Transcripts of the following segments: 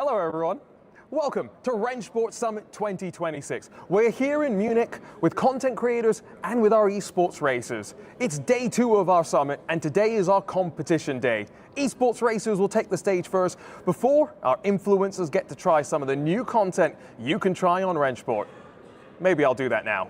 Hello everyone. Welcome to Rennsport Summit 2026. We're here in Munich with content creators and with our esports racers. It's day 2 of our summit and today is our competition day. Esports racers will take the stage first before our influencers get to try some of the new content you can try on Rennsport. Maybe I'll do that now.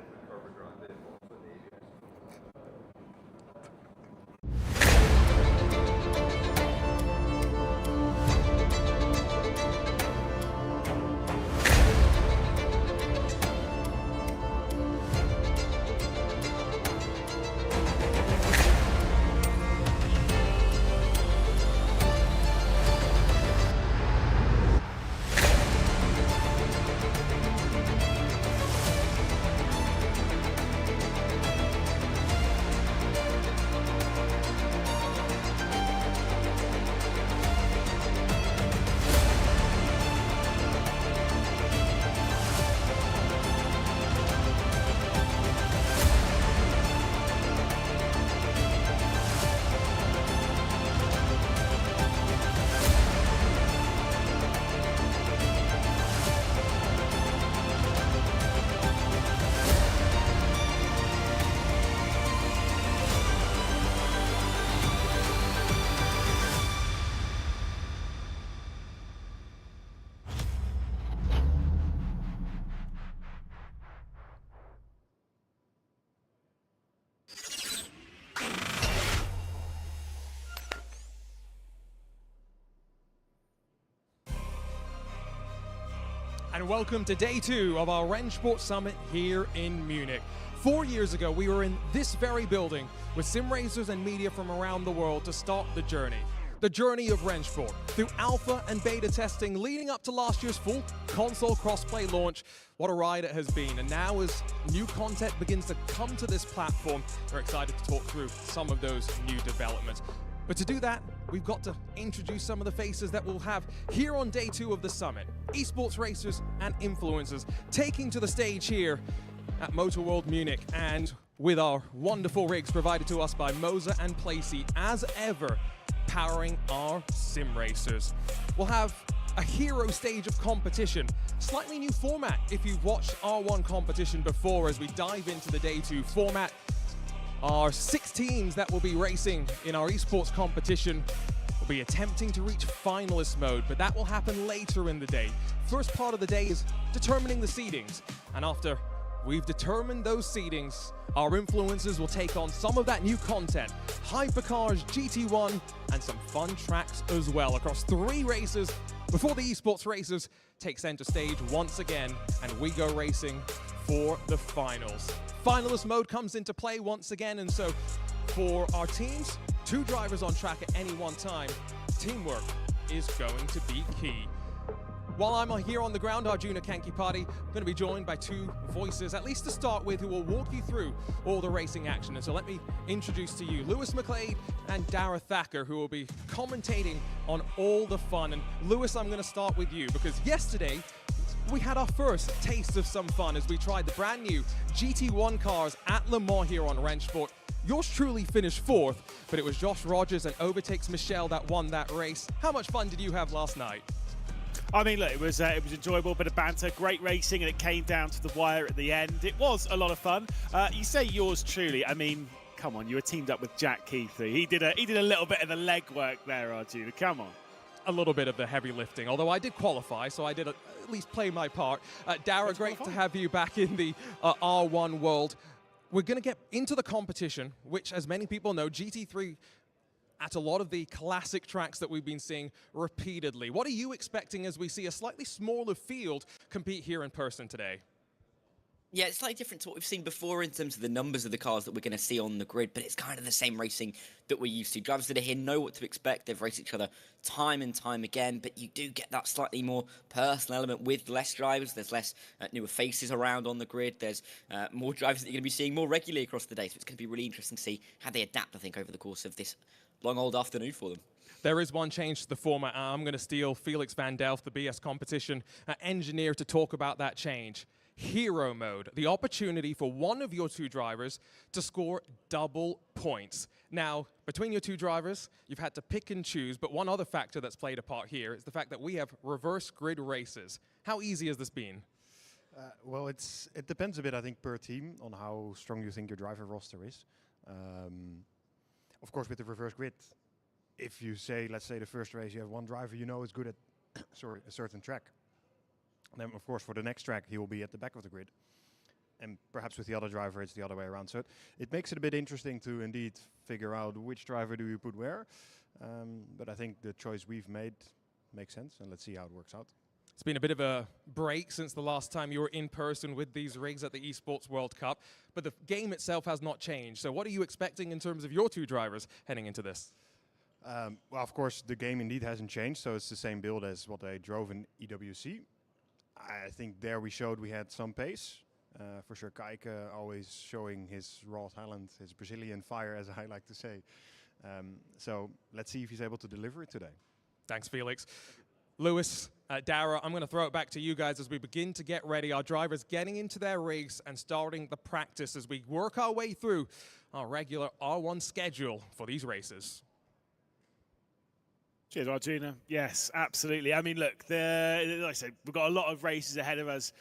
And welcome to day 2 of our Rennsport Summit here in Munich. 4 years ago, we were in this very building with sim racers and media from around the world to start the journey. The journey of Rennsport, through alpha and beta testing leading up to last year's full console crossplay launch. What a ride it has been. And now as new content begins to come to this platform, we're excited to talk through some of those new developments. But to do that, we've got to introduce some of the faces that we'll have here on day 2 of the summit. Esports racers and influencers taking to the stage here at Motor World Munich, and with our wonderful rigs provided to us by Moser and Placey, as ever, powering our sim racers. We'll have a hero stage of competition, slightly new format if you've watched R1 competition before as we dive into the day 2 format. Our 6 teams that will be racing in our esports competition will be attempting to reach finalist mode, but that will happen later in the day. First part of the day is determining the seedings, and after we've determined those seedings, our influencers will take on some of that new content, hypercars, GT1, and some fun tracks as well across 3 races before the esports racers take center stage once again, and we go racing for the finals. Finalist mode comes into play once again, and so for our teams, 2 drivers on track at any one time, teamwork is going to be key. While I'm here on the ground, Arjuna Kankipati, I'm going to be joined by 2 voices, at least to start with, who will walk you through all the racing action. And so let me introduce to you Lewis McLeod and Dara Thacker, who will be commentating on all the fun. And Lewis, I'm going to start with you, because yesterday, we had our first taste of some fun as we tried the brand new GT1 cars at Le Mans here on Rennsport. Yours truly finished 4th, but it was Josh Rogers and Overtakes Michelle that won that race. How much fun did you have last night? I mean, look, it was enjoyable, bit of banter, great racing, and it came down to the wire at the end. It was a lot of fun. You say yours truly. I mean, come on, you were teamed up with Jack Keithley. He did a little bit of the legwork there, Arjuna. Come on. A little bit of the heavy lifting, although I did qualify, so I did at least play my part. Dara, great to have you back in the R1 world. We're going to get into the competition, which, as many people know, GT3 at a lot of the classic tracks that we've been seeing repeatedly. What are you expecting as we see a slightly smaller field compete here in person today? Yeah, it's slightly different to what we've seen before in terms of the numbers of the cars that we're going to see on the grid, but it's kind of the same racing that we're used to. Drivers that are here know what to expect. They've raced each other time and time again, but you do get that slightly more personal element with less drivers. There's less newer faces around on the grid. There's more drivers that you're going to be seeing more regularly across the day, so it's going to be really interesting to see how they adapt, I think, over the course of this long old afternoon for them. There is one change to the format. I'm going to steal Felix van Delft, the BS competition engineer, to talk about that change. Hero Mode, the opportunity for one of your two drivers to score double points. Now, between your two drivers, you've had to pick and choose, but one other factor that's played a part here is the fact that we have reverse grid races. How easy has this been? Well, it depends a bit, I think, per team on how strong you think your driver roster is. Of course, with the reverse grid, if you say, let's say the first race, you have one driver you know is good at a certain track. And then, of course, for the next track, he will be at the back of the grid. And perhaps with the other driver, it's the other way around. So it makes it a bit interesting to indeed figure out which driver do you put where. But I think the choice we've made makes sense, and let's see how it works out. It's been a bit of a break since the last time you were in person with these rigs at the Esports World Cup, but the game itself has not changed. So what are you expecting in terms of your two drivers heading into this? Well, of course, the game indeed hasn't changed, so it's the same build as what I drove in EWC. I think there we showed we had some pace. For sure, Kaike always showing his raw talent, his Brazilian fire, as I like to say. So let's see if he's able to deliver it today. Thanks, Felix. Lewis, Dara, I'm going to throw it back to you guys as we begin to get ready. Our drivers getting into their rigs and starting the practice as we work our way through our regular R1 schedule for these races. Cheers, Arjuna. Yes, absolutely. I mean, look, like I said, we've got a lot of races ahead of us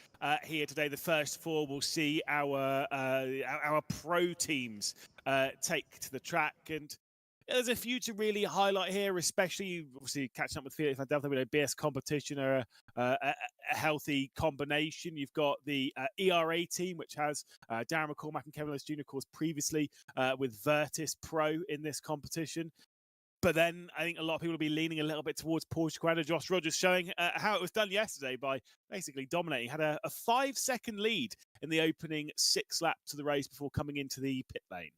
here today. The first four will see our pro teams take to the track, and there's a few to really highlight here, especially obviously catching up with Felix Van Delta. We know BS competition are a healthy combination. You've got the ERA team, which has Darren McCormack and Kevin Lewis Jr. of course previously with Virtus Pro in this competition. But then I think a lot of people will be leaning a little bit towards Portugal. Josh Rogers showing how it was done yesterday by basically dominating. Had a 5-second lead in the opening 6 laps of the race before coming into the pit lane.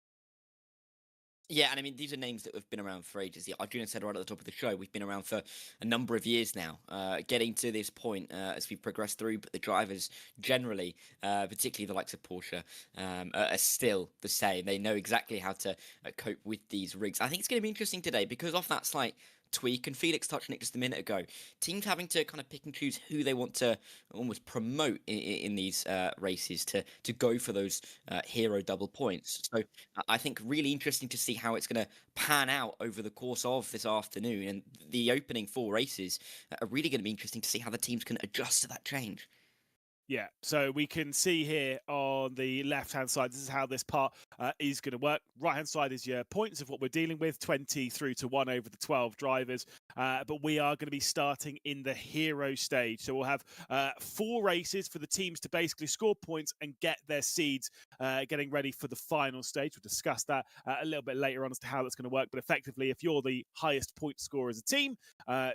Yeah, and I mean, these are names that have been around for ages. Arjuna said right at the top of the show, we've been around for a number of years now, getting to this point as we progress through. But the drivers generally, particularly the likes of Porsche, are still the same. They know exactly how to cope with these rigs. I think it's going to be interesting today because of that slight tweak, and Felix touched on it just a minute ago, teams having to kind of pick and choose who they want to almost promote in these races to go for those hero double points. So I think really interesting to see how it's going to pan out over the course of this afternoon, and the opening 4 races are really going to be interesting to see how the teams can adjust to that change. Yeah, so we can see here on the left-hand side, this is how this part is going to work. Right-hand side is your points of what we're dealing with, 20 through to 1 over the 12 drivers. But we are going to be starting in the hero stage. So we'll have 4 races for the teams to basically score points and get their seeds getting ready for the final stage. We'll discuss that a little bit later on as to how that's going to work. But effectively, if you're the highest point scorer as a team,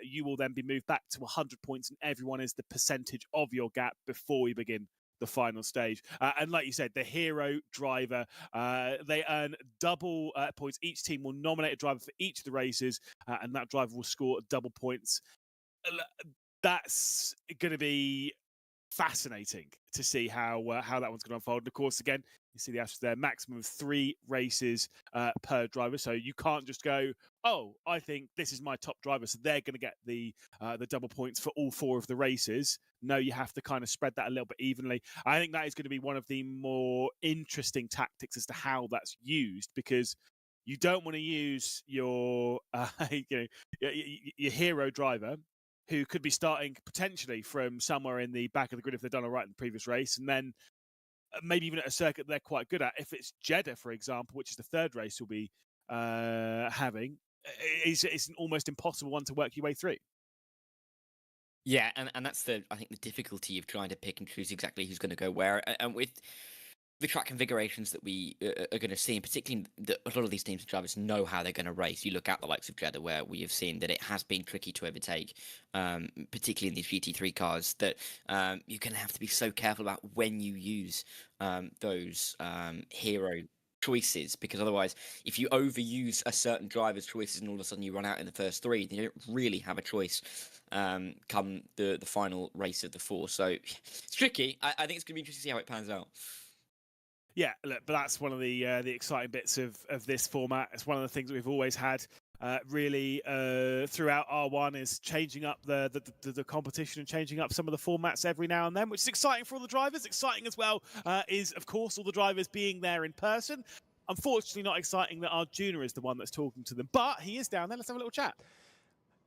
you will then be moved back to 100 points, and everyone is the percentage of your gap before we begin the final stage. And like you said, the hero driver, they earn double points. Each team will nominate a driver for each of the races, and that driver will score double points. That's going to be fascinating to see how that one's going to unfold. And of course, again, you see the Astros there, maximum of 3 races per driver. So you can't just go, oh, I think this is my top driver, so they're going to get the double points for all 4 of the races. No, you have to kind of spread that a little bit evenly. I think that is going to be one of the more interesting tactics as to how that's used, because you don't want to use your your hero driver, who could be starting potentially from somewhere in the back of the grid if they've done all right in the previous race, and then maybe even at a circuit they're quite good at. If it's Jeddah, for example, which is the 3rd race we'll be having, it's an almost impossible one to work your way through. Yeah, and that's I think the difficulty of trying to pick and choose exactly who's going to go where. And with the track configurations that we are going to see, and particularly a lot of these teams and drivers know how they're going to race. You look at the likes of Jeddah, where we have seen that it has been tricky to overtake, particularly in these GT3 cars, that you're going to have to be so careful about when you use those hero choices, because otherwise, if you overuse a certain driver's choices and all of a sudden you run out in the first 3, then you don't really have a choice come the final race of the 4. So it's tricky. I think it's going to be interesting to see how it pans out. Yeah, look, but that's one of the exciting bits of this format. It's one of the things that we've always had really throughout R1 is changing up the competition and changing up some of the formats every now and then, which is exciting for all the drivers. Exciting as well is, of course, all the drivers being there in person. Unfortunately, not exciting that our junior is the one that's talking to them, but he is down there. Let's have a little chat.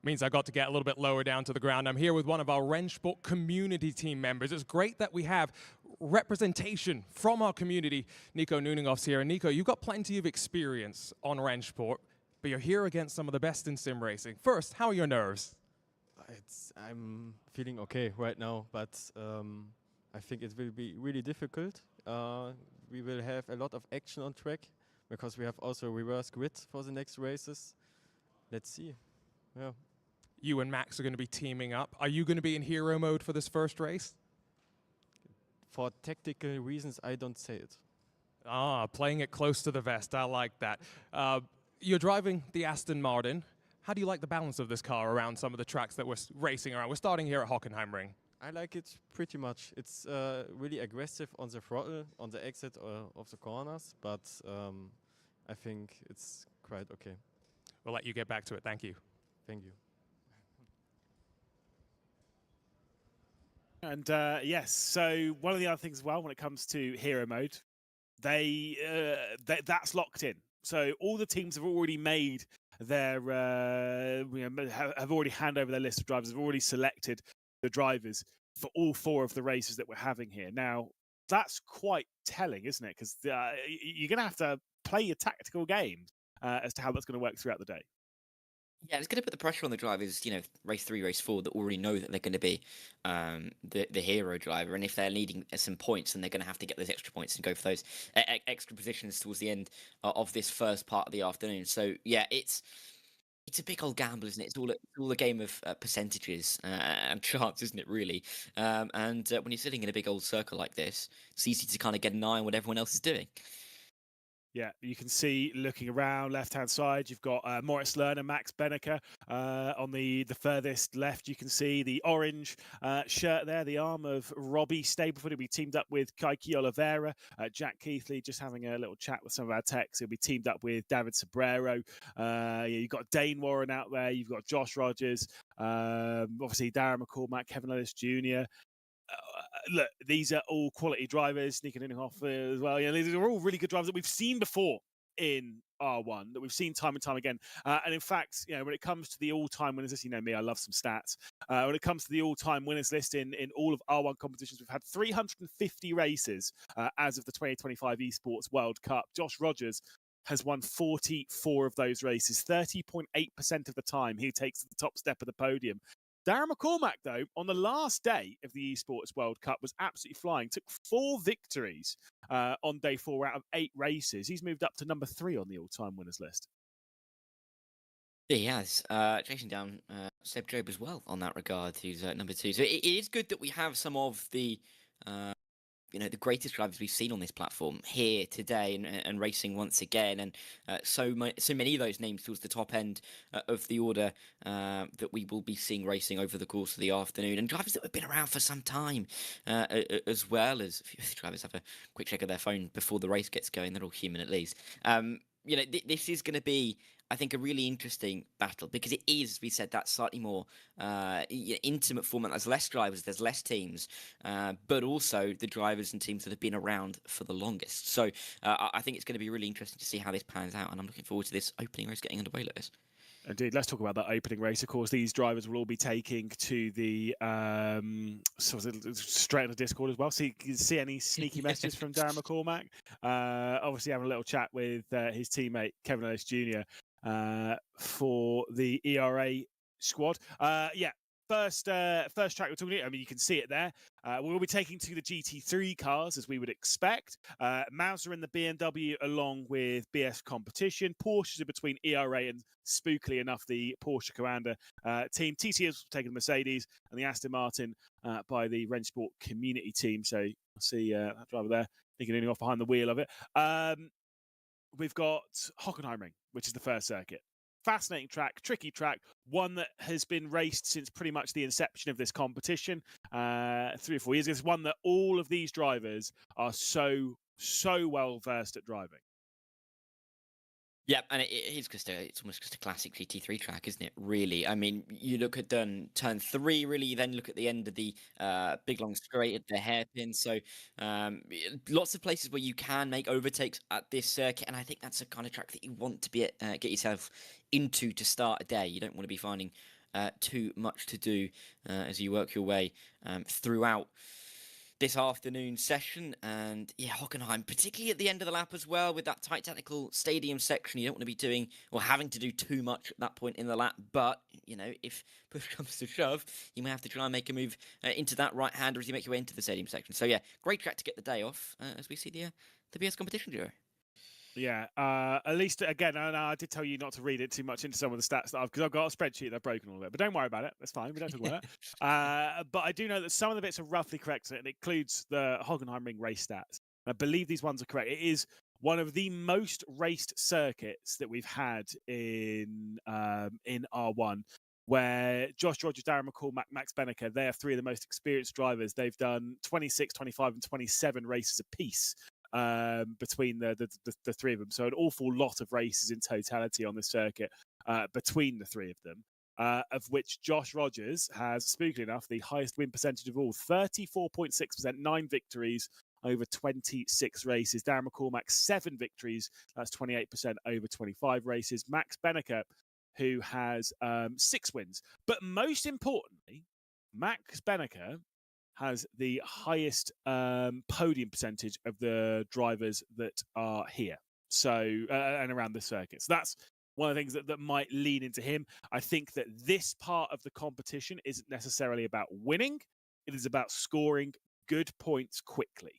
Means I got to get a little bit lower down to the ground. I'm here with one of our Rennsport community team members. It's great that we have representation from our community. Nico Nuningov's here. And Nico, you've got plenty of experience on Rennsport, but you're here against some of the best in sim racing. First, how are your nerves? I'm feeling okay right now, but I think it will be really difficult. We will have a lot of action on track because we have also reverse grid for the next races. Let's see. Yeah. You and Max are going to be teaming up. Are you going to be in hero mode for this first race? For tactical reasons, I don't say it. Ah, playing it close to the vest. I like that. You're driving the Aston Martin. How do you like the balance of this car around some of the tracks that we're racing around? We're starting here at Hockenheimring. I like it pretty much. It's really aggressive on the throttle, on the exit of the corners, but I think it's quite okay. We'll let you get back to it. Thank you. Thank you. And yes, so one of the other things as well when it comes to hero mode, that's locked in. So all the teams have already made their have already handed over their list of drivers. Have already selected the drivers for all 4 of the races that we're having here. Now that's quite telling, isn't it? Because you're going to have to play your tactical games as to how that's going to work throughout the day. Yeah, it's going to put the pressure on the drivers, race 3, race 4, that already know that they're going to be the hero driver. And if they're needing some points, then they're going to have to get those extra points and go for those extra positions towards the end of this first part of the afternoon. So, yeah, it's a big old gamble, isn't it? It's all a game of percentages and chance, isn't it, really? And when you're sitting in a big old circle like this, it's easy to kind of get an eye on what everyone else is doing. Yeah, you can see looking around left-hand side, you've got Moritz Lerner, Max Benneker on the furthest left. You can see the orange shirt there, the arm of Robbie Stableford. He'll be teamed up with Kaiki Oliveira. Jack Keithley just having a little chat with some of our techs. He'll be teamed up with David Sobrero. You've got Dane Warren out there. You've got Josh Rogers. Obviously, Darren McCormack, Kevin Ellis Jr., look, these are all quality drivers. Nico Nuninghov as well. These are all really good drivers that we've seen before in R1, that we've seen time and time again. And in fact, when it comes to the all-time winners list, me, I love some stats. When it comes to the all-time winners list in all of R1 competitions, we've had 350 races as of the 2025 Esports World Cup. Josh Rogers has won 44 of those races, 30.8% of the time he takes the top step of the podium. Darren McCormack, though, on the last day of the Esports World Cup was absolutely flying. Took 4 victories on day 4 out of 8 races. He's moved up to number 3 on the all-time winners list. Yeah, he has. Chasing down Seb Job as well on that regard, who's number 2. So it is good that we have some of the the greatest drivers we've seen on this platform here today and racing once again. And so many of those names towards the top end of the order that we will be seeing racing over the course of the afternoon. And drivers that have been around for some time, as well as a few of the drivers have a quick check of their phone before the race gets going. They're all human at least. This is going to be, I think, a really interesting battle because it is, as we said, that slightly more intimate format. There's less drivers, there's less teams, but also the drivers and teams that have been around for the longest. So I think it's going to be really interesting to see how this pans out, and I'm looking forward to this opening race getting underway, Lewis. Indeed, let's talk about that opening race. Of course, these drivers will all be taking to the straight on the Discord as well. So you can see any sneaky messages from Darren McCormack. Obviously, having a little chat with his teammate Kevin Ellis Jr. For the ERA squad. First track we're talking about, you can see it there. We'll be taking to the GT3 cars, as we would expect. Mauser in the BMW, along with BS Competition. Porsches are between ERA and, spookily enough, the Porsche Commander team. TCS taking the Mercedes, and the Aston Martin by the Rennsport community team. So you'll see that driver there, thinking off behind the wheel of it. We've got Hockenheimring, which is the first circuit. Fascinating track, tricky track, one that has been raced since pretty much the inception of this competition 3 or 4 years ago. It's one that all of these drivers are so well versed at driving. Yeah, and it's almost just a classic GT3 track, isn't it? Really, I mean, you look at turn 3, really. You then look at the end of the big long straight at the hairpin. So, lots of places where you can make overtakes at this circuit, and I think that's the kind of track that you want to be get yourself into to start a day. You don't want to be finding too much to do as you work your way throughout this afternoon session. And yeah, Hockenheim, particularly at the end of the lap as well, with that tight technical stadium section, you don't want to be doing or having to do too much at that point in the lap. But, you know, if push comes to shove, you may have to try and make a move into that right hander as you make your way into the stadium section. So yeah, great track to get the day off as we see the BS competition duo. Yeah, at least again, and I did tell you not to read it too much into some of the stats that because I've got a spreadsheet that I've broken all of it, but don't worry about it. That's fine. We don't talk about it. But I do know that some of the bits are roughly correct, and it includes the Hockenheim Ring race stats. I believe these ones are correct. It is one of the most raced circuits that we've had in R1. Where Josh Rogers, Darren McCall, Max Benneker, they are three of the most experienced drivers. They've done 26, 25, and 27 races apiece. Between the three of them. So an awful lot of races in totality on the circuit between the three of them, of which Josh Rogers has, spookily enough, the highest win percentage of all, 34.6%, 9 victories over 26 races. Darren McCormack, 7 victories, that's 28% over 25 races. Max Benneker, who has 6 wins. But most importantly, Max Benneker has the highest podium percentage of the drivers that are here. So, and around the circuit. So that's one of the things that might lean into him. I think that this part of the competition isn't necessarily about winning. It is about scoring good points quickly.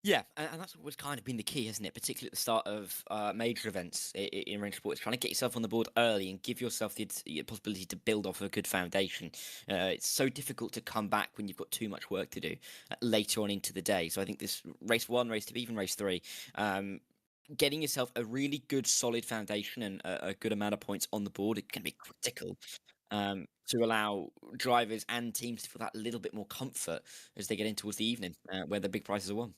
Yeah, and that's what's kind of been the key, hasn't it? Particularly at the start of major events in Rennsport, is trying to get yourself on the board early and give yourself the possibility to build off a good foundation. It's so difficult to come back when you've got too much work to do later on into the day. So I think this race 1, race 2, even race 3, getting yourself a really good, solid foundation and a good amount of points on the board, it can be critical to allow drivers and teams to feel that little bit more comfort as they get in towards the evening, where the big prizes are won.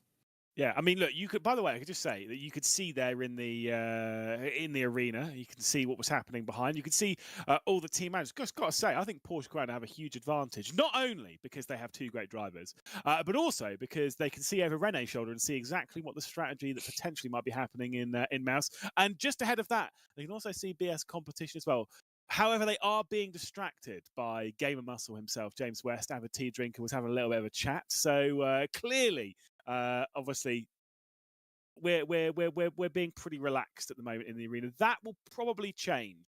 Yeah, I mean, look, you could. By the way, I could just say that you could see there in the arena. You can see what was happening behind. You could see all the team managers. Just got to say, I think Porsche Crown have a huge advantage, not only because they have 2 great drivers, but also because they can see over Rene's shoulder and see exactly what the strategy that potentially might be happening in Mouse. And just ahead of that, they can also see BS competition as well. However, they are being distracted by Gamer Muscle himself, James West, avid tea drinker, was having a little bit of a chat. So clearly. Obviously, we're being pretty relaxed at the moment in the arena. That will probably change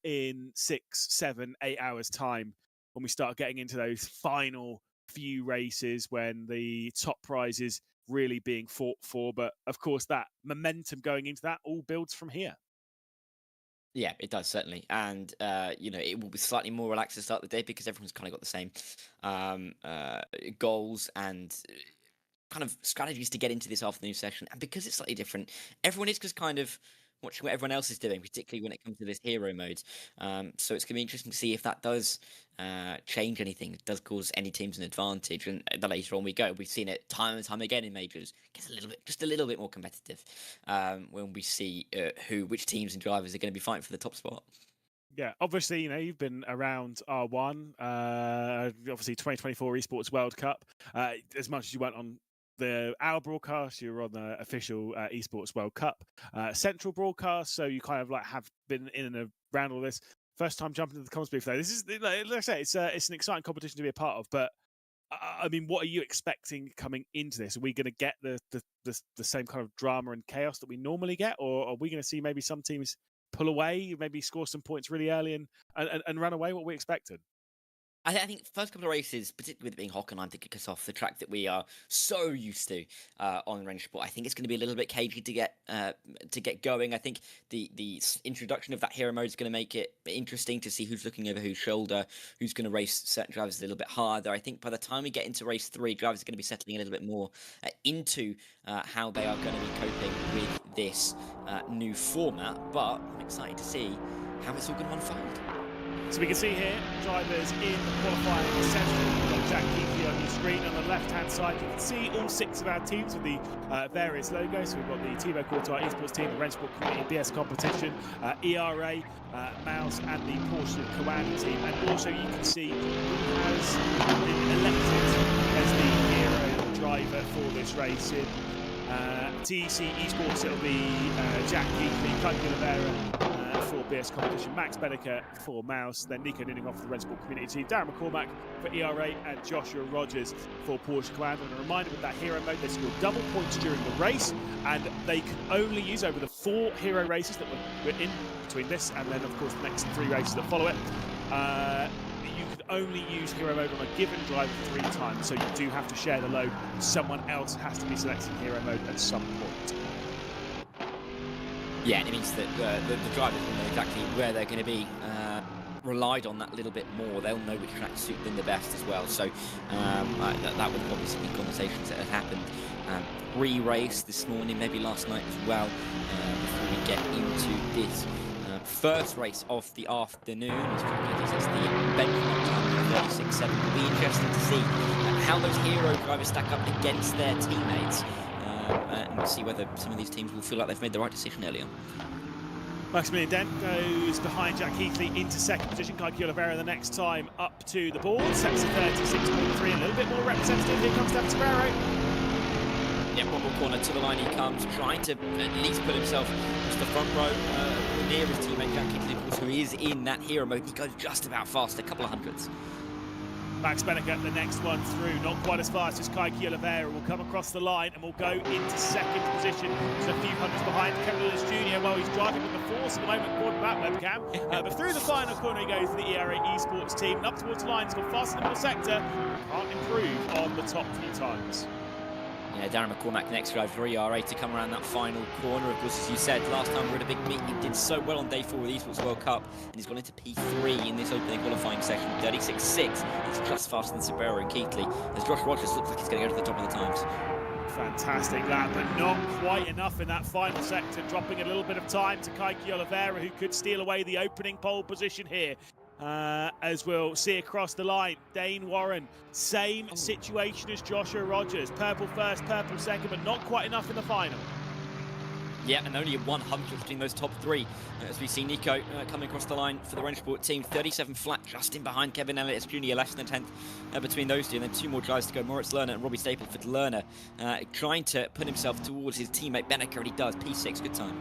in 6, 7, 8 hours time when we start getting into those final few races when the top prize is really being fought for. But of course, that momentum going into that all builds from here. Yeah, it does, certainly. And, it will be slightly more relaxed to start the day because everyone's kind of got the same goals and kind of strategies to get into this afternoon session. And because it's slightly different, everyone is just kind of watching what everyone else is doing, particularly when it comes to this hero mode. So it's going to be interesting to see if that does change anything. It does cause any teams an advantage. And the later on we go, we've seen it time and time again in majors. It gets just a little bit more competitive when we see which teams and drivers are going to be fighting for the top spot. Yeah, obviously, you've been around R1, obviously 2024 Esports World Cup. As much as you weren't on our broadcast, you were on the official Esports World Cup central broadcast, so you kind of have been in and around all this. First time jumping into the comments booth, though. This is, like I say, it's an exciting competition to be a part of. But I mean, what are you expecting coming into this? Are we going to get the same kind of drama and chaos that we normally get, or are we going to see maybe some teams pull away, maybe score some points really early and run away? What we expected? I think first couple of races, particularly with it being Hockenheim, to kick us off, the track that we are so used to on Rennsport, I think it's going to be a little bit cagey to get going. I think the introduction of that hero mode is going to make it interesting to see who's looking over whose shoulder, who's going to race certain drivers a little bit harder. I think by the time we get into race 3, drivers are going to be settling a little bit more into how they are going to be coping with this new format. But I'm excited to see how it's all going to unfold. So we can see here, drivers in the qualifying session. We've got Jack Keithley on your screen. On the left-hand side, you can see all 6 of our teams with the various logos. So we've got the Thibaut Courtois Esports team, the Rennsport Community BS competition, ERA, Mouse, and the Porsche Coanda team. And also you can see who has been elected as the hero driver for this race. In TEC Esports, it'll be Jack Keithley, Kike Oliveira for BS competition, Max Bedeker for Mouse, then Nico Ninningoff for the Rennsport community team, Darren McCormack for ERA, and Joshua Rogers for Porsche Coanda. And a reminder, with that hero mode, they scored double points during the race, and they can only use over the 4 hero races that were in between this, and then of course the next 3 races that follow it. You can only use hero mode on a given driver 3 times, so you do have to share the load. Someone else has to be selecting hero mode at some point. Yeah, and it means that the drivers will know exactly where they're going to be relied on that little bit more. They'll know which tracks suit them the best as well. So that would obviously be conversations that have happened pre-race this morning, maybe last night as well, before we get into this first race of the afternoon. As it's the benchmark time of 36.7. It'll be interesting to see how those hero drivers stack up against their teammates. And see whether some of these teams will feel like they've made the right decision early on. Maximilian Dent goes behind Jack Keithley into 2nd position. Kike Oliveira the next time up to the board. Sets a 36.3, a little bit more representative. Here comes David Sparrow. Yeah, one more corner to the line he comes, trying to at least put himself to the front row near his teammate Jack Keithley, of course, who is in that hero mode. He goes just about fast, a couple of hundreds. Max Bedeker, the next one through, not quite as fast as Kike Oliveira, will come across the line and will go into 2nd position. He's a few hundreds behind Kevin Lewis Jr. while he's driving with the force at the moment, according to that webcam. But through the final corner he goes to the ERA Esports team, and up towards the line. He's got fast in the middle sector, can't improve on the top few times. Yeah, Darren McCormack next drive for ERA to come around that final corner. Of course, as you said, last time we were at a big meet, he did so well on day 4 of the Esports World Cup, and he's gone into P3 in this opening qualifying session. 36.6. He's just faster than Sibera and Keithley, as Josh Rogers looks like he's going to go to the top of the times. Fantastic lap, but not quite enough in that final sector, dropping a little bit of time to Kike Oliveira, who could steal away the opening pole position here. As we'll see across the line, Dane Warren, same situation as Joshua Rogers. Purple first, purple second, but not quite enough in the final. Yeah, and only a 100 between those top 3. As we see Nico coming across the line for the Rennsport team, 37 flat, just in behind Kevin Elliott Jr., less than a 10th between those 2. And then 2 more drivers to go, Moritz Lerner and Robbie Stapleford. Lerner trying to put himself towards his teammate Bedeker, and he does. P6, good time.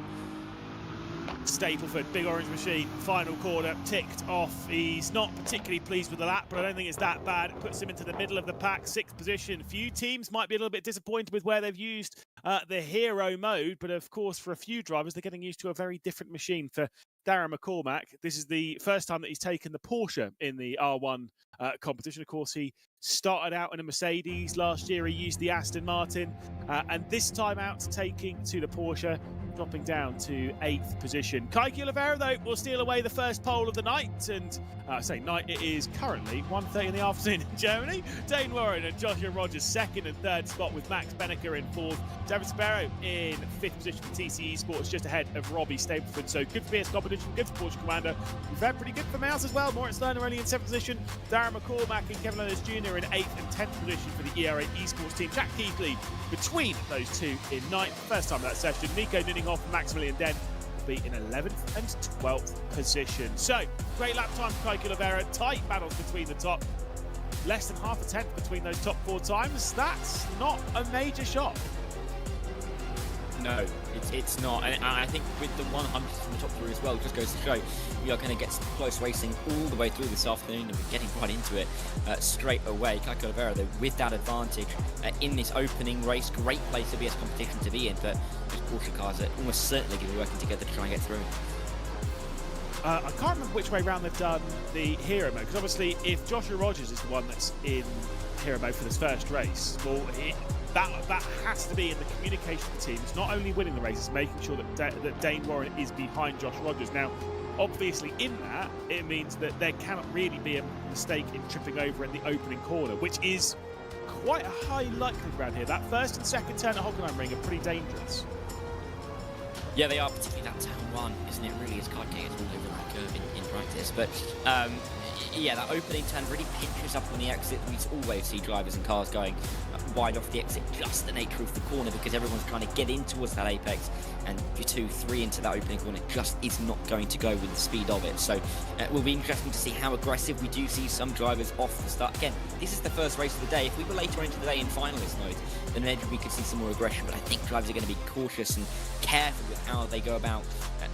Stapleford, big orange machine, final corner, ticked off. He's not particularly pleased with the lap, but I don't think it's that bad. It puts him into the middle of the pack, 6th position. Few teams might be a little bit disappointed with where they've used the hero mode, but of course for a few drivers they're getting used to a very different machine. For Darren McCormack, this is the first time that he's taken the Porsche in the R1 competition. Of course, he started out in a Mercedes. Last year he used the Aston Martin, and this time out taking to the Porsche, dropping down to 8th position. Kike Oliveira, though, will steal away the first pole of the night, and I say night, it is currently 1:30 in the afternoon in Germany. Dane Warren and Joshua Rogers 2nd and 3rd spot, with Max Bedeker in 4th. David Sparrow in 5th position for TC Esports, just ahead of Robbie Stapleford. So good for BS competition, good for Porsche Coanda. We've had pretty good for Mouse as well. Moritz Lerner only in 7th position. Darren McCormack and Kevin Lewis Jr. in 8th and 10th position for the ERA Esports team. Jack Keithley between those 2 in 9th. First time of that session. Nico Ninningoff and Maximilian Dent will be in 11th and 12th position. So, great lap time for Kike Oliveira. Tight battles between the top. Less than half a tenth between those top 4 times. That's not a major shock. No, it's not. And I think with the 100s from the top 3 as well, it just goes to show we are going to get some close racing all the way through this afternoon, and we're getting right into it straight away. Kike Oliveira, though, with that advantage in this opening race. Great place to be as competition to be in, but those Porsche cars are almost certainly going to be working together to try and get through. I can't remember which way round they've done the hero mode, because obviously if Joshua Rogers is the one that's in hero mode for this first race, well, that has to be in the communication of the team. It's not only winning the race, it's making sure that Dane Warren is behind Josh Rogers. Now, obviously in that, it means that there cannot really be a mistake in tripping over in the opening corner, which is quite a high likelihood around here. That first and second turn at Hockenheimring are pretty dangerous. Yeah, they are, particularly that turn one, isn't it? Really is card chaos all over that curve in practice. But yeah, that opening turn really pinches up on the exit. We always see drivers and cars going wide off the exit, just the nature of the corner, because everyone's trying to get in towards that apex, and your 2-3 into that opening corner just is not going to go with the speed of it. So it will be interesting to see how aggressive we do see some drivers off the start. Again, this is the first race of the day. If we were later into the day in finalist mode, then maybe we could see some more aggression, but I think drivers are going to be cautious and careful with how they go about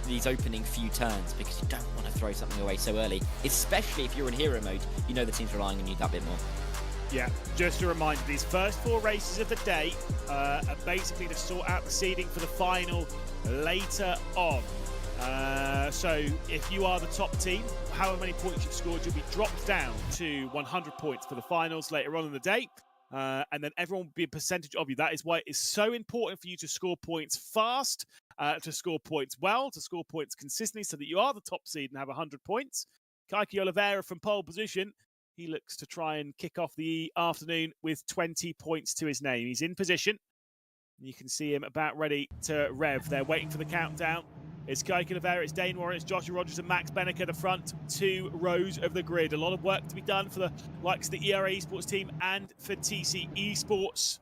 these opening few turns, because you don't want to throw something away so early, especially if you're in hero mode. You know the team's relying on you that bit more. Yeah, just a reminder, these first 4 races of the day are basically to sort out the seeding for the final later on. So if you are the top team, however many points you've scored, you'll be dropped down to 100 points for the finals later on in the day. And then everyone will be a percentage of you. That is why it is so important for you to score points fast, to score points well, to score points consistently, so that you are the top seed and have 100 points. Kaiki Oliveira from pole position. He looks to try and kick off the afternoon with 20 points to his name. He's in position. You can see him about ready to rev. They're waiting for the countdown. It's Kaiki Oliveira, it's Dane Warren, it's Joshua Rogers and Max Benneker, the front 2 rows of the grid. A lot of work to be done for the likes of the ERA Esports team and for TC Esports.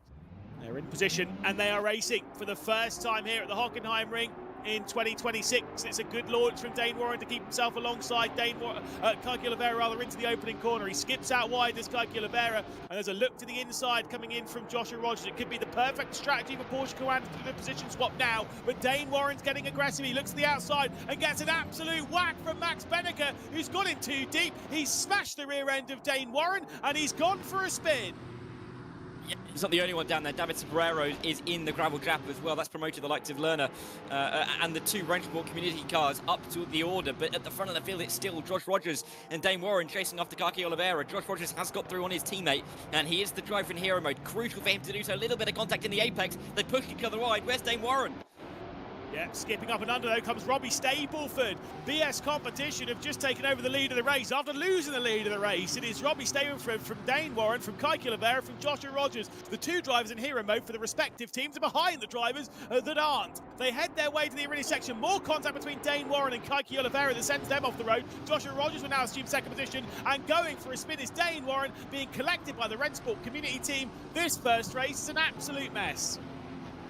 They're in position and they are racing for the first time here at the Hockenheim Ring in 2026. It's a good launch from Dane Warren to keep himself alongside Kaiki Oliveira rather into the opening corner. He skips out wide, this Kaiki Oliveira, and there's a look to the inside coming in from Joshua Rogers. It could be the perfect strategy for Porsche Commander to do the position swap now, but Dane Warren's getting aggressive. He looks to the outside and gets an absolute whack from Max Benneker, who's got in too deep. He's smashed the rear end of Dane Warren and he's gone for a spin. Yeah, he's not the only one down there. David Sobrero is in the gravel gap as well. That's promoted the likes of Lerner and the 2 Rennsport community cars up to the order. But at the front of the field, it's still Josh Rogers and Dane Warren chasing after Kaiki Oliveira. Josh Rogers has got through on his teammate, and he is the driver in hero mode. Crucial for him to do so. A little bit of contact in the apex. They push each other wide. Where's Dane Warren? Yeah, skipping up and under though comes Robbie Stapleford. BS Competition have just taken over the lead of the race after losing the lead of the race. It is Robbie Stapleford from Dane Warren, from Kaiki Oliveira, from Joshua Rogers. The 2 drivers in hero mode for the respective teams are behind the drivers that aren't. They head their way to the arena section. More contact between Dane Warren and Kaiki Oliveira that sends them off the road. Joshua Rogers will now assume second position, and going for a spin is Dane Warren, being collected by the Rennsport community team. This first race is an absolute mess.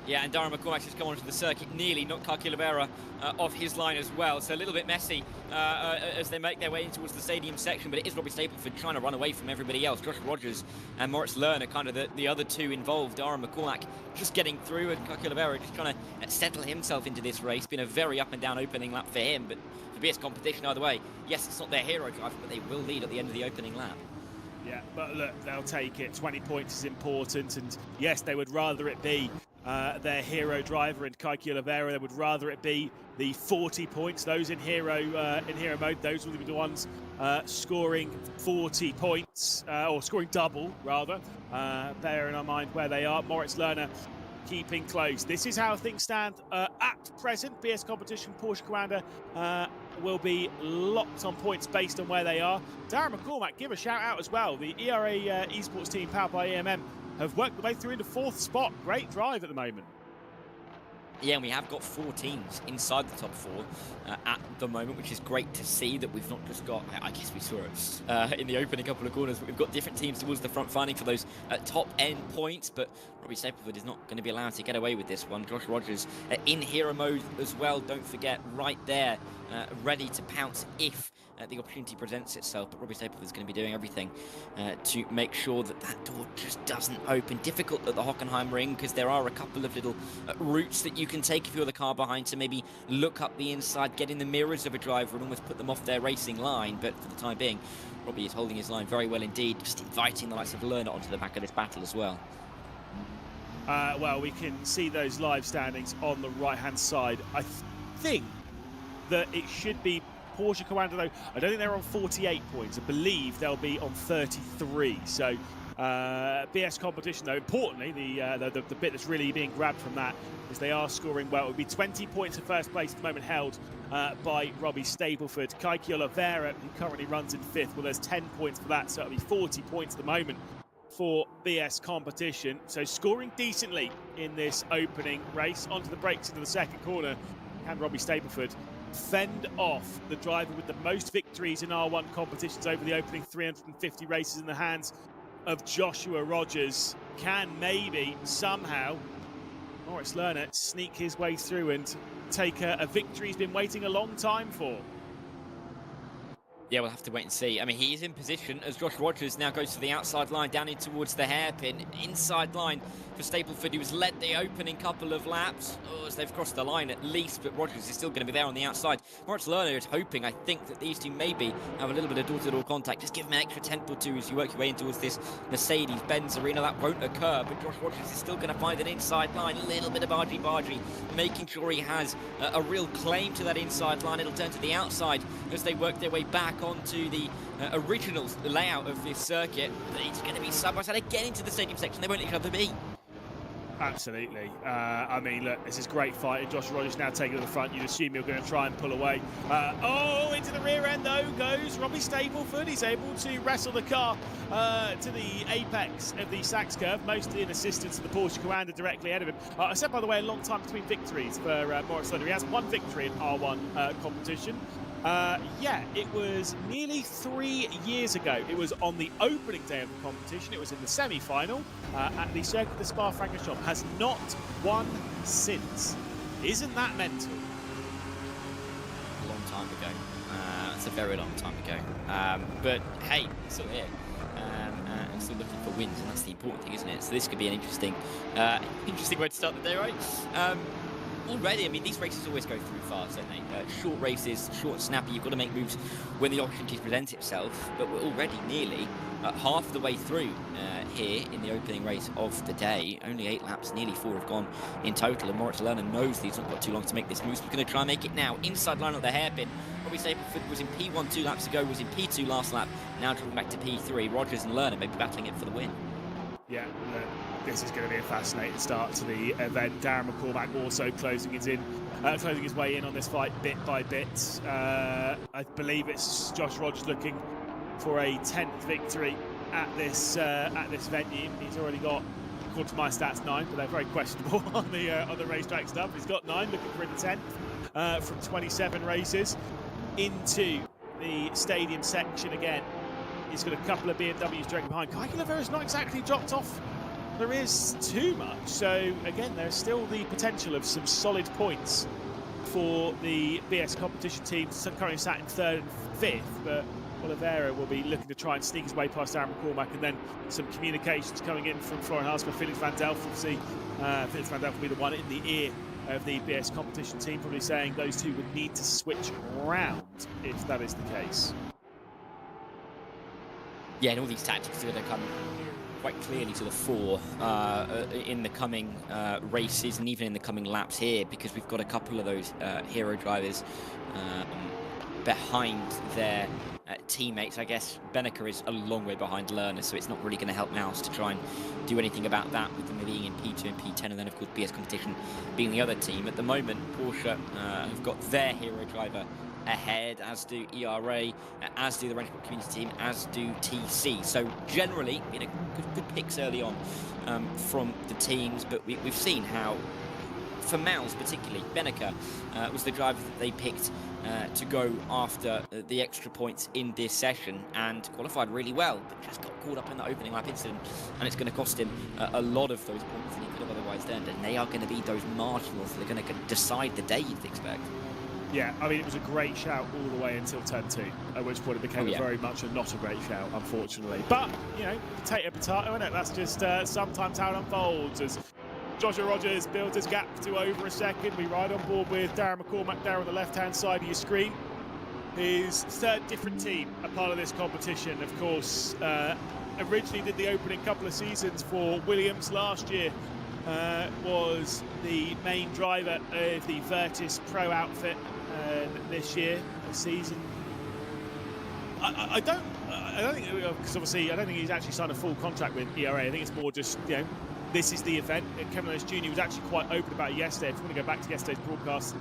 Yeah, and Darren McCormack has come onto the circuit, nearly knocked Kaiki Oliveira off his line as well. So a little bit messy as they make their way in towards the stadium section, but it is Robbie Stapleford trying to run away from everybody else. Josh Rogers and Moritz Lerner, kind of the other 2 involved. Darren McCormack just getting through, and Kaiki Oliveira just trying to settle himself into this race. Been a very up and down opening lap for him, but for BS Competition either way, yes, it's not their hero driver, but they will lead at the end of the opening lap. Yeah, but look, they'll take it. 20 points is important, and yes, they would rather it be their hero driver and Kaiki Oliveira. They would rather it be the 40 points. Those in hero mode, those will be the ones scoring 40 points, or scoring double rather. Bearing in mind where they are, Moritz Lerner keeping close. This is how things stand at present. BS Competition, Porsche Commander will be locked on points based on where they are. Darren McCormack, give a shout out as well. The ERA Esports team powered by EMM have worked their way through into 4th spot. Great drive at the moment. Yeah, and we have got 4 teams inside the top 4 at the moment, which is great to see that we've not just got, I guess we saw it in the opening couple of corners, but we've got different teams towards the front fighting for those top end points. But Robbie Stapleford is not going to be allowed to get away with this one. Josh Rogers in hero mode as well, don't forget, right there, ready to pounce if the opportunity presents itself. But Robbie Stapleford is going to be doing everything to make sure that that door just doesn't open. Difficult at the Hockenheim Ring, because there are a couple of little routes that you can take if you're the car behind to maybe look up the inside, get in the mirrors of a driver and almost put them off their racing line. But for the time being, Robbie is holding his line very well indeed, just inviting the likes of Lerner onto the back of this battle as well. Well, we can see those live standings on the right-hand side. I think that it should be Porsche Commander, though. I don't think they're on 48 points. I believe they'll be on 33. So BS Competition, though, importantly, the bit that's really being grabbed from that is they are scoring well. It would be 20 points in first place at the moment, held by Robbie Stapleford. Kaiki Oliveira, who currently runs in 5th, well, there's 10 points for that, so it'll be 40 points at the moment for BS Competition. So scoring decently in this opening race. Onto the brakes into the second corner Can Robbie Stapleford fend off the driver with the most victories in R1 competitions over the opening 350 races in the hands of Joshua Rogers? Can maybe somehow Moritz Lerner sneak his way through and take a victory he's been waiting a long time for? Yeah, we'll have to wait and see. I mean, he is in position as Josh Rogers now goes to the outside line, down in towards the hairpin. Inside line for Stapleford, who has led the opening couple of laps. Oh, as they've crossed the line at least, but Rogers is still going to be there on the outside. Moritz Lerner is hoping, I think, that these two maybe have a little bit of door-to-door contact. Just give him an extra tenth or two as you work your way in towards this Mercedes-Benz arena. That won't occur, but Josh Rogers is still going to find an inside line. A little bit of argy-bargy, making sure he has a real claim to that inside line. It'll turn to the outside as they work their way back onto the original layout of this circuit. But it's going to be side by side again into the stadium section. They won't let each other be. Absolutely. I mean, look, this is great fighting. Josh Rogers now taking to the front. You'd assume you're going to try and pull away. Oh, into the rear end, though, goes Robbie Stapleford. He's able to wrestle the car to the apex of the Sachs curve, mostly in assistance of the Porsche Commander directly ahead of him. I said, by the way, a long time between victories for Moritz Lerner. He has one victory in R1 competition. Yeah, it was nearly 3 years ago. It was on the opening day of the competition. It was in the semi-final at the Circuit de Spa-Francorchamps. Has not won since. Isn't that mental? A long time ago. It's a very long time ago. But hey, it's still here. And still looking for wins, and that's the important thing, isn't it? So this could be an interesting way to start the day, right? Already, I mean, these races always go through fast, don't they? Short races, short and snappy. You've got to make moves when the opportunity presents itself. But we're already nearly half the way through here in the opening race of the day. Only 8 laps, nearly 4 have gone in total. And Moritz Lerner knows that he's not got too long to make this move. So he's going to try and make it now. Inside line of the hairpin. Robbie Stapleford was in P1 2 laps ago, was in P2 last lap. Now dropping back to P3. Rogers and Lerner may be battling it for the win. Yeah, this is going to be a fascinating start to the event. Darren McCormack also closing his way in on this fight bit by bit. I believe it's Josh Rogers looking for a 10th victory at this venue. He's already got, according to my stats, 9, but they're very questionable on the racetrack stuff. He's got 9, looking for the 10th from 27 races into the stadium section again. He's got a couple of BMWs dragging behind. Kai Oliveira's not exactly dropped off. There is too much. So again, there's still the potential of some solid points for the BS competition team. Currently sat in 3rd and 5th, but Oliveira will be looking to try and sneak his way past Darren McCormack, and then some communications coming in from Florian Haas, but Felix van Delft will see. Felix van Delft will be the one in the ear of the BS competition team, probably saying those two would need to switch round if that is the case. Yeah, and all these tactics are going to come quite clearly to the fore in the coming races and even in the coming laps here, because we've got a couple of those hero drivers behind their teammates. I guess Benneker is a long way behind Lerner, so it's not really going to help Mouse to try and do anything about that, with them being in P2 and P10, and then of course BS competition being the other team. At the moment, Porsche have got their hero driver ahead, as do ERA, as do the Rennsport community team, as do TC. So generally, you know, good picks early on from the teams, but we've seen how, for Mouse particularly, Benneker was the driver that they picked to go after the extra points in this session, and qualified really well, but just got caught up in the opening lap incident, and it's going to cost him a lot of those points that he could have otherwise earned, and they are going to be those marginals that are going to decide the day, you'd expect. Yeah, I mean, it was a great shout all the way until turn 2, at which point it became very much not a great shout, unfortunately. But, you know, potato, isn't it? That's just sometimes how it unfolds. As Joshua Rogers builds his gap to over a second, we ride on board with Darren McCormack there on the left-hand side of your screen. His 3rd different team, a part of this competition, of course. Originally did the opening couple of seasons for Williams last year. Was the main driver of the Virtus Pro outfit this year, this season. I don't think, because obviously I don't think he's actually signed a full contract with ERA. I think it's more just, you know, this is the event. Kevin Ellis Jr. was actually quite open about it yesterday. If you want to go back to yesterday's broadcast,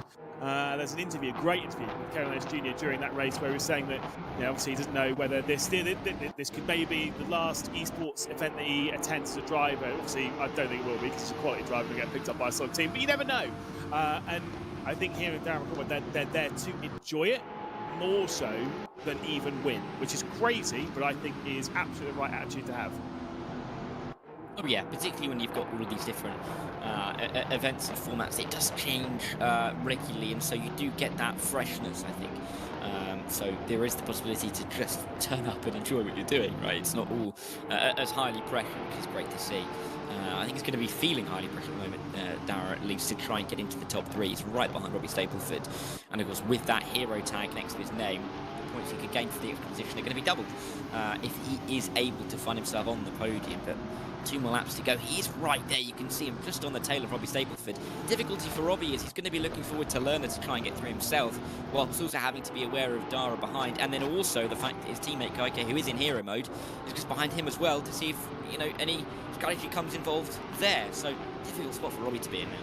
There's an interview, a great interview with Kevin Ellis Jr. during that race where he was saying that obviously he doesn't know whether this could maybe be the last esports event that he attends as a driver. Obviously, I don't think it will be because he's a quality driver to get picked up by a solid team, but you never know. And I think here in Darren McCormack, they're there to enjoy it more so than even win, which is crazy, but I think is absolutely the right attitude to have. Oh yeah, particularly when you've got all of these different events and formats, it does change regularly, and so you do get that freshness, I think. So there is the possibility to just turn up and enjoy what you're doing, right? It's not all as highly pressured, which is great to see. I think it's going to be feeling highly pressured at the moment, Dara, at least, to try and get into the top 3. He's right behind Robbie Stapleford. And of course, with that hero tag next to his name, the points he could gain for the extra position are going to be doubled if he is able to find himself on the podium. But 2 more laps to go. He is right there. You can see him just on the tail of Robbie Stapleford. Difficulty for Robbie is he's going to be looking forward to Lerner to try and get through himself, whilst also having to be aware of Dara behind, and then also the fact that his teammate Kaike, who is in hero mode, is just behind him as well to see if any strategy comes involved there. So difficult spot for Robbie to be in there.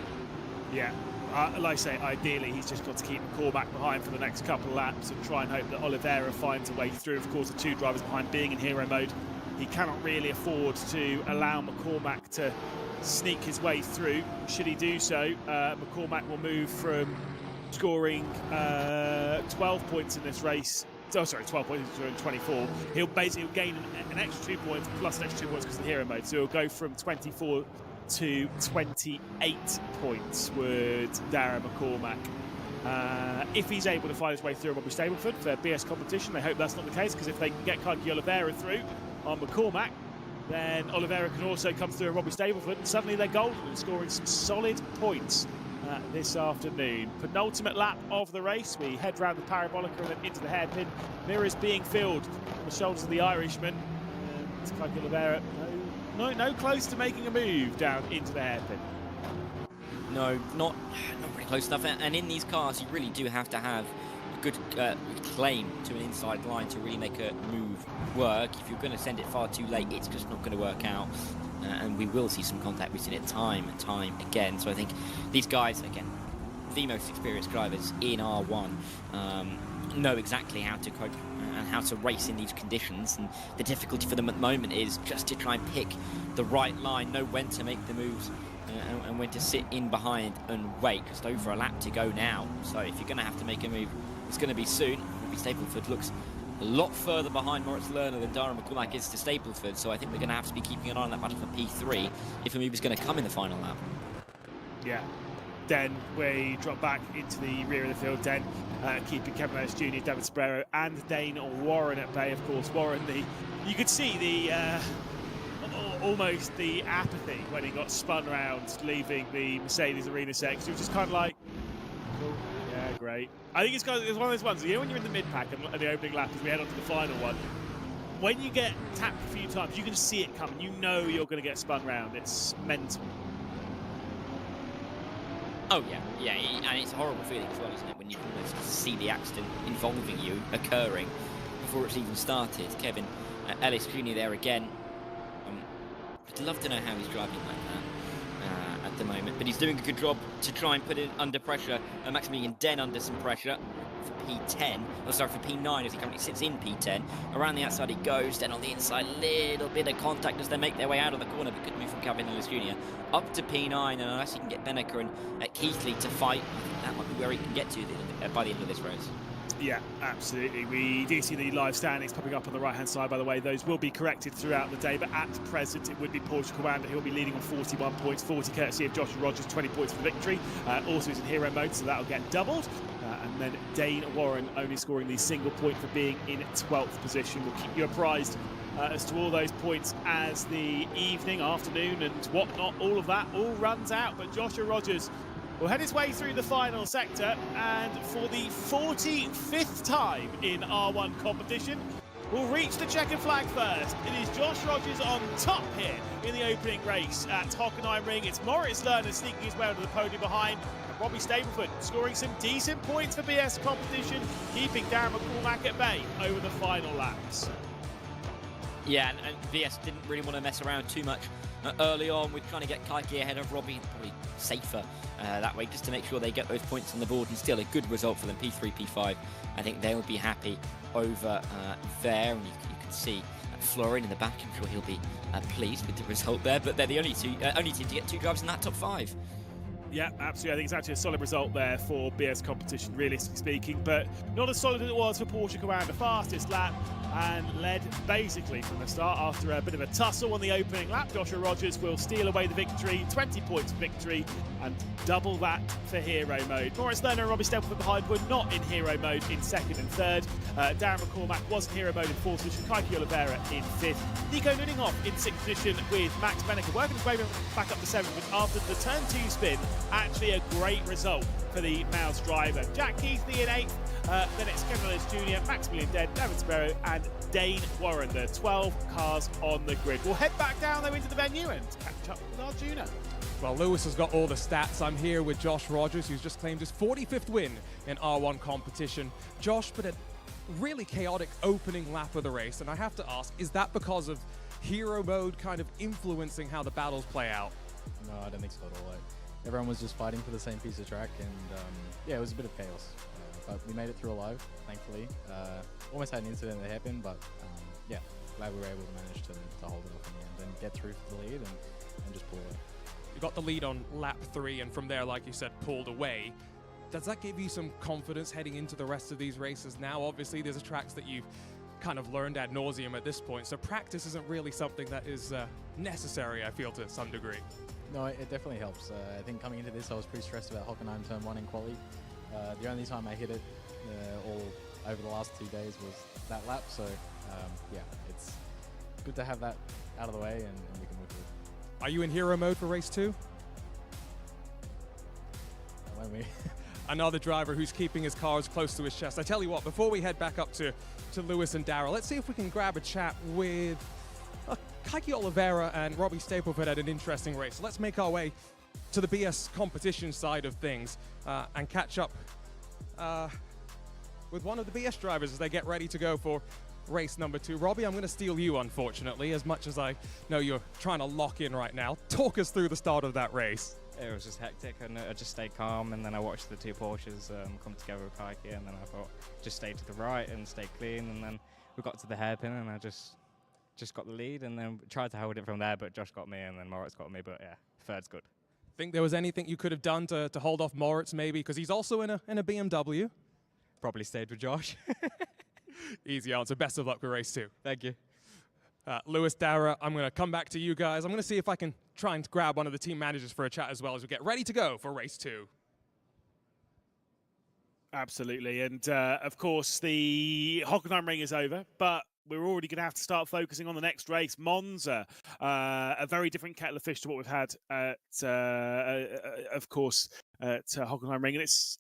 Yeah. Like I say, ideally he's just got to keep McCormack behind for the next couple of laps and try and hope that Oliveira finds a way through. Of course, the 2 drivers behind being in hero mode, he cannot really afford to allow McCormack to sneak his way through. Should he do so, McCormack will move from scoring 12 points in this race. Oh, sorry, 12 points in 24. He'll basically gain an extra 2 points plus an extra 2 points because of the hero mode. So he'll go from 24 to 28 points with Darren McCormack. If he's able to find his way through Robbie Stapleford for BS competition, they hope that's not the case, because if they can get Kaike Oliveira through on McCormack, then Oliveira can also come through Robbie Stapleford, and suddenly they're golden and scoring some solid points this afternoon. Penultimate lap of the race. We head round the parabolica and then into the hairpin. Mirrors being filled on the shoulders of the Irishman. And Kaike Oliveira, no close to making a move down into the hairpin. No, not very close enough. And in these cars, you really do have to have a good claim to an inside line to really make a move work. If you're going to send it far too late, it's just not going to work out. And we will see some contact. We've seen it time and time again. So I think these guys, again, the most experienced drivers in R1, know exactly how to cope and how to race in these conditions. And the difficulty for them at the moment is just to try and pick the right line, know when to make the moves and when to sit in behind and wait. Just over a lap to go now. So if you're going to have to make a move, it's going to be soon. Robbie Stapleford looks a lot further behind Moritz Lerner than Darren McCormack is to Stapleford, so I think we're going to have to be keeping an eye on that battle for P3 if a move is going to come in the final lap. Yeah. Then we drop back into the rear of the field. Then keeping Kevin Ellis Jr., David Sparrow, and Dane Warren at bay. Of course, Warren, you could see the almost the apathy when he got spun round leaving the Mercedes arena section. It was just kind of like, cool, yeah, great. I think it's one of those ones, when you're in the mid-pack and the opening lap as we head on to the final one, when you get tapped a few times, you can see it coming. You know you're going to get spun round. It's mental. Oh, yeah, and it's a horrible feeling as well, isn't it, when you can almost see the accident involving you occurring before it's even started. Kevin Ellis Jr. there again. I'd love to know how he's driving like that at the moment, but he's doing a good job to try and put it under pressure. Maximilian Den under some pressure for P10, for P9 as he currently sits in P10. Around the outside he goes, then on the inside, little bit of contact as they make their way out of the corner, but good move from Kevin Ellis Jr. Up to P9, and unless he can get Beneker and Keithley to fight, I think that might be where he can get to by the end of this race. Yeah, absolutely. We do see the live standings popping up on the right-hand side, by the way. Those will be corrected throughout the day, but at present it would be Porsche Commander. He'll be leading on 41 points, 40 courtesy of Joshua Rogers, 20 points for the victory. Also is in hero mode, so that'll get doubled. And then Dane Warren only scoring the single point for being in 12th position. We'll keep you apprised as to all those points as the evening, afternoon and whatnot, all of that all runs out. But Joshua Rogers will head his way through the final sector, and for the 45th time in R1 competition, will reach the checkered flag first. It is Josh Rogers on top here in the opening race at Hockenheimring. It's Moritz Lerner sneaking his way onto the podium behind, and Robbie Stapleford scoring some decent points for BS competition, keeping Darren McCormack at bay over the final laps. Yeah, and VS didn't really want to mess around too much early on with trying to get Kaiki ahead of Robbie, probably safer that way, just to make sure they get those points on the board, and still a good result for them, P3, P5. I think they'll be happy over there, and you can see Florian in the back. I'm sure he'll be pleased with the result there, but they're the only team to get 2 drivers in that top 5. Yeah, absolutely. I think it's actually a solid result there for BS competition, realistically speaking, but not as solid as it was for Porsche Carrera. The fastest lap and led basically from the start after a bit of a tussle on the opening lap. Joshua Rogers will steal away the victory, 20 points victory, and double that for hero mode. Moritz Lerner and Robbie Stempel behind were not in hero mode in 2nd and 3rd. Darren McCormack was in hero mode in 4th position, Kaiki Oliveira in 5th. Nico Nuninghoff in 6th position with Max Benneker working his way back up to 7th, but after the turn 2 spin, actually a great result for the Mouse driver. Jack Keithley in 8th, then it's Ken Willis Jr., Maximilian Dent, David Sparrow, and Dane Warren. The 12 cars on the grid. We'll head back down though into the venue and catch up with Arjuna. Well, Lewis has got all the stats. I'm here with Josh Rogers, who's just claimed his 45th win in R1 competition. Josh, but a really chaotic opening lap of the race, and I have to ask, is that because of hero mode kind of influencing how the battles play out? No, I don't think so at all. Everyone was just fighting for the same piece of track, and yeah, it was a bit of chaos. But we made it through alive, thankfully. Almost had an incident that happened, but yeah, glad we were able to manage to hold it off in the end and get through for the lead and just pull it. You got the lead on lap 3, and from there, like you said, pulled away. Does that give you some confidence heading into the rest of these races now? Obviously, there's tracks that you've kind of learned ad nauseum at this point, so practice isn't really something that is necessary, I feel, to some degree. No, it definitely helps. I think coming into this, I was pretty stressed about Hockenheim turn 1 in quali. The only time I hit it all over the last 2 days was that lap, so yeah, it's good to have that out of the way and we can move forward. Are you in hero mode for race 2? Won't we? Another driver who's keeping his cars close to his chest. I tell you what, before we head back up to Lewis and Darrell, let's see if we can grab a chat with Kaiki Oliveira and Robbie Stapleford had an interesting race. So let's make our way to the BS competition side of things and catch up with one of the BS drivers as they get ready to go for race number 2. Robbie, I'm going to steal you, unfortunately, as much as I know you're trying to lock in right now. Talk us through the start of that race. It was just hectic, and I just stayed calm, and then I watched the 2 Porsches come together with Kaiki, and then I thought, just stay to the right and stay clean, and then we got to the hairpin, and I just got the lead, and then tried to hold it from there, but Josh got me, and then Moritz got me, but yeah, 3rd's good. Think there was anything you could have done to hold off Moritz, maybe, because he's also in a BMW? Probably stayed with Josh. Easy answer. Best of luck with race 2. Thank you. Lewis, Dara, I'm going to come back to you guys. I'm going to see if I can try and grab one of the team managers for a chat as well as we get ready to go for race 2. Absolutely, and of course the Hockenheim ring is over, but we're already going to have to start focusing on the next race, Monza. A very different kettle of fish to what we've had at, of course, at Hockenheim ring, and it's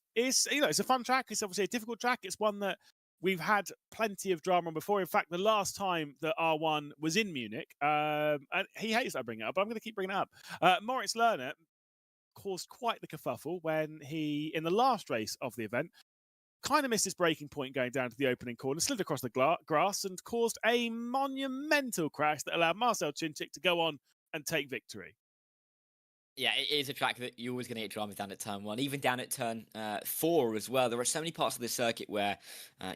a fun track. It's obviously a difficult track. It's one that we've had plenty of drama on before. In fact, the last time that R1 was in Munich, and he hates that I bring it up, but I'm going to keep bringing it up. Moritz Lerner caused quite the kerfuffle when he, in the last race of the event, kind of missed his braking point going down to the opening corner, slid across the grass and caused a monumental crash that allowed Marcel Chinchik to go on and take victory. Yeah, it is a track that you're always going to get dramas down at turn 1, even down at turn 4 as well. There are so many parts of the circuit where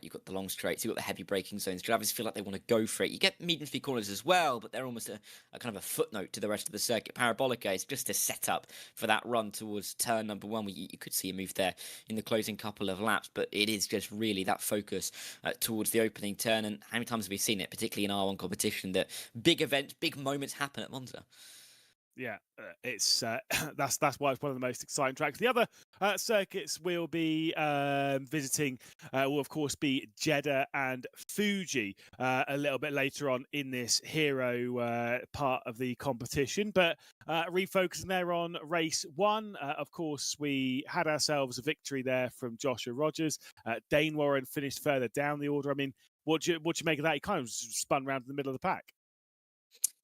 you've got the long straights, you've got the heavy braking zones. Drivers feel like they want to go for it. You get medium speed corners as well, but they're almost a kind of a footnote to the rest of the circuit. Parabolica is just a setup for that run towards turn number 1, where you could see a move there in the closing couple of laps, but it is just really that focus towards the opening turn. And how many times have we seen it, particularly in R1 competition, that big events, big moments happen at Monza? Yeah, it's that's why it's one of the most exciting tracks. The other circuits we'll be visiting will of course be Jeddah and Fuji a little bit later on in this hero part of the competition. But refocusing there on race 1, of course we had ourselves a victory there from Joshua Rogers. Dane Warren finished further down the order. I mean, what do you make of that? He kind of spun around in the middle of the pack.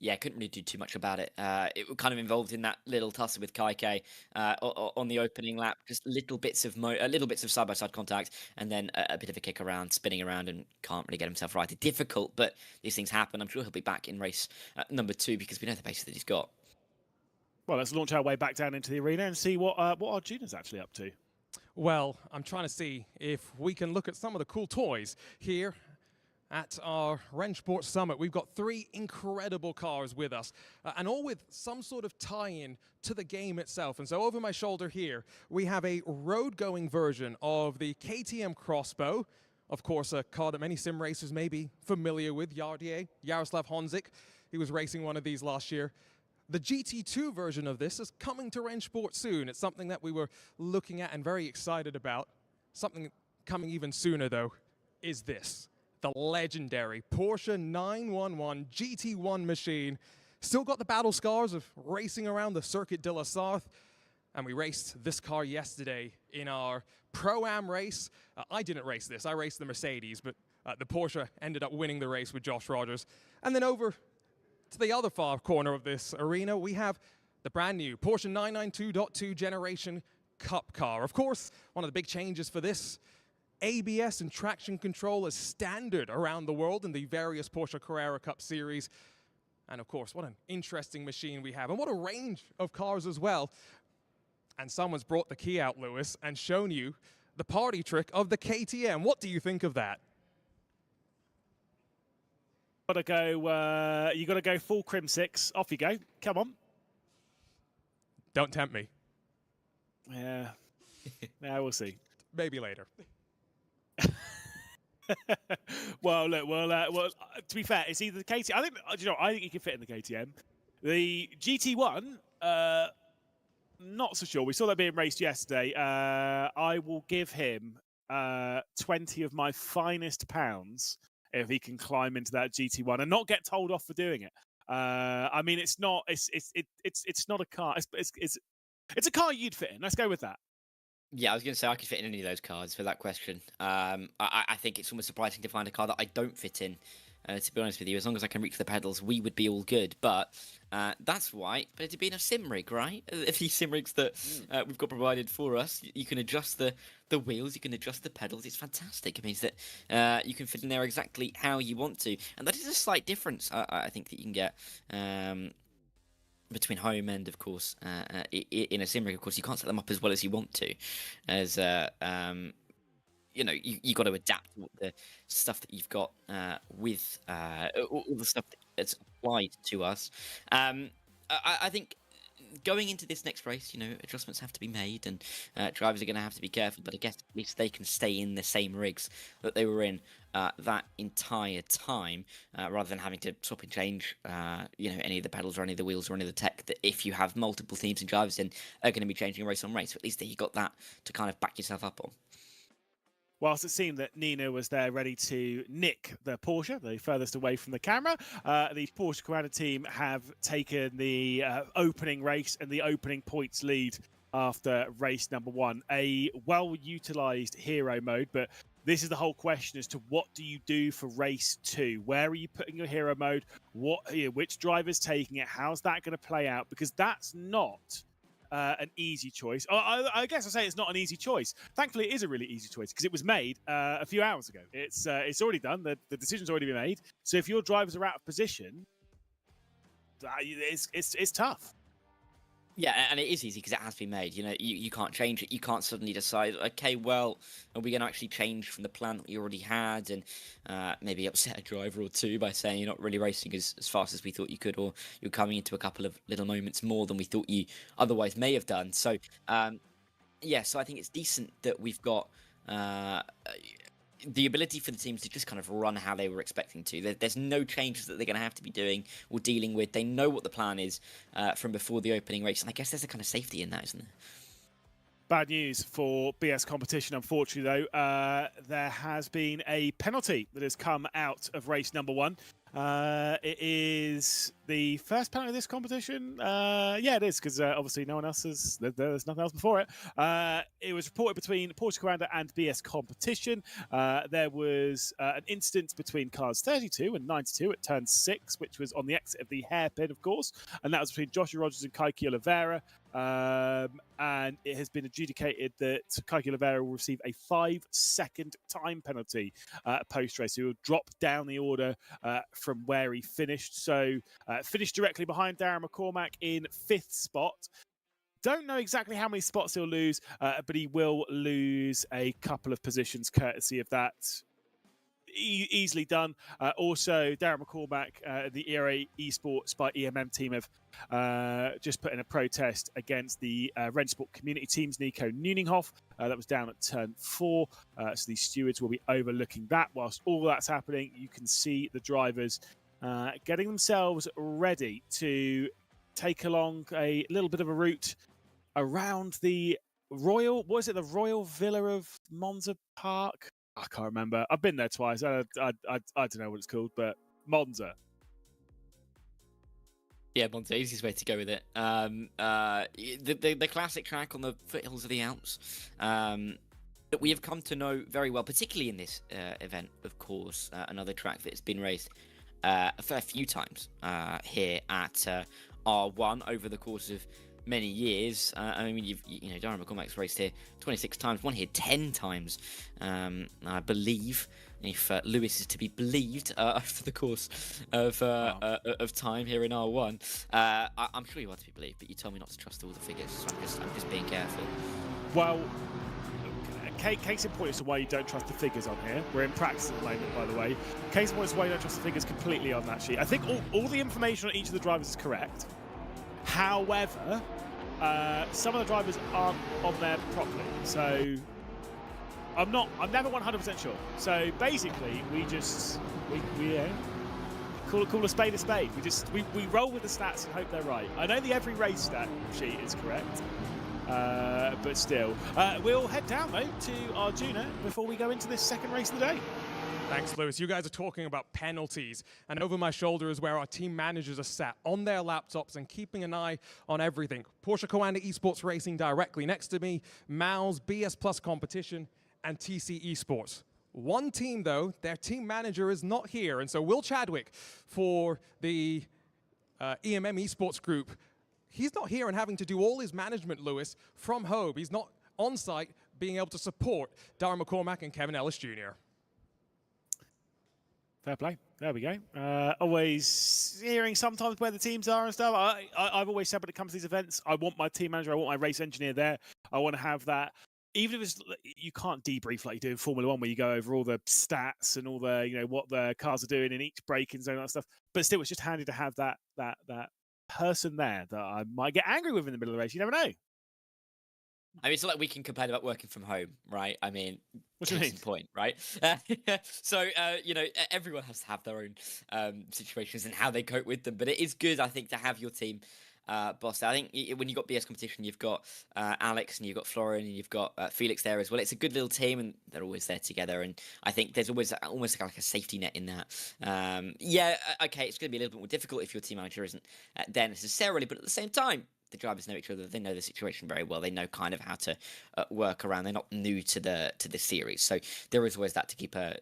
Yeah, couldn't really do too much about it. It was kind of involved in that little tussle with Kaike on the opening lap, just little bits of little bits of side-by-side contact, and then a bit of a kick around, spinning around, and can't really get himself right. It's difficult, but these things happen. I'm sure he'll be back in race number 2 because we know the pace that he's got. Well, let's launch our way back down into the arena and see what Arjuna's actually up to. Well, I'm trying to see if we can look at some of the cool toys here at our Rennsport Summit. We've got 3 incredible cars with us, and all with some sort of tie-in to the game itself. And so over my shoulder here, we have a road-going version of the KTM Crossbow. Of course, a car that many sim racers may be familiar with, Jaroslav Honzik. He was racing one of these last year. The GT2 version of this is coming to Rennsport soon. It's something that we were looking at and very excited about. Something coming even sooner, though, is this. The legendary Porsche 911 GT1 machine. Still got the battle scars of racing around the Circuit de la Sarthe. And we raced this car yesterday in our Pro-Am race. I didn't race this, I raced the Mercedes, but the Porsche ended up winning the race with Josh Rogers. And then over to the other far corner of this arena, we have the brand new Porsche 992.2 generation Cup car. Of course, one of the big changes for this, ABS and traction control is standard around the world in the various Porsche Carrera Cup series. And of course, what an interesting machine we have, and what a range of cars as well. And someone's brought the key out, Lewis, and shown you the party trick of the KTM. What do you think of that? You got to go full Crim 6. Off you go. Come on. Don't tempt me. Yeah. Now we'll see. Maybe later. Well, look. To be fair, it's either the KTM. I think he can fit in the KTM. The GT1, not so sure. We saw that being raced yesterday. I will give him 20 of my finest pounds if he can climb into that GT1 and not get told off for doing it. I mean, it's not a car. It's a car you'd fit in. Let's go with that. Yeah, I was going to say I could fit in any of those cars for that question. I think it's almost surprising to find a car that I don't fit in. To be honest with you, as long as I can reach the pedals, we would be all good. But that's right. But it'd be in a sim rig, right? If these sim rigs that we've got provided for us, you can adjust the wheels, you can adjust the pedals. It's fantastic. It means that you can fit in there exactly how you want to, and that is a slight difference. I think that you can get. Between home and, of course, in a sim rig, of course, you can't set them up as well as you want to, as you know, you got to adapt the stuff that you've got with all the stuff that's applied to us. I think going into this next race, you know, adjustments have to be made, and drivers are going to have to be careful. But I guess at least they can stay in the same rigs that they were in that entire time, rather than having to swap and change, you know, any of the pedals or any of the wheels or any of the tech that if you have multiple teams and drivers in are going to be changing race on race. But at least you got that to kind of back yourself up on. Whilst it seemed that Nina was there ready to nick the Porsche, the furthest away from the camera, the Porsche Carrera team have taken the opening race and the opening points lead after race number 1. A well-utilised hero mode, but this is the whole question as to what do you do for race 2? Where are you putting your hero mode? Which driver's taking it? How's that going to play out? Because that's not an easy choice. I guess I say it's not an easy choice. Thankfully, it is a really easy choice because it was made a few hours ago. It's already done. The decision's already been made. So if your drivers are out of position, it's tough. Yeah, and it is easy because it has been made. You know, you can't change it. You can't suddenly decide, okay, well, are we going to actually change from the plan that we already had and maybe upset a driver or two by saying you're not really racing as fast as we thought you could, or you're coming into a couple of little moments more than we thought you otherwise may have done. So, yeah, so I think it's decent that we've got the ability for the teams to just kind of run how they were expecting to. There's no changes that they're going to have to be doing or dealing with. They know what the plan is from before the opening race, and I guess there's a kind of safety in that, isn't there? Bad news for BS competition, unfortunately, though. There has been a penalty that has come out of race number 1. It is the first penalty of this competition. Yeah, it is, because obviously no one else has. There's nothing else before it. It was reported between Porsche Commander and BS Competition. There was an incident between cars 32 and 92 at turn 6, which was on the exit of the hairpin, of course, and that was between Joshua Rogers and Kaiki Oliveira. And it has been adjudicated that Kaiki Oliveira will receive a 5-second time penalty post-race. He will drop down the order from where he finished. So finished directly behind Darren McCormack in 5th spot. Don't know exactly how many spots he'll lose, but he will lose a couple of positions courtesy of that. Easily done. Also, Darren McCormack, the ERA Esports by EMM team have just put in a protest against the Rennsport community teams, Nico Nuninghoff. That was down at turn 4. So the stewards will be overlooking that. Whilst all that's happening, you can see the drivers getting themselves ready to take along a little bit of a route around the Royal Villa of Monza Park? I can't remember. I've been there twice. I don't know what it's called, but Monza. Yeah, Monza, easiest way to go with it. The classic track on the foothills of the Alps that we have come to know very well, particularly in this event, of course. Another track that's been raced a fair few times here at R1 over the course of many years. I mean, Darren McCormack's raced here 26 times, won here 10 times, I believe, if Lewis is to be believed, over the course of time here in R1. I'm sure you are to be believed, but you told me not to trust all the figures, so I'm just being careful. Well, case in point as to why you don't trust the figures on here. We're in practice at the moment, by the way. Case in point as to why you don't trust the figures completely on that sheet. I think all the information on each of the drivers is correct. However, some of the drivers aren't on there properly, so I'm never 100% sure. So basically, we call a spade a spade. We roll with the stats and hope they're right. I know the every race stat sheet is correct, but still, we'll head down though to Arjuna before we go into this second race of the day. Thanks, Lewis. You guys are talking about penalties, and over my shoulder is where our team managers are sat on their laptops and keeping an eye on everything. Porsche Commander Esports Racing directly next to me, Mal's BS Plus Competition, and TC Esports. One team, though, their team manager is not here, and so Will Chadwick for the EMM Esports group, he's not here and having to do all his management, Lewis, from home. He's not on site being able to support Darren McCormack and Kevin Ellis Jr. Fair play. There we go. Always hearing sometimes where the teams are and stuff. I've always said when it comes to these events, I want my team manager, I want my race engineer there. I want to have that. Even if it's, you can't debrief like you do in Formula 1 where you go over all the stats and all the, what the cars are doing in each braking zone and that stuff. But still, it's just handy to have that person there that I might get angry with in the middle of the race. You never know. I mean, it's not like we can complain about working from home, right? I mean, what do you mean? Point, right? So, everyone has to have their own situations and how they cope with them. But it is good, I think, to have your team boss. I think when you've got BS competition, you've got Alex and you've got Florian and you've got Felix there as well. It's a good little team and they're always there together. And I think there's always almost like a safety net in that. Okay, it's going to be a little bit more difficult if your team manager isn't there necessarily, but at the same time, the drivers know each other. They know the situation very well. They know kind of how to work around. They're not new to the series, so there is always that to keep a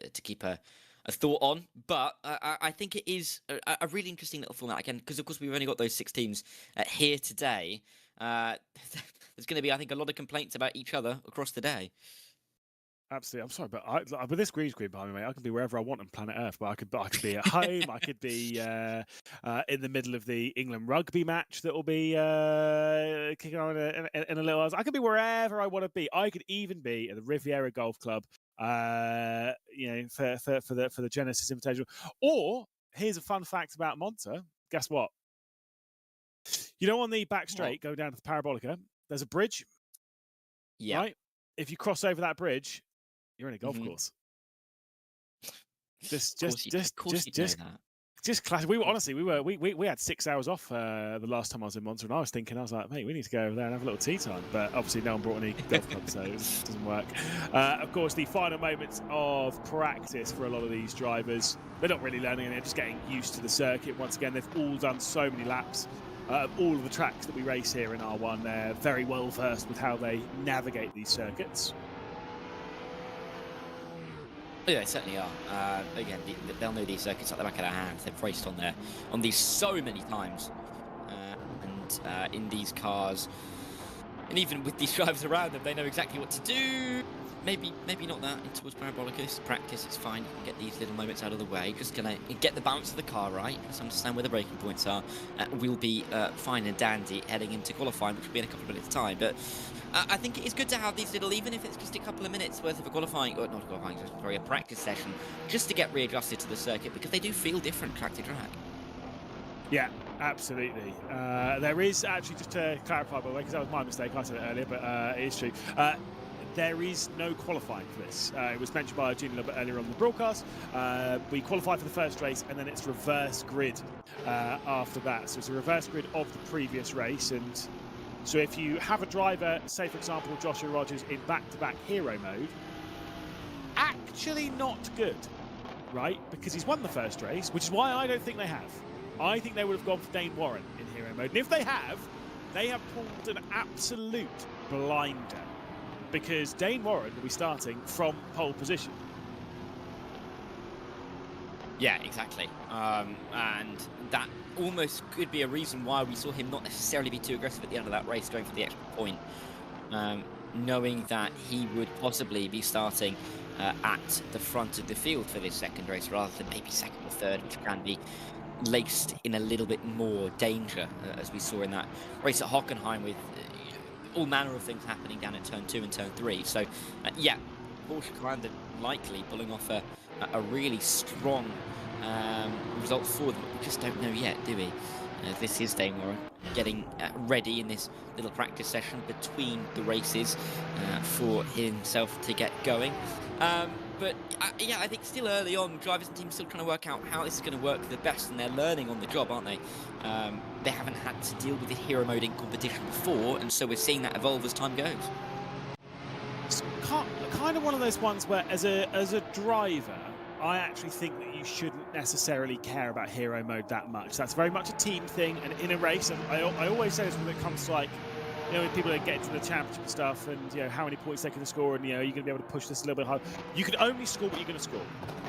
thought on. But I think it is a really interesting little format again, because of course we've only got those 6 teams here today. There's going to be, I think, a lot of complaints about each other across the day. Absolutely. I'm sorry, but with this green screen behind me, mate, I can be wherever I want on planet Earth. But I could be at home. I could be in the middle of the England rugby match that will be kicking on in a little while. I could be wherever I want to be. I could even be at the Riviera Golf Club, for the Genesis Invitational. Or here's a fun fact about Monza. Guess what? On the back straight going down to the Parabolica, there's a bridge. Yeah. Right. If you cross over that bridge, you're in a golf course. Just Just classic. We had 6 hours off the last time I was in Monza, and I was like, mate, we need to go over there and have a little tea time. But obviously, no one brought any golf clubs, so it doesn't work. Of course, the final moments of practice for a lot of these drivers, they're not really learning, and they're just getting used to the circuit. Once again, they've all done so many laps of all of the tracks that we race here in R1. They're very well versed with how they navigate these circuits. Yeah, they certainly are. Again, they'll know these circuits like the back of their hands. They've raced on these so many times, and in these cars, and even with these drivers around them, they know exactly what to do. Maybe not that in towards Parabolica. It's practice. It's fine. You can get these little moments out of the way. Just gonna get the balance of the car right. Just understand where the braking points are. We'll be fine and dandy heading into qualifying, which will be in a couple of minutes' time. But I think it is good to have these little, even if it's just a couple of minutes worth of a qualifying, or not a qualifying, sorry, a practice session, just to get readjusted to the circuit, because they do feel different track to track. Yeah, absolutely. There is actually, just to clarify, by the way, because that was my mistake, I said it earlier, but it is true. There is no qualifying for this. It was mentioned by Eugene a little bit earlier on the broadcast. We qualify for the first race, and then it's reverse grid after that. So it's a reverse grid of the previous race, and so if you have a driver, say for example Joshua Rogers, in back-to-back hero mode, actually not good, right? Because he's won the first race, which is why I don't think they have. I think they would have gone for Dane Warren in hero mode. And if they have pulled an absolute blinder, because Dane Warren will be starting from pole position. Yeah, exactly. And that almost could be a reason why we saw him not necessarily be too aggressive at the end of that race, going for the extra point, knowing that he would possibly be starting at the front of the field for this second race, rather than maybe second or third, which can be laced in a little bit more danger, as we saw in that race at Hockenheim, with all manner of things happening down in turn 2 and turn 3. So, yeah, Porsche Commander likely pulling off a really strong result for them. We just don't know yet, do we? This is Dane Warren getting ready in this little practice session between the races for himself to get going. But yeah, I think still early on, drivers and teams still trying to work out how this is going to work the best, and they're learning on the job, aren't they? They haven't had to deal with the hero mode in competition before, and so we're seeing that evolve as time goes. It's kind of one of those ones where, as a driver, I actually think that you shouldn't necessarily care about hero mode that much. That's very much a team thing, and in a race, and I always say this when it comes to, like, you know, when people get into the championship and stuff, and you know how many points they can score, and you know, you're going to be able to push this a little bit hard. You can only score what you're going to score,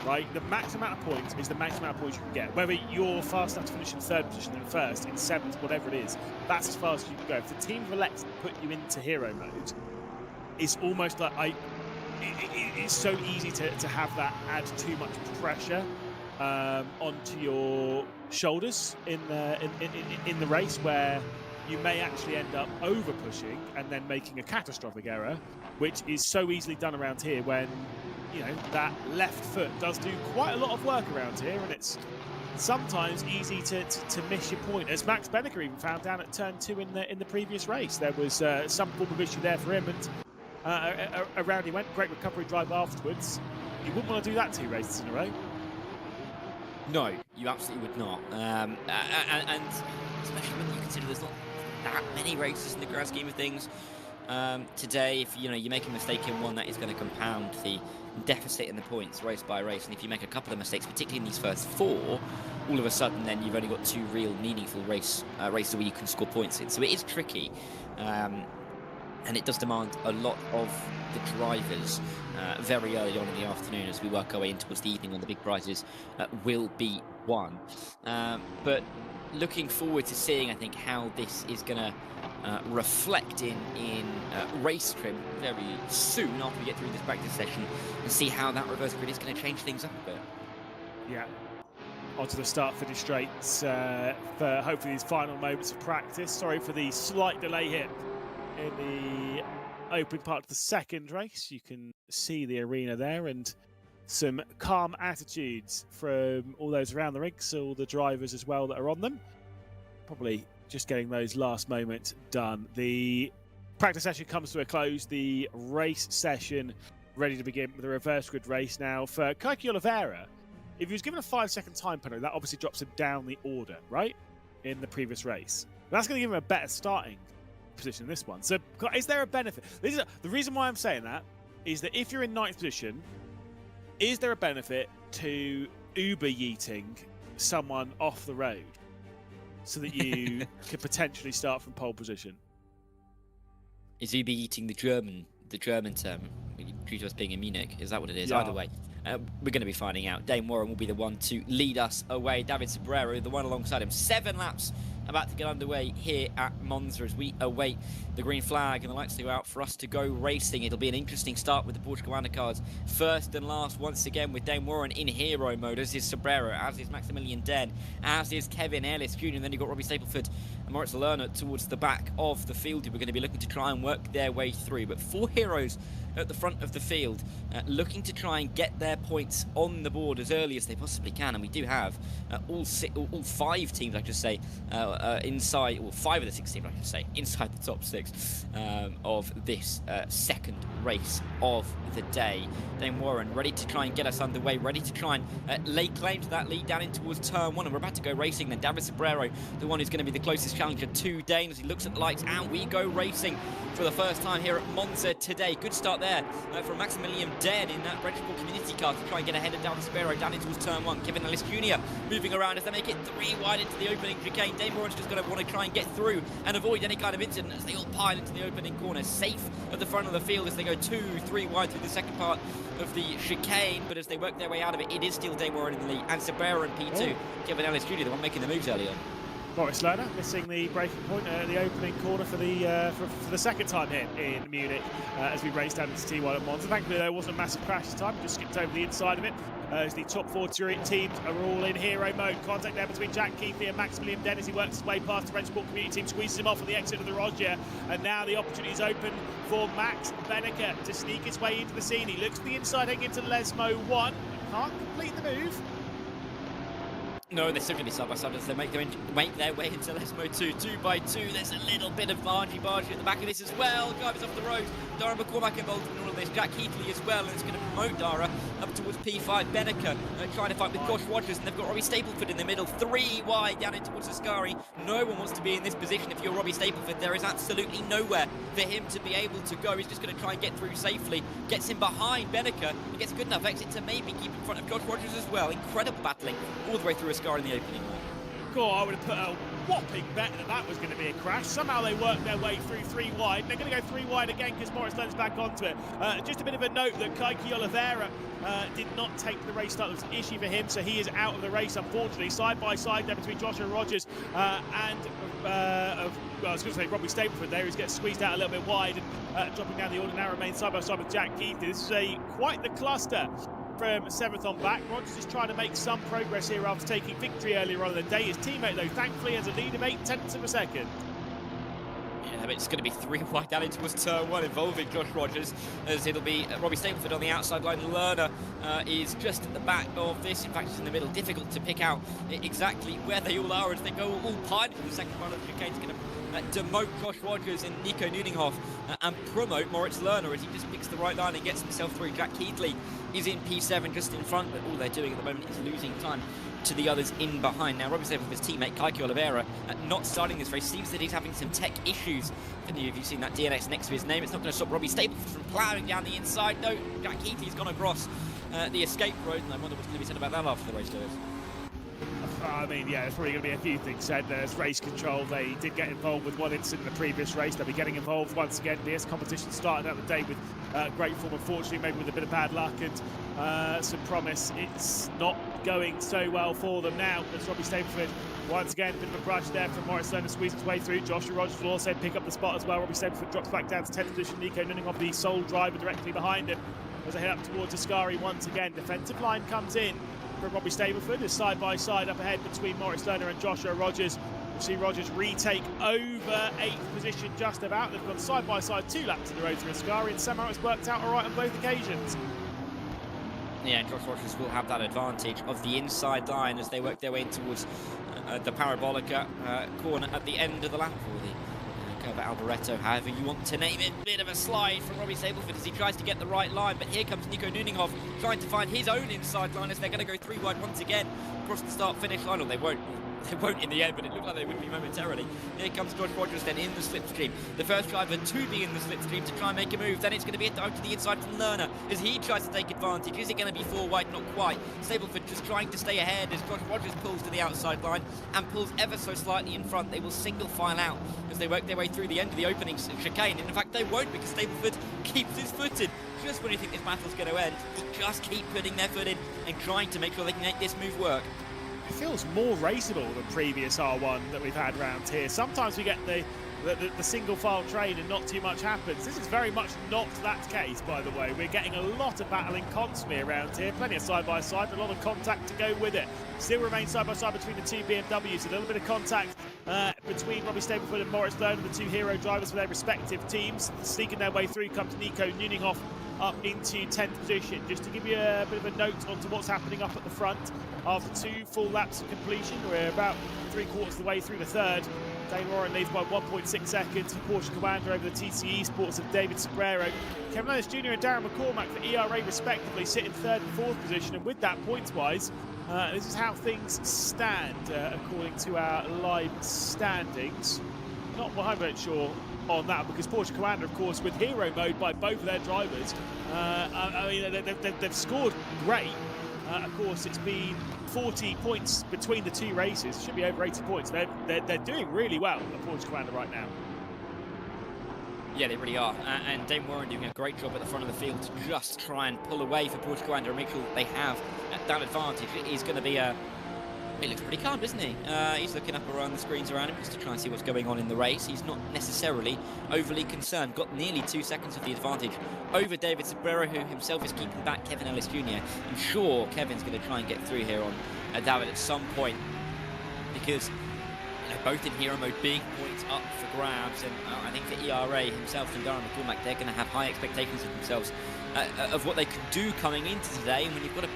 right? The max amount of points is the max amount of points you can get. Whether you're fast enough to finish in third position, in first, in seventh, whatever it is, that's as far as you can go. If the team elects to put you into hero mode, it's almost like it's so easy to have that add too much pressure onto your shoulders in the race, where you may actually end up over pushing and then making a catastrophic error, which is so easily done around here, when, you know, that left foot does do quite a lot of work around here, and it's sometimes easy to miss your point, as Max Benneker even found down at turn 2 in the previous race. There was some form of issue there for him, and around he went. Great recovery drive afterwards. You wouldn't want to do that 2 races in a row. No, you absolutely would not. And especially when you consider there's not that many races in the grand scheme of things. Today, if you make a mistake in one, that is going to compound the deficit in the points race by race. And if you make a couple of mistakes, particularly in these first 4, all of a sudden then you've only got 2 real meaningful races where you can score points in. So it is tricky. And it does demand a lot of the drivers very early on in the afternoon, as we work our way in towards the evening when the big prizes will be won. But looking forward to seeing, I think, how this is going to reflect in race trim very soon after we get through this practice session, and see how that reverse grid is going to change things up a bit. Yeah. Onto the start-finish straights for hopefully these final moments of practice. Sorry for the slight delay here in the opening part of the second race. You can see the arena there, and some calm attitudes from all those around the rinks, all the drivers as well that are on them. Probably just getting those last moments done. The practice session comes to a close. The race session ready to begin with a reverse grid race now for Keke Oliveira. if he was given a 5-second time penalty, that obviously drops him down the order, right? In the previous race. That's going to give him a better starting position in this one. So is there a benefit? The reason why I'm saying that is that if you're in 9th position, is there a benefit to Uber yeeting someone off the road so that you could potentially start from pole position? Is Uber eating the German term due to us being in Munich? Is that what it is? Yeah. Either way, we're going to be finding out. Dane Warren will be the one to lead us away. David Sobrero, the one alongside him. 7 laps about to get underway here at Monza as we await the green flag and the lights to go out for us to go racing. It'll be an interesting start with the Portugal undercards first and last once again, with Dane Warren in hero mode, as is Sobrero, as is Maximilian Den, as is Kevin Ellis Jr. And then you've got Robbie Stapleford and Moritz Lerner towards the back of the field, who are going to be looking to try and work their way through. But 4 heroes at the front of the field, looking to try and get their points on the board as early as they possibly can. And we do have all 5 teams, I should say, inside, or 5 of the 6 teams, I should say, inside the top 6 of this second race of the day. Dane Warren ready to try and get us underway, ready to try and lay claim to that lead down in towards turn 1, and we're about to go racing. Then David Sobrero, the one who's going to be the closest challenger to Dane, as he looks at the lights, and we go racing for the first time here at Monza today. Good start there from Maximilian Den in that Rennsport community car to try and get ahead of David Sobrero down in towards turn 1. Kevin Ellis Jr. moving around as they make it 3 wide into the opening chicane. Dane Warren's just going to want to try and get through and avoid any kind of incident as they all pile into the opening corner, safe at the front of the field as they go 2-3 wide through the second part of the chicane. But as they work their way out of it, it is still Dane Warren in the lead, and Sobrero in P2. Kevin Ellis Jr., the one making the moves early on. Moritz Lerner missing the breaking point at the opening corner for the second time here in Munich as we race down into T1 at Monza. Thankfully there wasn't a massive crash this time, just skipped over the inside of it as the top 4 teams are all in hero mode. Contact there between Jack Keithley and Maximilian Den as he works his way past the Rennsport community team, squeezes him off at the exit of the Roger, and now the opportunity is open for Max Benneker to sneak his way into the scene. He looks to the inside, heading into Lesmo 1, can't complete the move. No, they're still going to be side by side as they make their way into Lesmo 2. 2 by 2. There's a little bit of bargy at the back of this as well. Drivers off the road. Dara McCormack involved in all of this. Jack Keithley as well, and it's going to promote Dara up towards P5. Benneker trying to fight with Josh Rogers, and they've got Robbie Stapleford in the middle. 3 wide down in towards Ascari. No one wants to be in this position if you're Robbie Stapleford. There is absolutely nowhere for him to be able to go. He's just going to try and get through safely. Gets him behind Benneker. He gets a good enough exit to maybe keep in front of Josh Rogers as well. Incredible battling all the way through Ascari in the opening line. Cool, I would have put a whopping bet that was going to be a crash. Somehow they worked their way through 3 wide. They're going to go 3 wide again because Moritz Lerner's back onto it. Just a bit of a note that Kaiki Oliveira did not take the race start. It was an issue for him, so he is out of the race, unfortunately. Side by side there between Joshua Rogers and I was going to say Robbie Stapleford there, who's getting squeezed out a little bit wide and dropping down the order. Now remains side by side with Jack Keithley. This is quite the cluster from 7th on back. Rogers is trying to make some progress here after taking victory earlier on in the day. His teammate, though, thankfully has a lead of 8/10 of a second. Yeah, but it's going to be 3 wide down into turn 1 involving Josh Rogers, as it'll be Robbie Stapleford on the outside line. Lerner is just at the back of this. In fact, it's in the middle. Difficult to pick out exactly where they all are as they go all piling for the second part of the chicane. It's going to demote Josh Rogers and Nico Nuninghoff and promote Moritz Lerner as he just picks the right line and gets himself through. Jack Keithley is in P7 just in front, but all they're doing at the moment is losing time to the others in behind. Now, Robbie Stapleford with his teammate Kaiki Oliveira not starting this race. Seems that he's having some tech issues. If any of you seen that DNX next to his name, it's not going to stop Robbie Stapleford from ploughing down the inside. No, Jack Keithley's gone across the escape road, and I wonder what's going to be said about that after the race goes. I mean, yeah, there's probably going to be a few things said. There's race control. They did get involved with one incident in the previous race. They'll be getting involved once again. This competition started out the day with great form. Unfortunately, maybe with a bit of bad luck and some promise. It's not going so well for them now. As Robbie Stapleford, once again, a bit of a brush there from Moritz Lerner, squeezing his way through. Joshua Rogers will also pick up the spot as well. Robbie Stapleford drops back down to 10th position. Nico Nuninghoff, the sole driver, directly behind him as they head up towards Ascari once again. Defensive line comes in for Robbie Stapleford, is side by side up ahead between Moritz Lerner and Joshua Rogers. We'll see Rogers retake over 8th position just about. They've gone side by side 2 laps in the road through Ascari, and somehow it's worked out all right on both occasions. Yeah, and Josh Rogers will have that advantage of the inside line as they work their way towards the Parabolica corner at the end of the lap for the cover Alboreto, however you want to name it. Bit of a slide from Robbie Stableford as he tries to get the right line, but here comes Nico Nuninghoff trying to find his own inside line as they're going to go 3 wide once again across the start-finish line. Or they won't. They won't in the end, but it looked like they would be momentarily. Here comes George Rogers then in the slipstream. The first driver to be in the slipstream to try and make a move. Then it's going to be a dive to the inside from Lerner as he tries to take advantage. Is it going to be 4 wide? Not quite. Stableford just trying to stay ahead as George Rogers pulls to the outside line and pulls ever so slightly in front. They will single file out as they work their way through the end of the opening chicane. And in fact, they won't, because Stableford keeps his foot in. Just when you think this battle's going to end, they just keep putting their foot in and trying to make sure they can make this move work. It feels more raceable than previous R1 that we've had round here. Sometimes we get the single file train and not too much happens. This is very much not that case, by the way. We're getting a lot of battling constantly around here. Plenty of side-by-side, a lot of contact to go with it. Still remains side-by-side between the 2 BMWs. A little bit of contact between Robbie Stableford and Moritz Lerner, the 2 hero drivers for their respective teams. Sneaking their way through comes Nico Nuninghoff up into 10th position. Just to give you a bit of a note onto what's happening up at the front. After 2 full laps of completion, we're about 3/4 of the way through the third. Dane Warren leads by 1.6 seconds for Porsche Commander over the TC Esports of David Sobrero. Kevin Ellis Jr. and Darren McCormack for ERA respectively sit in 3rd and 4th position, and with that points-wise, this is how things stand according to our live standings. Not 100% sure on that, because Porsche Commander, of course, with hero mode by both of their drivers, I mean, they've scored great. Of course, it's been 40 points between the 2 races. It should be over 80 points. They're doing really well at Porsche Commander right now. Yeah, they really are. And Dane Warren doing a great job at the front of the field to just try and pull away for Porsche Commander and make sure that they have that advantage. It is going to be a... He looks pretty calm, doesn't he? He's looking up around the screens around him just to try and see what's going on in the race. He's not necessarily overly concerned. Got nearly 2 seconds of the advantage over David Sobrero, who himself is keeping back Kevin Ellis Jr. I'm sure Kevin's going to try and get through here on David at some point, because both in hero mode, big points up for grabs, and I think for ERA himself and Darren McCormack, they're going to have high expectations of themselves, of what they could do coming into today. And when you've got a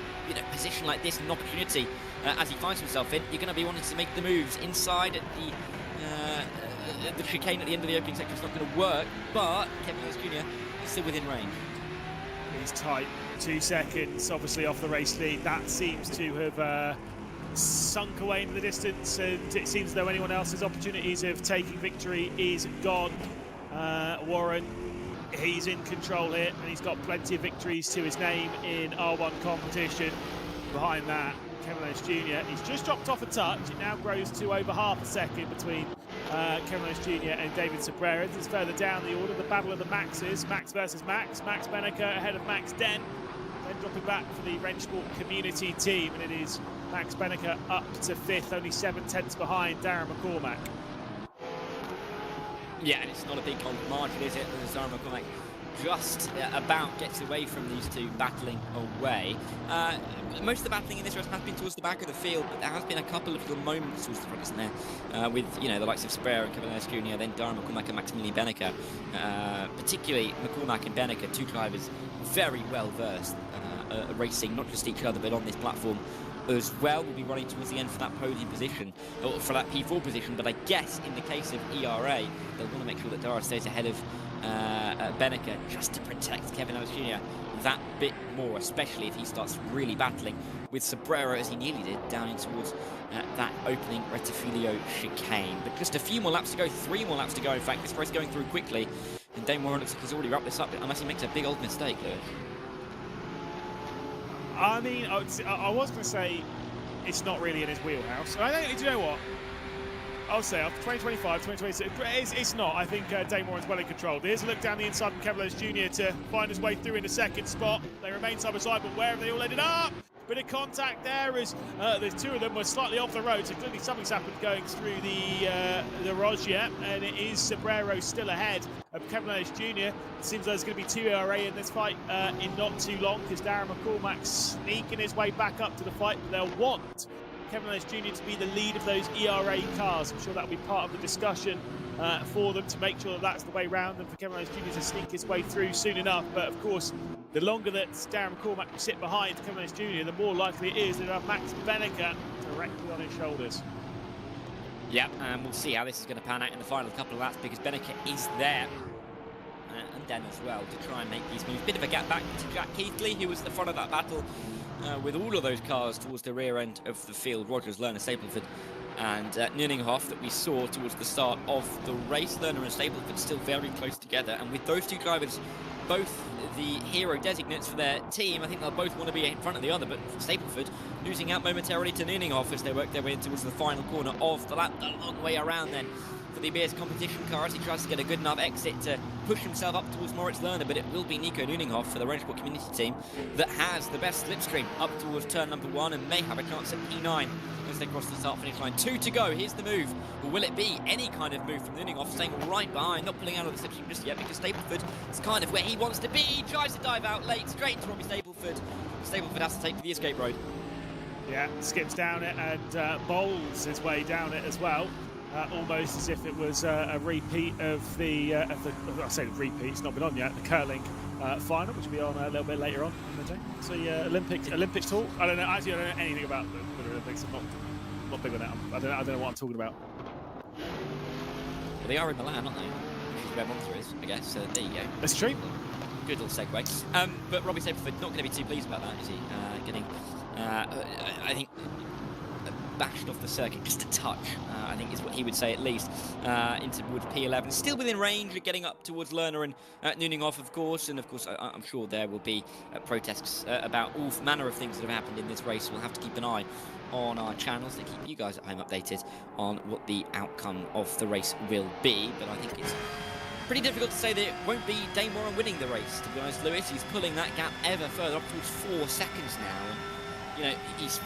position like this, an opportunity as he finds himself in, you're going to be wanting to make the moves inside at the chicane at the end of the opening sector. It's not going to work, but Kevin Ellis Jr. is still within range. He's tight, 2 seconds obviously off the race lead. That seems to have sunk away into the distance, and it seems as though anyone else's opportunities of taking victory is gone. Warren, he's in control here, and he's got plenty of victories to his name in R1 competition. Behind that, Kevin Ellis Jr. He's just dropped off a touch. It now grows to over half a second between Kevin Ellis Jr. and David Sobrero. This is further down the order, the battle of the Maxes. Max versus Max. Max Benneker ahead of Max Den. Then dropping back for the Rennsport community team, and it is Max Benneker up to 5th, only 7/10 behind Darren McCormack. Yeah, and it's not a big margin, is it? As Darren McCormack just about gets away from these 2 battling away. Most of the battling in this race has been towards the back of the field, but there has been a couple of little moments towards the front, isn't there? With, the likes of Sobrero and Kevin Ellis Jr., then Darren McCormack and Maximilian Benneker. Particularly McCormack and Benneker, 2 drivers very well versed racing, not just each other, but on this platform as well. Will be running towards the end for that podium position, or for that P4 position, but I guess in the case of ERA, they'll want to make sure that Dara stays ahead of Benneker, just to protect Kevin Ellis Jr. that bit more, especially if he starts really battling with Sobrero, as he nearly did, down in towards that opening Retifilio chicane. But just a few more laps to go, 3 more laps to go. In fact, this race going through quickly, and Dane Warren looks like he's already wrapped this up, unless he makes a big old mistake, Lewis. I mean, I was going to say it's not really in his wheelhouse. I think, do you know what? I'll say after 2025, 2026, it's not. I think Dane Warren's well in control. Here's a look down the inside from Kevin Ellis Jr. to find his way through in the 2nd spot. They remain side by side, but where have they all ended up? Bit of contact there as the 2 of them were slightly off the road, so clearly something's happened going through the Rogia, and it is Sobrero still ahead of Kevin Ellis Jr. It seems there's going to be 2 ERA in this fight in not too long, because Darren McCormack's sneaking his way back up to the fight, but they'll want Kevin Ellis Jr. to be the lead of those ERA cars. I'm sure that'll be part of the discussion for them, to make sure that that's the way round, and for Kevin Ellis Jr. to sneak his way through soon enough. But of course, the longer that Darren McCormack will sit behind Kevin Ellis Jr., the more likely it is that he'll have Max Benneker directly on his shoulders. Yeah, and we'll see how this is going to pan out in the final couple of laps because Beneke is there. And Den as well to try and make these moves. Bit of a gap back to Jack Keithley, who was at the front of that battle with all of those cars towards the rear end of the field. Rogers, Lerner, Stapleford and Nuninghoff that we saw towards the start of the race. Lerner and Stapleford still very close together, and with those two drivers both the hero designates for their team, I think they'll both want to be in front of the other, but Stapleford losing out momentarily to Nuninghoff as they work their way in towards the final corner of the lap. A long way around then for the BS competition car as he tries to get a good enough exit to push himself up towards Moritz Lerner, but it will be Nico Nuninghoff for the Rennsport community team that has the best slipstream up towards turn number 1 and may have a chance at P9 as they cross the start-finish line. 2 to go, here's the move. Or will it be any kind of move from Nuninghoff, staying right behind, not pulling out of the slipstream just yet because Stapleford is kind of where he wants to be. He tries to dive out late, straight into Robbie Stapleford. Stapleford has to take the escape road. Yeah, skips down it and bowls his way down it as well. Almost as if it was a repeat of the I say repeat, it's not been on yet, the curling final, which will be on a little bit later on in the day. So yeah, Olympics talk. I don't know. Actually, I don't know anything about the Winter Olympics. I'm not big on that. I don't know what I'm talking about. Well, they are in Milan, aren't they? Which is where Monza is, I guess. So there you go. That's true. Good little segue. But Robbie Stapleford not going to be too pleased about that, is he? Getting, I think, bashed off the circuit just a touch, I think is what he would say at least, into towards P11. Still within range of getting up towards Lerner and Nuninghoff, of course, and of course I'm sure there will be protests about all manner of things that have happened in this race. We'll have to keep an eye on our channels to keep you guys at home updated on what the outcome of the race will be, but I think it's pretty difficult to say that it won't be Dane Warren winning the race, to be honest. Lewis, he's pulling that gap ever further, up towards 4 seconds now. And, you know,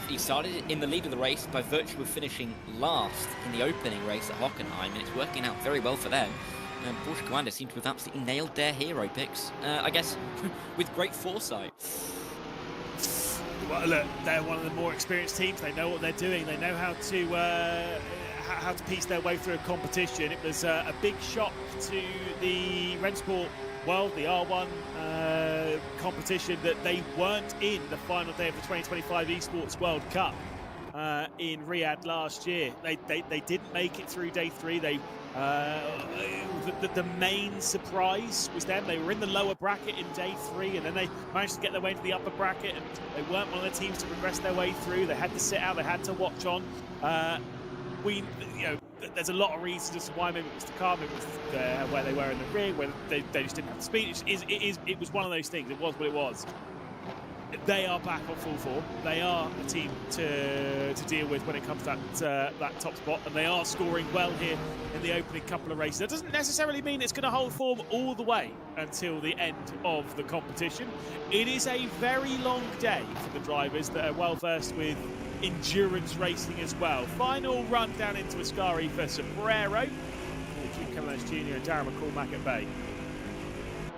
he started in the lead of the race by virtue of finishing last in the opening race at Hockenheim, and it's working out very well for them. And Porsche Commander seem to have absolutely nailed their hero picks, I guess, with great foresight. Well, look, they're one of the more experienced teams. They know what they're doing. They know how to piece their way through a competition. It was a big shock to the Rennsport World, the R1 competition, that they weren't in the final day of the 2025 Esports World Cup in Riyadh last year. They didn't make it through day 3. They the main surprise was them. They were in the lower bracket in day 3, and then they managed to get their way into the upper bracket, and they weren't one of the teams to progress their way through. They had to sit out. They had to watch on. There's a lot of reasons as to why. Maybe it was the car, maybe it was where they were in the rig, where they just didn't have the speed. It was one of those things. It was what it was. They are back on full form. They are a team to deal with when it comes to that top spot, and they are scoring well here in the opening couple of races. That doesn't necessarily mean it's going to hold form all the way until the end of the competition. It is a very long day for the drivers that are well versed with endurance racing as well. Final run down into Ascari for Sobrero. They keep Camilla's Jr. and Darren McCormack at bay.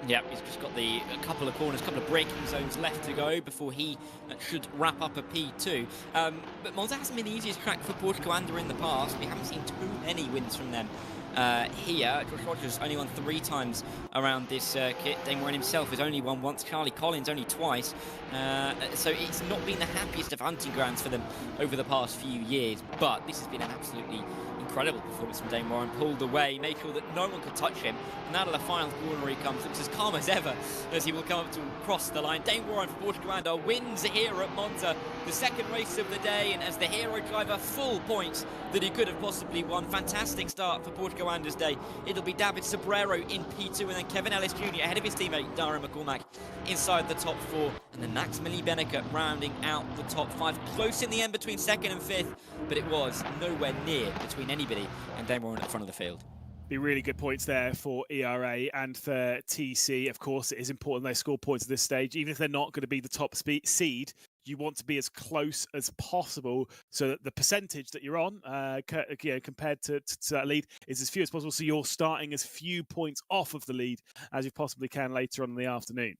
Yeah, he's just got a couple of corners, a couple of braking zones left to go before he should wrap up a P2. But Monza hasn't been the easiest track for Porsche Commander in the past. We haven't seen too many wins from them here. Josh Rogers only won 3 times around this circuit. Dane Warren himself has only won once. Charlie Collins only twice. So it's not been the happiest of hunting grounds for them over the past few years. But this has been an absolutely incredible performance from Dane Warren. Pulled away, made sure that no one could touch him. And out of the final corner he comes. Looks as calm as ever as he will come up to cross the line. Dane Warren for Porsche Commander wins here at Monza, the second race of the day, and as the hero driver, full points that he could have possibly won. Fantastic start for Porsche Commander's day. It'll be David Sobrero in P2, and then Kevin Ellis Jr. ahead of his teammate Darren McCormack inside the top 4, and then Maximilian Beneke rounding out the top 5. Close in the end between 2nd and 5th, but it was nowhere near between anybody and Dane Warren at the front of the field. Be really good points there for ERA and for TC. Of course, it is important they score points at this stage, even if they're not going to be the top seed. You want to be as close as possible so that the percentage that you're on compared to that lead is as few as possible, so you're starting as few points off of the lead as you possibly can later on in the afternoon.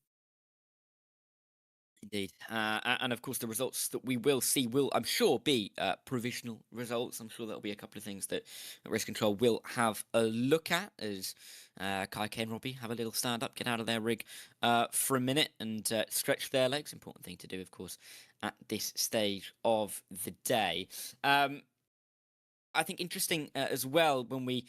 Indeed. And of course, the results that we will see will, I'm sure, be provisional results. I'm sure there'll be a couple of things that Race Control will have a look at as Kai K and Robbie have a little stand up, get out of their rig for a minute and stretch their legs. Important thing to do, of course, at this stage of the day. I think interesting as well when we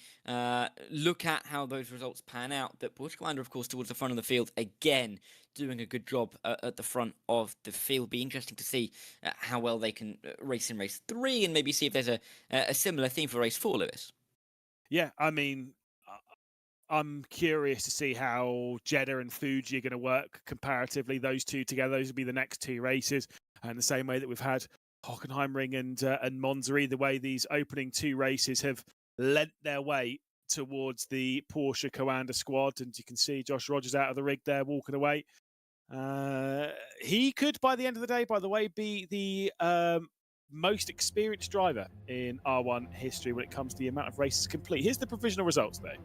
look at how those results pan out, that Porsche Commander, of course, towards the front of the field again, doing a good job at the front of the field. Be interesting to see how well they can race in race 3, and maybe see if there's a similar theme for race 4, Lewis. Yeah, I mean, I'm curious to see how Jeddah and Fuji are going to work comparatively. Those two together, those will be the next 2 races, and the same way that we've had Hockenheimring and Monza, the way these opening 2 races have lent their way towards the Porsche Commander squad. And you can see Josh Rogers out of the rig there, walking away. He could, by the end of the day, by the way, be the most experienced driver in R1 history when it comes to the amount of races complete. Here's the provisional results, though.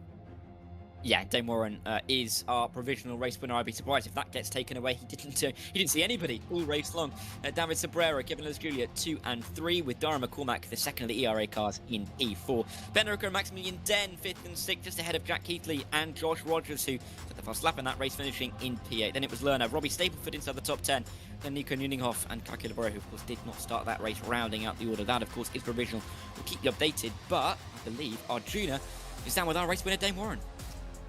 Yeah, Dane Warren is our provisional race winner. I'd be surprised if that gets taken away. He didn't see anybody all race long. David Sobrero, Kevin Lewis Julia 2 and 3, with Dara McCormack, the second of the ERA cars, in P4. Ben Hooker and Maximilian Den 5th and 6th, just ahead of Jack Keithley and Josh Rogers, who took the first lap in that race, finishing in P8. Then it was Lerner, Robbie Stapleford inside the top 10. Then Nico Nuninghoff and Kaki Laboro, who of course did not start that race, rounding out the order. That of course is provisional. We'll keep you updated, but I believe Arjuna is down with our race winner, Dane Warren.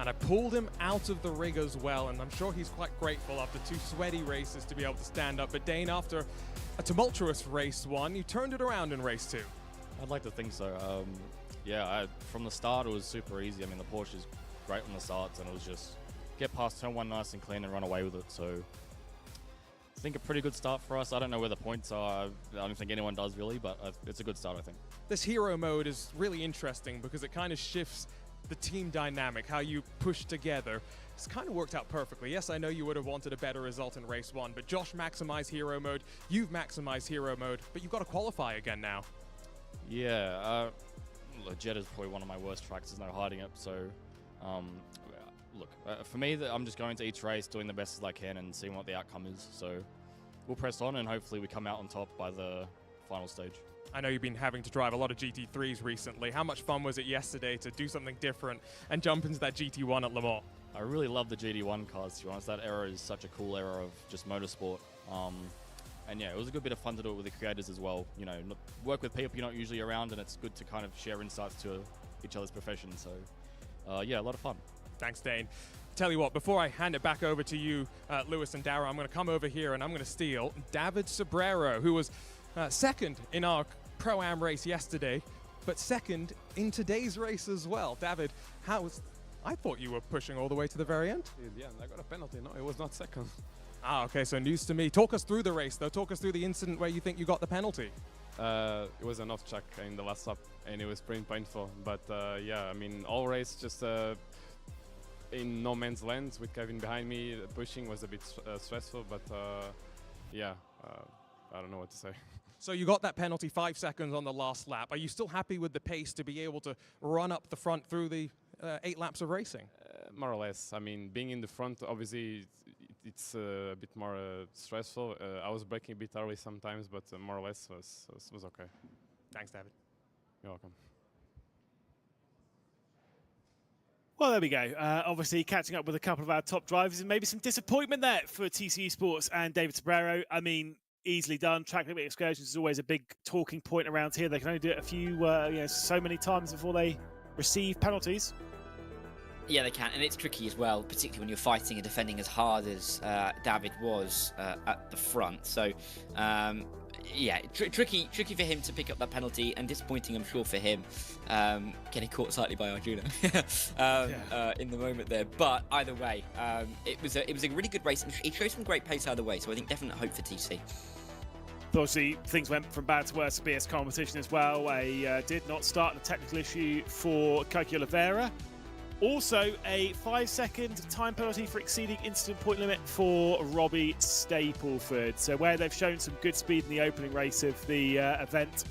And I pulled him out of the rig as well, and I'm sure he's quite grateful after 2 sweaty races to be able to stand up. But Dane, after a tumultuous race 1, you turned it around in race 2. I'd like to think so. Yeah, from the start it was super easy. I mean, the Porsche is great on the starts, and it was just get past turn 1 nice and clean and run away with it. So I think a pretty good start for us. I don't know where the points are. I don't think anyone does really, but it's a good start, I think. This hero mode is really interesting because it kind of shifts the team dynamic, how you push together. It's kind of worked out perfectly. Yes, I know you would have wanted a better result in race 1, but Josh maximized hero mode, you've maximized hero mode, but you've got to qualify again now. Yeah, look, Jeddah's probably one of my worst tracks, there's no hiding it. So, look, for me, I'm just going to each race, doing the best as I can and seeing what the outcome is. So we'll press on and hopefully we come out on top by the final stage. I know you've been having to drive a lot of GT3s recently. How much fun was it yesterday to do something different and jump into that GT1 at Le Mans? I really love the GT1 cars, to be honest. That era is such a cool era of just motorsport. And yeah, it was a good bit of fun to do it with the creators as well. You know, work with people you're not usually around, and it's good to kind of share insights to each other's professions. So yeah, a lot of fun. Thanks, Dane. Tell you what, before I hand it back over to you, Lewis and Dara, I'm going to come over here and I'm going to steal David Sobrero, who was second in our Pro-Am race yesterday, but second in today's race as well. David, I thought you were pushing all the way to the very end. Yeah, I got a penalty. No, it was not second. Ah, okay, so news to me. Talk us through the race, though. Talk us through the incident where you think you got the penalty. It was an off-track in the last lap, and it was pretty painful. But yeah, I mean, all race just in no man's land with Kevin behind me. Pushing was a bit stressful, but yeah, I don't know what to say. So you got that penalty 5 seconds on the last lap. Are you still happy with the pace to be able to run up the front through the 8 laps of racing? More or less. I mean, being in the front, obviously, it's a bit more stressful. I was braking a bit early sometimes, but more or less was okay. Thanks, David. You're welcome. Well, there we go. Obviously, catching up with a couple of our top drivers, and maybe some disappointment there for TC Esports and David Sobrero. I mean, easily done. Track limit excursions is always a big talking point around here. They can only do it a few, so many times before they receive penalties. Yeah, they can, and it's tricky as well, particularly when you're fighting and defending as hard as David was at the front. So, yeah, tricky for him to pick up that penalty, and disappointing, I'm sure, for him, getting caught slightly by Arjuna in the moment there. But either way, it was a really good race, and it showed some great pace either way. So I think definite hope for TC. Obviously, things went from bad to worse at BS competition as well. A did not start a technical issue for Koki Oliveira. Also, a 5-second time penalty for exceeding incident point limit for Robbie Stapleford. So where they've shown some good speed in the opening race of the event,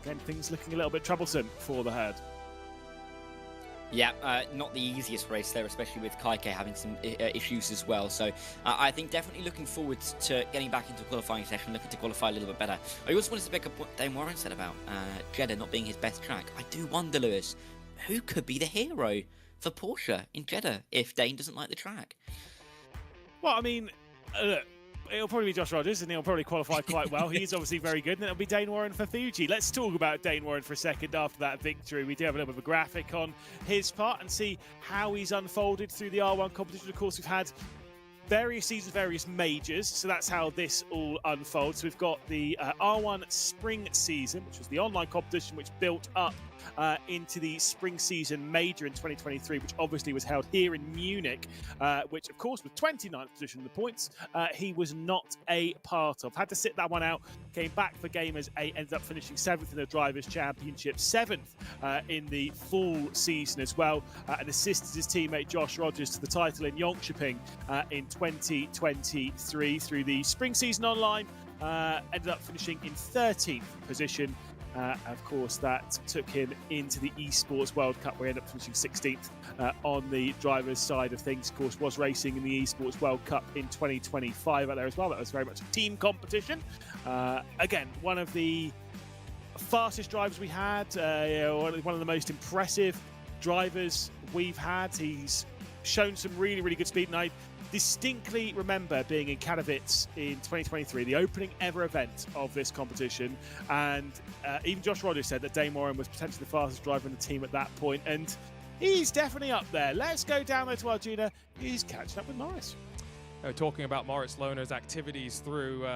again, things looking a little bit troublesome for the herd. Yeah, not the easiest race there, especially with Kaike having some issues as well. So I think definitely looking forward to getting back into a qualifying session, looking to qualify a little bit better. I also wanted to pick up what Dane Warren said about Jeddah not being his best track. I do wonder, Lewis, who could be the hero for Porsche in Jeddah if Dane doesn't like the track? Well, I mean, look, it'll probably be Josh Rogers, and he'll probably qualify quite well. He's obviously very good, and it'll be Dane Warren for Fuji. Let's talk about Dane Warren for a second after that victory. We do have a little bit of a graphic on his part and see how he's unfolded through the R1 competition. Of course, we've had various seasons, various majors, so that's how this all unfolds. So we've got the R1 Spring Season, which was the online competition which built up into the Spring Season Major in 2023, which obviously was held here in Munich, which of course was 29th position in the points. He was not a part of. Had to sit that one out, came back for Gamers 8, ended up finishing 7th in the Drivers' Championship, 7th in the full season as well, and assisted his teammate Josh Rogers to the title in Jönköping in 2023 through the Spring Season Online. Ended up finishing in 13th position. Of course, that took him into the Esports World Cup, where he ended up finishing 16th on the driver's side of things. Of course, was racing in the Esports World Cup in 2025 out there as well. That was very much a team competition. Again, one of the fastest drivers we had, one of the most impressive drivers we've had. He's shown some really, really good speed, and I distinctly remember being in Katowice in 2023, the opening ever event of this competition, and even Josh Rogers said that Dane Warren was potentially the fastest driver in the team at that point, and he's definitely up there. Let's go down there to Arjuna. He's catching up with Morris. Talking about Moritz Lohner's activities through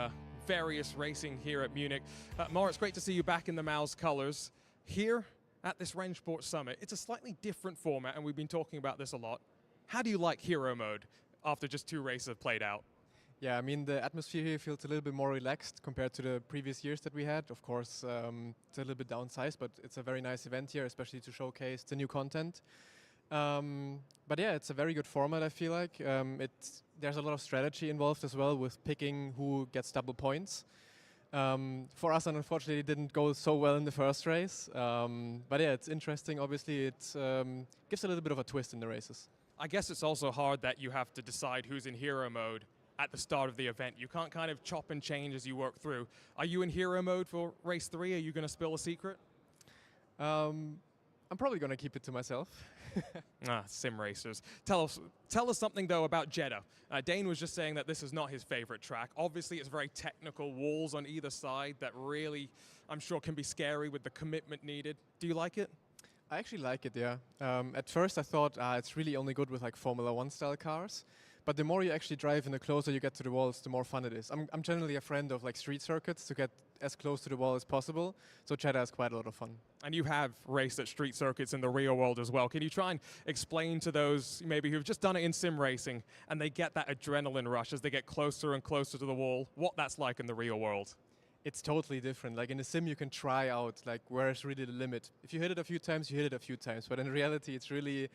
various racing here at Munich. Moritz, great to see you back in the Maus colours. Here at this Rennsport Summit, it's a slightly different format, and we've been talking about this a lot. How do you like hero mode after just 2 races have played out? Yeah, I mean, the atmosphere here feels a little bit more relaxed compared to the previous years that we had. Of course, it's a little bit downsized, but it's a very nice event here, especially to showcase the new content. But yeah, it's a very good format, I feel like. There's a lot of strategy involved as well with picking who gets double points. For us, unfortunately, it didn't go so well in the first race. But yeah, it's interesting. Obviously, it gives a little bit of a twist in the races. I guess it's also hard that you have to decide who's in hero mode at the start of the event. You can't kind of chop and change as you work through. Are you in hero mode for race 3? Are you going to spill a secret? I'm probably going to keep it to myself. Sim racers. Tell us something, though, about Jeddah. Dane was just saying that this is not his favorite track. Obviously, it's very technical, walls on either side that really, I'm sure, can be scary with the commitment needed. Do you like it? I actually like it, yeah. At first I thought it's really only good with like Formula 1 style cars. But the more you actually drive and the closer you get to the walls, the more fun it is. I'm generally a friend of like street circuits to get as close to the wall as possible. So Jeddah is quite a lot of fun. And you have raced at street circuits in the real world as well. Can you try and explain to those maybe who've just done it in sim racing and they get that adrenaline rush as they get closer and closer to the wall, what that's like in the real world? It's totally different. Like in a sim, you can try out like where is really the limit. If you hit it a few times, you hit it a few times. But in reality, it's really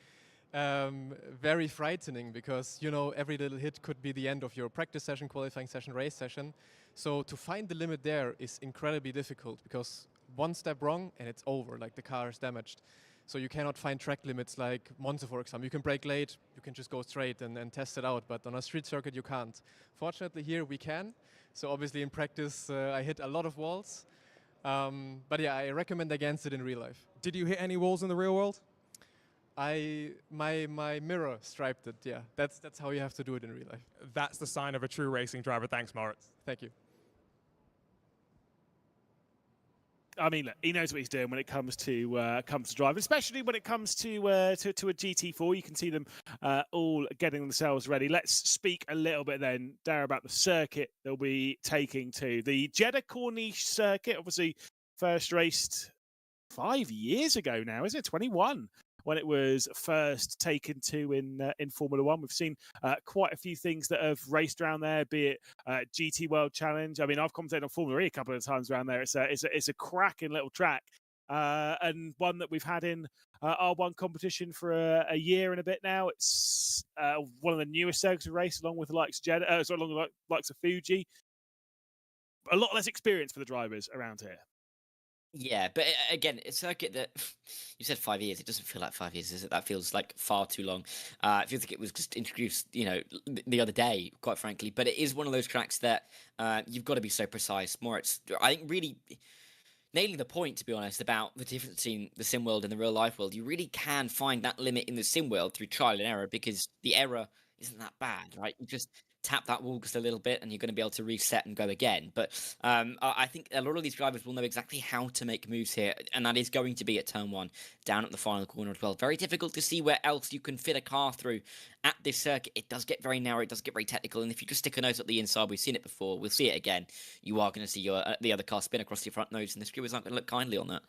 very frightening because, you know, every little hit could be the end of your practice session, qualifying session, race session. So to find the limit there is incredibly difficult because one step wrong and it's over, like the car is damaged. So you cannot find track limits like Monza, for example. You can brake late, you can just go straight and test it out, but on a street circuit you can't. Fortunately here we can. So obviously in practice I hit a lot of walls. But yeah, I recommend against it in real life. Did you hit any walls in the real world? My mirror striped it, yeah. That's how you have to do it in real life. That's the sign of a true racing driver. Thanks, Moritz. Thank you. I mean, look, he knows what he's doing when it comes to driving, especially when it comes to a GT4. You can see them all getting themselves ready. Let's speak a little bit then, Darren, about the circuit they'll be taking to. The Jeddah Corniche circuit, obviously first raced 5 years ago now, isn't it? 21. When it was first taken to in Formula 1. We've seen quite a few things that have raced around there, be it GT World Challenge. I mean, I've commentated on Formula E a couple of times around there. It's a cracking little track, and one that we've had in R1 competition for a year and a bit now. It's one of the newest circuits to race, along with the likes of Jeddah, along with the likes of Fuji. A lot less experience for the drivers around here. Yeah, but again, a circuit that you said 5 years. It doesn't feel like 5 years, is it? That feels like far too long. It feels like it was just introduced, you know, the other day, quite frankly. But it is one of those tracks that you've got to be so precise. Moritz, I think, really nailing the point, to be honest, about the difference between the sim world and the real life world. You really can find that limit in the sim world through trial and error because the error isn't that bad, right? You just tap that wall just a little bit and you're going to be able to reset and go again. But I think a lot of these drivers will know exactly how to make moves here, and that is going to be at turn 1, down at the final corner as well. Very difficult to see where else you can fit a car through at this circuit. It does get very narrow, it does get very technical, and if you just stick a nose at the inside, we've seen it before, we'll see it again, you are going to see the other car spin across your front nose, and the skewers aren't going to look kindly on that.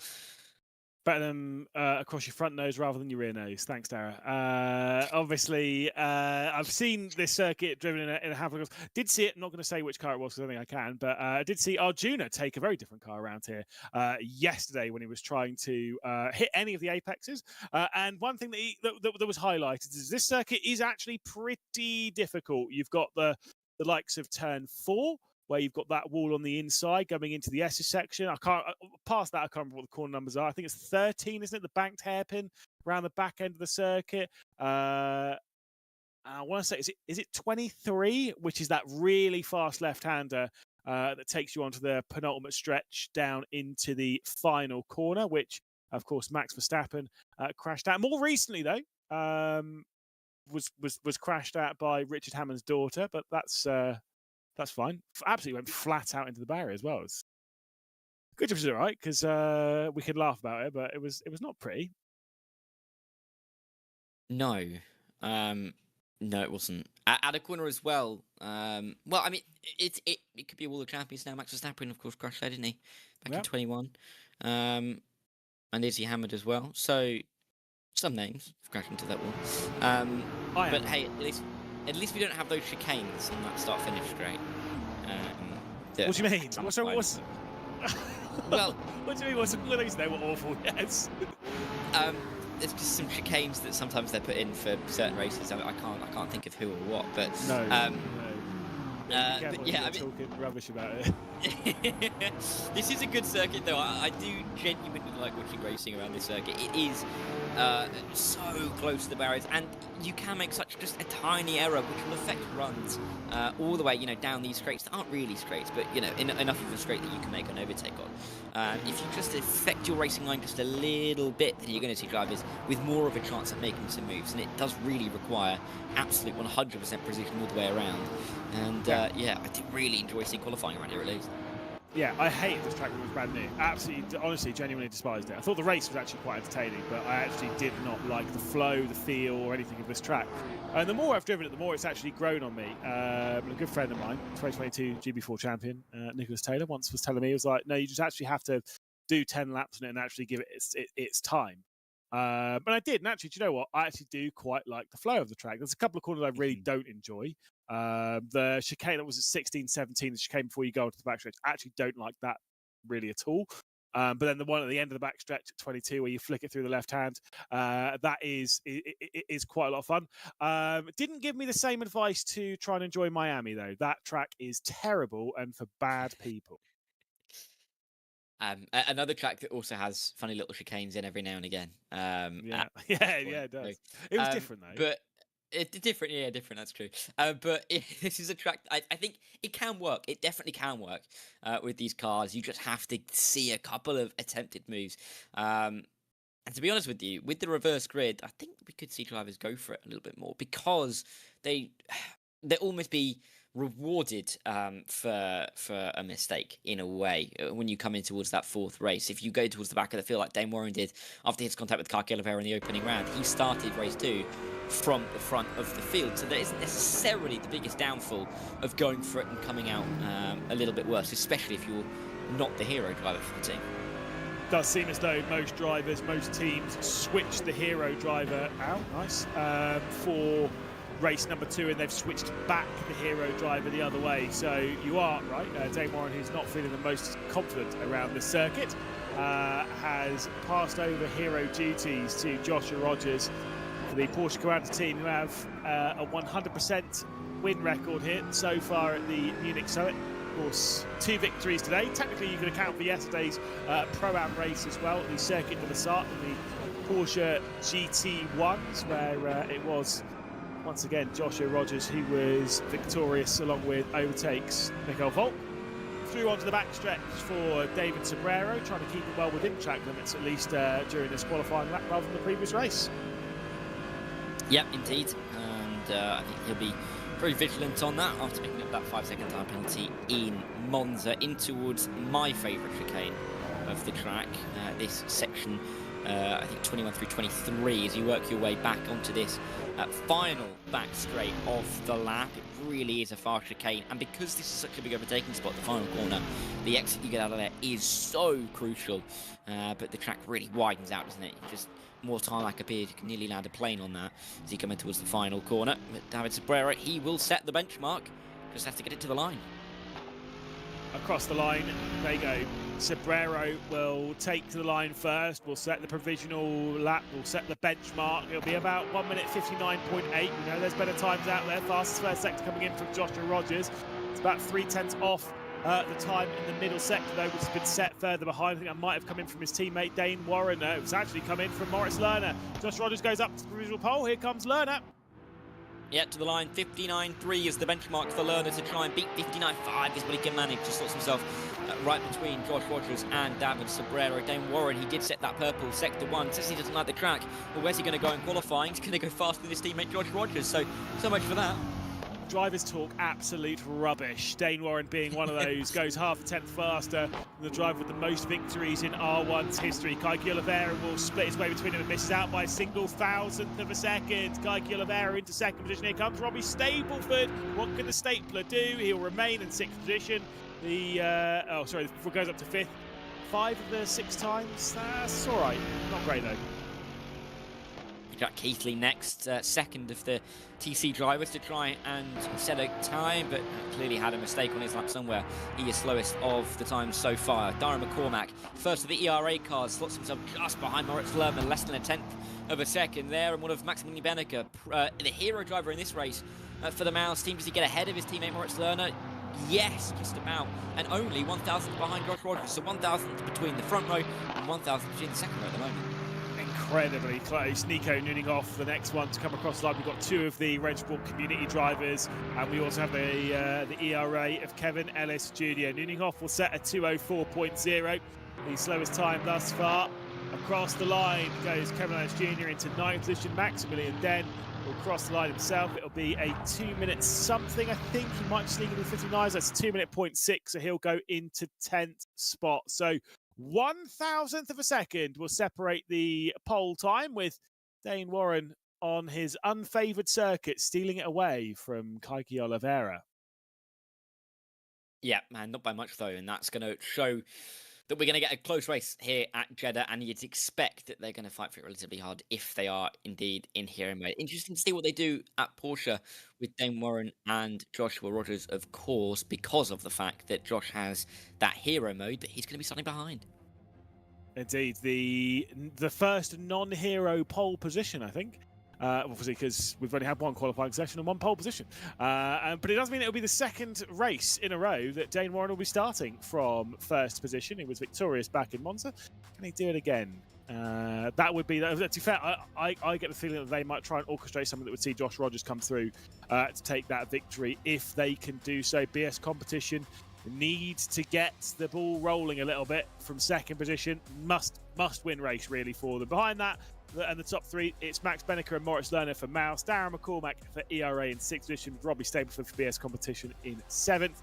Better than across your front nose rather than your rear nose. Thanks, Dara. Obviously, I've seen this circuit driven in a handful of cars. Did see it. I'm not going to say which car it was because I don't think I can, but I did see Arjuna take a very different car around here yesterday when he was trying to hit any of the apexes. And one thing that was highlighted is this circuit is actually pretty difficult. You've got the likes of turn 4, where you've got that wall on the inside going into the S's section. Past that, I can't remember what the corner numbers are. I think it's 13, isn't it? The banked hairpin around the back end of the circuit. I want to say, is it 23, which is that really fast left-hander that takes you onto the penultimate stretch down into the final corner, which, of course, Max Verstappen crashed out. More recently, though, was crashed out by Richard Hammond's daughter, but that's fine. Absolutely went flat out into the barrier as well. It's good job, all right, because we could laugh about it, but it was not pretty. No, no, it wasn't. At a corner as well. Well, I mean, it could be a wall of champions now. Max Verstappen, of course, crashed there, didn't he? Back in 21. And Izzy Hammond as well. So some names have crashed into that wall. But hey, at least we don't have those chicanes on that start-finish straight. What do you mean? Well, what do you mean? What's those? They were awful. Yes. There's just some chicanes that sometimes they're put in for certain races. I can't think of who or what, but no. But yeah, I mean, talking rubbish about it. This is a good circuit, though. I do genuinely like watching racing around this circuit. It is so close to the barriers, and you can make just a tiny error which will affect runs all the way, down these straights that aren't really straights, but enough of a straight that you can make an overtake on. If you just affect your racing line just a little bit, then you're going to see drivers with more of a chance at making some moves, and it does really require absolute 100% precision all the way around. And yeah, I did really enjoy seeing qualifying around here at least. Yeah, I hated this track when it was brand new. Absolutely, honestly, genuinely despised it. I thought the race was actually quite entertaining, but I actually did not like the flow, the feel, or anything of this track. And the more I've driven it, the more it's actually grown on me. A good friend of mine, 2022 GB4 champion, Nicholas Taylor, once was telling me, he was like, no, you just actually have to do 10 laps on it and actually give it its time. But I did, and actually, do you know what? I actually do quite like the flow of the track. There's a couple of corners I really don't enjoy. The chicane that was at 16, 17, the chicane before you go onto the backstretch, I actually don't like that really at all. But then the one at the end of the backstretch at 22, where you flick it through the left hand, that is quite a lot of fun. Didn't give me the same advice to try and enjoy Miami, though. That track is terrible and for bad people. Another track that also has funny little chicanes in every now and again. Yeah, it does. It was different, though. But it's different, yeah, different, that's true. But this is a track, I think it can work. It definitely can work with these cars. You just have to see a couple of attempted moves. And to be honest with you, with the reverse grid, I think we could see drivers go for it a little bit more, because they almost be rewarded for a mistake in a way when you come in towards that fourth race. If you go towards the back of the field like Dane Warren did after his contact with Kaki Oliveira in the opening round, he started race 2 from the front of the field, so there isn't necessarily the biggest downfall of going for it and coming out a little bit worse, especially if you're not the hero driver for the team. Does seem as though most drivers, most teams switch the hero driver out, for race number 2, and they've switched back the hero driver the other way. So you are right. Dane Warren, who's not feeling the most confident around this circuit, has passed over hero duties to Joshua Rogers for the Porsche Commander team, who have a 100% win record here so far at the Munich Summit. Of course, 2 victories today. Technically, you can account for yesterday's Pro-Am race as well, the Circuit de la Sarthe, the Porsche GT1s, where it was once again Joshua Rogers who was victorious, along with overtakes Michael Volk. Through onto the backstretch for David Sobrero, trying to keep it well within track limits, at least during this qualifying lap rather than the previous race. Yep, indeed. And I think he'll be very vigilant on that after picking up that 5-second time penalty in Monza, in towards my favourite chicane of the track, this section, I think 21 through 23, as you work your way back onto this final back straight of the lap. It really is a fast chicane, and because this is such a big overtaking spot, the final corner, the exit you get out of there is so crucial, but the track really widens out, doesn't it? Just more tarmac appears, you can nearly land a plane on that as you come in towards the final corner. But David Sobrero, he will set the benchmark, just has to get it to the line. Across the line, they go. Sobrero will take to the line first, will set the provisional lap, will set the benchmark. It'll be about 1 minute 59.8. We know there's better times out there. Fastest first sector coming in from Joshua Rogers. It's about 0.3 off the time in the middle sector, though, which has been set further behind. I think that might have come in from his teammate Dane Warren. It was actually come in from Moritz Lerner. Josh Rogers goes up to the provisional pole. Here comes Lerner. Yeah, to the line, 59.3 is the benchmark for Lerner to try and beat 59.5 is what he can manage. Just slots himself right between Josh Rogers and David Sobrero. Dane Warren, he did set that purple sector 1. Says he doesn't like the track. Well, where's he going to go in qualifying? He's going to go faster than his teammate Josh Rogers. So much for that. Drivers talk absolute rubbish. Dane Warren being one of those, goes half a tenth faster than the driver with the most victories in R1's history. Kaiki Oliveira will split his way between them and misses out by a single thousandth of a second. Kaiki Oliveira into second position. Here comes Robbie Stableford. What can the Stapler do? He'll remain in sixth position. Goes up to fifth. 5 of the 6 times. That's all right. Not great though. Jack Keithley next, second of the TC drivers to try and set a time, but clearly had a mistake on his lap somewhere. He is slowest of the times so far. Darren McCormack, first of the ERA cars, slots himself just behind Moritz Lerman, less than a tenth of a second there, and one of Maximilian Benneker, the hero driver in this race for the Mouse team. Does he get ahead of his teammate Moritz Lerner? Yes, just about, and only 1,000th behind Josh Rogers, so 1,000th between the front row and 1,000th between the second row at the moment. Incredibly close. Nico Nuninghoff, the next one to come across the line. We've got 2 of the Rennsport community drivers, and we also have the ERA of Kevin Ellis Jr. Nuninghoff will set a 2:04.0, the slowest time thus far. Across the line goes Kevin Ellis Jr. into 9th position. Maximilian Den will cross the line himself. It'll be a 2 minute something. I think he might sneak into the 59s. That's 2 minute 0.6, so he'll go into 10th spot. So 1,000th of a second will separate the pole time, with Dane Warren on his unfavoured circuit stealing it away from Kaiki Oliveira. Yeah, man, not by much though, and that's going to show that we're going to get a close race here at Jeddah, and you'd expect that they're going to fight for it relatively hard if they are indeed in hero mode. Interesting to see what they do at Porsche with Dane Warren and Joshua Rogers, of course, because of the fact that Josh has that hero mode, but he's going to be starting behind. Indeed, the first non-hero pole position, I think. Obviously, because we've only had one qualifying session and one pole position. But it does mean it'll be the second race in a row that Dane Warren will be starting from first position. He was victorious back in Monza. Can he do it again? That would be, to be fair, I get the feeling that they might try and orchestrate something that would see Josh Rogers come through to take that victory if they can do so. BS competition needs to get the ball rolling a little bit from second position. Must win race really for them. Behind that, and the top 3, it's Max Benneker and Moritz Lerner for Mouse, Darren McCormack for ERA in 6th position, Robbie Stableford for BS competition in 7th.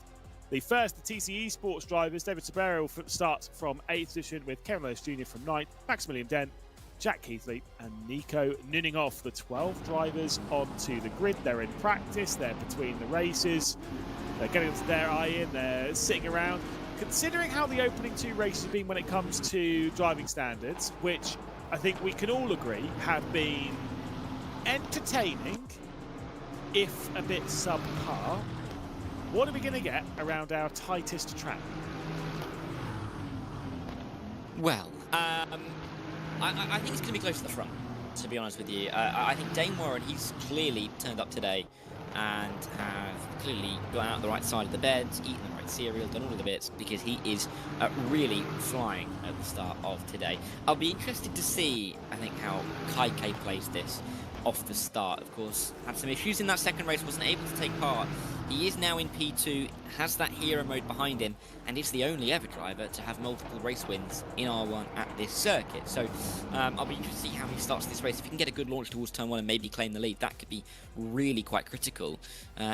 The TC Esports drivers, David Sobrero starts from 8th position, with Kevin Ellis Jr. from 9th, Maximilian Den, Jack Keithley and Nico Nuninghoff. The 12 drivers onto the grid. They're in practice, they're between the races, they're getting onto their eye in, they're sitting around. Considering how the opening 2 races have been when it comes to driving standards, which I think we can all agree have been entertaining, if a bit subpar, what are we going to get around our tightest track? Well, I think it's going to be close to the front, to be honest with you. I think Dane Warren, he's clearly turned up today and have clearly gone out the right side of the bed, eaten the right cereal, done all of the bits, because he is really flying at the start of today. I'll be interested to see, I think, how Kai plays this off the start. Of course, had some issues in that second race, wasn't able to take part He is now in P2, has that hero mode behind him, and is the only ever driver to have multiple race wins in R1 at this circuit. So I'll be interested to see how he starts this race. If he can get a good launch towards turn 1 and maybe claim the lead, that could be really quite critical.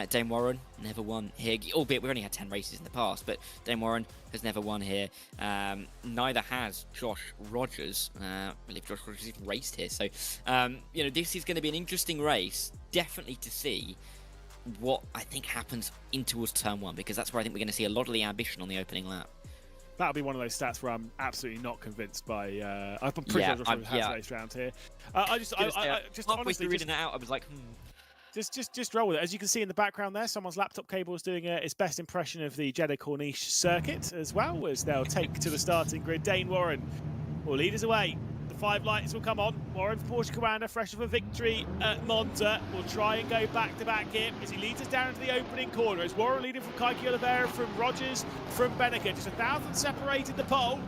Dane Warren never won here, albeit we've only had 10 races in the past, but Dane Warren has never won here. Neither has Josh Rogers. I believe Josh Rogers even raced here. So, you know, this is going to be an interesting race, definitely to see what I think happens in towards turn 1, because that's where I think we're going to see a lot of the ambition on the opening lap. That'll be one of those stats where I'm absolutely not convinced by. I'm pretty sure Josh Rogers has raced round here. I just honestly reading that out, I was like, Just roll with it. As you can see in the background there, someone's laptop cable is doing its best impression of the Jeddah Corniche circuit, as well as they'll take to the starting grid. Dane Warren will lead us away. The 5 lights will come on. Warren's Porsche Commander, fresh off a victory at Monza, will try and go back-to-back here as he leads us down into the opening corner. It's Warren leading from Kaiki Oliveira, from Rogers, from Benneker. Just 1,000 separated the pole.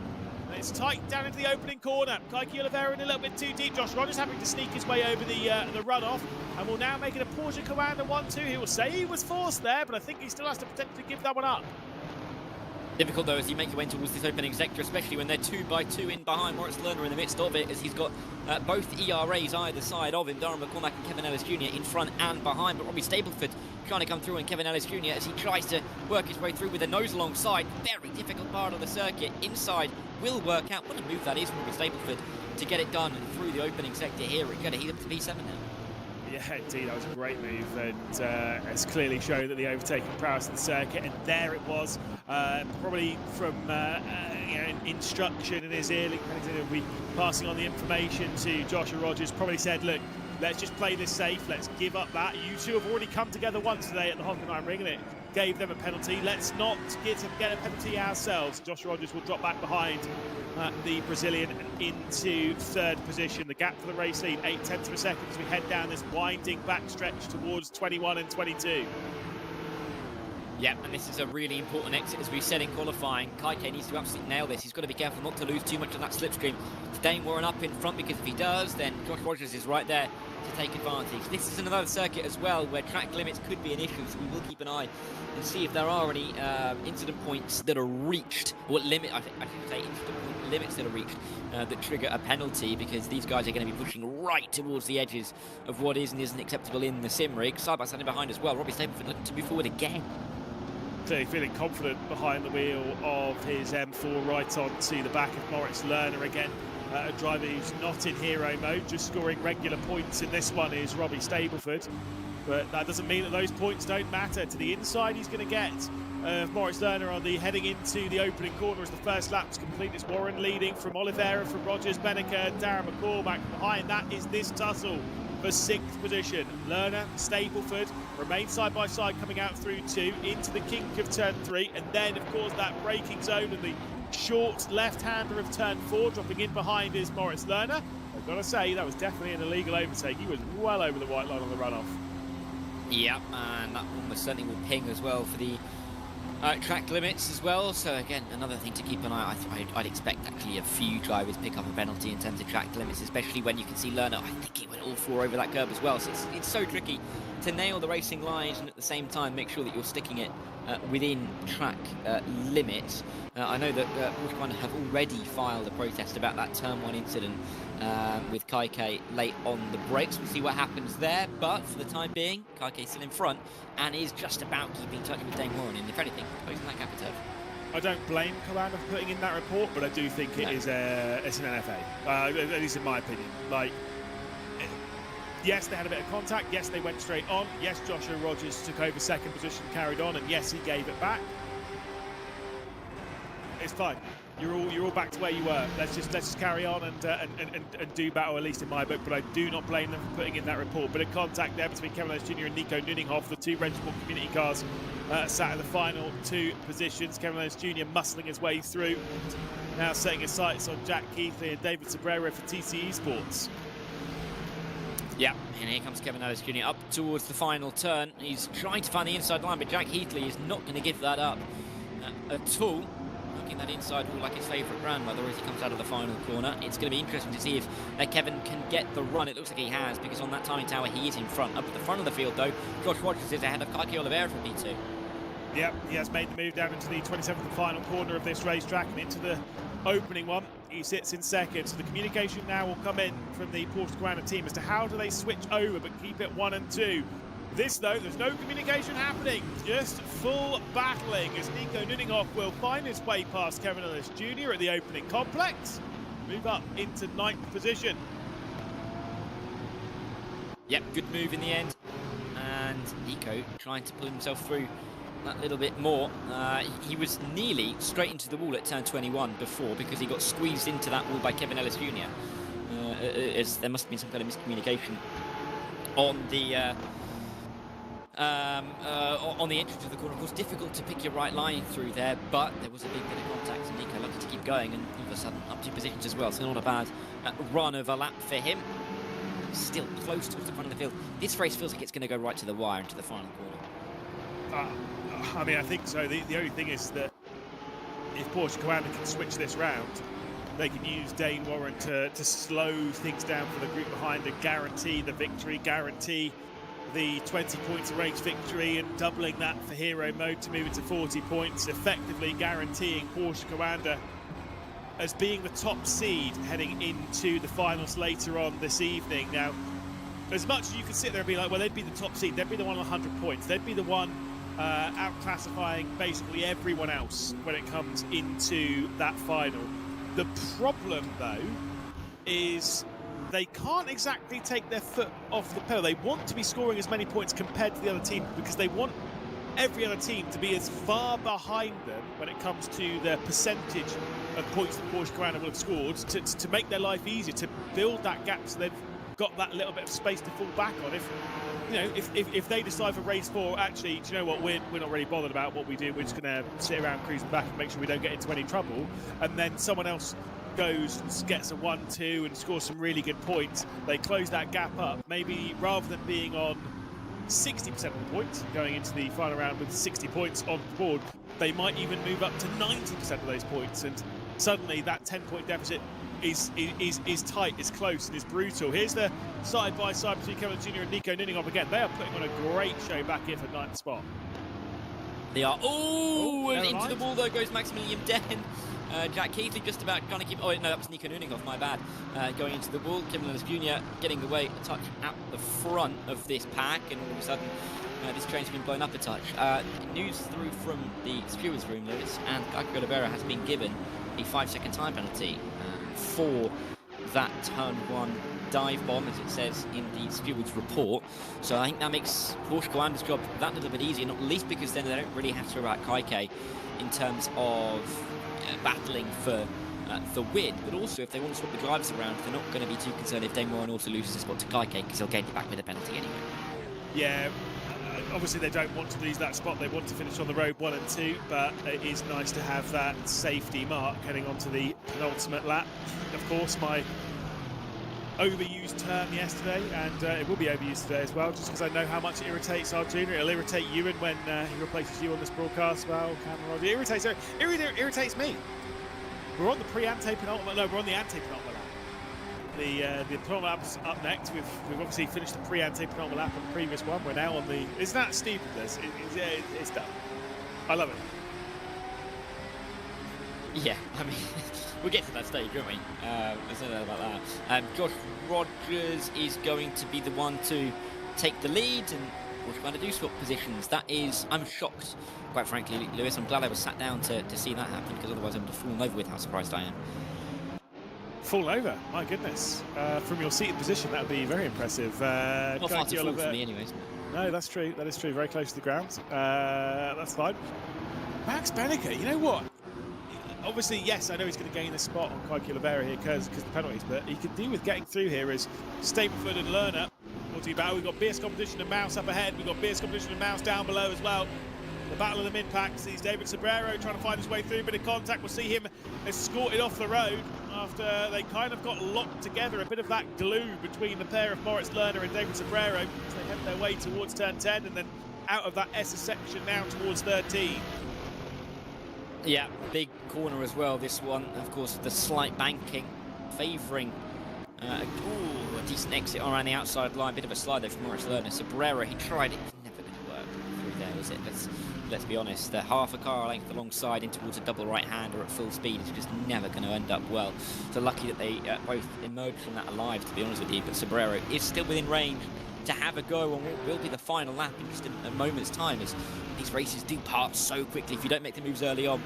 And it's tight down into the opening corner. Kaiki Oliveira in a little bit too deep. Josh Rogers having to sneak his way over the runoff. And will now make it a Porsche Commander 1-2. He will say he was forced there, but I think he still has to potentially give that one up. Difficult though as you make your way towards this opening sector, especially when they're 2 by 2 in behind. Moritz Lerner in the midst of it, as he's got both ERAs either side of him. Darren McCormack and Kevin Ellis Jr. in front and behind, but Robbie Stableford trying to come through, and Kevin Ellis Jr. as he tries to work his way through with a nose alongside. Very difficult part of the circuit. Inside will work out. What a move that is from Robbie Stableford to get it done through the opening sector here. We're going to heat up to P7 now. Yeah, indeed, that was a great move, and has clearly shown that the overtaking prowess of the circuit, and there it was, probably from instruction in his ear, we passing on the information to Joshua Rogers, probably said, look, let's just play this safe, let's give up that. You two have already come together once today at the Hockenheim Ring, and it gave them a penalty. Let's not get a penalty ourselves. Joshua Rogers will drop back behind the Brazilian into 3rd position. The gap for the race lead, 0.8 of a second as we head down this winding backstretch towards 21 and 22. Yeah, and this is a really important exit, as we said in qualifying. Kaike needs to absolutely nail this. He's got to be careful not to lose too much of that slipstream. Dane Warren up in front, because if he does, then Josh Rogers is right there to take advantage. This is another circuit as well where track limits could be an issue, so we will keep an eye and see if there are any incident points that are reached, or limit, I should say incident point limits that are reached that trigger a penalty, because these guys are going to be pushing right towards the edges of what is and isn't acceptable in the sim rig. Side by side behind as well. Robbie Stableford looking to move forward again. Clearly feeling confident behind the wheel of his M4, right on to the back of Moritz Lerner again. A driver who's not in hero mode, just scoring regular points in this one is Robbie Stableford. But that doesn't mean that those points don't matter. To the inside he's going to get Moritz Lerner on the heading into the opening corner as the first lap's complete. It's Warren leading from Oliveira, from Rogers, Benneker, Darren McCormack. Behind that is this tussle for 6th position. Lerner, Stableford remain side by side, coming out through 2 into the kink of turn 3, and then of course that braking zone and the short left-hander of turn 4. Dropping in behind is Moritz Lerner. I've got to say that was definitely an illegal overtake. He was well over the white line on the runoff. Yeah, and that almost certainly will ping as well for the track limits as well. So again, another thing to keep an eye on. I'd expect actually a few drivers pick up a penalty in terms of track limits, especially when you can see Lerner. I think he went all 4 over that curb as well. So it's so tricky to nail the racing lines and at the same time make sure that you're sticking it within track limits. I know that Porsche have already filed a protest about that turn 1 incident with Kaike late on the brakes. We'll see what happens there, but for the time being, Kaike's still in front and is just about keeping touch with Dane Warren, and if anything, closing that gap a turn. I don't blame Commander for putting in that report, but I do think it's an NFA, at least in my opinion. Like, yes, they had a bit of contact. Yes, they went straight on. Yes, Joshua Rogers took over 2nd position, carried on, and yes, he gave it back. It's fine. You're all back to where you were. Let's just carry on and do battle, at least in my book. But I do not blame them for putting in that report. Bit of contact there between Kevin Ellis Jr. and Nico Nuninghoff, the 2 Rennsport community cars sat in the final 2 positions. Kevin Ellis Jr. muscling his way through. Now setting his sights on Jack Keithley and David Sobrero for TC Esports. Yeah, and here comes Kevin Ellis Jr. up towards the final turn. He's trying to find the inside line, but Jack Heatley is not going to give that up at all. attacking that inside wall like his favourite grandmother as he comes out of the final corner. It's going to be interesting to see if Kevin can get the run. It looks like he has, because on that timing tower he is in front. Up at the front of the field though, Josh Rogers is ahead of Kaki Oliveira for P2. Yep, he has made the move down into the 27th and final corner of this racetrack and into the opening one. He sits in second, so the communication now will come in from the Porsche Carrera team as to how do they switch over but keep it 1 and 2. This though, there's no communication happening, just full battling as Nico Nuninghoff will find his way past Kevin Ellis Jr. at the opening complex, move up into 9th position. Yep, good move in the end, and Nico trying to pull himself through that little bit more. He was nearly straight into the wall at turn 21 before, because he got squeezed into that wall by Kevin Ellis Jr. There must have been some kind of miscommunication on the entrance of the corner. Of course, difficult to pick your right line through there, but there was a big bit of contact, and Nico lucky to keep going, and all of a sudden up 2 positions as well, so not a bad run of a lap for him. Still close towards the front of the field. This race feels like it's going to go right to the wire into the final corner. I mean, I think so. The only thing is that if Porsche Carrera can switch this round, they can use Dane Warren to slow things down for the group behind and guarantee the victory, guarantee the 20 points race victory, and doubling that for hero mode to move into 40 points, effectively guaranteeing Porsche Carrera as being the top seed heading into the finals later on this evening. Now, as much as you can sit there and be like, well, they'd be the top seed, they'd be the one on 100 points, they'd be the one out-classifying basically everyone else when it comes into that final. The problem, though, is they can't exactly take their foot off the pedal. They want to be scoring as many points compared to the other team, because they want every other team to be as far behind them when it comes to their percentage of points that Porsche Carrera will have scored, to make their life easier, to build that gap so they've got that little bit of space to fall back on. If they decide for race 4, actually, do you know what, we're not really bothered about what we do, we're just going to sit around cruising back and make sure we don't get into any trouble, and then someone else goes and gets a 1-2 and scores some really good points, they close that gap up. Maybe rather than being on 60% of the points going into the final round with 60 points on the board, they might even move up to 90% of those points, and suddenly that 10-point deficit is tight, is close, and is brutal. Here's the side-by-side between Kevin Jr. and Nico Nuninghoff again. They are putting on a great show back here for 9th spot. They are. And into the wall though goes Maximilian Den. Jack Keithley just about trying to keep. Oh no, that was Nico Nuninghoff. My bad. Going into the wall. Kevin Ellis Jr. getting away a touch out the front of this pack, and all of a sudden this train's been blown up a touch. News through from the stewards room, Lewis, and Kaki Oliveira has been given a 5-second time penalty for that turn 1 dive bomb, as it says in the stewards report. So I think that makes Porsche Carrera's job that little bit easier, not least because then they don't really have to worry about Kaike in terms of battling for the win, but also if they want to swap the drivers around, they're not going to be too concerned if Dane Warren also loses a spot to Kaike, because he'll gain it back with a penalty anyway. Yeah, obviously they don't want to lose that spot, they want to finish on the road 1 and 2, but it is nice to have that safety mark heading on to the penultimate lap. Of course, my overused term yesterday, and it will be overused today as well, just because I know how much it irritates our junior. It'll irritate Ewan when he replaces you on this broadcast. Well, Cameron, it irritates me. We're on the pre-ante-penultimate, no, we're on the ante-penultimate lap. The penultimate lap's up next. We've obviously finished the pre-ante-penultimate lap on the previous one. We're now on the... Isn't that stupid, this? It's done. I love it. Yeah, I mean, we'll get to that stage, won't we? There's no doubt about that. Josh Rogers is going to be the one to take the lead, and Porsche going to do swap positions. That is, I'm shocked, quite frankly, Lewis. I'm glad I was sat down to see that happen, because otherwise I would have fallen over with how surprised I am. Fall over? My goodness. From your seated position, that would be very impressive. Not far to fall for me anyways. No, that's true. That is true. Very close to the ground. That's fine. Max Benneker, you know what? Obviously, yes, I know he's going to gain the spot on Kaki Oliveira here because of the penalties, but he could do with getting through here as Stapleford and Lerner will do battle. We've got BS Competition and Mouse up ahead. We've got BS Competition and Mouse down below as well. The battle of the mid-pack sees David Sobrero trying to find his way through. Bit of contact. We'll see him escorted off the road after they kind of got locked together. A bit of that glue between the pair of Moritz Lerner and David Sobrero as they head their way towards turn 10 and then out of that S's section now towards 13. Yeah, big corner as well, this one. Of course, the slight banking favouring a decent exit around the outside line. Bit of a slide there from Moritz Lerner. Cabrera, he tried it. It's never going to work through there, is it? Let's be honest. Half a car length alongside in towards a double right-hander at full speed is just never going to end up well. So lucky that they both emerged from that alive, to be honest with you. But Cabrera is still within range to have a go on what will be the final lap in just a moment's time, as these races do pass so quickly. If you don't make the moves early on,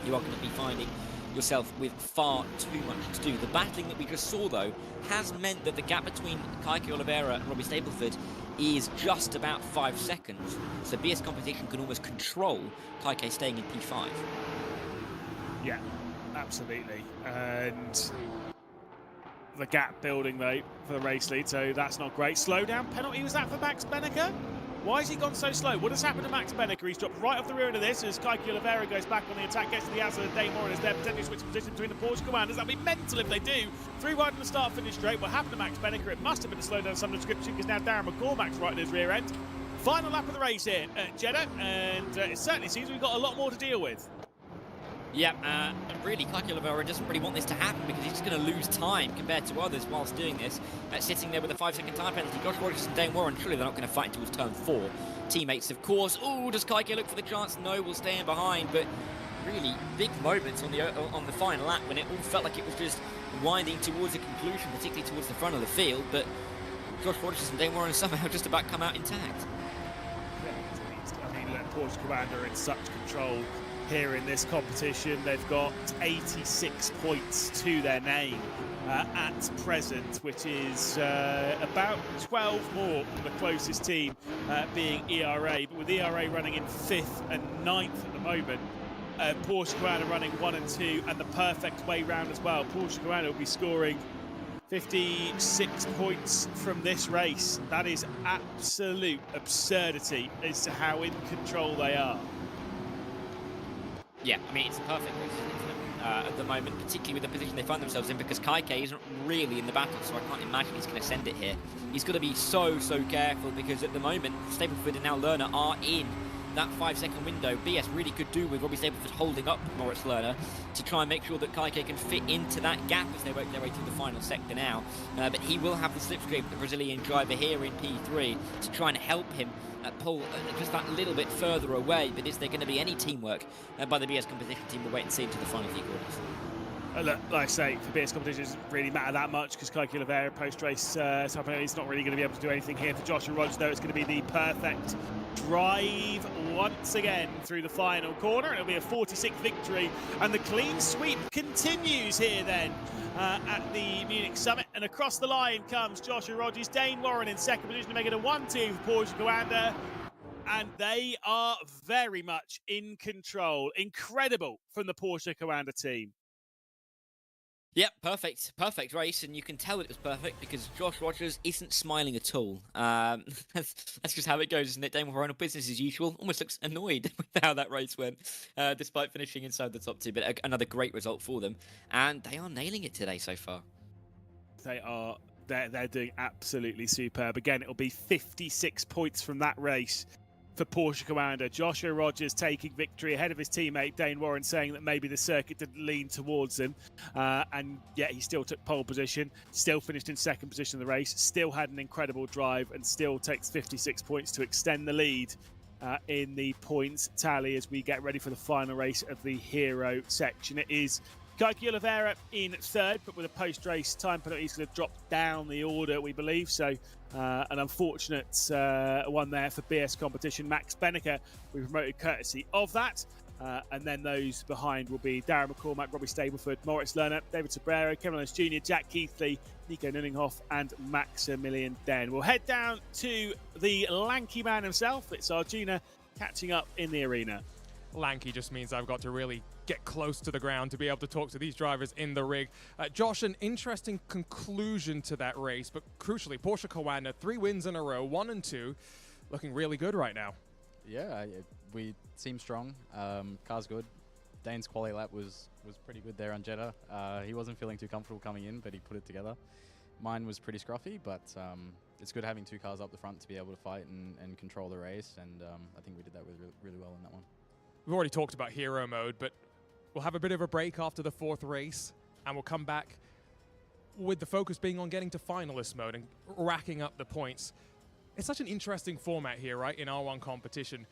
you are going to be finding yourself with far too much to do. The battling that we just saw, though, has meant that the gap between Keke Oliveira and Robbie Stableford is just about 5 seconds. So BS Competition can almost control Keke staying in P5. Yeah, absolutely. And the gap building, though, for the race lead, so that's not great. Slowdown penalty, was that for Max Benneker? Why has he gone so slow? What has happened to Max Benneker? He's dropped right off the rear end of this as Keke Oliveira goes back on the attack, gets to the outside of Dane Moran as they're potentially switching position between the Porsche commanders. That'll be mental if they do. 3 wide in the start-finish straight. What happened to Max Benneker? It must have been a slowdown of some description, because now Darren McCormack's right at his rear end. Final lap of the race here at Jeddah, and it certainly seems we've got a lot more to deal with. Yeah, really, Keke Oliveira doesn't really want this to happen, because he's just going to lose time compared to others whilst doing this. Sitting there with a 5-second time penalty. Josh Rogers and Dane Warren, surely they're not going to fight towards turn 4. Teammates, of course. Oh, does Keke look for the chance? No, we'll stay in behind. But really big moments on the final lap when it all felt like it was just winding towards a conclusion, particularly towards the front of the field. But Josh Rogers and Dane Warren somehow just about come out intact. Yeah, I mean, Porsche Commander in such control here in this competition. They've got 86 points to their name at present, which is about 12 more than the closest team, being ERA. But with ERA running in 5th and 9th at the moment, Porsche Commander running 1 and 2, and the perfect way round as well. Porsche Commander will be scoring 56 points from this race. That is absolute absurdity as to how in control they are. Yeah, I mean, it's a perfect race, isn't it, at the moment, particularly with the position they find themselves in, because Keke isn't really in the battle, so I can't imagine he's going to send it here. He's got to be so careful, because at the moment, Stableford and now Lerner are in that 5-second window. BS really could do with Robbie Stableford holding up Moritz Lerner to try and make sure that Keke can fit into that gap as they work their way through the final sector now. But he will have the slipstream, the Brazilian driver here in P3, to try and help him pull just that little bit further away. But is there going to be any teamwork by the BS Competition team? We'll wait and see until the final few quarters. Look, like I say, for BS Competition, it doesn't really matter that much, because Keke Oliveira post-race he's not really going to be able to do anything here. For Joshua Rogers, though, it's going to be the perfect drive once again through the final corner, and it'll be a 46th victory, and the clean sweep continues here then at the Munich Summit, and across the line comes Joshua Rogers. Dane Warren in second position to make it a 1-2 for Porsche Commander, and they are very much in control. Incredible from the Porsche Commander team. Yep, perfect race, and you can tell that it was perfect because Josh Rogers isn't smiling at all. That's just how it goes, isn't it? Dane Warren, business as usual, almost looks annoyed with how that race went, despite finishing inside the top 2. But another great result for them, and they are nailing it today so far. They're doing absolutely superb. Again, it'll be 56 points from that race for Porsche Commander. Joshua Rogers taking victory ahead of his teammate Dane Warren, saying that maybe the circuit didn't lean towards him, and yet he still took pole position, still finished in second position of the race, still had an incredible drive, and still takes 56 points to extend the lead in the points tally as we get ready for the final race of the hero section. It is Keke Oliveira in third, but with a post-race time penalty, he's going to drop down the order, we believe. So an unfortunate one there for BS Competition. Max Benneker we promoted courtesy of that. And then those behind will be Darren McCormack, Robbie Stableford, Moritz Lerner, David Cabrera, Kevin Lawrence Jr., Jack Keithley, Nico Nunninghoff, and Maximilian Den. We'll head down to the lanky man himself. It's Arjuna catching up in the arena. Lanky just means I've got to really get close to the ground to be able to talk to these drivers in the rig. Josh, an interesting conclusion to that race, but crucially, Porsche Commander, 3 wins in a row, 1 and 2, looking really good right now. Yeah, we seem strong. Car's good. Dane's quali lap was pretty good there on Jeddah. He wasn't feeling too comfortable coming in, but he put it together. Mine was pretty scruffy, but it's good having 2 cars up the front to be able to fight and control the race, and I think we did that really well in that one. we've already talked about hero mode, but we'll have a bit of a break after the 4th race, and we'll come back with the focus being on getting to finalist mode and racking up the points. It's such an interesting format here, right, in R1 competition.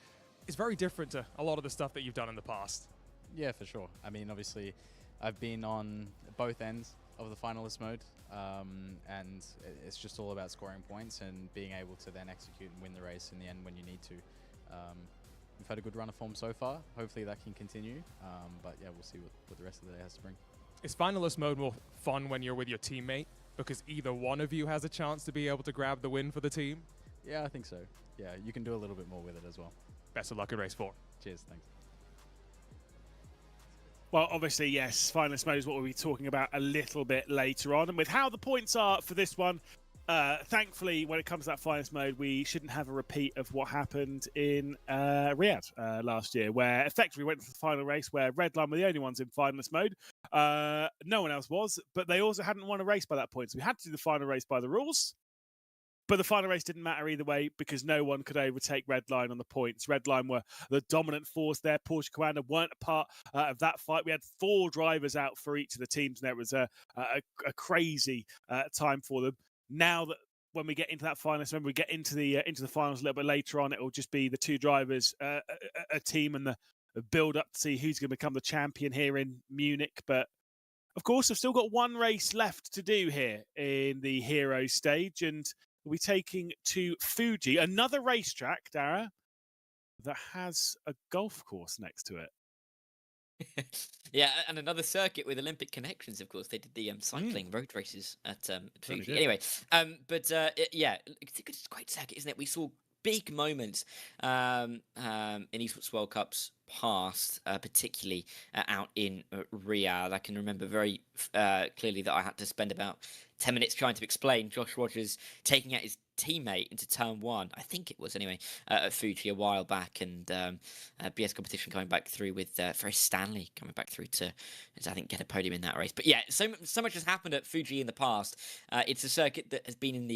It's very different to a lot of the stuff that you've done in the past. Yeah, for sure. I mean, obviously, I've been on both ends of the finalist mode, and it's just all about scoring points and being able to then execute and win the race in the end when you need to. We've had a good run of form so far. Hopefully that can continue, but yeah, we'll see what the rest of the day has to bring. Is finalist mode more fun when you're with your teammate? Because either one of you has a chance to be able to grab the win for the team? Yeah, I think so. Yeah, you can do a little bit more with it as well. Best of luck at Racesport. Cheers, thanks. Well, obviously, yes, finalist mode is what we'll be talking about a little bit later on. And with how the points are for this one, thankfully, when it comes to that finalist mode, we shouldn't have a repeat of what happened in Riyadh last year, where effectively we went to the final race where Redline were the only ones in finalist mode. No one else was, but they also hadn't won a race by that point. So we had to do the final race by the rules. But the final race didn't matter either way because no one could overtake Redline on the points. Redline were the dominant force there. Porsche Commander weren't a part of that fight. We had 4 drivers out for each of the teams, and there was a crazy time for them. Now that when we get into that finals, when we get into the finals a little bit later on, it will just be the 2 drivers, a team, and the build up to see who's going to become the champion here in Munich. But of course, I've still got 1 race left to do here in the hero stage, and we'll be taking to Fuji, another racetrack, Dara, that has a golf course next to it. Yeah, and another circuit with Olympic connections, of course. They did the cycling road races at Fuji. Anyway, yeah, it's a great circuit, isn't it? We saw big moments in Esports World Cups past, particularly out in Riyadh. I can remember very clearly that I had to spend about 10 minutes trying to explain Josh Rogers taking out his teammate into turn 1, I think it was anyway, at Fuji a while back, and BS competition coming back through with Ferris Stanley coming back through to I think get a podium in that race. But yeah, so much has happened at Fuji in the past. It's a circuit that has been in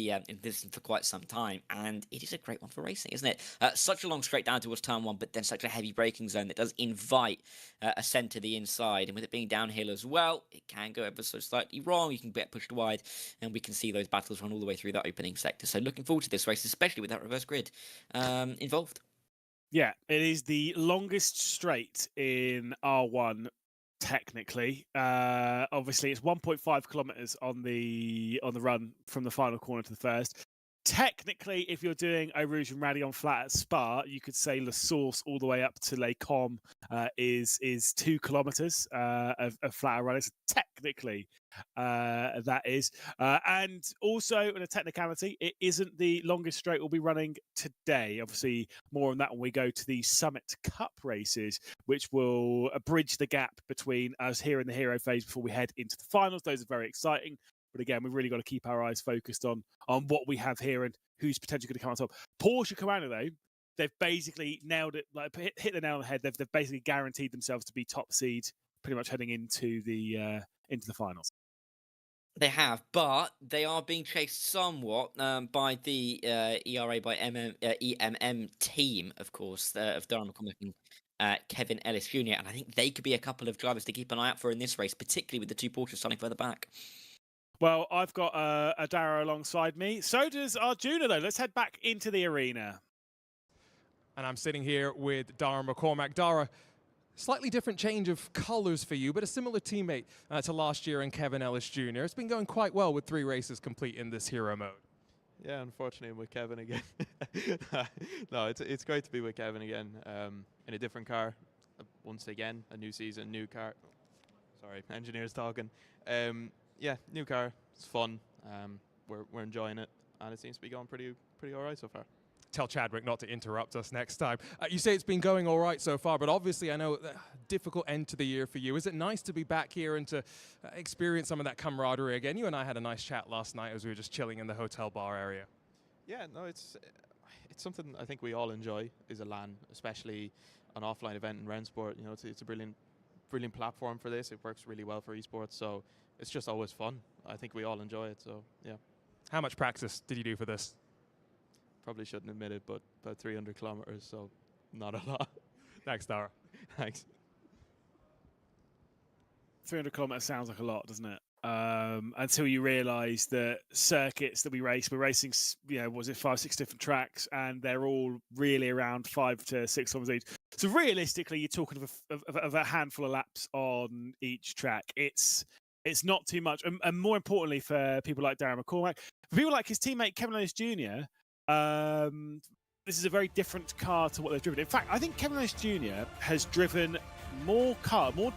this for quite some time, and it is a great one for racing, isn't it? Such a long straight down towards turn 1, but then such a heavy braking zone that does invite a send to the inside, and with it being downhill as well, it can go ever so slightly wrong. You can get pushed wide, and we can see those battles run all the way through that opening sector. So looking forward to this race, especially with that reverse grid involved. Yeah, it is the longest straight in R1 technically. Obviously, it's 1.5 kilometers on the run from the final corner to the first. Technically, if you're doing Eau Rouge and Radion flat at Spa, you could say La Source all the way up to Les Combes is 2 kilometers of flat run. So technically, that is. And also, in a technicality, it isn't the longest straight we'll be running today. Obviously, more on that when we go to the Summit Cup races, which will bridge the gap between us here in the hero phase before we head into the finals. Those are very exciting. But again, we've really got to keep our eyes focused on what we have here and who's potentially going to come on top. Porsche Commander, though, they've basically nailed it, like hit the nail on the head. They've basically guaranteed themselves to be top seed, pretty much heading into the finals. They have, but they are being chased somewhat by the ERA by EMM team, of course, of Dara McCormick and Kevin Ellis Jr. And I think they could be a couple of drivers to keep an eye out for in this race, particularly with the 2 Porsches starting further back. Well, I've got a Dara alongside me. So does Arjuna, though. Let's head back into the arena. And I'm sitting here with Dara McCormack. Dara, slightly different change of colours for you, but a similar teammate to last year and Kevin Ellis Jr. It's been going quite well with 3 races complete in this hero mode. Yeah, unfortunately, I'm with Kevin again. No, it's great to be with Kevin again in a different car. Once again, a new season, new car. Sorry, engineers talking. Yeah, new car. It's fun. We're enjoying it, and it seems to be going pretty all right so far. Tell Chadwick not to interrupt us next time. You say it's been going all right so far, but obviously I know difficult end to the year for you. Is it nice to be back here and to experience some of that camaraderie again? You and I had a nice chat last night as we were just chilling in the hotel bar area. Yeah, no, it's something I think we all enjoy, is a LAN, especially an offline event in Rennsport. You know, it's a brilliant platform for this. It works really well for esports, so it's just always fun. I think we all enjoy it, so yeah. How much practice did you do for this? Probably shouldn't admit it, but about 300 kilometers, so not a lot. Thanks, Dara. Thanks. 300 kilometers sounds like a lot, doesn't it? Until you realise that circuits that we're racing, was it 5-6 different tracks, and they're all really around 5 to 6 kilometers each. So realistically, you're talking of a handful of laps on each track. It's not too much, and more importantly for people like Darren McCormack, for people like his teammate Kevin Lewis Jr. This is a very different car to what they've driven. In fact, I think Kevin Lewis Jr. has driven more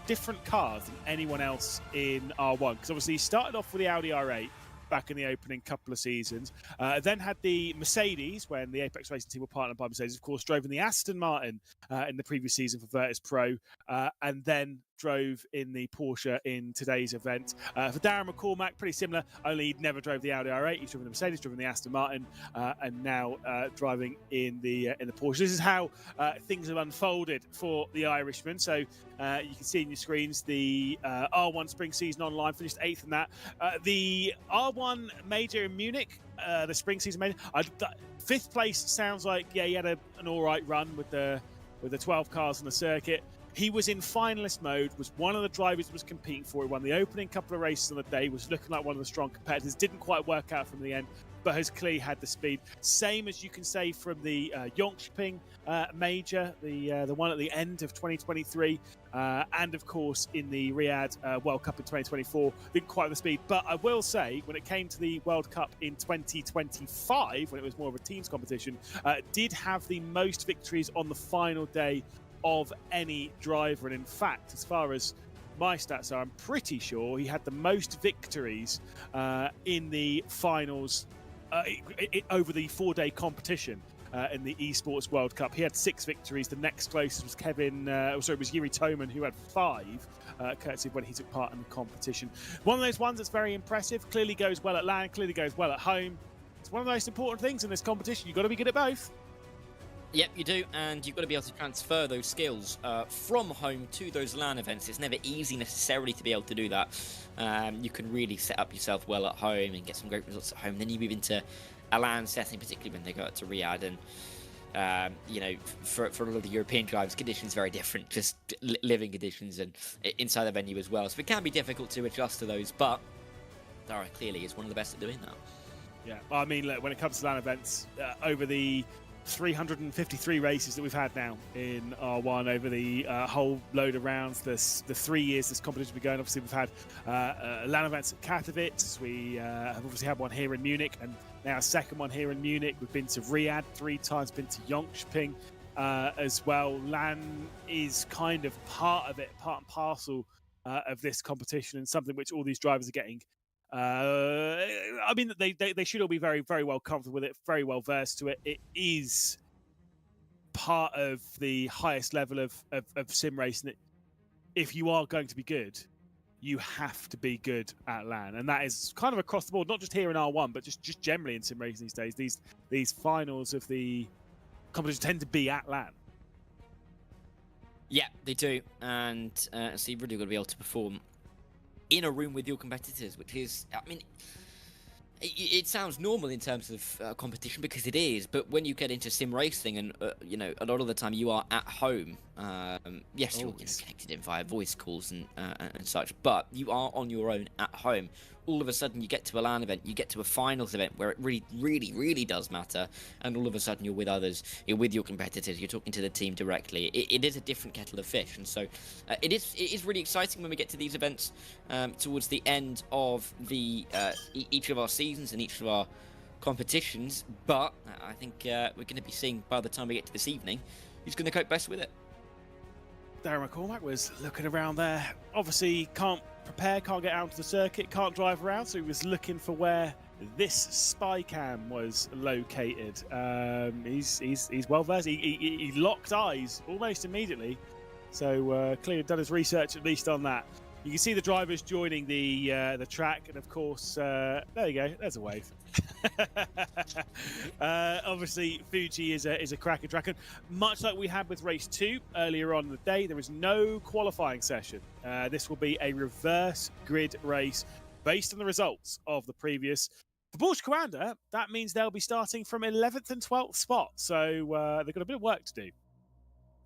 different cars than anyone else in R1. Because obviously he started off with the Audi R8 back in the opening couple of seasons, then had the Mercedes when the Apex Racing team were partnered by Mercedes, of course, drove in the Aston Martin in the previous season for Virtus Pro, and then drove in the Porsche in today's event. For Darren McCormack, pretty similar, only he'd never drove the Audi R8. He's driven the Mercedes, driven the Aston Martin, and now driving in the Porsche. This is how things have unfolded for the Irishman. So you can see in your screens the R1 Spring Season Online, finished 8th in that. The R1 Major in Munich, the Spring Season Major, 5th place sounds like, he had an all right run with the 12 cars on the circuit. He was in finalist mode, was one of the drivers that was competing for it, won the opening couple of races on the day, was looking like one of the strong competitors, didn't quite work out from the end, but has clearly had the speed. Same as you can say from the Jönköping Major, the one at the end of 2023, and of course in the Riyadh World Cup in 2024, didn't quite have the speed. But I will say, when it came to the World Cup in 2025, when it was more of a teams competition, did have the most victories on the final day of any driver. And in fact, as far as my stats are, I'm pretty sure he had the most victories in the finals over the 4-day competition in the Esports World Cup. He had 6 victories. The next closest was was Yuri Toman, who had 5, courtesy of when he took part in the competition. One of those ones that's very impressive, clearly goes well at land, clearly goes well at home. It's one of the most important things in this competition. You've got to be good at both. Yep, you do, and you've got to be able to transfer those skills from home to those LAN events. It's never easy necessarily to be able to do that. You can really set up yourself well at home and get some great results at home. Then you move into a LAN setting, particularly when they go out to Riyadh, and for a lot of the European drivers, conditions are very different, just living conditions and inside the venue as well. So it can be difficult to adjust to those, but Dara clearly is one of the best at doing that. Yeah, I mean, look, when it comes to LAN events, over the 353 races that we've had now in R1 over the whole load of rounds, the 3 years this competition has been going. Obviously, we've had LAN events at Katowice. We have obviously had one here in Munich, and now a second one here in Munich. We've been to Riyadh 3 times, been to Jönköping as well. LAN is kind of part of it, part and parcel of this competition, and something which all these drivers are getting. I mean, they should all be very, very well comfortable with it, very well versed to it. It is part of the highest level of sim racing. If you are going to be good, you have to be good at LAN, and that is kind of across the board, not just here in R1, but just generally in sim racing these days. These finals of the competition tend to be at LAN. Yeah, they do, and so you've really got to be able to perform in a room with your competitors, which is, I mean, it sounds normal in terms of competition, because it is, but when you get into sim racing and, a lot of the time you are at home, yes, you're connected in via voice calls and such, but you are on your own at home. All of a sudden you get to a LAN event, you get to a finals event where it really, really, really does matter, and all of a sudden you're with others, you're with your competitors, you're talking to the team directly. It is a different kettle of fish, and so it is really exciting when we get to these events towards the end of the each of our seasons and each of our competitions, but I think we're going to be seeing, by the time we get to this evening, who's going to cope best with it. Darren McCormack was looking around there. Obviously can't prepare, can't get out to the circuit, can't drive around, so he was looking for where this spy cam was located. He's well versed. He locked eyes almost immediately, so clearly done his research at least on that. You can see the drivers joining the track, and of course, there you go. There's a wave. Obviously, Fuji is a cracker track, and much like we had with race 2 earlier on in the day, there is no qualifying session. This will be a reverse grid race based on the results of the previous. For Porsche Commander, that means they'll be starting from 11th and 12th spot, so they've got a bit of work to do.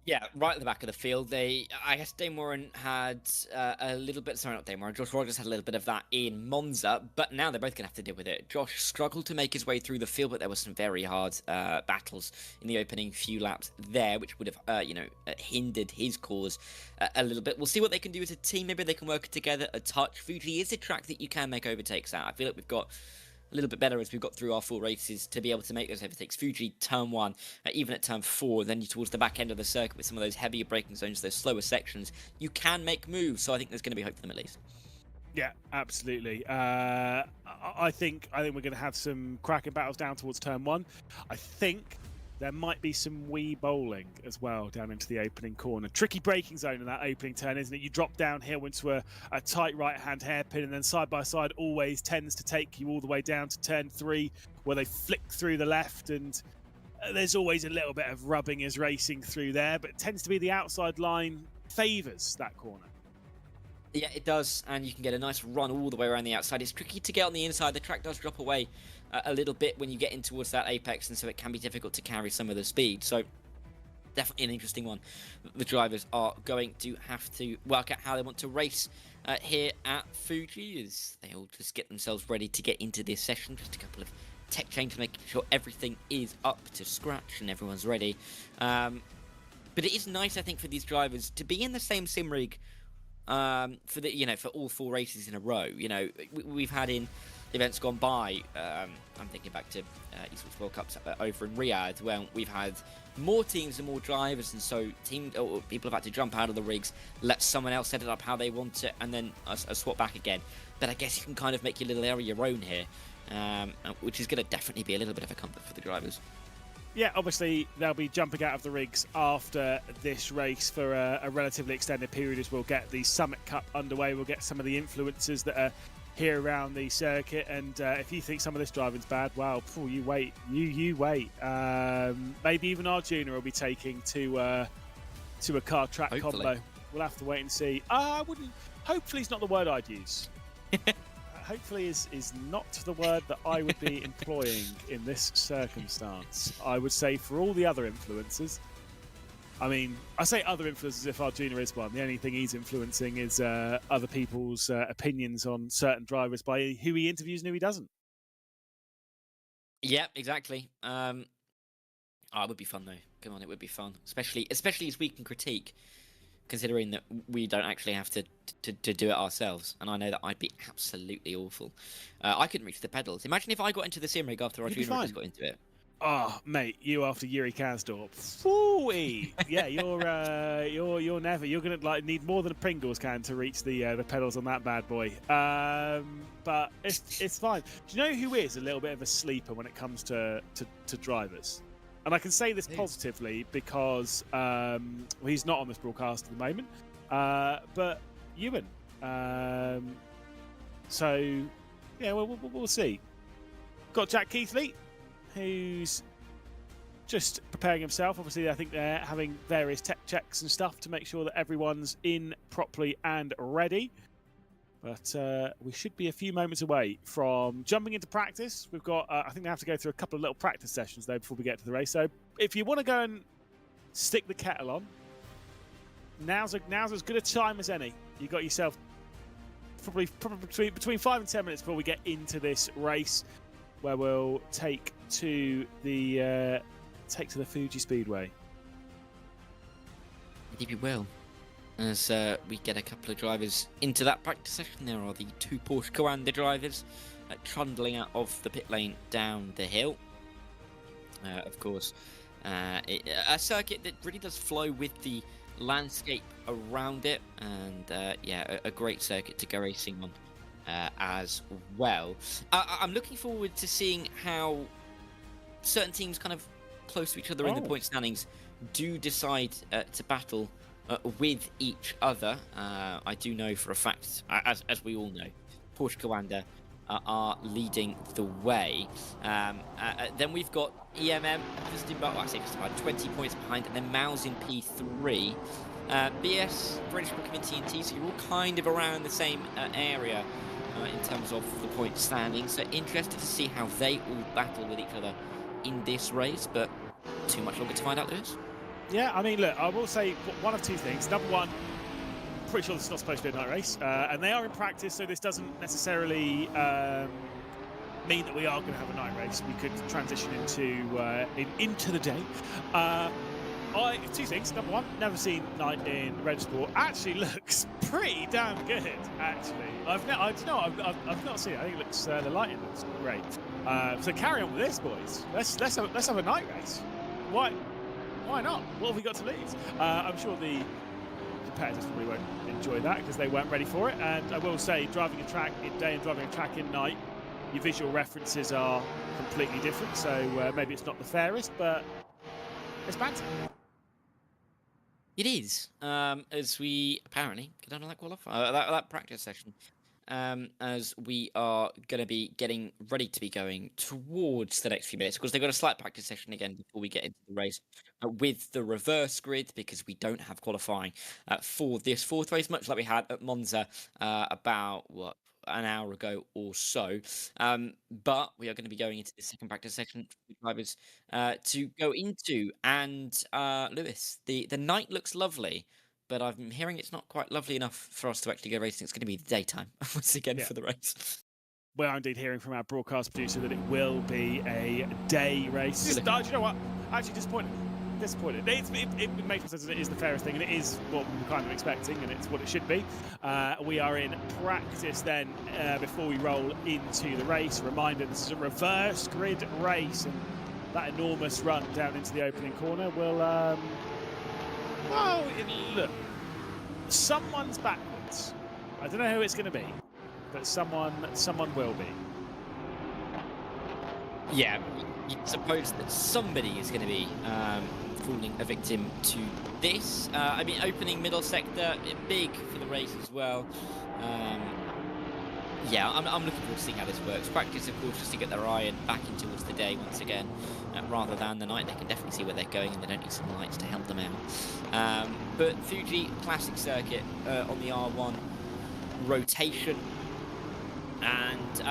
Yeah, right at the back of the field. I guess Dane Warren had a little bit, sorry, not Dane Warren, Josh Rogers had a little bit of that in Monza, but now they're both going to have to deal with it. Josh struggled to make his way through the field, but there were some very hard battles in the opening few laps there, which would have, hindered his cause a little bit. We'll see what they can do as a team. Maybe they can work together a touch. Fuji is a track that you can make overtakes at. I feel like we've got a little bit better as we've got through our 4 races to be able to make those overtakes. Fuji, turn 1, even at turn 4, then towards the back end of the circuit with some of those heavier braking zones, those slower sections, you can make moves. So I think there's going to be hope for them at least. Yeah, absolutely. I think we're going to have some cracking battles down towards turn 1. I think there might be some wee bowling as well down into the opening corner. Tricky braking zone in that opening turn, isn't it? You drop downhill into a tight right-hand hairpin, and then side-by-side always tends to take you all the way down to turn 3, where they flick through the left, and there's always a little bit of rubbing as racing through there, but it tends to be the outside line favours that corner. Yeah, it does, and you can get a nice run all the way around the outside. It's tricky to get on the inside. The track does drop away a little bit when you get in towards that apex, and so it can be difficult to carry some of the speed. So definitely an interesting one. The drivers are going to have to work out how they want to race here at Fuji, as they all just get themselves ready to get into this session. Just a couple of tech changes, making sure everything is up to scratch and everyone's ready. But it is nice, I think, for these drivers to be in the same sim rig for all 4 races in a row. We've had in events gone by, I'm thinking back to Esports World Cups over in Riyadh, where we've had more teams and more drivers, and so people have had to jump out of the rigs, let someone else set it up how they want it, and then swap back again. But I guess you can kind of make your little area your own here, which is going to definitely be a little bit of a comfort for the drivers. Yeah, obviously they'll be jumping out of the rigs after this race for a relatively extended period, as we'll get the Summit Cup underway. We'll get some of the influencers that are here around the circuit, and if you think some of this driving's bad, well, you wait. You wait. Maybe even our junior will be taking to a car track combo. We'll have to wait and see. I wouldn't. Hopefully, it's not the word I'd use. Hopefully is not the word that I would be employing in this circumstance. I would say for all the other influencers. I mean, I say other influencers if our junior is one. The only thing he's influencing is other people's opinions on certain drivers by who he interviews and who he doesn't. Yeah, exactly. It would be fun though. Come on, it would be fun, especially as we can critique, considering that we don't actually have to do it ourselves. And I know that I'd be absolutely awful. I couldn't reach the pedals. Imagine if I got into the sim rig after our junior just got into it. Oh, mate, you after Yuri Kansdorp. Fooey! Yeah, you're never. You're gonna need more than a Pringles can to reach the pedals on that bad boy. But it's fine. Do you know who is a little bit of a sleeper when it comes to drivers? And I can say this positively because he's not on this broadcast at the moment. But Ewan. So yeah, we'll see. Got Jack Keithley, who's just preparing himself. Obviously, I think they're having various tech checks and stuff to make sure that everyone's in properly and ready. But we should be a few moments away from jumping into practice. We've got, I think they have to go through a couple of little practice sessions though before we get to the race. So if you want to go and stick the kettle on, now's as good a time as any. You got yourself probably between 5 and 10 minutes before we get into this race, where we'll take to the Fuji Speedway. Indeed we will. As we get a couple of drivers into that practice session, there are the 2 Porsche Coanda drivers trundling out of the pit lane down the hill. Of course, a circuit that really does flow with the landscape around it, and yeah, a great circuit to go racing on as well. I'm looking forward to seeing how certain teams kind of close to each other in the point standings do decide to battle with each other. I do know for a fact, as we all know, Porsche Coanda are leading the way. Then we've got EMM just about 20 points behind, and then Maus in P3. BS, British Community and TC are all kind of around the same area in terms of the point standing. So interested to see how they all battle with each other in this race, but too much longer to find out, Lewis. Yeah, I mean, look, I will say one of two things. Number one, pretty sure this is not supposed to be a night race, and they are in practice, so this doesn't necessarily mean that we are going to have a night race. We could transition into the day. Two things. Number one, never seen night in Rennsport. Actually, looks pretty damn good. Actually, I've not seen it. I think it looks the lighting looks great. So carry on with this, boys. Let's have a night race. Why not? What have we got to lose? I'm sure the competitors probably won't enjoy that because they weren't ready for it. And I will say, driving a track in day and driving a track in night, your visual references are completely different. So maybe it's not the fairest, but it's banter. It is, as we apparently get on that qualifier, that practice session, as we are going to be getting ready to be going towards the next few minutes. Of course, they've got a slight practice session again before we get into the race with the reverse grid, because we don't have qualifying for this fourth race, much like we had at Monza about, an hour ago or so. But we are going to be going into the second practice section for drivers to go into. And Lewis, the night looks lovely, but I'm hearing it's not quite lovely enough for us to actually go racing. It's going to be the daytime once again for the race. We are indeed hearing from our broadcast producer that it will be a day race. Do you know what? Actually disappointed. It makes sense that it is the fairest thing, and it is what we're kind of expecting, and it's what it should be. We are in practice then before we roll into the race. Reminder, this is a reverse grid race, and that enormous run down into the opening corner will, look, someone's backwards. I don't know who it's going to be, but someone will be. Yeah, you suppose that somebody is going to be falling a victim to this. I mean, opening middle sector, big for the race as well. Yeah, I'm looking forward to seeing how this works. Practice, of course, just to get their eye back in towards the day once again, rather than the night. They can definitely see where they're going, and they don't need some lights to help them out. But Fuji Classic Circuit on the R1 rotation. And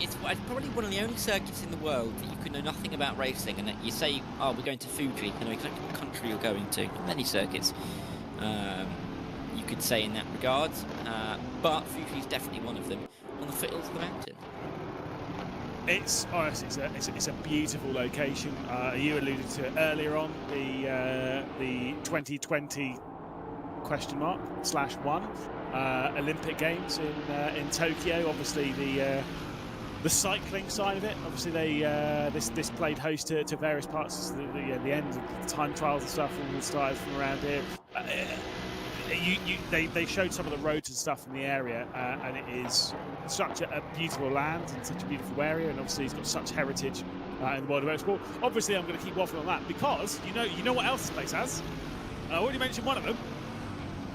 it's probably one of the only circuits in the world that you can know nothing about racing, and that you say, oh, we're going to Fuji, you know exactly what country you're going to. Not many circuits you could say in that regard, but Fuji is definitely one of them, on the foothills of the mountain. It's honestly, it's a beautiful location. You alluded to it earlier on, the 2020 !1 Olympic Games in Tokyo. Obviously the cycling side of it. Obviously this played host to various parts of the end of the time trials and stuff. All started from around here. They showed some of the roads and stuff in the area, and it is such a beautiful land and such a beautiful area, and obviously it's got such heritage in the world of motorsport. Obviously, I'm going to keep waffling on that because you know what else this place has. I already mentioned one of them.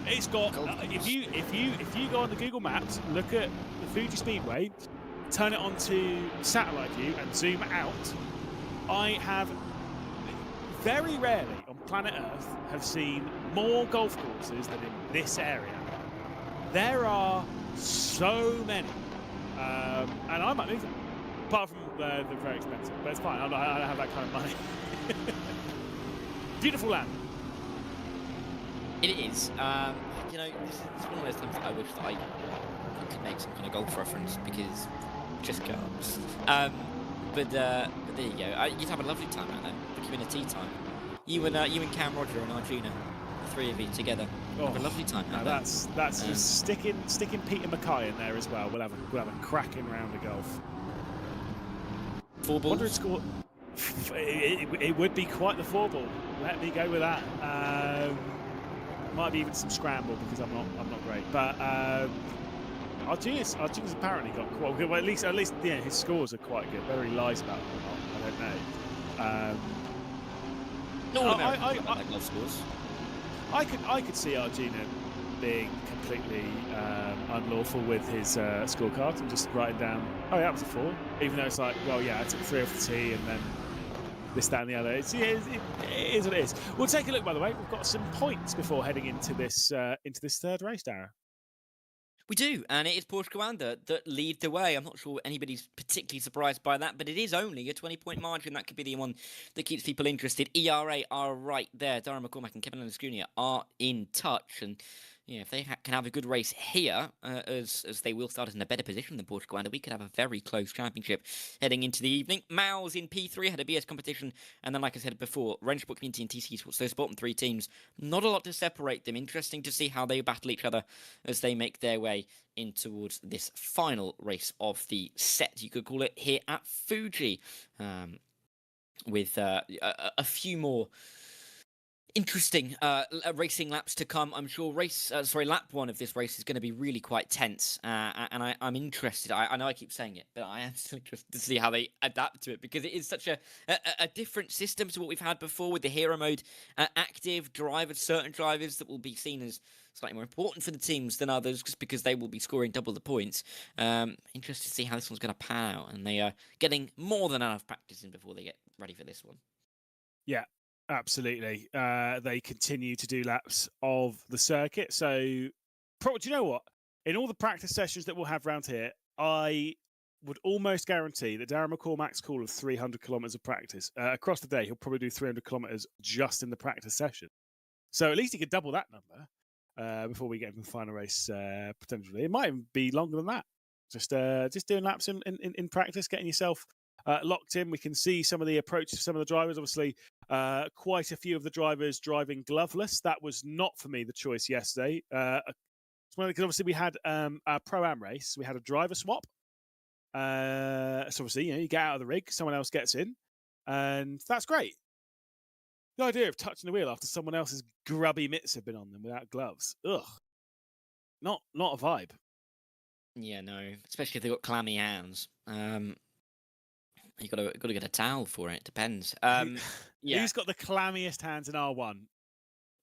It's got if you go on the Google Maps, look at the Fuji Speedway, turn it onto satellite view and zoom out. I have very rarely on planet Earth have seen more golf courses than in this area. There are so many, and I might move them. Apart from they're very expensive, but it's fine. I don't have that kind of money. Beautiful land. It is. You know, it's one of those times that I wish that I could make some kind of golf reference, because just can't. But there you go. You'd have a lovely time out there. Put you in a tea time. You and Cam Roger and Arjuna, the three of you together, have a lovely time out there. That's just sticking Peter Mackay in there as well. We'll have a cracking round of golf. 4 balls. Score. It would be quite the 4 ball. Let me go with that. Might be even some scramble, because I'm not great. But Arjuna's apparently got quite good. Well, at least yeah, his scores are quite good. Whether he lies about them or not, I don't know. I love scores. I could see Arjuna being completely unlawful with his scorecard and just writing down, oh, yeah, that was a 4, even though it's like, well, yeah, I took 3 off the tee and then this, that, and the other. It is what it is. We'll take a look, by the way. We've got some points before heading into this third race, Darragh. We do, and it is Porsche Coanda that lead the way. I'm not sure anybody's particularly surprised by that, but it is only a 20-point margin. That could be the one that keeps people interested. ERA are right there. Darren McCormack and Kevin Ellis Jr. are in touch, and yeah, if they can have a good race here, as they will start in a better position than Porsche Coanda, we could have a very close championship heading into the evening. Maus in P3 had a BS competition, and then, like I said before, Rennsport Community and TC Esports, those bottom three teams, not a lot to separate them. Interesting to see how they battle each other as they make their way in towards this final race of the set, you could call it, here at Fuji, with a few more interesting racing laps to come. I'm sure lap one of this race is going to be really quite tense, and I'm interested. I know I keep saying it, but I am still interested to see how they adapt to it, because it is such a different system to what we've had before with the hero mode active drivers, certain drivers that will be seen as slightly more important for the teams than others just because they will be scoring double the points. Interested to see how this one's going to pan out, and they are getting more than enough practice in before they get ready for this one. Yeah, absolutely. They continue to do laps of the circuit. So, do you know what? In all the practice sessions that we'll have around here, I would almost guarantee that Darren McCormack's call of 300 kilometres of practice across the day, he'll probably do 300 kilometres just in the practice session. So at least he could double that number before we get into the final race potentially. It might even be longer than that. Just doing laps in practice, getting yourself locked in. We can see some of the approach of some of the drivers. Obviously, quite a few of the drivers driving gloveless. That was not for me the choice yesterday. Because obviously we had a Pro-Am race. We had a driver swap. So obviously, you get out of the rig, someone else gets in, and that's great. The idea of touching the wheel after someone else's grubby mitts have been on them without gloves, not a vibe. Yeah, no, especially if they've got clammy hands. You got to get a towel for it. Depends. Yeah. Who's got the clammiest hands in R1?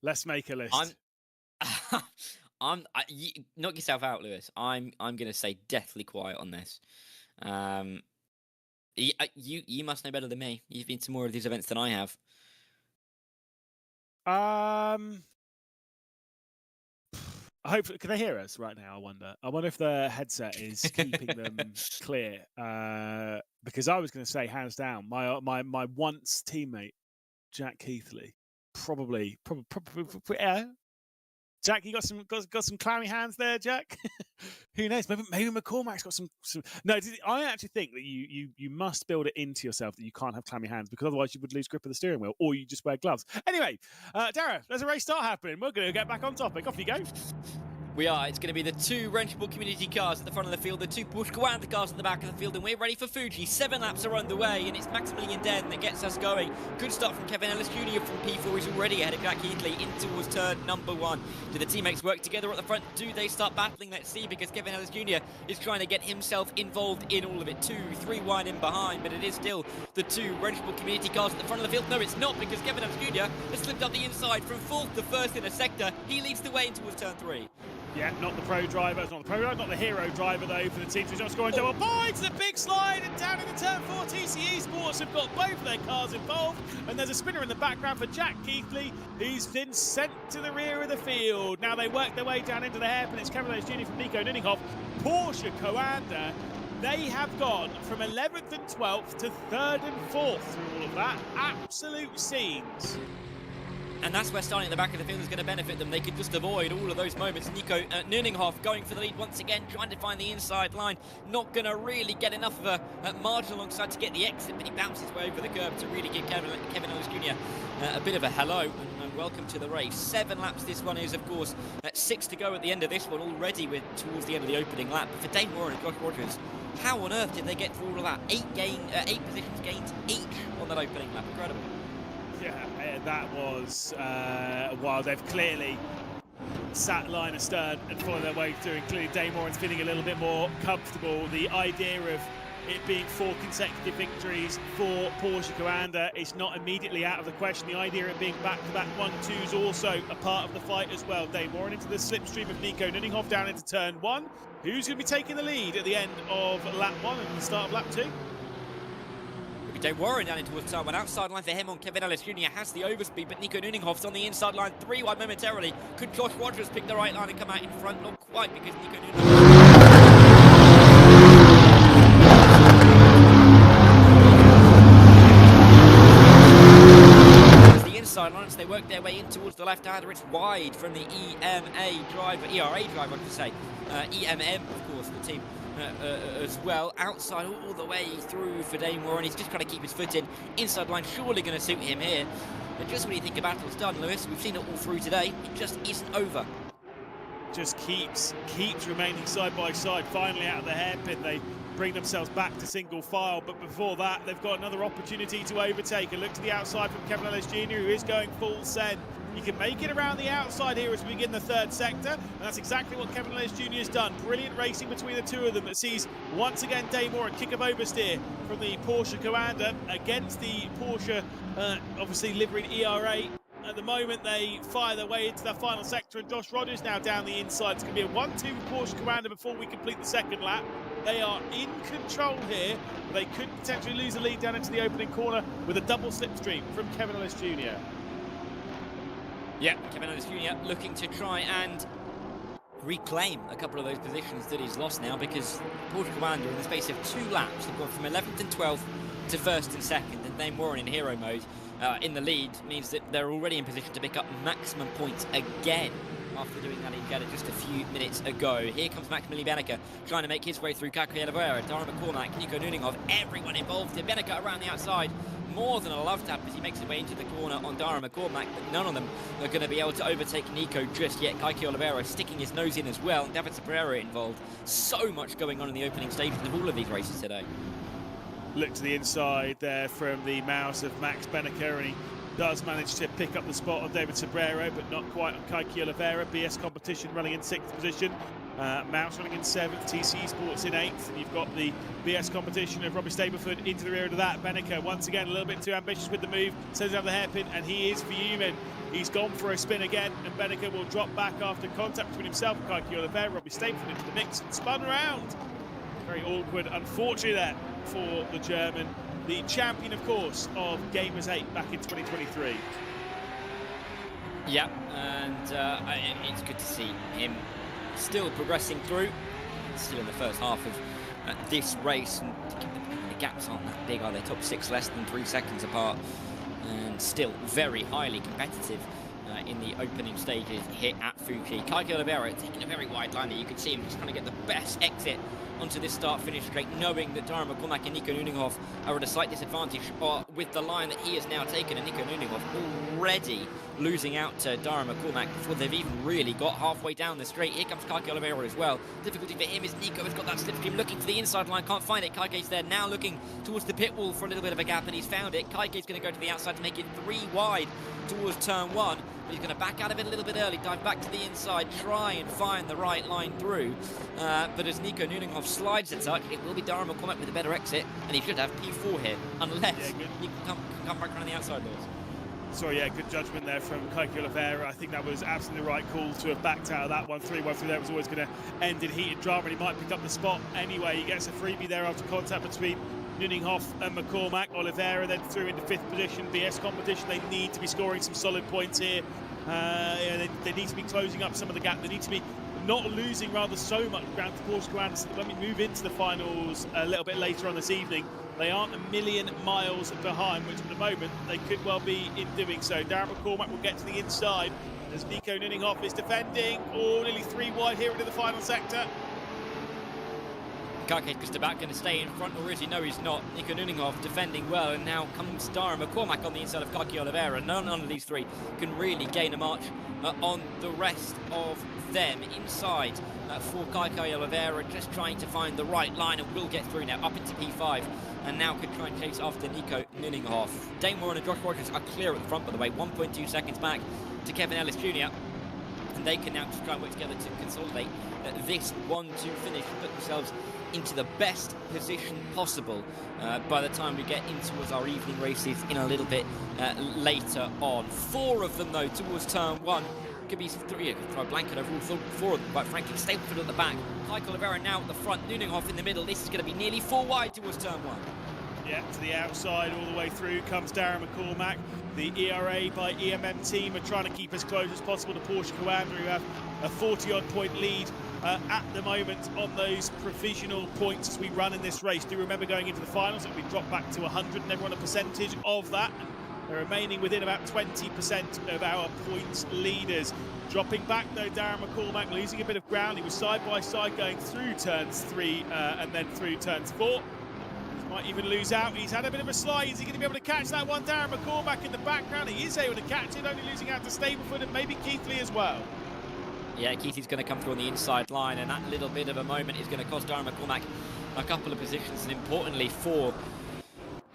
Let's make a list. Knock yourself out, Lewis. I'm going to say deathly quiet on this. You must know better than me. You've been to more of these events than I have. Hopefully, can they hear us right now? I wonder if the headset is keeping them clear. Because I was going to say, hands down, my once teammate Jack Keithley, probably. Yeah. Jack, you got some clammy hands there, Jack. Who knows? Maybe McCormack's got some. No, I actually think that you must build it into yourself that you can't have clammy hands, because otherwise you would lose grip of the steering wheel, or you just wear gloves. Anyway, Dara, there's a race start happening. We're going to get back on topic. Off you go. We are. It's going to be the two Rennsport community cars at the front of the field, the two Porsche Coanda cars at the back of the field, and we're ready for Fuji. 7 laps are underway, and it's Maximilian Den that gets us going. Good start from Kevin Ellis Jr. from P4. He's already ahead of Jack Heatley in towards turn number 1. Do the teammates work together at the front? Do they start battling? Let's see, because Kevin Ellis Jr. is trying to get himself involved in all of it. 2-3 wide in behind, but it is still the two Rennsport community cars at the front of the field. No, it's not, because Kevin Ellis Jr. has slipped up the inside from 4th to 1st in a sector. He leads the way in towards turn 3. Yeah, not the pro driver. It's not the pro driver, not the hero driver, though, for the team who's not scoring double points. The big slide, and down into turn 4, TC Esports have got both of their cars involved. And there's a spinner in the background for Jack Keithley, who's been sent to the rear of the field. Now they work their way down into the hairpin. It's Kevin Ellis Jr. from Nico Nuninghoff. Porsche Coanda, they have gone from 11th and 12th to 3rd and 4th through all of that. Absolute scenes. And that's where starting at the back of the field is going to benefit them. They could just avoid all of those moments. Nico Nuninghoff going for the lead once again, trying to find the inside line. Not going to really get enough of a margin alongside to get the exit, but he bounces his way over the curb to really give Kevin Ellis Jr. A bit of a hello and welcome to the race. 7 laps this one is, of course, 6 to go at the end of this one. Already we're towards the end of the opening lap. But for Dane Warren and Josh Rogers, how on earth did they get through all of that? 8 positions gained each on that opening lap. Incredible. Yeah, that was while they've clearly sat line astern and followed their way through, and clearly Dane Warren's feeling a little bit more comfortable. The idea of it being 4 consecutive victories for Porsche Coanda is not immediately out of the question. The idea of it being back-to-back 1-2 is also a part of the fight as well. Dane Warren into the slipstream of Nico Nuninghoff down into turn 1. Who's going to be taking the lead at the end of lap 1 and the start of lap 2? Dave Warren down into towards turn one. Outside line for him on Kevin Ellis Jr. has the overspeed, but Nico Nuninghoff's on the inside line. 3 wide momentarily. Could Josh Rogers pick the right line and come out in front? Not quite, because Nico Nuninghoff... Inside line, so they work their way in towards the left-hander. It's wide from the ERA driver, I should say. EMM, of course, the team as well. Outside all the way through for Dane Warren. He's just trying to keep his foot in. Inside line surely going to suit him here. But just when you think the battle's done, Lewis, we've seen it all through today. It just isn't over. Just keeps remaining side by side. Finally out of the hairpin, they bring themselves back to single file, but before that they've got another opportunity to overtake. A look to the outside from Kevin Ellis Jr., who is going full send. He can make it around the outside here as we begin the third sector, and that's exactly what Kevin Ellis Jr. has done. Brilliant racing between the two of them that sees once again Dane Warren kick of oversteer from the Porsche Commander against the Porsche, obviously liveried ERA. At the moment, they fire their way into the final sector, and Josh Rogers now down the inside. It's going to be a 1-2 Porsche Commander before we complete the second lap. They are in control here. They could potentially lose the lead down into the opening corner with a double slipstream from Kevin Ellis Jr. Yeah, Kevin Ellis Jr. looking to try and reclaim a couple of those positions that he's lost now, because Porsche Commander in the space of 2 laps have gone from 11th and 12th to 1st and 2nd, and Dane Warren in hero mode in the lead means that they're already in position to pick up maximum points again after doing that in Jeddah just a few minutes ago. Here comes Maximilian Benneker trying to make his way through Kaki Oliveira, Dara McCormack, Nico Nuninghoff, everyone involved here. Benneker around the outside, more than a love tap as he makes his way into the corner on Dara McCormack, but none of them are going to be able to overtake Nico just yet. Kaki Oliveira sticking his nose in as well, and David Sabrera involved. So much going on in the opening stages of all of these races today. Look to the inside there from the mouse of Max Benneker, and he does manage to pick up the spot on David Sabrero, but not quite on Kaki Oliveira. BS Competition running in 6th position. Mouse running in 7th, TC Esports in 8th, and you've got the BS Competition of Robbie Stableford into the rear of that. Benneker, once again, a little bit too ambitious with the move, sends down the hairpin, and he is fuming. He's gone for a spin again, and Benneker will drop back after contact between himself and Kaki Oliveira. Robbie Stableford into the mix and spun around. Very awkward, unfortunately, there for the German, the champion, of course, of Gamers 8 back in 2023. Yeah, and it's good to see him still progressing through, still in the first half of this race, and the gaps aren't that big, are they? Top 6 less than 3 seconds apart, and still very highly competitive in the opening stages here at Fuji. Kaki Oliveira taking a very wide line there. You can see him just trying to get the best exit onto this start-finish straight, knowing that Dara McCormack and Nico Nuninghoff are at a slight disadvantage with the line that he has now taken, and Nico Nuninghoff already losing out to Dara McCormack before they've even really got halfway down the straight. Here comes Kaki Oliveira as well. Difficulty for him is Nico has got that slipstream, looking for the inside line, can't find it. Kaike's there now, looking towards the pit wall for a little bit of a gap, and he's found it. Kaike's going to go to the outside to make it 3 wide towards turn 1. But he's going to back out of it a little bit early, dive back to the inside, try and find the right line through. But as Nico Nuninghoff slides it out, it will be Dara McCormack with a better exit, and he should have P4 here, unless he can come back around the outside, Lewis. Sorry, yeah, good judgment there from Kaki Oliveira. I think that was absolutely the right call to have backed out of that one. 3-1 through there was always going to end in heated drama, and he might pick up the spot anyway. He gets a freebie there after contact between Nuninghoff and McCormack. Oliveira then through into 5th position. BS Competition, they need to be scoring some solid points here. They need to be closing up some of the gap. They need to be not losing rather so much ground to Porsche Commander. So when we move into the finals a little bit later on this evening, they aren't a million miles behind, which at the moment they could well be in doing so. Darren McCormack will get to the inside as Nico Nuninghoff is defending. Oh, nearly 3 wide here into the final sector. Kake Kustabat going to stay in front, or is he? No, he's not. Nico Nuninghoff defending well, and now comes Dara McCormack on the inside of Kaki Oliveira. None of these 3 can really gain a march on the rest of them. Inside for Kaki Oliveira, just trying to find the right line, and will get through now up into P5, and now could try and chase after Nico Nuninghoff. Dane Warren and Josh Rogers are clear at the front, by the way, 1.2 seconds back to Kevin Ellis Jr. And they can now just try and work together to consolidate this 1-2 finish and put themselves into the best position possible by the time we get in towards our evening races in a little bit later on. 4 of them, though, towards turn 1. Could be 3, could throw a blanket over all 4 of them, quite frankly. Stableford at the back, Kaki Oliveira now at the front, Nuninghoff in the middle. This is going to be nearly 4 wide towards turn 1. Yeah, to the outside, all the way through comes Darren McCormack. The ERA by EMM team are trying to keep as close as possible to Porsche Coanda, who have a 40-odd point lead at the moment on those provisional points as we run in this race. Do remember going into the finals, it'll be dropped back to 100 and everyone a percentage of that. They're remaining within about 20% of our points leaders. Dropping back though, Darren McCormack losing a bit of ground. He was side by side going through turns 3 and then through turns 4. Might even lose out. He's had a bit of a slide. Is he going to be able to catch that one? Darren McCormack in the background. He is able to catch it, only losing out to Stableford and maybe Keithley as well. Yeah, Keithley's going to come through on the inside line, and that little bit of a moment is going to cost Darren McCormack a couple of positions, and importantly for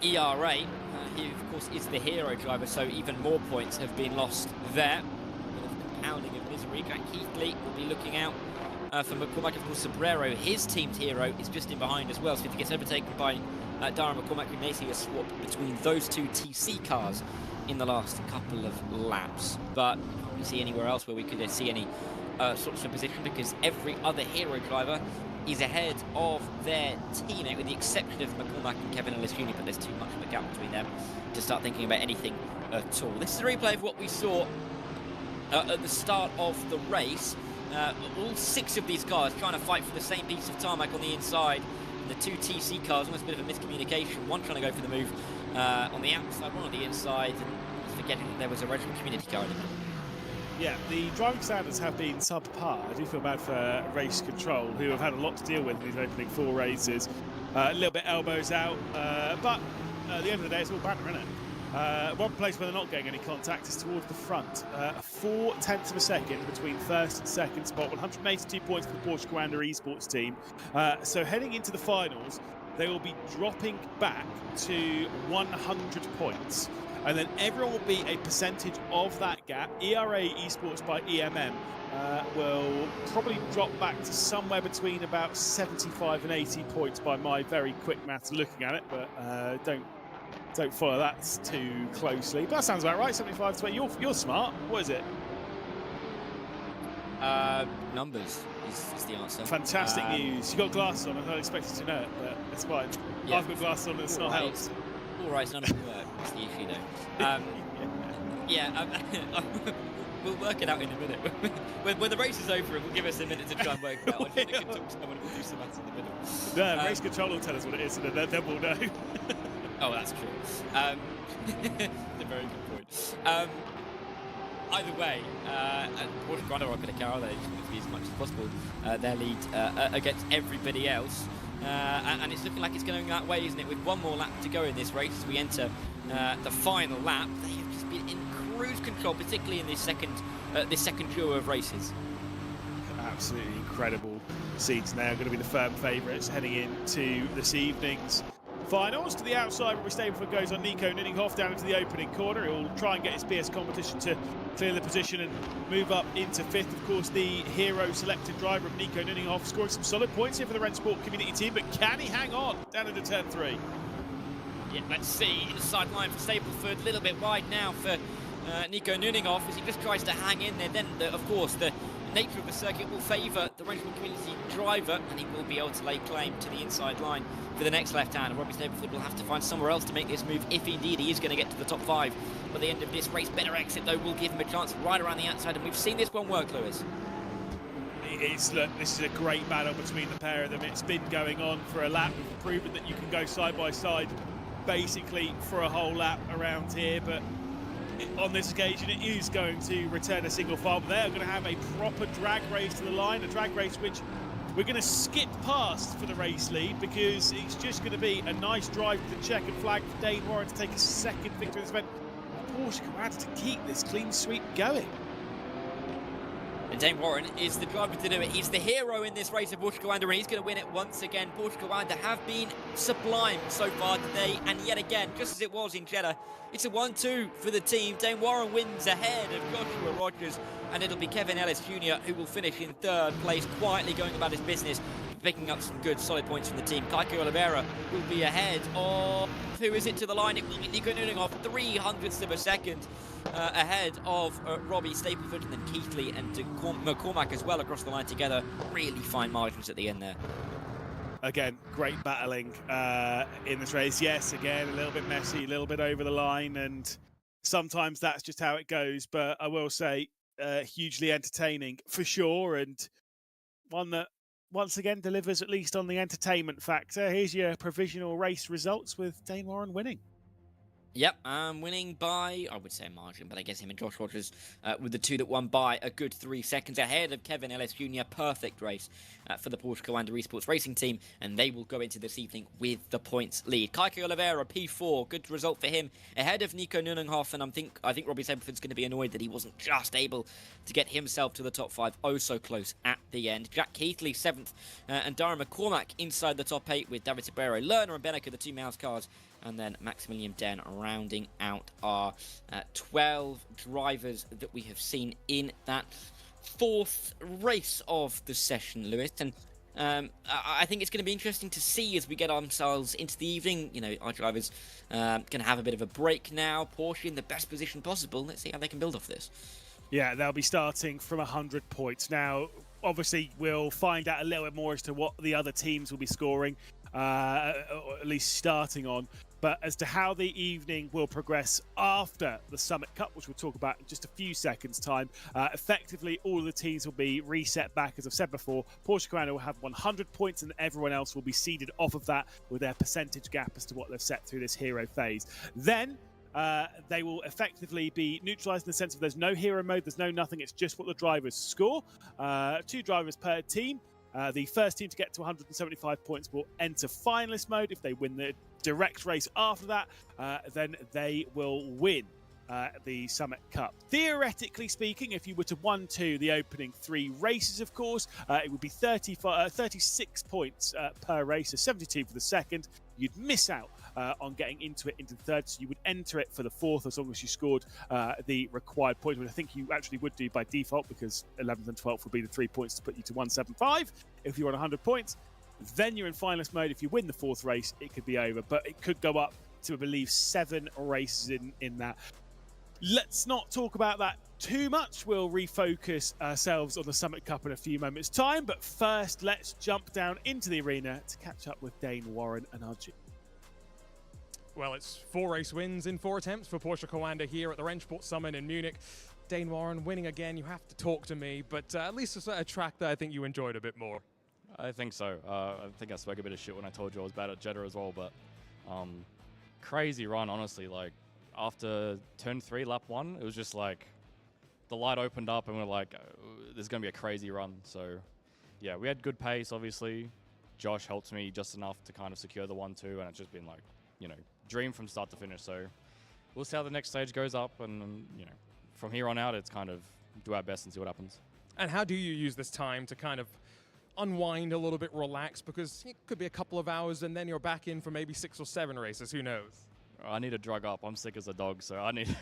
ERA, he of course is the hero driver, so even more points have been lost there. A bit of compounding of misery. Jack Keithley will be looking out for McCormack. Of course, Sobrero, his team's hero, is just in behind as well, so if he gets overtaken by Darren McCormack, we may see a swap between those two TC cars in the last couple of laps. But we can't see anywhere else where we could see any sorts of position, because every other hero driver is ahead of their teammate, with the exception of McCormack and Kevin Ellis Jr., but there's too much of a gap between them to start thinking about anything at all. This is a replay of what we saw at the start of the race. All 6 of these cars trying to fight for the same piece of tarmac on the inside. And the 2 TC cars, almost a bit of a miscommunication. One trying to go for the move on the outside, one on the inside, and forgetting that there was a Rennsport community car in the middle. Yeah, the driving standards have been subpar. I do feel bad for Race Control, who have had a lot to deal with in these opening 4 races. A little bit elbows out, but at the end of the day, it's all banter, isn't it? One place where they're not getting any contact is towards the front. 4/10 of a second between first and second spot, 182 points for the Porsche Coanda Esports team. So heading into the finals, they will be dropping back to 100 points. And then everyone will be a percentage of that gap. ERA Esports by EMM will probably drop back to somewhere between about 75 and 80 points by my very quick maths looking at it, but don't follow that too closely. But that sounds about right, 75 to 20. You're smart. What is it? Numbers is the answer. Fantastic news. You got glasses on. I don't expect you to know it, but it's fine. Yeah. I've got glasses on and it's not helped. All right, none of them work. That's the issue, though. We'll work it out in a minute. when the race is over, it will give us a minute to try and work it out. I think we can talk to someone and we'll do some maths in the middle. No, Race Control will tell us what it is, and then we'll know. Oh, that's true. That's a very good point. Either way, Porsche Coanda are going to carry their as much as possible their lead against everybody else. And it's looking like it's going that way, isn't it? With one more lap to go in this race as we enter the final lap. They have just been in cruise control, particularly in this second duo of races. Absolutely incredible seats now. Going to be the firm favourites heading into this evening's finals. To the outside, Robbie Stableford goes on Nico Nunninghoff down into the opening corner. He'll try and get his BS competition to clear the position and move up into 5th. Of course, the hero selected driver of Nico Nunninghoff, scoring some solid points here for the Rennsport community team, but can he hang on down into turn 3? Yeah, let's see. Inside line for Stableford, a little bit wide now for Nico Nunninghoff as he just tries to hang in there. Then, of course, the nature of the circuit will favour the Rennsport community driver, and he will be able to lay claim to the inside line for the next left-hand. Robbie Stableford will have to find somewhere else to make this move if indeed he is going to get to the top 5 by the end of this race. Better exit, though, will give him a chance right around the outside, and we've seen this one work, Lewis. Look, this is a great battle between the pair of them. It's been going on for a lap. We've proven that you can go side by side basically for a whole lap around here, but on this occasion it is going to return a single file. But they're going to have a proper drag race to the line, a drag race which we're going to skip past for the race lead, because it's just going to be a nice drive to the checkered flag for Dane Warren to take a second victory in this event. Porsche Coanda to keep this clean sweep going. And Dane Warren is the driver to do it. He's the hero in this race of Porsche Coanda, and he's going to win it once again. Porsche Coanda have been sublime so far today, and yet again, just as it was in Jeddah, it's a 1-2 for the team. Dane Warren wins ahead of Joshua Rogers, and it'll be Kevin Ellis Jr. who will finish in 3rd place, quietly going about his business, picking up some good solid points from the team. Kaiko Oliveira will be ahead of, who is it to the line? It will be Nico Nunninghoff, 0.03 of a second ahead of Robbie Stableford, and then Keithley and McCormack as well across the line together. Really fine margins at the end there. Again, great battling in this race. Yes, again, a little bit messy, a little bit over the line, and sometimes that's just how it goes. But I will say, hugely entertaining for sure, and one that once again delivers at least on the entertainment factor. Here's your provisional race results with Dane Warren winning. Yep, winning by, I would say a margin, but I guess him and Josh Rogers with the two that won by a good 3 seconds ahead of Kevin Ellis Jr. Perfect race for the Porsche Commander Esports racing team, and they will go into this evening with the points lead. Kaike Oliveira, P4, good result for him, ahead of Nico Nunenhoff, and I think Robbie Saberford's going to be annoyed that he wasn't just able to get himself to the top 5, oh so close at the end. Jack Keithley 7th, and Darren McCormack inside the top 8 with David Sabero, Lerner and Beneke, the 2 mouse cars, and then Maximilian Den rounding out our 12 drivers that we have seen in that 4th race of the session, Lewis. And I think it's going to be interesting to see as we get ourselves into the evening. You know, our drivers going to have a bit of a break now. Porsche in the best position possible. Let's see how they can build off this. Yeah, they'll be starting from 100 points. Now, obviously, we'll find out a little bit more as to what the other teams will be scoring, or at least starting on. But as to how the evening will progress after the Summit Cup, which we'll talk about in just a few seconds' time, effectively all of the teams will be reset back. As I've said before, Porsche Commander will have 100 points and everyone else will be seeded off of that with their percentage gap as to what they've set through this hero phase. Then they will effectively be neutralized in the sense of there's no hero mode, there's no nothing, it's just what the drivers score. 2 drivers per team. The first team to get to 175 points will enter finalist mode. If they win the direct race after that, then they will win the Summit Cup. Theoretically speaking, if you were to 1-2 the opening 3 races, of course, it would be 36 points per race, so 72 for the second. You'd miss out on getting into the third, so you would enter it for the 4th as long as you scored the required points, which I think you actually would do by default, because 11th and 12th would be the 3 points to put you to 175 if you're on 100 points. Then you're in finalist mode. If you win the 4th race, it could be over, but it could go up to, I believe, 7 races in that. Let's not talk about that too much. We'll refocus ourselves on the Summit Cup in a few moments' time, but first let's jump down into the arena to catch up with Dane Warren and our G. Well, it's 4 race wins in 4 attempts for Porsche Commander here at the Rennsport Summit in Munich. Dane Warren winning again. You have to talk to me, but at least it's a track that I think you enjoyed a bit more. I think so. I think I spoke a bit of shit when I told you I was bad at Jeddah as well, but crazy run, honestly. Like, after turn 3, lap 1, it was just like the light opened up and we're like, there's going to be a crazy run. So, yeah, we had good pace, obviously. Josh helped me just enough to kind of secure the 1-2, and it's just been like, you know, dream from start to finish. So we'll see how the next stage goes up, and, you know, from here on out, it's kind of do our best and see what happens. And how do you use this time to kind of unwind a little bit, relax, because it could be a couple of hours and then you're back in for maybe 6 or 7 races, who knows? I need to drug up. I'm sick as a dog, so I need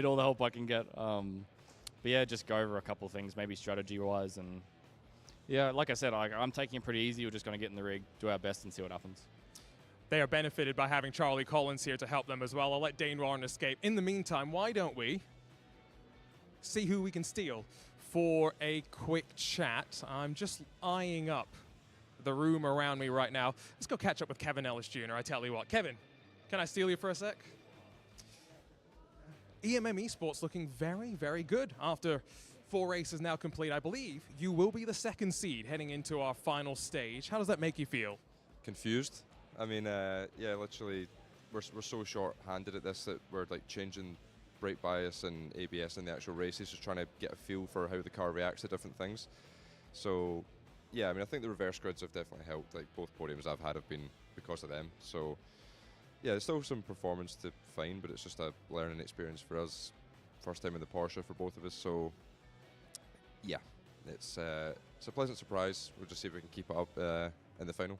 all the help I can get. But yeah, just go over a couple of things, maybe strategy-wise, and yeah, like I said, I'm taking it pretty easy. We're just going to get in the rig, do our best, and see what happens. They are benefited by having Charlie Collins here to help them as well. I'll let Dane Warren escape. In the meantime, why don't we see who we can steal for a quick chat? I'm just eyeing up the room around me right now. Let's go catch up with Kevin Ellis Jr. I tell you what, Kevin, can I steal you for a sec? EMM Esports looking very, very good after 4 races now complete. I believe you will be the 2nd seed heading into our final stage. How does that make you feel? Confused. I mean, yeah, literally, we're so short-handed at this that we're like changing brake bias and ABS in the actual races, just trying to get a feel for how the car reacts to different things. So, yeah, I mean, I think the reverse grids have definitely helped. Like, both podiums I've had have been because of them. So, yeah, there's still some performance to find, but it's just a learning experience for us. First time in the Porsche for both of us. So, yeah, it's a pleasant surprise. We'll just see if we can keep it up in the final.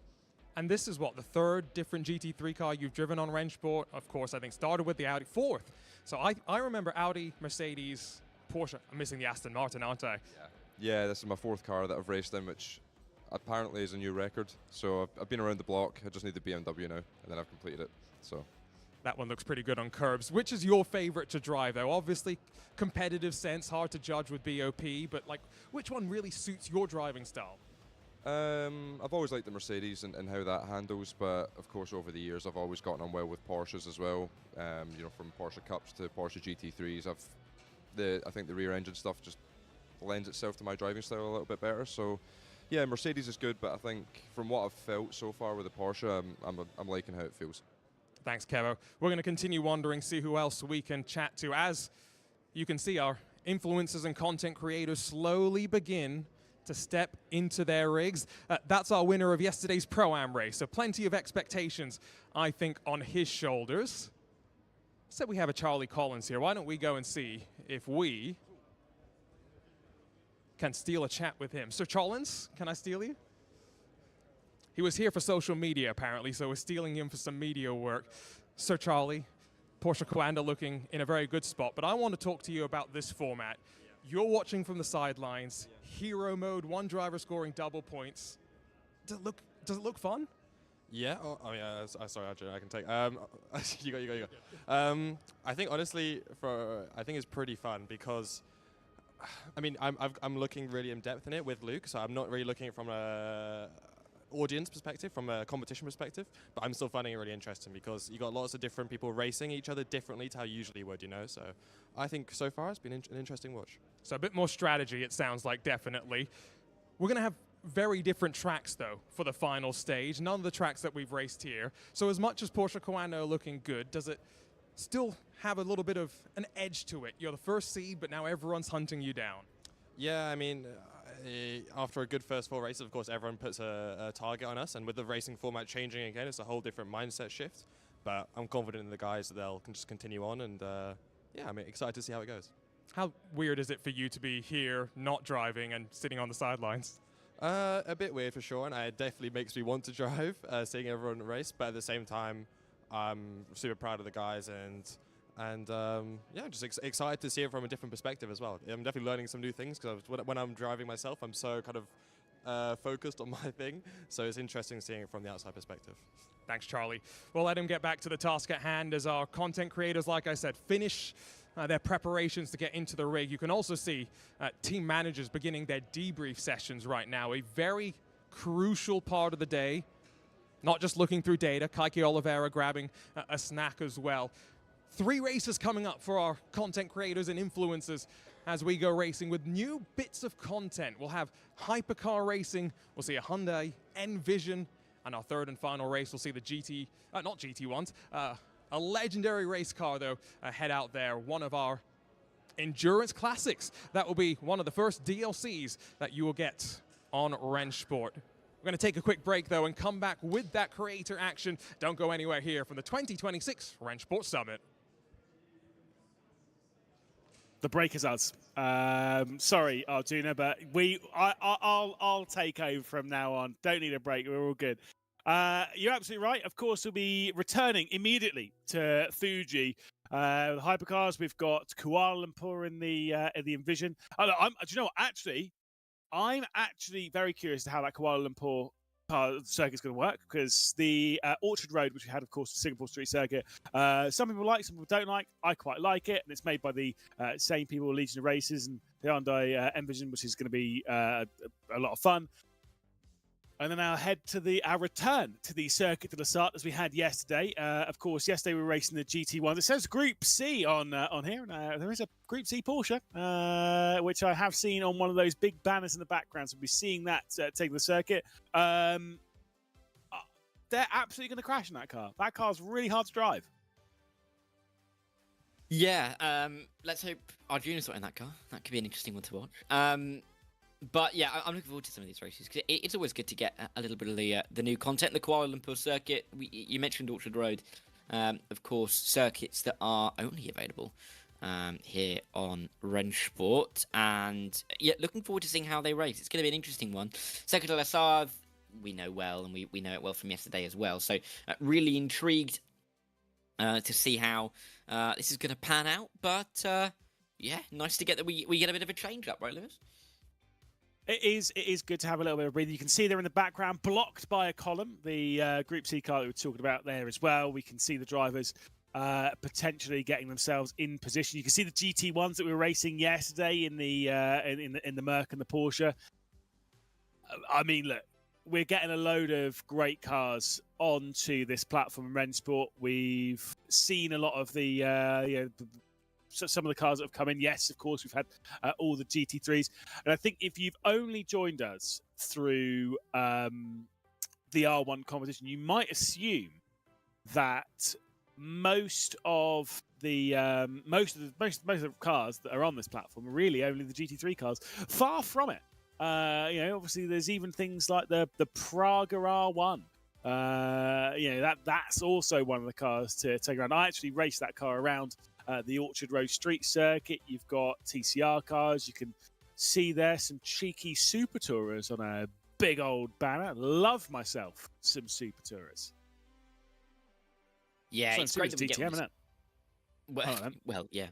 And this is what, the 3rd different GT3 car you've driven on Rennsport. Of course, I think started with the Audi, 4th. So I remember Audi, Mercedes, Porsche. I'm missing the Aston Martin, aren't I? Yeah, this is my 4th car that I've raced in, which apparently is a new record. So I've been around the block. I just need the BMW now, and then I've completed it. So that one looks pretty good on curbs. Which is your favorite to drive, though? Obviously, competitive sense, hard to judge with BOP, but like, which one really suits your driving style? I've always liked the Mercedes and how that handles, but of course over the years I've always gotten on well with Porsches as well. You know, from Porsche Cups to Porsche GT3s, I think the rear engine stuff just lends itself to my driving style a little bit better. So yeah, Mercedes is good, but I think from what I've felt so far with the Porsche, I'm liking how it feels. Thanks, Kevo. We're going to continue wandering, see who else we can chat to. As you can see, our influencers and content creators slowly begin to step into their rigs. That's our winner of yesterday's Pro-Am race, so plenty of expectations, I think, on his shoulders. Said we have a Charlie Collins here. Why don't we go and see if we can steal a chat with him. Sir Collins, can I steal you? He was here for social media, apparently, so we're stealing him for some media work. Sir Charlie, Porsche Coanda looking in a very good spot, but I want to talk to you about this format. You're watching from the sidelines, hero mode, one driver scoring double points. Does it look fun? Yeah. Oh yeah. Sorry, Arjun. I can take. You go. I think honestly, I think it's pretty fun because, I mean, I'm looking really in depth in it with Luke, so I'm not really looking at it from a audience perspective, from a competition perspective, but I'm still finding it really interesting because you got lots of different people racing each other differently to how you usually would, you know. So I think so far it's been an interesting watch. So a bit more strategy, it sounds like, definitely. We're going to have very different tracks, though, for the final stage. None of the tracks that we've raced here. So as much as Porsche Coanda are looking good, does it still have a little bit of an edge to it? You're the first seed, but now everyone's hunting you down. Yeah, I mean, after a good first 4 races, of course, everyone puts a target on us, and with the racing format changing again, it's a whole different mindset shift. But I'm confident in the guys that they'll just continue on, and yeah, I'm excited to see how it goes. How weird is it for you to be here, not driving, and sitting on the sidelines? A bit weird for sure, and it definitely makes me want to drive, seeing everyone race. But at the same time, I'm super proud of the guys, and yeah, just excited to see it from a different perspective as well. I'm definitely learning some new things because when I'm driving myself, I'm so kind of focused on my thing. So it's interesting seeing it from the outside perspective. Thanks, Charlie. We'll let him get back to the task at hand as our content creators, like I said, finish their preparations to get into the rig. You can also see team managers beginning their debrief sessions right now, a very crucial part of the day. Not just looking through data, Kaiki Oliveira grabbing a snack as well. 3 races coming up for our content creators and influencers as we go racing with new bits of content. We'll have hypercar racing, we'll see a Hyundai N-Vision, and our third and final race, we'll see the not GT1s, a legendary race car, though, head out there. One of our endurance classics. That will be one of the first DLCs that you will get on Rennsport. We're going to take a quick break, though, and come back with that creator action. Don't go anywhere here from the 2026 Rennsport Summit. The break is us. Sorry, Arjuna, but I'll take over from now on. Don't need a break. We're all good. You're absolutely right. Of course, we'll be returning immediately to Fuji. The hypercars. We've got Kuala Lumpur in the Envision. Do you know what? Actually, I'm actually very curious to how that Kuala Lumpur circuit is going to work, because the Orchard Road, which we had, of course, the Singapore Street Circuit, some people like, some people don't like. I quite like it, and it's made by the same people, Legion of Races, and the Hyundai Envision, which is going to be a lot of fun. And then I'll head to our return to the Circuit de la Sarthe as we had yesterday. Of course, yesterday we were racing the GT1. It says Group C on here. There is a Group C Porsche, which I have seen on one of those big banners in the background. So we'll be seeing that taking the circuit. They're absolutely going to crash in that car. That car's really hard to drive. Yeah, let's hope Arjuna's not in that car. That could be an interesting one to watch. But yeah, I'm looking forward to some of these races because it's always good to get a little bit of the new content. The Kuala Lumpur circuit, you mentioned Orchard Road, of course, circuits that are only available here on Rennsport, and yeah, looking forward to seeing how they race. It's going to be an interesting one. Circuit de la Sarthe, we know well, and we know it well from yesterday as well. So really intrigued to see how this is going to pan out. But yeah, nice to get that we get a bit of a change up, right, Lewis? It is good to have a little bit of breathing. You can see there in the background, blocked by a column, the Group C car that we were talking about there as well. We can see the drivers potentially getting themselves in position. You can see the GT1s that we were racing yesterday in the Merc and the Porsche. I mean, look, we're getting a load of great cars onto this platform in Rennsport. We've seen a lot of the some of the cars that have come in. Yes, of course, we've had all the GT3s. And I think if you've only joined us through the R1 competition, you might assume that most of the cars that are on this platform are really only the GT3 cars. Far from it. Obviously, there's even things like the Praga R1. That's also one of the cars to take around. I actually raced that car around the Orchard Road Street Circuit. You've got TCR cars. You can see there some cheeky Super Tourers on a big old banner. Love myself some Super Tourers. Yeah, So it's great that we DTM, get all this. isn't it? Well, yeah.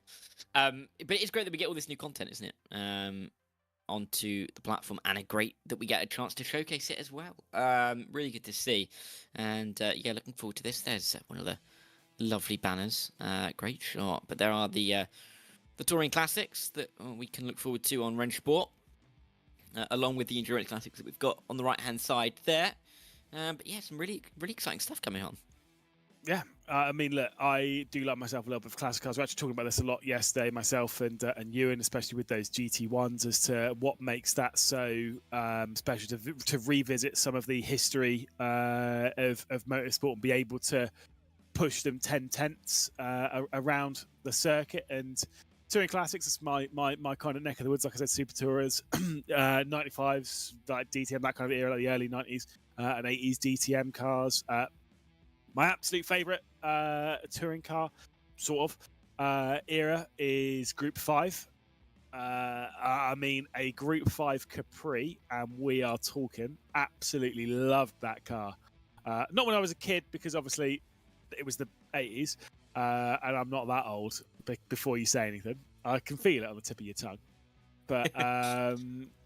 But it's great that we get all this new content, isn't it? Onto the platform, and great that we get a chance to showcase it as well. Really good to see. And looking forward to this. There's one of the lovely banners. Great shot. But there are the Touring Classics that we can look forward to on Rennsport, along with the Endurance Classics that we've got on the right-hand side there. But yeah, some really, really exciting stuff coming on. Yeah, I mean, look, I do like myself a little bit of classic cars. We're actually talking about this a lot yesterday, myself and Ewan, especially with those GT1s, as to what makes that so special to revisit some of the history of motorsport and be able to push them 10/10ths around the circuit. And Touring Classics is my kind of neck of the woods. Like I said, Super Tourers, 95s, like DTM, that kind of era, like the early 90s and 80s DTM cars. My absolute favourite touring car, sort of, era is Group 5. I mean, a Group 5 Capri, and we are talking. Absolutely loved that car. Not when I was a kid, because obviously it was the 80s, and I'm not that old. Before you say anything, I can feel it on the tip of your tongue. But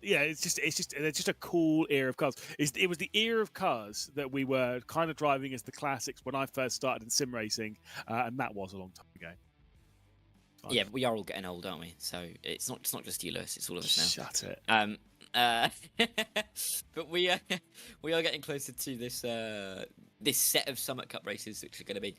it's just a cool era of cars. It was the era of cars that we were kind of driving as the classics when I first started in sim racing, and that was a long time ago. Yeah, but we are all getting old, aren't we? So it's not just you, Lewis. It's all of us now. Shut it. But we are getting closer to this set of Summit Cup races, which are going to be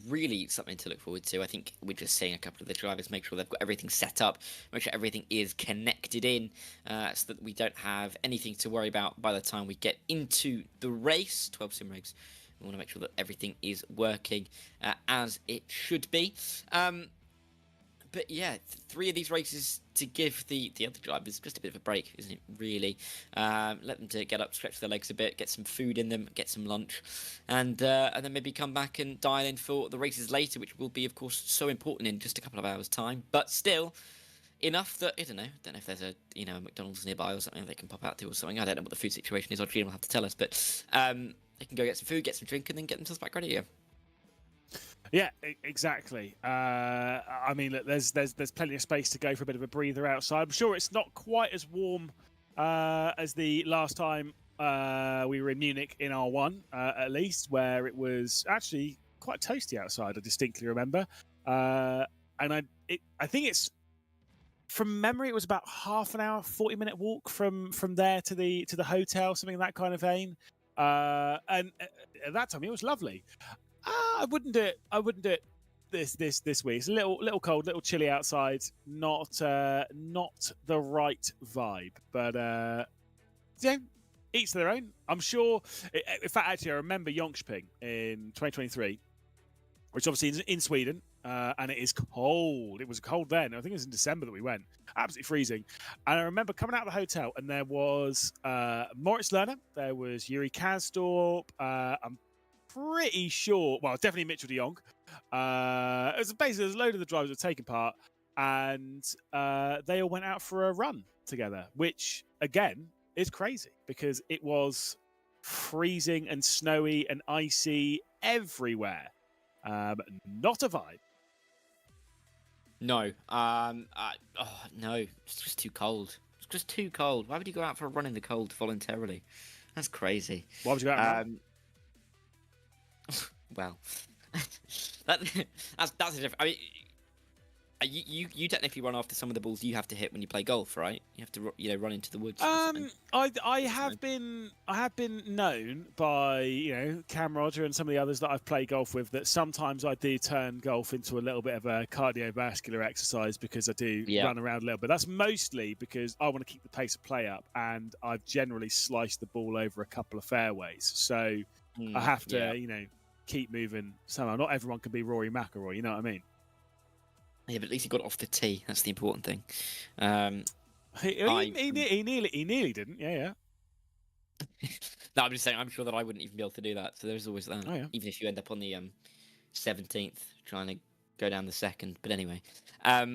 really something to look forward to. I think we're just seeing a couple of the drivers make sure they've got everything set up, make sure everything is connected in, so that we don't have anything to worry about by the time we get into the race. 12 sim rigs. We want to make sure that everything is working as it should be. But yeah, 3 of these races to give the other drivers just a bit of a break, isn't it, really? Let them to get up, stretch their legs a bit, get some food in them, get some lunch, and then maybe come back and dial in for the races later, which will be, of course, so important in just a couple of hours' time. But still, enough that, I don't know if there's a McDonald's nearby or something they can pop out to or something. I don't know what the food situation is. Audrey will have to tell us, but they can go get some food, get some drink, and then get themselves back ready again. Yeah, exactly. I mean, look, there's plenty of space to go for a bit of a breather outside. I'm sure it's not quite as warm as the last time we were in Munich in R1, at least, where it was actually quite toasty outside. I distinctly remember, and I think it's, from memory, it was about half an hour, 40-minute walk from there to the hotel, something in that kind of vein. And at that time, it was lovely. I wouldn't do it this week. It's a little cold, little chilly outside. Not the right vibe. But each to their own. I'm sure. In fact, actually, I remember Jönköping in 2023, which obviously is in Sweden, and it is cold. It was cold then. I think it was in December that we went. Absolutely freezing. And I remember coming out of the hotel, and there was Moritz Lerner. There was Yuri Kasdorp. I'm pretty sure, well, definitely Mitchell de Jong. It was basically, there's a load of the drivers that were taking part, and they all went out for a run together, which, again, is crazy because it was freezing and snowy and icy everywhere. Not a vibe. No. No. It's just too cold. It's just too cold. Why would you go out for a run in the cold voluntarily? That's crazy. Why would you go out? Well, that's a different. I mean, You technically run after some of the balls you have to hit when you play golf, right? You have to run into the woods. Or something. I have been known by Cam Roger and some of the others that I've played golf with that sometimes I do turn golf into a little bit of a cardiovascular exercise because I do run around a little bit. That's mostly because I want to keep the pace of play up, and I've generally sliced the ball over a couple of fairways, so I have to keep moving somehow. Not everyone can be Rory McIlroy, you know what I mean? Yeah, but at least he got it off the tee. That's the important thing. He nearly didn't. Yeah. No, I'm just saying. I'm sure that I wouldn't even be able to do that. So there's always that. Oh, yeah. Even if you end up on the 17th, trying to go down the second. But anyway, yeah,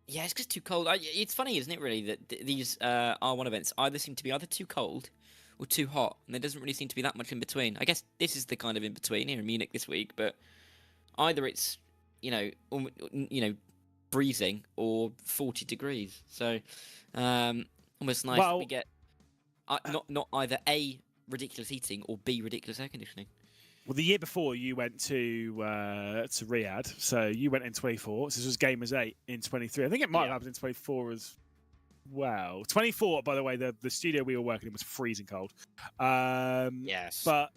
it's just too cold. It's funny, isn't it? Really, that these R1 events either seem to be either too cold or too hot, and there doesn't really seem to be that much in between. I guess this is the kind of in between here in Munich this week. But either it's freezing or 40 degrees. So almost nice we get not either A, ridiculous heating, or B, ridiculous air conditioning. Well, the year before you went to Riyadh, so you went in 24. So this was Gamers 8 in 23. I think it might have happened in 24 as well. 24, by the way, the studio we were working in was freezing cold. Yes. But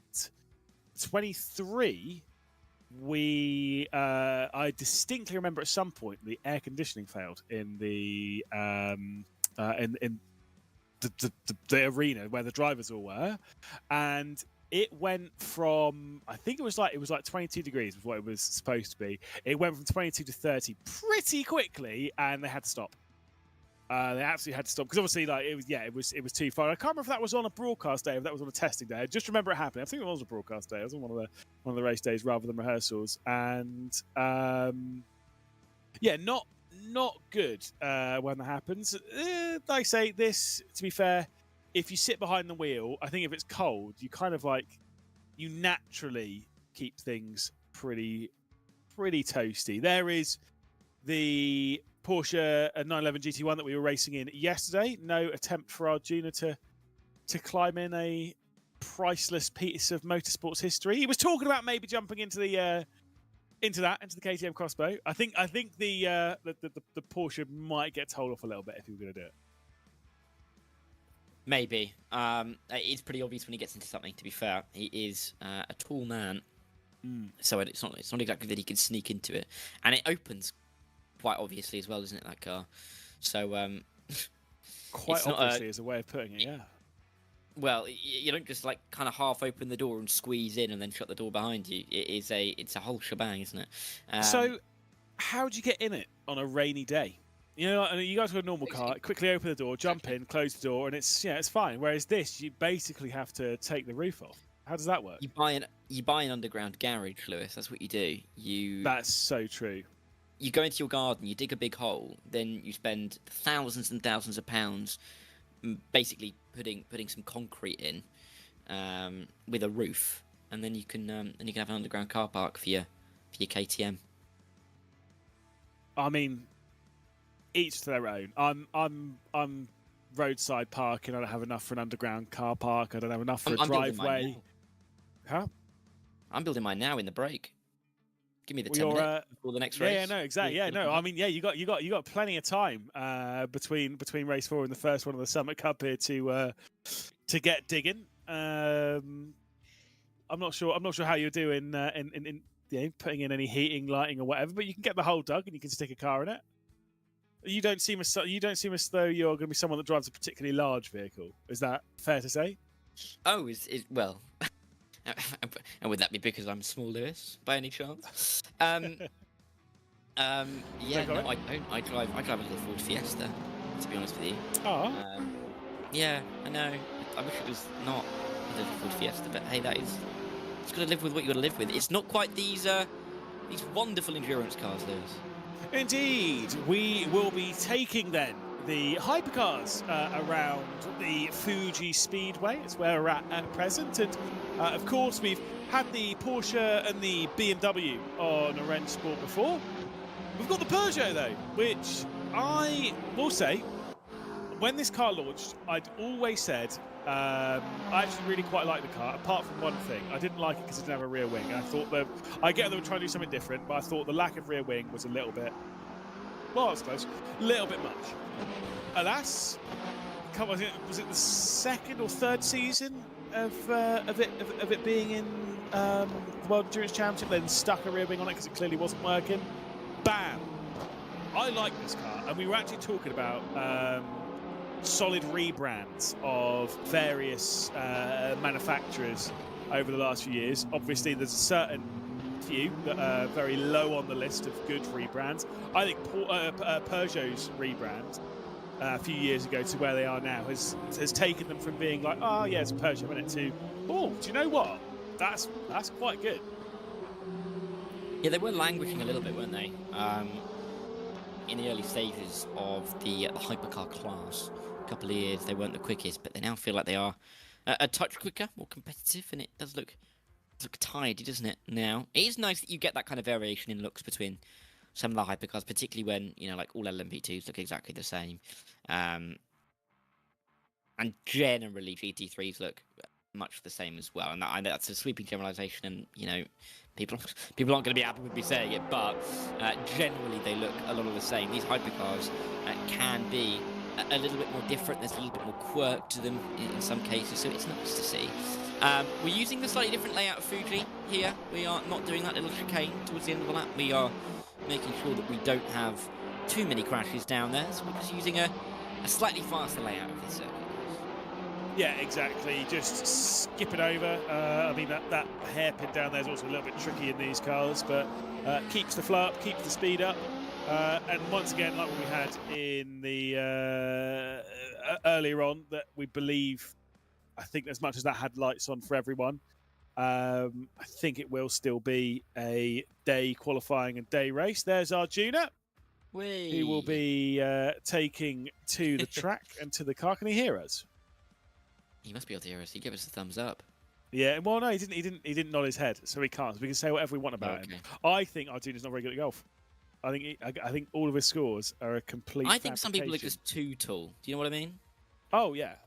23... I distinctly remember at some point the air conditioning failed in the the arena where the drivers all were, and it went from I think it was like 22 degrees was what it was supposed to be. It went from 22 to 30 pretty quickly, and they had to stop. They absolutely had to stop because obviously, it was too far. I can't remember if that was on a broadcast day or if that was on a testing day. I just remember it happening. I think it was a broadcast day. It was on one of the race days rather than rehearsals. And not good when that happens. Like I say, this, to be fair, if you sit behind the wheel, I think if it's cold, you kind of you naturally keep things pretty toasty. There is the Porsche 911 GT1 that we were racing in yesterday. No attempt for Arjuna to climb in a priceless piece of motorsports history. He was talking about maybe jumping into the KTM crossbow. I think the Porsche might get told off a little bit if he were going to do it. Maybe. It's pretty obvious when he gets into something. To be fair, he is a tall man, so it's not exactly that he can sneak into it, and it opens quite obviously as well, isn't it, that car? So quite obviously is a way of putting it, yeah. Well, you don't just kind of half open the door and squeeze in and then shut the door behind you. It's a whole shebang, isn't it? So how do you get in it on a rainy day? You guys got a normal car, quickly open the door, jump in, close the door, and it's fine. Whereas this, you basically have to take the roof off. How does that work? You buy an underground garage, Lewis. That's what you do. That's so true. You go into your garden, you dig a big hole, then you spend thousands and thousands of pounds basically putting some concrete in with a roof, and then you can have an underground car park for your KTM. I mean, each to their own. I'm roadside parking. I don't have enough for an underground car park. I don't have enough for a driveway. Huh? I'm building mine now in the break. Give me the 10 minutes before the next race. Yeah, no, exactly. Yeah, no. I mean, yeah, you got plenty of time between race 4 and the first one of the Summit Cup here to get digging. I'm not sure how you're doing in putting in any heating, lighting, or whatever, but you can get the hole dug and you can stick a car in it. You don't seem as though you're going to be someone that drives a particularly large vehicle. Is that fair to say? Oh, well. And would that be because I'm small, Lewis, by any chance? Yeah, no, I drive a little Ford Fiesta, to be honest with you. Oh. Yeah, I know. I wish it was not a little Ford Fiesta, but hey, it's got to live with what you got to live with. It's not quite these wonderful endurance cars, Lewis. Indeed, we will be taking then the hypercars around the Fuji Speedway. It's where we're at present, and of course we've had the Porsche and the BMW on a Rennsport before. We've got the Peugeot though, which I will say, when this car launched, I'd always said I actually really quite like the car, apart from one thing. I didn't like it because it didn't have a rear wing. I thought that, I get they were trying to do something different, but I thought the lack of rear wing was a little bit, well, it's close, a little bit much. Alas, was it the second or third season of it being in the World Endurance Championship, then stuck a rear wing on it because it clearly wasn't working? Bam! I like this car, and we were actually talking about solid rebrands of various manufacturers over the last few years. Obviously, there's a certain few that are very low on the list of good rebrands. I think Peugeot's rebrand a few years ago to where they are now has taken them from being like, oh yeah, it's a Peugeot, isn't it, to, oh, do you know what? That's quite good. Yeah, they were languishing a little bit, weren't they? In the early stages of the hypercar class. A couple of years, they weren't the quickest, but they now feel like they are a touch quicker, more competitive, and it does look tidy, doesn't it, now? It is nice that you get that kind of variation in looks between some of the hypercars, particularly when, you know, like all LMP2s look exactly the same. And generally, GT3s look much the same as well. And I know that's a sweeping generalization, and, you know, people aren't going to be happy with me saying it, but generally they look a lot of the same. These hypercars can be a little bit more different. There's a little bit more quirk to them in some cases, so it's nice to see. We're using the slightly different layout of Fuji here. We are not doing that little chicane towards the end of the lap. We are making sure that we don't have too many crashes down there, so we're just using a slightly faster layout of this circuit. Yeah, exactly. Just skip it over. I mean, that hairpin down there is also a little bit tricky in these cars, but keeps the flow up, keeps the speed up. And once again, like what we had in the earlier on, that we believe, I think as much as that had lights on for everyone, I think it will still be a day qualifying and day race. There's Arjuna, who will be taking to the track and to the car. Can he hear us? He must be able to hear us. He gave us a thumbs up. Yeah, well, no, he didn't nod his head, so he can't. So we can say whatever we want about him. I think Arjuna's not very good at golf. I think all of his scores are a complete. I think some people are just too tall. Do you know what I mean? Oh yeah,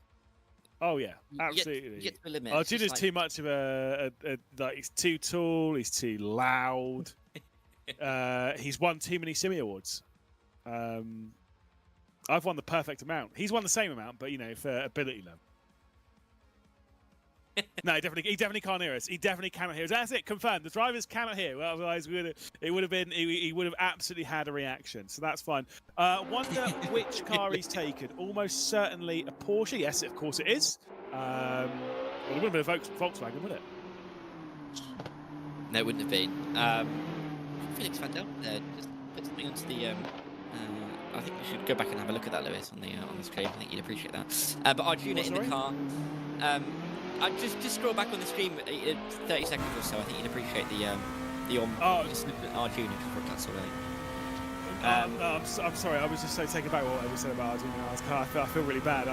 absolutely. You get to the limit. Arjuna's too much of a like, he's too tall. He's too loud. He's won too many Simi awards. I've won the perfect amount. He's won the same amount, but, you know, for ability level. No, he definitely can't hear us. He definitely cannot hear us. That's it, confirmed. The drivers cannot hear. Well, otherwise, he would have absolutely had a reaction. So that's fine. Wonder which car he's taken. Almost certainly a Porsche. Yes, of course it is. Well, it would have been a Volkswagen, wouldn't it? No, it wouldn't have been. Felix Van Del just put something onto the. I think we should go back and have a look at that, Lewis, on the screen. I think you'd appreciate that. But Arjuna in the car. I'd just scroll back on the stream 30 seconds or so. I think you'd appreciate the Arjuna for that's already. I'm sorry. I was just so taken back what I just said about Arjuna. I feel really bad.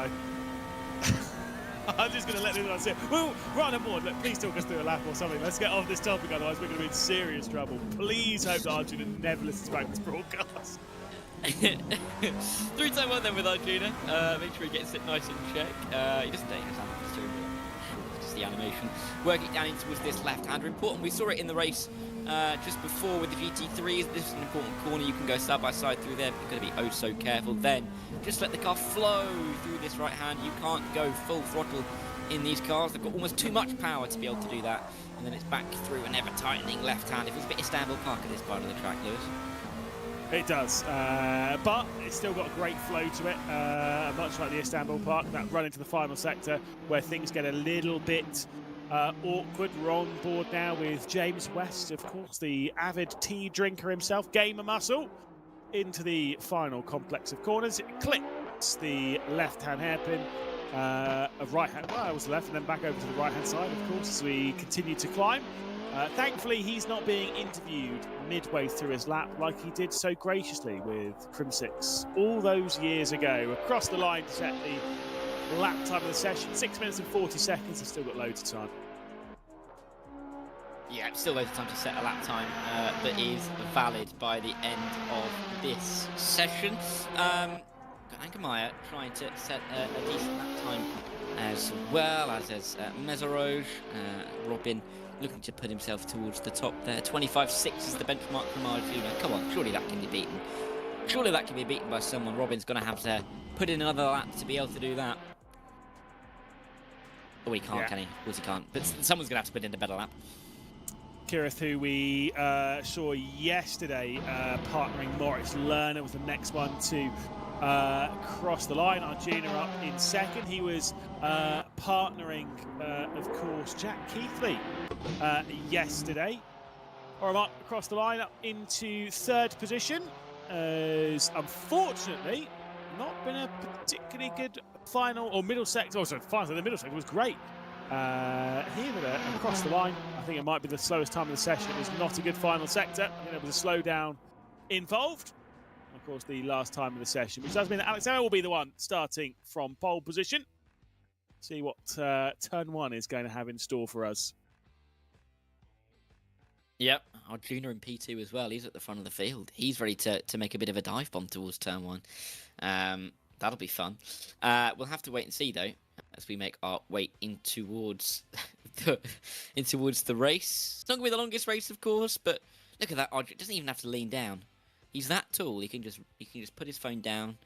I'm just going to let this one sit. Well, right on board. Look, please talk us through a lap or something. Let's get off this topic, otherwise we're going to be in serious trouble. Please hope that Arjuna never listens back to this broadcast. Through time one then with Arjuna. Make sure he gets it nice in check. He doesn't take his hand off the steering wheel. Just the animation. Working down in towards this left-hander. Important. We saw it in the race just before with the GT3s. This is an important corner. You can go side by side through there, but you've got to be oh so careful. Then just let the car flow through this right hand. You can't go full throttle in these cars. They've got almost too much power to be able to do that. And then it's back through an ever-tightening left hand. It feels a bit Istanbul Park at this part of the track, Lewis. It does, but it's still got a great flow to it, much like the Istanbul Park, that run into the final sector where things get a little bit awkward. We're on board now with James West, of course, the avid tea drinker himself, gamer muscle, into the final complex of corners. It clicks the left-hand hairpin, right-hand, well, it was left, and then back over to the right-hand side, of course, as we continue to climb. Thankfully, he's not being interviewed midway through his lap like he did so graciously with Crim6 all those years ago. Across the line to set the lap time of the session, 6 minutes and 40 seconds. They've still got loads of time. Yeah, still loads of time to set a lap time that is valid by the end of this session. Got Ankermeyer trying to set a decent lap time as well as Mezeroge. Robin looking to put himself towards the top there. 25.6 is the benchmark from Arjuna. Come on, surely that can be beaten. Surely that can be beaten by someone. Robin's going to have to put in another lap to be able to do that. Oh, he can't, can he? Of course he can't. But someone's going to have to put in a better lap. Kirith, who we saw yesterday partnering Moritz Lerner, was the next one to cross the line. Arjuna up in second. He was partnering, of course, Jack Keithley yesterday. Oramark across the line up into third position. As unfortunately not been a particularly good final or middle sector. Also, the middle sector was great. Here across the line, I think it might be the slowest time of the session. It was not a good final sector. I think there was a slowdown involved. Of course, the last time of the session, which does mean that Alex Emma will be the one starting from pole position. See what turn one is going to have in store for us. Yep, Arjuna in P2 as well. He's at the front of the field. He's ready to make a bit of a dive bomb towards turn one. That'll be fun. We'll have to wait and see, though, as we make our way in towards the race. It's not going to be the longest race, of course, but look at that. Arjuna doesn't even have to lean down. He's that tall. He can just put his phone down,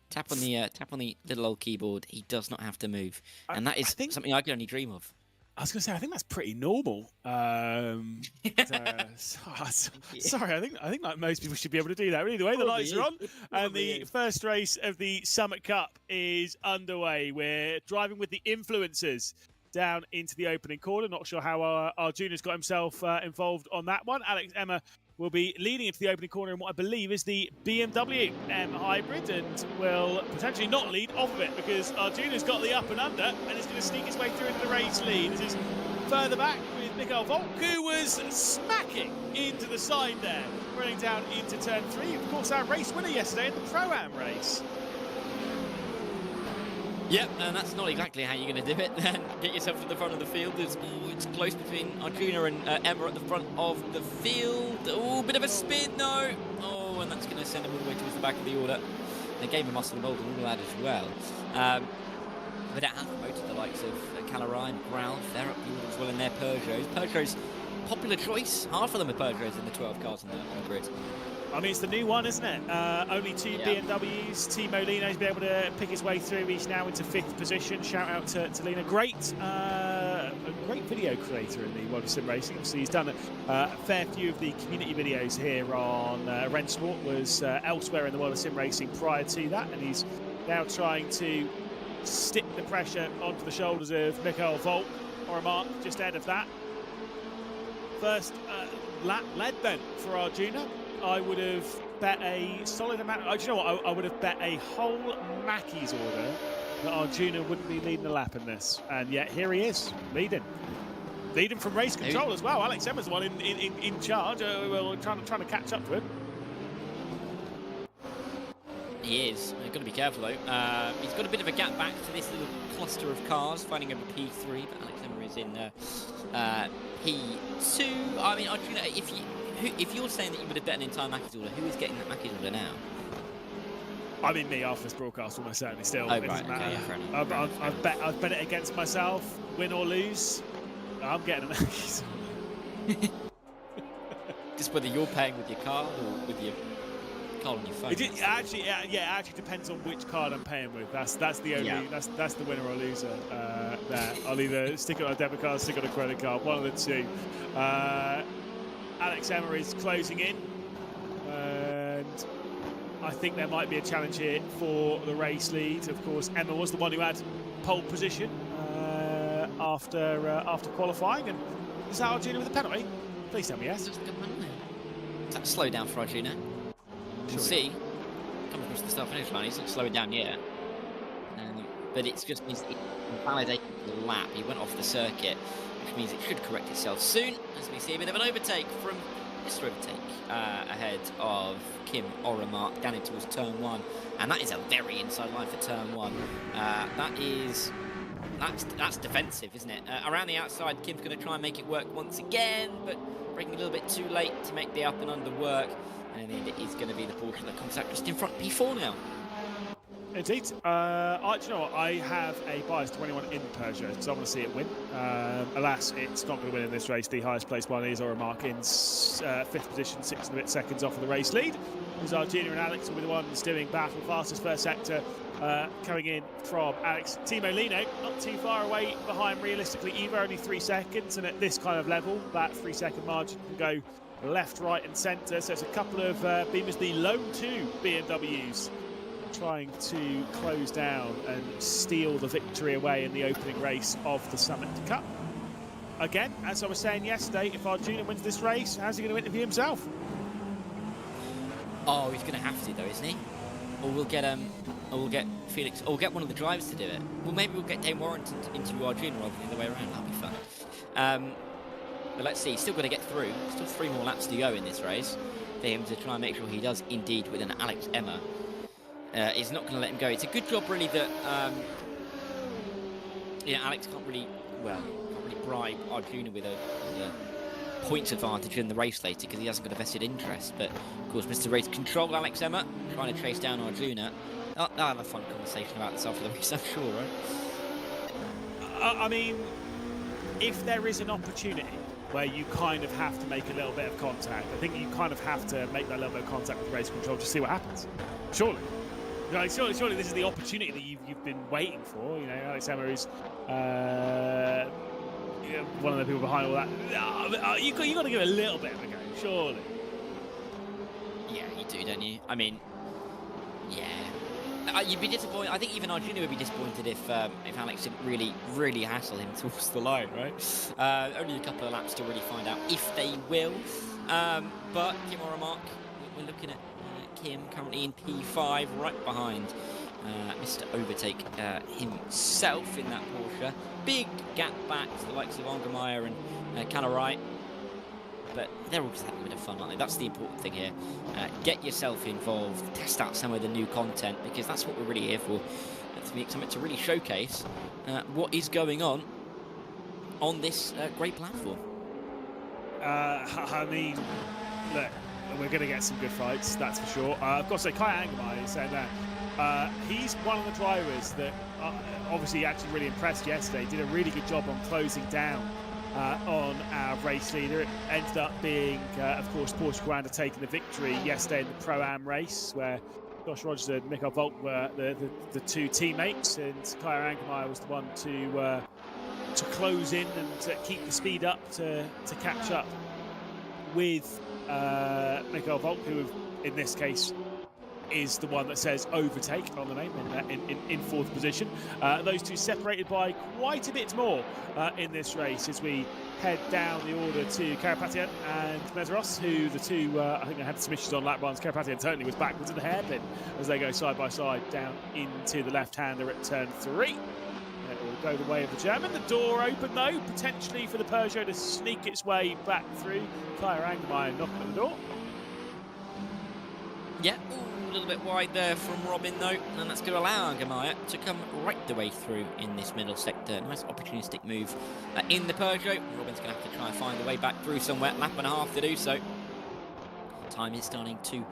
tap on the little old keyboard. He does not have to move, and that is something I can only dream of. I was going to say, I think that's pretty normal. Sorry, I think like most people should be able to do that. Really, the way the lights are on, and the first race of the Summit Cup is underway. We're driving with the influencers down into the opening corner. Not sure how Arjuna's got himself involved on that one. Alex Emma will be leading into the opening corner in what I believe is the BMW M Hybrid, and will potentially not lead off of it because Arjuna's got the up and under and is going to sneak his way through into the race lead. This is further back with Mikael Volk, who was smacking into the side there, running down into turn 3. Of course, our race winner yesterday in the Pro-Am race. Yep, and that's not exactly how you're going to do it. Get yourself to the front of the field. It's close between Arjuna and Emma at the front of the field. Oh, bit of a spin, no. Oh, and that's going to send him all the way towards the back of the order. They gave him muscle and all that as well. But it has promoted the likes of Calarai and Grau. They're up the order as well in their Peugeots. Peugeots, popular choice. Half of them are Peugeots in the 12 cars on the grid. I mean, it's the new one, isn't it? Only two BMWs. Timo Lino's been able to pick his way through. He's now into 5th position. Shout out to Lino. A great video creator in the world of sim racing. Obviously, he's done a fair few of the community videos here on Rennsport. Was elsewhere in the world of sim racing prior to that, and he's now trying to stick the pressure onto the shoulders of Mikael Volk, or a mark just ahead of that. First lap led then for Arjuna. I would have bet a solid amount. Do you know what? I would have bet a whole Mackey's order that Arjuna wouldn't be leading a lap in this, and yet here he is, leading from race control as well. Alex Emma's the one in charge. Well, trying to catch up to him. He is. You've got to be careful though. He's got a bit of a gap back to this little cluster of cars, fighting over P3, but Alex Emma is in P2. I mean, Arjuna, if you're saying that you would have bet an entire Mackey's order, who is getting that Mackey's order now? I mean, me after this broadcast, almost certainly still. Oh, it right, doesn't matter. okay, yeah, fair enough. I've bet it against myself, win or lose. I'm getting a Mackey's order. Just whether you're paying with your card or with your card on your phone. It actually depends on which card I'm paying with. That's the only that's the winner or loser there. I'll either stick it on a debit card, stick it on a credit card, one of the two. Alex Emma is closing in, and I think there might be a challenge here for the race lead. Of course, Emma was the one who had pole position after qualifying, and is that Arjuna with a penalty? Please tell me yes. Is that a slow down for Arjuna? You can see, comes across the start-finish line, he's not slowing down yet. But it's just means it invalidated the lap. He went off the circuit, which means it should correct itself soon, as we see a bit of an overtake from Mr. Overtake ahead of Kim Oramark down towards turn 1. And that is a very inside line for turn 1. That's defensive, isn't it? Around the outside, Kim's going to try and make it work once again, but breaking a little bit too late to make the up and under work. And in the end, it is going to be the Porsche that comes out just in front. P4 now. Indeed. Do you know what? I have a bias to anyone in Peugeot because I want to see it win. Alas, it's not going to win in this race. The highest placed one is Mark in 5th position, 6 and a bit seconds off of the race lead. Because Arjuna and Alex will be the ones doing battle. Fastest first sector coming in from Alex. Timo Lino not too far away behind realistically either, only 3 seconds. And at this kind of level, that 3-second margin can go left, right and centre. So it's a couple of Beamers, the lone 2 BMWs trying to close down and steal the victory away in the opening race of the Summit Cup. Again, as I was saying yesterday, if Arjuna wins this race, how's he going to interview himself? Oh, he's going to have to though, isn't he? Or we'll get Felix, or we'll get one of the drivers to do it. Well, maybe we'll get Dane Warrington to interview Arjuna rather than the other way around. That'll be fun. But let's see, he's still got to get through. Still 3 more laps to go in this race for him to try and make sure he does indeed with an Alex Emma. Is not going to let him go. It's a good job, really, that Alex can't really bribe Arjuna with a points advantage in the race later because he hasn't got a vested interest. But of course, Mr. Race Control, Alex Emma, trying to chase down Arjuna. I'll have a fun conversation about this after the race, I'm sure, right? I mean, if there is an opportunity where you kind of have to make a little bit of contact, I think you kind of have to make that little bit of contact with Race Control to see what happens. Surely. Like, surely this is the opportunity that you've been waiting for. You know, Alex Emma is one of the people behind all that. You got to give it a little bit of a go, surely. Yeah, you do, don't you? I mean, yeah. You'd be disappointed. I think even Arjuna would be disappointed if Alex didn't really hassle him towards the line, right? Only a couple of laps to really find out if they will. But Kim or Mark, we're looking at Kim currently in P5, right behind Mr. Overtake himself in that Porsche. Big gap back to the likes of Angermeyer and Callerai. But they're all just having a bit of fun, aren't they? That's the important thing here. Get yourself involved, test out some of the new content, because that's what we're really here for. Something to really showcase what is going on this great platform. I mean, look, we're going to get some good fights, that's for sure. I've got to say, Kai Angermeyer is saying that. He's one of the drivers that obviously actually really impressed yesterday. Did a really good job on closing down on our race leader. It ended up being, of course, Porsche Granda taking the victory yesterday in the Pro-Am race, where Josh Rogers and Michael Volk were the 2 teammates, and Kai Angermeyer was the one to close in and to keep the speed up to catch up with Michael Volk, who in this case is the one that says overtake on the name in 4th position. Those 2 separated by quite a bit more in this race as we head down the order to Karapatian and Medeiros, who the 2, I think they had some issues on lap runs. Karapatian certainly was backwards in the hairpin as they go side by side down into the left-hander at turn 3. It will go the way of the German. The door open though, potentially for the Peugeot to sneak its way back through. Kai Angermeyer knocking at the door. Yeah, a little bit wide there from Robin though, and that's going to allow Angermeyer to come right the way through in this middle sector. Nice opportunistic move in the Peugeot. Robin's going to have to try and find a way back through somewhere. Lap and a half to do so. Time is starting to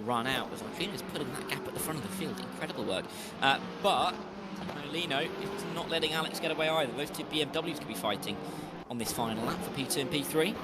run out as Arjuna's putting that gap at the front of the field. Incredible work. But Timo Lino is not letting Alex get away either. Those 2 BMWs could be fighting on this final lap for P2 and P3.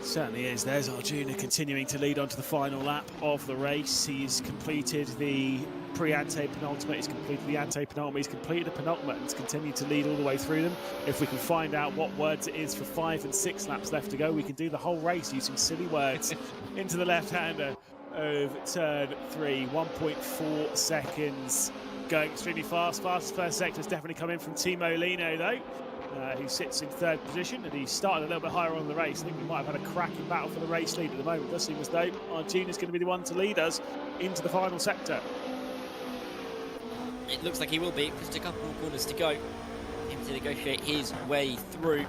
Certainly is. There's Arjuna continuing to lead on to the final lap of the race. He's completed the pre-ante penultimate, he's completed the ante penultimate, he's completed the penultimate, and he's continued to lead all the way through them. If we can find out what words it is for 5 and 6 laps left to go, we can do the whole race using silly words into the left-hander of turn 3. 1.4 seconds. Going extremely fast. Fastest first sector has definitely come in from Timo Lino though. Who sits in 3rd position, and he's started a little bit higher on the race. I think we might have had a cracking battle for the race lead at the moment. It does seem as though Arjuna's going to be the one to lead us into the final sector. It looks like he will be. Just a couple more corners to go. Him to negotiate his way through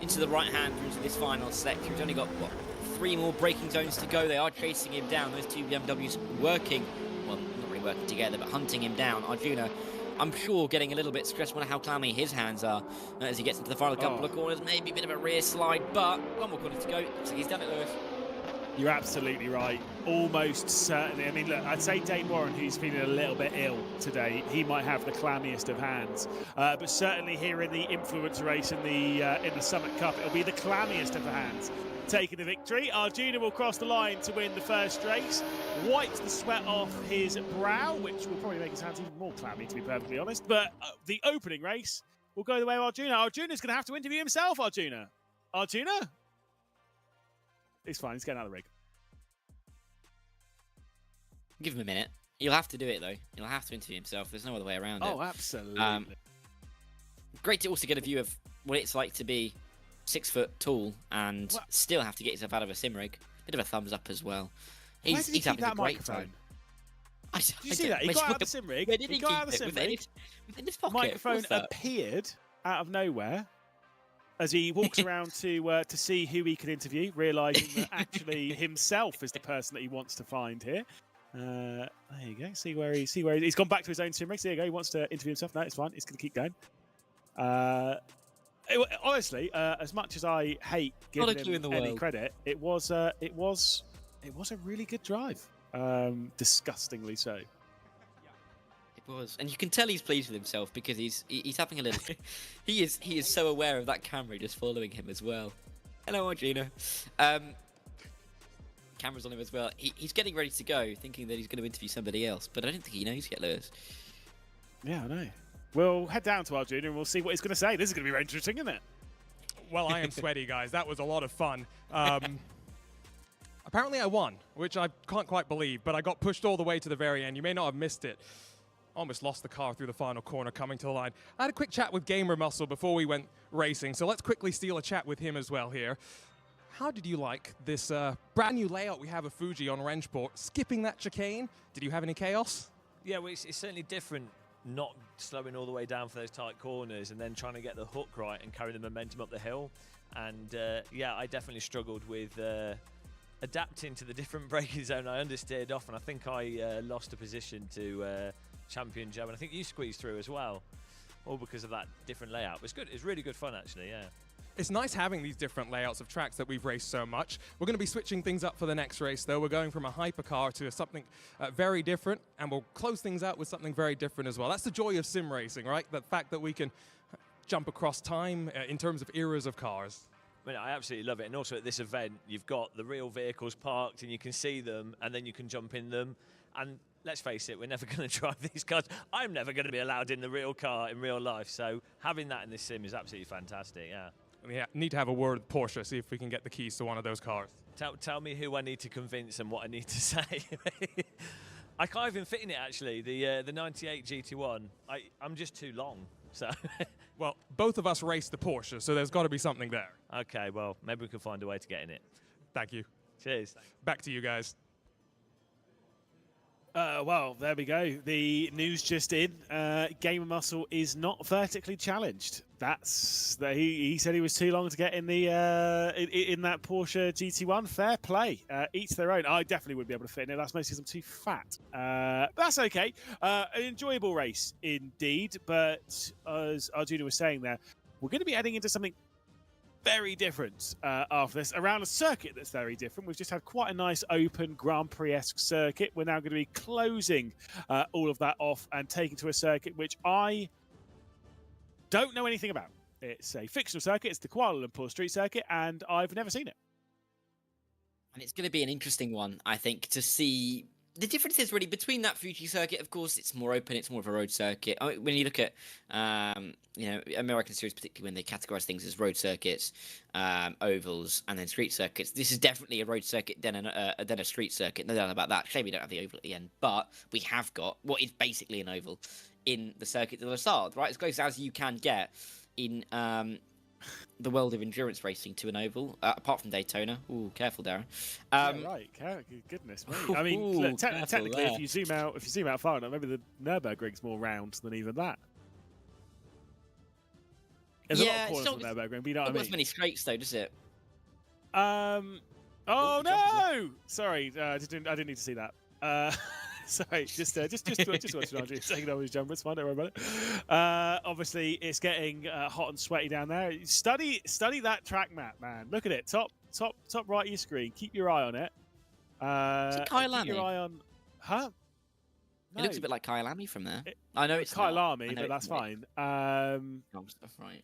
into the right-hand into this final sector. He's only got, 3 more braking zones to go. They are chasing him down. Those 2 BMWs working, well, not really working together, but hunting him down. Arjuna, I'm sure, getting a little bit stressed. Wonder how clammy his hands are as he gets into the final couple of corners. Maybe a bit of a rear slide, but 1 more corner to go. Looks like he's done it, Lewis. You're absolutely right. Almost certainly. I mean, look, I'd say Dane Warren, who's feeling a little bit ill today, he might have the clammiest of hands. But certainly here in the influence race in the Summit Cup, it'll be the clammiest of the hands taking the victory. Arjuna will cross the line to win the first race, wipes the sweat off his brow, which will probably make his hands even more clammy, to be perfectly honest. But the opening race will go the way of Arjuna. Arjuna's going to have to interview himself, Arjuna. Arjuna? He's fine. He's getting out of the rig. Give him a minute. He'll have to do it, though. He'll have to interview himself. There's no other way around it. Oh, absolutely. Great to also get a view of what it's like to be 6 foot tall and still have to get yourself out of a sim rig. Bit of a thumbs up as well. He's having a great time. Did you see that? He got out of the sim rig. Where did he got out of the sim rig. Within his pocket. Microphone appeared out of nowhere as he walks around to see who he can interview, realising that actually himself is the person that he wants to find here. There you go. See where he's gone back to his own sim rig. So there you go. He wants to interview himself. No, it's fine. He's going to keep going. Honestly, as much as I hate giving him any credit, it was a really good drive. Disgustingly so. It was, and you can tell he's pleased with himself because he's having a little. he is so aware of that camera just following him as well. Hello, Arjuna. Cameras on him as well. He's getting ready to go, thinking that he's going to interview somebody else, but I don't think he knows yet, Lewis. Yeah, I know. We'll head down to Arjuna and we'll see what he's going to say. This is going to be very interesting, isn't it? Well, I am sweaty, guys. That was a lot of fun. Apparently I won, which I can't quite believe, but I got pushed all the way to the very end. You may not have missed it. Almost lost the car through the final corner coming to the line. I had a quick chat with Gamer Muscle before we went racing, so let's quickly steal a chat with him as well here. How did you like this brand new layout we have of Fuji on Rennsport? Skipping that chicane, did you have any chaos? Yeah, well, it's certainly different not slowing all the way down for those tight corners and then trying to get the hook right and carry the momentum up the hill. And yeah, I definitely struggled with adapting to the different braking zone. I understeered off and I think I lost a position to Champion Joe, and I think you squeezed through as well, all because of that different layout. It was good. It's really good fun, actually, yeah. It's nice having these different layouts of tracks that we've raced so much. We're going to be switching things up for the next race, though. We're going from a hypercar to something very different, and we'll close things out with something very different as well. That's the joy of sim racing, right? The fact that we can jump across time in terms of eras of cars. I mean, I absolutely love it. And also at this event, you've got the real vehicles parked and you can see them and then you can jump in them. And let's face it, we're never going to drive these cars. I'm never going to be allowed in the real car in real life. So having that in this sim is absolutely fantastic, yeah. We need to have a word with Porsche, see if we can get the keys to one of those cars. Tell me who I need to convince and what I need to say. I can't even fit in it, actually. The 98 GT1, I'm just too long. So, well, both of us race the Porsche, so there's got to be something there. Okay, well, maybe we can find a way to get in it. Thank you. Cheers. Back to you guys. Well, there we go. The news just in. Gamer Muscle is not vertically challenged. He said he was too long to get in the in that Porsche GT1. Fair play. Each their own. I definitely would be able to fit in it. That's mostly because I'm too fat. But that's okay. An enjoyable race indeed. But as Arjuna was saying there, we're going to be heading into something very different after this, around a circuit that's very different. We've just had quite a nice open Grand Prix-esque circuit. We're now going to be closing all of that off and taking to a circuit which I don't know anything about. It's a fictional circuit. It's the Kuala Lumpur Street Circuit, and I've never seen it. And it's going to be an interesting one, I think, to see. The difference is really between that Fuji circuit, of course, it's more open, it's more of a road circuit. I mean, when you look at, American series, particularly when they categorize things as road circuits, ovals, and then street circuits, this is definitely a road circuit then a street circuit. No doubt about that. Shame we don't have the oval at the end, but we have got what is basically an oval in the circuit of the start, right? As close as you can get in the world of endurance racing to an oval, apart from Daytona. Ooh, careful, Darren. Right, goodness me. I mean, look, technically, if you zoom out far enough, maybe the Nürburgring's more round than even that. There's a lot of corners on the Nürburgring, but you know what I mean. Not many straights though, does it? Oh no! Sorry, I didn't need to see that. Sorry, just watching Andrew taking over his jumper. It's fine, don't worry about it. Obviously, it's getting hot and sweaty down there. Study that track map, man. Look at it, top right of your screen. Keep your eye on it. Is it Kyle Keep your Lamy? eye on... Huh? It looks a bit like Kyle Lamy from there. I know it's Kyle not. Lamy, I know but it's that's not. fine. Right.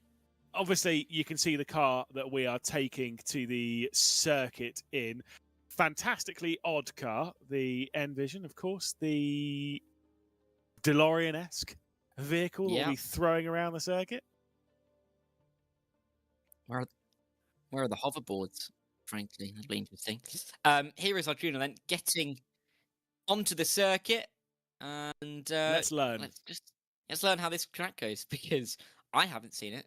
Obviously, you can see the car that we are taking to the circuit in. Fantastically odd car. The Envision, of course. The DeLorean-esque vehicle that we'll be throwing around the circuit. Where are the hoverboards? Frankly, that'd be interesting. Here is Arjuna then getting onto the circuit, and Let's learn. Let's learn how this track goes, because I haven't seen it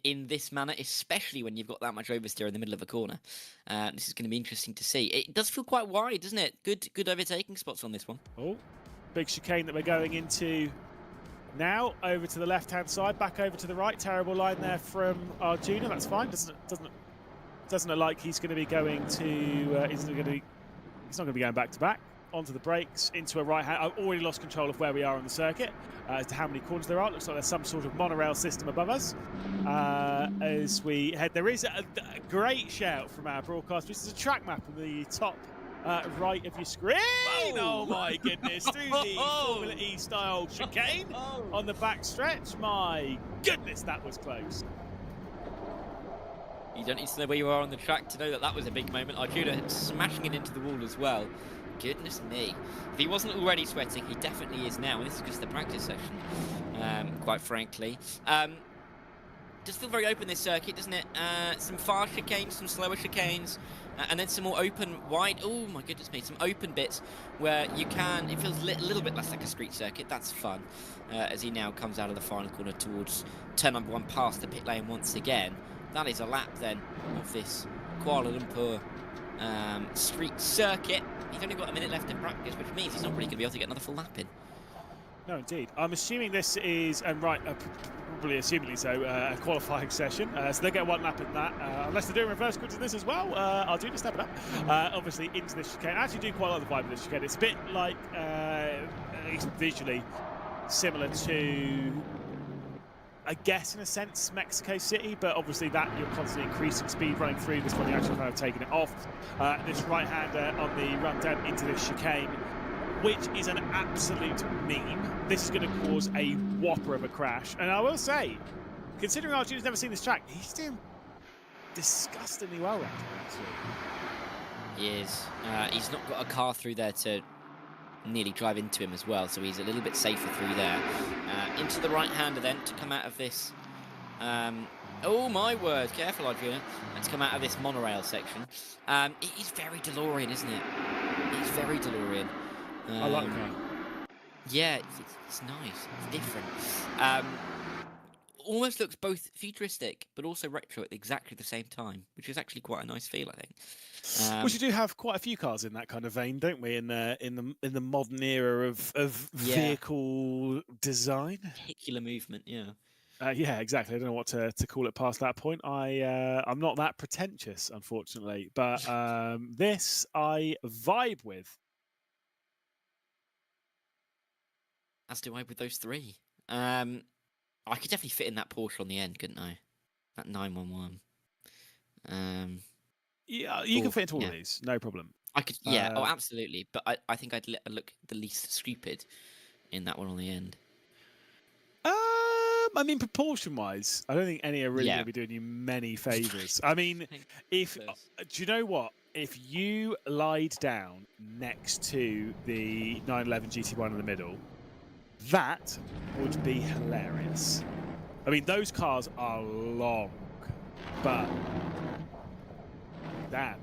in this manner, especially when you've got that much oversteer in the middle of a corner. This is going to be interesting to see. It does feel quite wide, doesn't it? Good overtaking spots on this one. Oh, big chicane that we're going into now. Over to the left-hand side, back over to the right. Terrible line there from Arjuna. That's fine. Doesn't look like he's going to be going to. He's not going to be going back to back. Onto the brakes, into a right hand. I've already lost control of where we are on the circuit as to how many corners there are. Looks like there's some sort of monorail system above us. As we head, there is a great shout from our broadcast. This is a track map on the top right of your screen. Oh my goodness! Through the Formula E style chicane on the back stretch. My goodness, that was close. You don't need to know where you are on the track to know that that was a big moment. Arjuna smashing it into the wall as well. Goodness me. If he wasn't already sweating, he definitely is now. And this is just the practice section, quite frankly. Does feel very open, this circuit, doesn't it? Some fast chicanes, some slower chicanes, and then some more open, wide... Oh, my goodness me. Some open bits where you can... It feels a little bit less like a street circuit. That's fun. As he now comes out of the final corner towards turn number 1 past the pit lane once again. That is a lap, then, of this Kuala Lumpur street circuit. He's only got a minute left in practice, which means he's not really going to be able to get another full lap in. No, indeed. I'm assuming this is, probably assumingly so, a qualifying session. So they get 1 lap in that. Unless they're doing reverse grids in this as well, I'll do just step it up. Obviously, into this chicane. I actually do quite like the vibe of this chicane. It's a bit like, at least visually, similar to... I guess, in a sense, Mexico City, but obviously that you're constantly increasing speed running through. This one, you're actually kind of taking it off. This right-hander on the run down into this chicane, which is an absolute meme. This is going to cause a whopper of a crash. And I will say, considering Arjuna's never seen this track, he's doing disgustingly well right now, actually. He is. He's not got a car through there to nearly drive into him as well, so he's a little bit safer through there. Into the right-hander then to come out of this. Oh my word! Careful, Arjuna. To come out of this monorail section. It is very DeLorean, isn't it? It's very DeLorean. I like that. Yeah, it's nice. It's different. Almost looks both futuristic but also retro at exactly the same time, which is actually quite a nice feel, I think. We do have quite a few cars in that kind of vein, don't we? In the modern era of vehicle design, particular movement, yeah. Yeah, exactly. I don't know what to call it past that point. I'm not that pretentious, unfortunately, but this I vibe with. As do I with those three. I could definitely fit in that Porsche on the end, couldn't I? That 911. Yeah, you can fit into all of these, no problem. I could, yeah, oh, absolutely. But I think I'd look the least stupid in that one on the end. I mean, proportion-wise, I don't think any are really going to be doing you many favours. I mean, do you know what? If you lied down next to the 911 GT1 in the middle, that would be hilarious. I mean, those cars are long, but damn.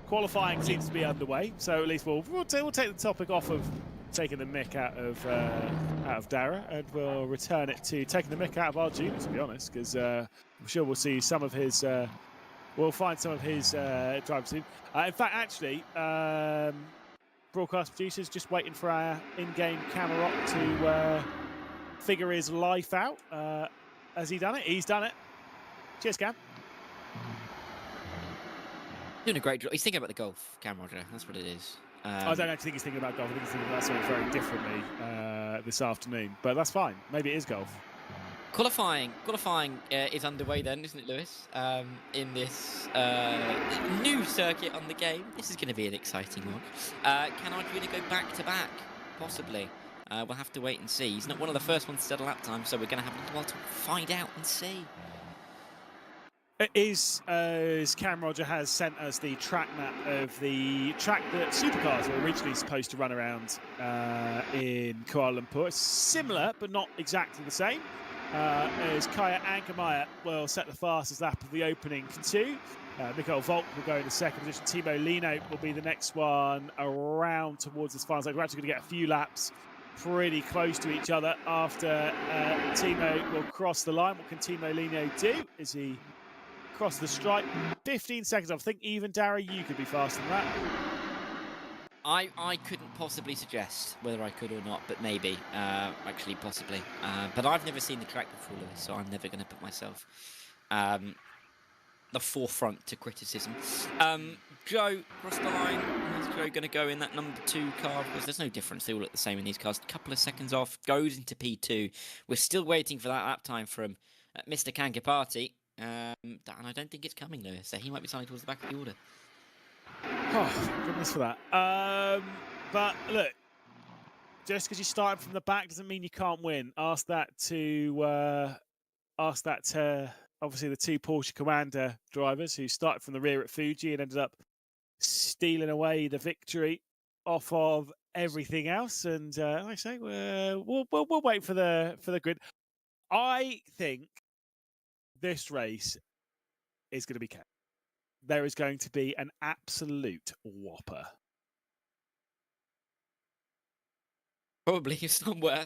Qualifying seems to be underway, so at least we'll take the topic off of taking the mick out of Dara, and we'll return it to taking the mick out of Arjuna, to be honest, because I'm sure we'll see some of his. We'll find some of his drivers soon. In fact, actually, broadcast producers just waiting for our in-game camera op to figure his life out. Has he done it? He's done it. Cheers, Cam. Doing a great job. He's thinking about the golf, Cam Roger. That's what it is. I don't actually think he's thinking about golf. I think he's thinking about something very differently this afternoon. But that's fine. Maybe it is golf. Qualifying is underway then, isn't it, Lewis? In this new circuit on the game. This is going to be an exciting one. Can Arjuna go back-to-back? Possibly. We'll have to wait and see. He's not one of the first ones to set a lap time, so we're going to have a little while to find out and see. It is, as Cam Roger has sent us the track map of the track that supercars were originally supposed to run around in Kuala Lumpur. It's similar, but not exactly the same. As Kaya Ankermeyer will set the fastest lap of the opening two. Mikael Volk will go in the second position. Timo Lino will be the next one around towards this final. So we're actually going to get a few laps pretty close to each other after Timo will cross the line. What can Timo Lino do? Is he cross the stripe? 15 seconds off. I think even Dara, you could be faster than that. I couldn't possibly suggest whether I could or not, but maybe, actually possibly. But I've never seen the track before, Lewis, so I'm never going to put myself the forefront to criticism. Joe, cross the line. Is Joe going to go in that number 2 car? Because there's no difference. They all look the same in these cars. A couple of seconds off, goes into P2. We're still waiting for that lap time from Mr. Kankapati. And I don't think it's coming, Lewis, so he might be signing towards the back of the order. Oh, goodness for that. But look, just because you started from the back doesn't mean you can't win. Ask that to obviously the 2 Porsche Commander drivers who started from the rear at Fuji and ended up stealing away the victory off of everything else. And like I say, we'll wait for the grid. I think this race is going to be kept. There is going to be an absolute whopper. Probably somewhere.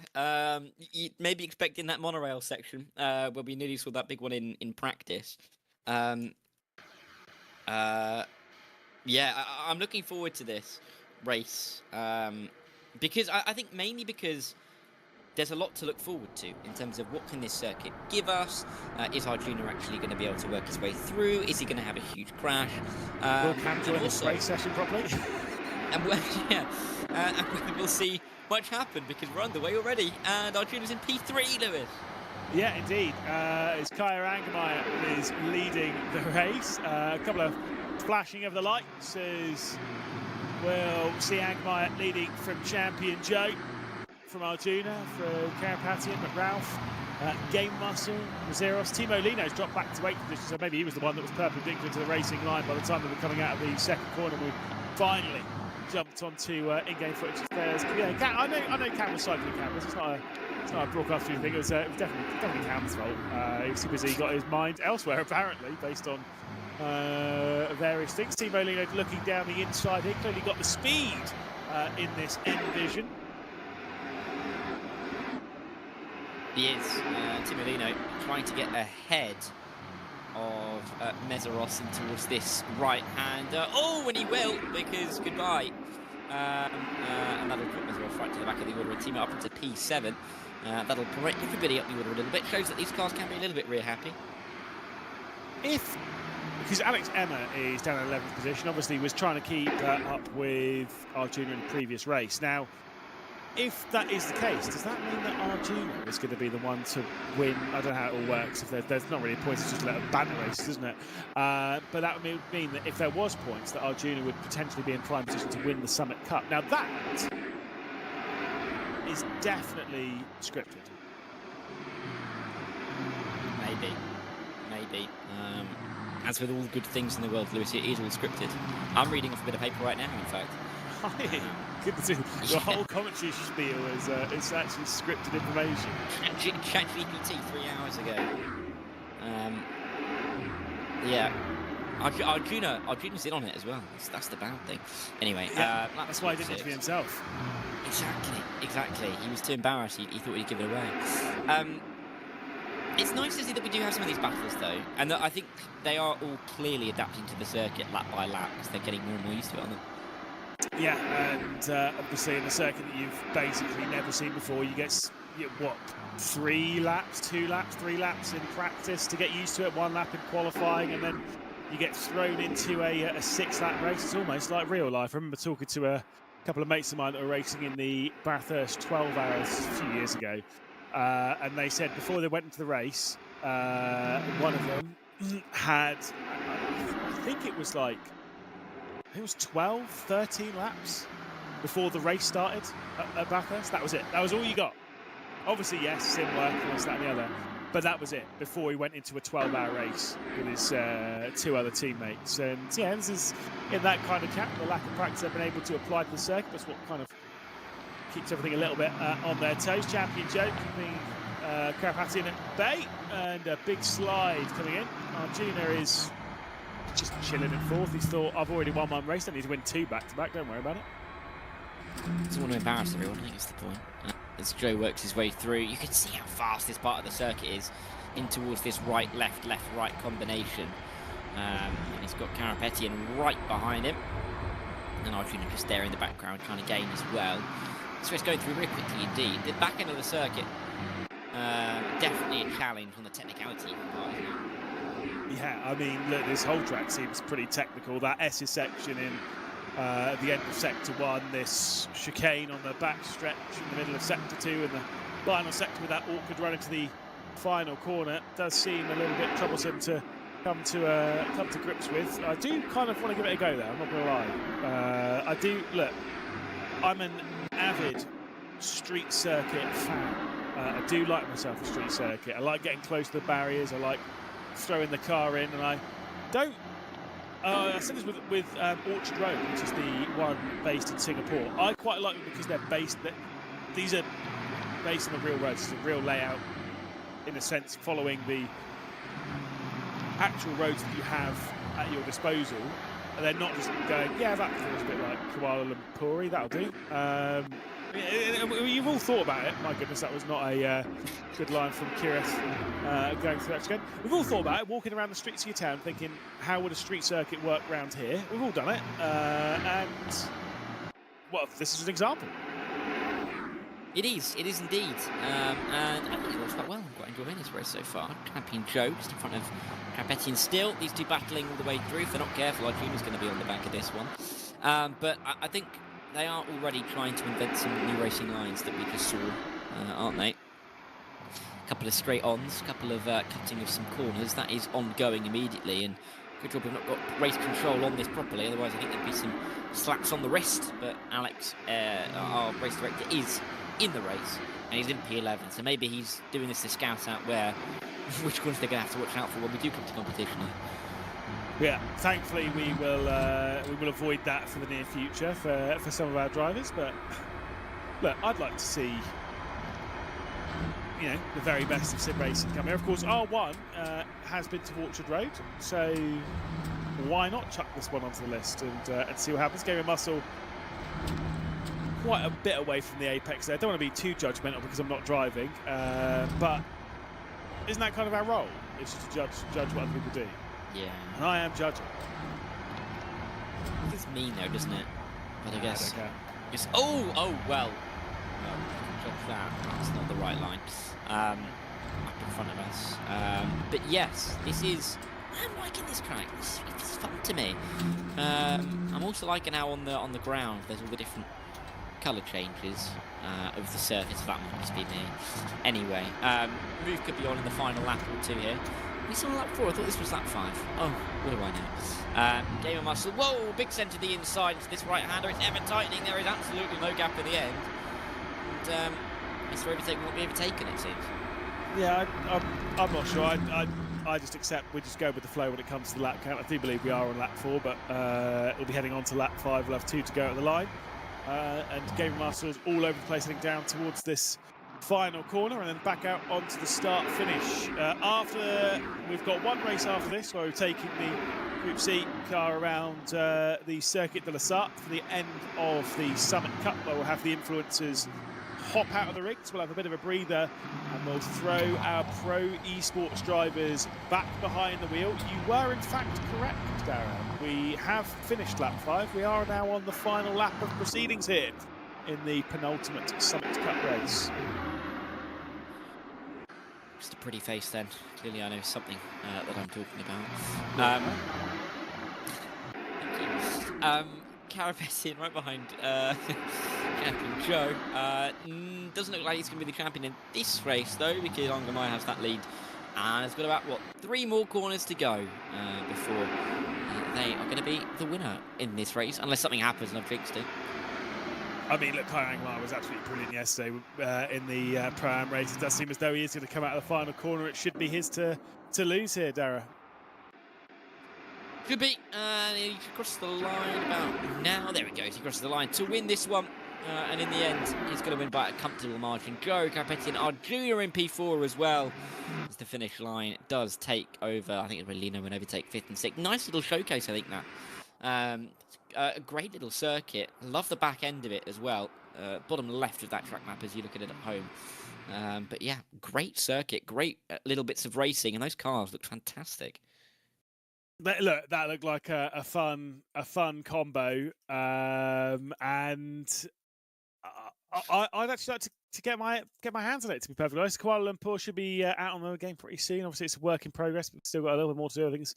Maybe expecting that monorail section where we nearly saw that big one in practice. Yeah, I'm looking forward to this race because I think mainly because there's a lot to look forward to in terms of what can this circuit give us. Is Arjuna actually going to be able to work his way through? Is he going to have a huge crash? Will Cam join this race session properly? And we'll see much happen because we're underway already and Arjuna's in P3, Lewis. Yeah, indeed. As Kaya Angermeyer is leading the race. A couple of flashing of the lights as we'll see Angermeyer leading from Champion Joe. From Arjuna, from Karapati and McRalph, Game Muscle, Mazeros. Timo Lino's dropped back to 8th position, so maybe he was the one that was perpendicular to the racing line by the time they were coming out of the second corner. We finally jumped onto in-game footage of theirs. Yeah, I know Cam was cycling cameras. It's not a broadcast thing. It was definitely Cam's fault. He was too busy, got his mind elsewhere apparently, based on various things. Timo Lino looking down the inside. He clearly got the speed in this N-Vision. He is. Timo Lino trying to get ahead of Mezeros in towards this right-hand. And he will, because goodbye. And that'll put Mezeros right to the back of the order and Timo up into P7. That'll bring everybody up the order a little bit. Shows that these cars can be a little bit rear-happy. Because Alex Emma is down in 11th position, obviously was trying to keep up with Arjuna in the previous race. Now, if that is the case, does that mean that Arjuna is going to be the one to win? I don't know how it all works. If there's not really points, it's just a little banter race, isn't it? But that would mean that if there was points, that Arjuna would potentially be in prime position to win the Summit Cup. Now that is definitely scripted. Maybe. As with all good things in the world, Lewis, it is all scripted. I'm reading off a bit of paper right now, in fact. Good to see. The whole commentary spiel is it's actually scripted information. ChatGPT 3 hours ago. Yeah. Arjuna's in on it as well. That's the bad thing. Anyway, that's why he didn't interview himself. Exactly. He was too embarrassed. He thought he'd give it away. It's nice to see that we do have some of these battles, though, and that I think they are all clearly adapting to the circuit lap by lap because they're getting more and more used to it, aren't they? Yeah, and obviously in a circuit that you've basically never seen before, you get, 3 laps in practice to get used to it, 1 lap in qualifying, and then you get thrown into a 6-lap race. It's almost like real life. I remember talking to a couple of mates of mine that were racing in the Bathurst 12 hours a few years ago, and they said before they went into the race, one of them had, I think it was 12, 13 laps before the race started at Bathurst. That was it. That was all you got. Obviously, yes, sim work and this, that, and the other. But that was it before he went into a 12-hour race with his 2 other teammates. And yeah, this is in that kind of camp. The lack of practice they've been able to apply to the circuit. That's what kind of keeps everything a little bit on their toes. Champion Joe keeping Carapathian at bay, and a big slide coming in. Arjuna is just chilling in 4th. He's thought, I've already won 1 race. I need to win 2 back-to-back. Don't worry about it. Doesn't want to embarrass everyone, I think that's the point. As Joe works his way through, you can see how fast this part of the circuit is in towards this right-left, left-right combination. And he's got Carapettian right behind him. And Arjuna just there in the background trying to gain as well. So it's going through really quickly indeed. The back end of the circuit, definitely a challenge on the technicality part. Yeah, I mean, look, this whole track seems pretty technical. That S's section in the end of Sector 1, this chicane on the back stretch in the middle of Sector 2, and the final sector with that awkward run into the final corner does seem a little bit troublesome to come to grips with. I do kind of want to give it a go, though. I'm not going to lie. I do. Look, I'm an avid street circuit fan. I do like myself a street circuit. I like getting close to the barriers. I like throwing the car in, and I don't. I said this with Orchard Road, which is the one based in Singapore. I quite like them because they're based. These are based on the real roads. It's a real layout, in a sense, following the actual roads that you have at your disposal. And they're not just going, yeah, that feels a bit like Kuala Lumpur, that'll do. You've all thought about it. My goodness, that was not a good line from Kirith going through that again. We've all thought about it, walking around the streets of your town, thinking, how would a street circuit work around here? We've all done it. And, well, this is an example. It is indeed. And I think it works quite well. I'm quite enjoying this race so far. Champion Joe just in front of Carapettian still. These two battling all the way through. If they're not careful, Arjuna's going to be on the back of this one. But I think they are already trying to invent some new racing lines that we just saw, aren't they? A couple of straight-ons, a couple of cutting of some corners. That is ongoing immediately. And good job we've not got race control on this properly. Otherwise, I think there'd be some slaps on the wrist. But Alex, our race director, is in the race, and he's in P11, so maybe he's doing this to scout out which ones they're going to have to watch out for when we do come to competition. Yeah, thankfully we will avoid that for the near future for some of our drivers. But look, I'd like to see the very best of sim racing come here. Of course, R1 has been to Orchard Road, so why not chuck this one onto the list and see what happens. Game of Muscle quite a bit away from the apex there. I don't want to be too judgmental because I'm not driving, but isn't that kind of our role? It's just to judge what other people do. Yeah. And I am judging. It's mean though, doesn't it? But I guess. Just well. No, judge that. That's not the right line. Up in front of us. But yes, I'm liking this track. It's fun to me. I'm also liking how on the ground there's all the different colour changes of the surface. That might just be me. Anyway, move could be on in the final lap or two here. We saw lap 4. I thought this was lap 5. Oh, what do I know? Game of Muscle. Whoa, big send to the inside to this right-hander. It's ever tightening. There is absolutely no gap at the end. And Mr. Overtaken won't be overtaken, it seems. Yeah, I'm not sure. I just accept we just go with the flow when it comes to the lap count. I do believe we are on lap 4, but we'll be heading on to lap 5. We'll have 2 to go at the line. And Game of Muscle is all over the place, heading down towards this final corner and then back out onto the start finish. We've got one race after this where we're taking the Group C car around the Circuit de la Sarthe for the end of the Summit Cup, where we'll have the influencers hop out of the rigs. We'll have a bit of a breather and we'll throw our pro esports drivers back behind the wheel. You were in fact correct, Darren. We have finished lap 5. We are now on the final lap of proceedings here in the penultimate Summit Cup race. Just a pretty face then. Clearly I know something that I'm talking about. Carapetian right behind Champion Joe. Doesn't look like he's going to be the champion in this race, though, because Angermeyer has that lead. And it's got about, what, 3 more corners to go before they are going to be the winner in this race, unless something happens and I've jinxed it. I mean, look, Kai Angermeyer was absolutely brilliant yesterday in the Pro-Am race. It does seem as though he is going to come out of the final corner. It should be his to lose here, Dara. Could be. He crosses the line about now. There he goes. He crosses the line to win this one. And in the end, he's going to win by a comfortable margin. Joe Carapetian, our junior in P4 as well, as the finish line does take over. I think Lino went over take 5th and 6th. Nice little showcase, I think, that. A great little circuit. Love the back end of it as well. Bottom left of that track map as you look at it at home. But yeah, great circuit. Great little bits of racing. And those cars look fantastic. That looked like a fun combo. And I'd actually like to get my hands on it, to be perfectly honest. Kuala Lumpur should be out on the game pretty soon. Obviously, it's a work in progress, but still got a little bit more to do. I think it's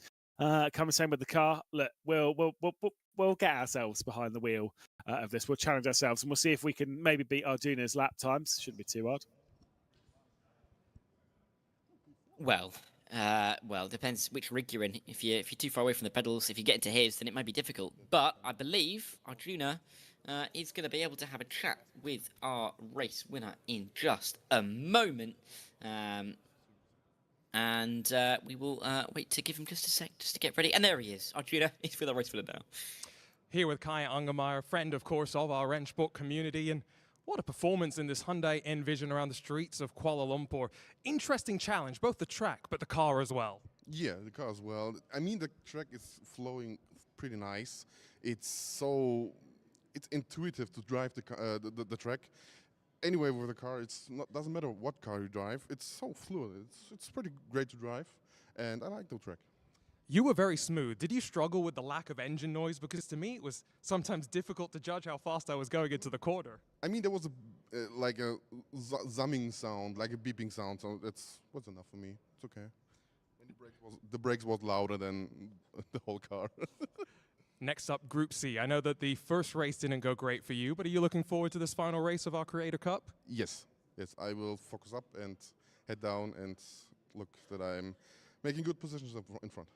coming same with the car. Look, we'll get ourselves behind the wheel of this. We'll challenge ourselves, and we'll see if we can maybe beat Arduna's lap times. Shouldn't be too hard. Well, depends which rig you're in. If you're too far away from the pedals, if you get into his, then it might be difficult. But I believe Arjuna is going to be able to have a chat with our race winner in just a moment. And we will wait to give him just a sec, just to get ready. And there he is. Arjuna, he's with our race winner now. Here with Kai Angermeyer, friend, of course, of our Rennsport community. And what a performance in this Hyundai Envision around the streets of Kuala Lumpur. Interesting challenge, both the track, but the car as well. Yeah, the car as well. I mean, the track is flowing pretty nice. It's intuitive to drive the track. Anyway, with the car, doesn't matter what car you drive. It's so fluid. It's pretty great to drive, and I like the track. You were very smooth. Did you struggle with the lack of engine noise? Because to me, it was sometimes difficult to judge how fast I was going into the corner. I mean, there was like a zumming sound, like a beeping sound, so that's enough for me. It's okay. And the brakes was louder than the whole car. Next up, Group C. I know that the first race didn't go great for you, but are you looking forward to this final race of our Creator Cup? Yes. I will focus up and head down and look that I'm making good positions in front.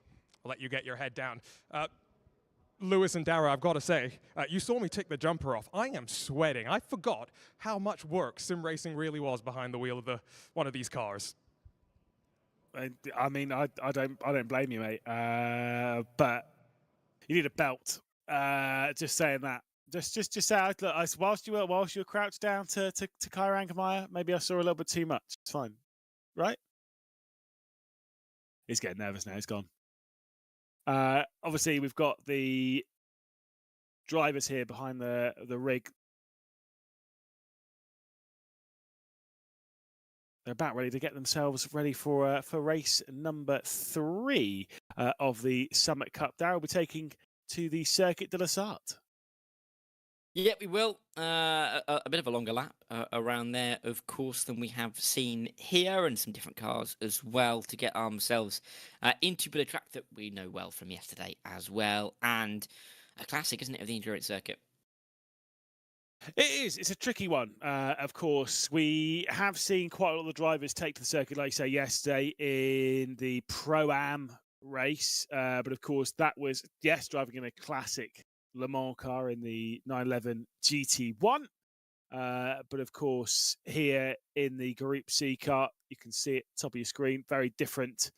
I'll let you get your head down. Lewis and Dara, I've got to say, you saw me take the jumper off. I am sweating. I forgot how much work sim racing really was behind the wheel of one of these cars. I mean, I don't blame you, mate. But you need a belt. Just saying that. Just say, look, whilst you were crouched down to Kyra Angermeyer, maybe I saw a little bit too much. It's fine, right? He's getting nervous now. He's gone. Obviously, we've got the drivers here behind the rig. They're about ready to get themselves ready for race number 3 of the Summit Cup. Darryl will be taking to the Circuit de la Sarthe. Yeah, we will. A bit of a longer lap around there, of course, than we have seen here, and some different cars as well to get ourselves into a bit of track that we know well from yesterday as well. And a classic, isn't it, of the endurance circuit? It is. It's a tricky one, of course. We have seen quite a lot of the drivers take to the circuit, like you say, yesterday in the Pro-Am race. But, of course, that was, yes, driving in a classic Le Mans car in the 911 GT1. But, of course, here in the Group C car, you can see it top of your screen, very different.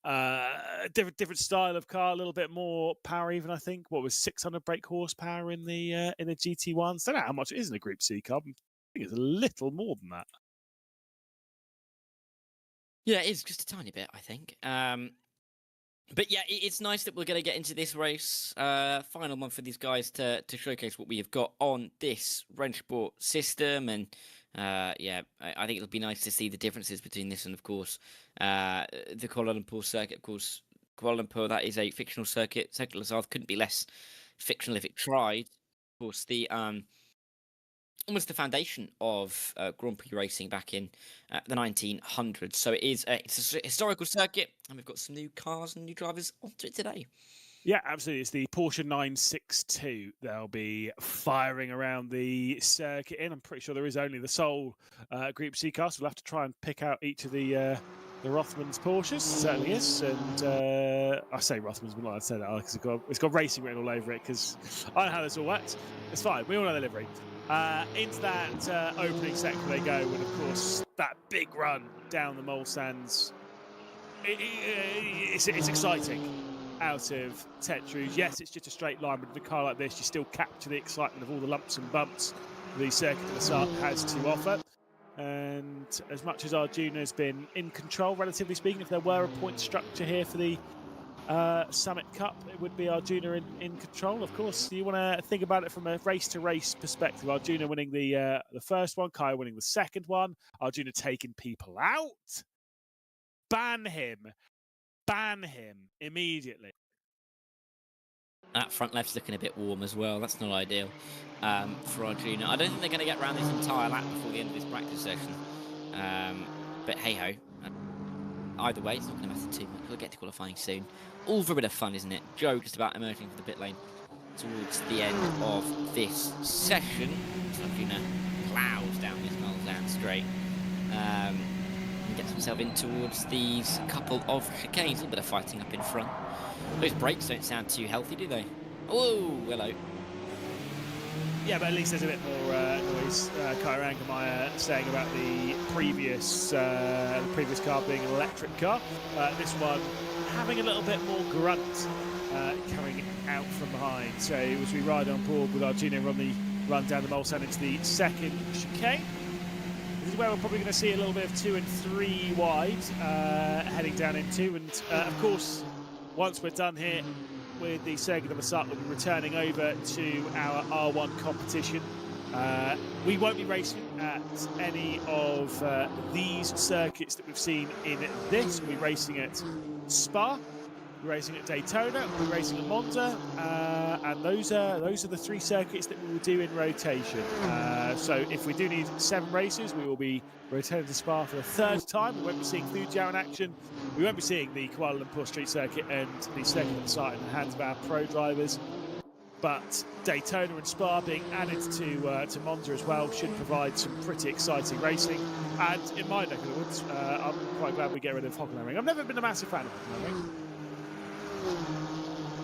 Different style of car, a little bit more power even, I think. What was 600 brake horsepower in the GT1s? Don't know how much it is in a Group C car. I think it's a little more than that. Yeah, it is just a tiny bit, I think. But yeah, it's nice that we're going to get into this race. Final one for these guys to showcase what we have got on this Rennsport system. And yeah, I think it'll be nice to see the differences between this and, of course, the Kuala Lumpur circuit. Of course, Kuala Lumpur, that is a fictional circuit. Circuit de la Sarthe couldn't be less fictional if it tried. Of course, the almost the foundation of Grand Prix racing back in the 1900s. So it's a historical circuit, and we've got some new cars and new drivers onto it today. Yeah, absolutely. It's the Porsche 962. They'll be firing around the circuit in. I'm pretty sure there is only the sole Group C car, so we'll have to try and pick out each of the Rothmans Porsches. Certainly is. And I say Rothmans, but not I'd say that because it's got racing written all over it because I know how this all works. It's fine. We all know the livery. Into that opening sector they go, and of course that big run down the Mulsands. It's exciting. Out of Tetrus. Yes, it's just a straight line, but with a car like this, you still capture the excitement of all the lumps and bumps the Circuit de la Sarthe has to offer. And as much as Arjuna has been in control, relatively speaking, if there were a point structure here for the Summit Cup, it would be Arjuna in control. Of course, you want to think about it from a race-to-race perspective. Arjuna winning the first one, Kai winning the second one, Arjuna taking people out. Ban him immediately. That front left's looking a bit warm as well. That's not ideal for Arjuna. I don't think they're going to get around this entire lap before the end of this practice session. But hey-ho. Either way, it's not going to matter too much. We'll get to qualifying soon. All for a bit of fun, isn't it? Joe just about emerging from the pit lane towards the end of this session. So Arjuna plows down this Mulsanne straight. Gets himself in towards these couple of chicanes. A little bit of fighting up in front. Those brakes don't sound too healthy, do they? Oh, hello. Yeah, but at least there's a bit more noise. Kai Rangemeyer saying about the previous car being an electric car. This one having a little bit more grunt coming out from behind. So as we ride on board with Arjuna on the run down the Mulsanne into the second chicane. This is where we're probably going to see a little bit of 2 and 3 wide heading down into. And of course, once we're done here with the Circuit de la Sarthe, we'll be returning over to our R1 competition. We won't be racing at any of these circuits that we've seen in this. We'll be racing at Spa, we're racing at Daytona, we're racing at Monza, and those are the 3 circuits that we will do in rotation. So if we do need 7 races, we will be returning to Spa for the 3rd time. We won't be seeing Fujao in action. We won't be seeing the Kuala Lumpur Street Circuit and the Circuit de la Sarthe in the hands of our pro drivers. But Daytona and Spa being added to Monza as well should provide some pretty exciting racing. And in my neck of the woods, I'm quite glad we get rid of Hockenheimring. I've never been a massive fan of Hockenheimring.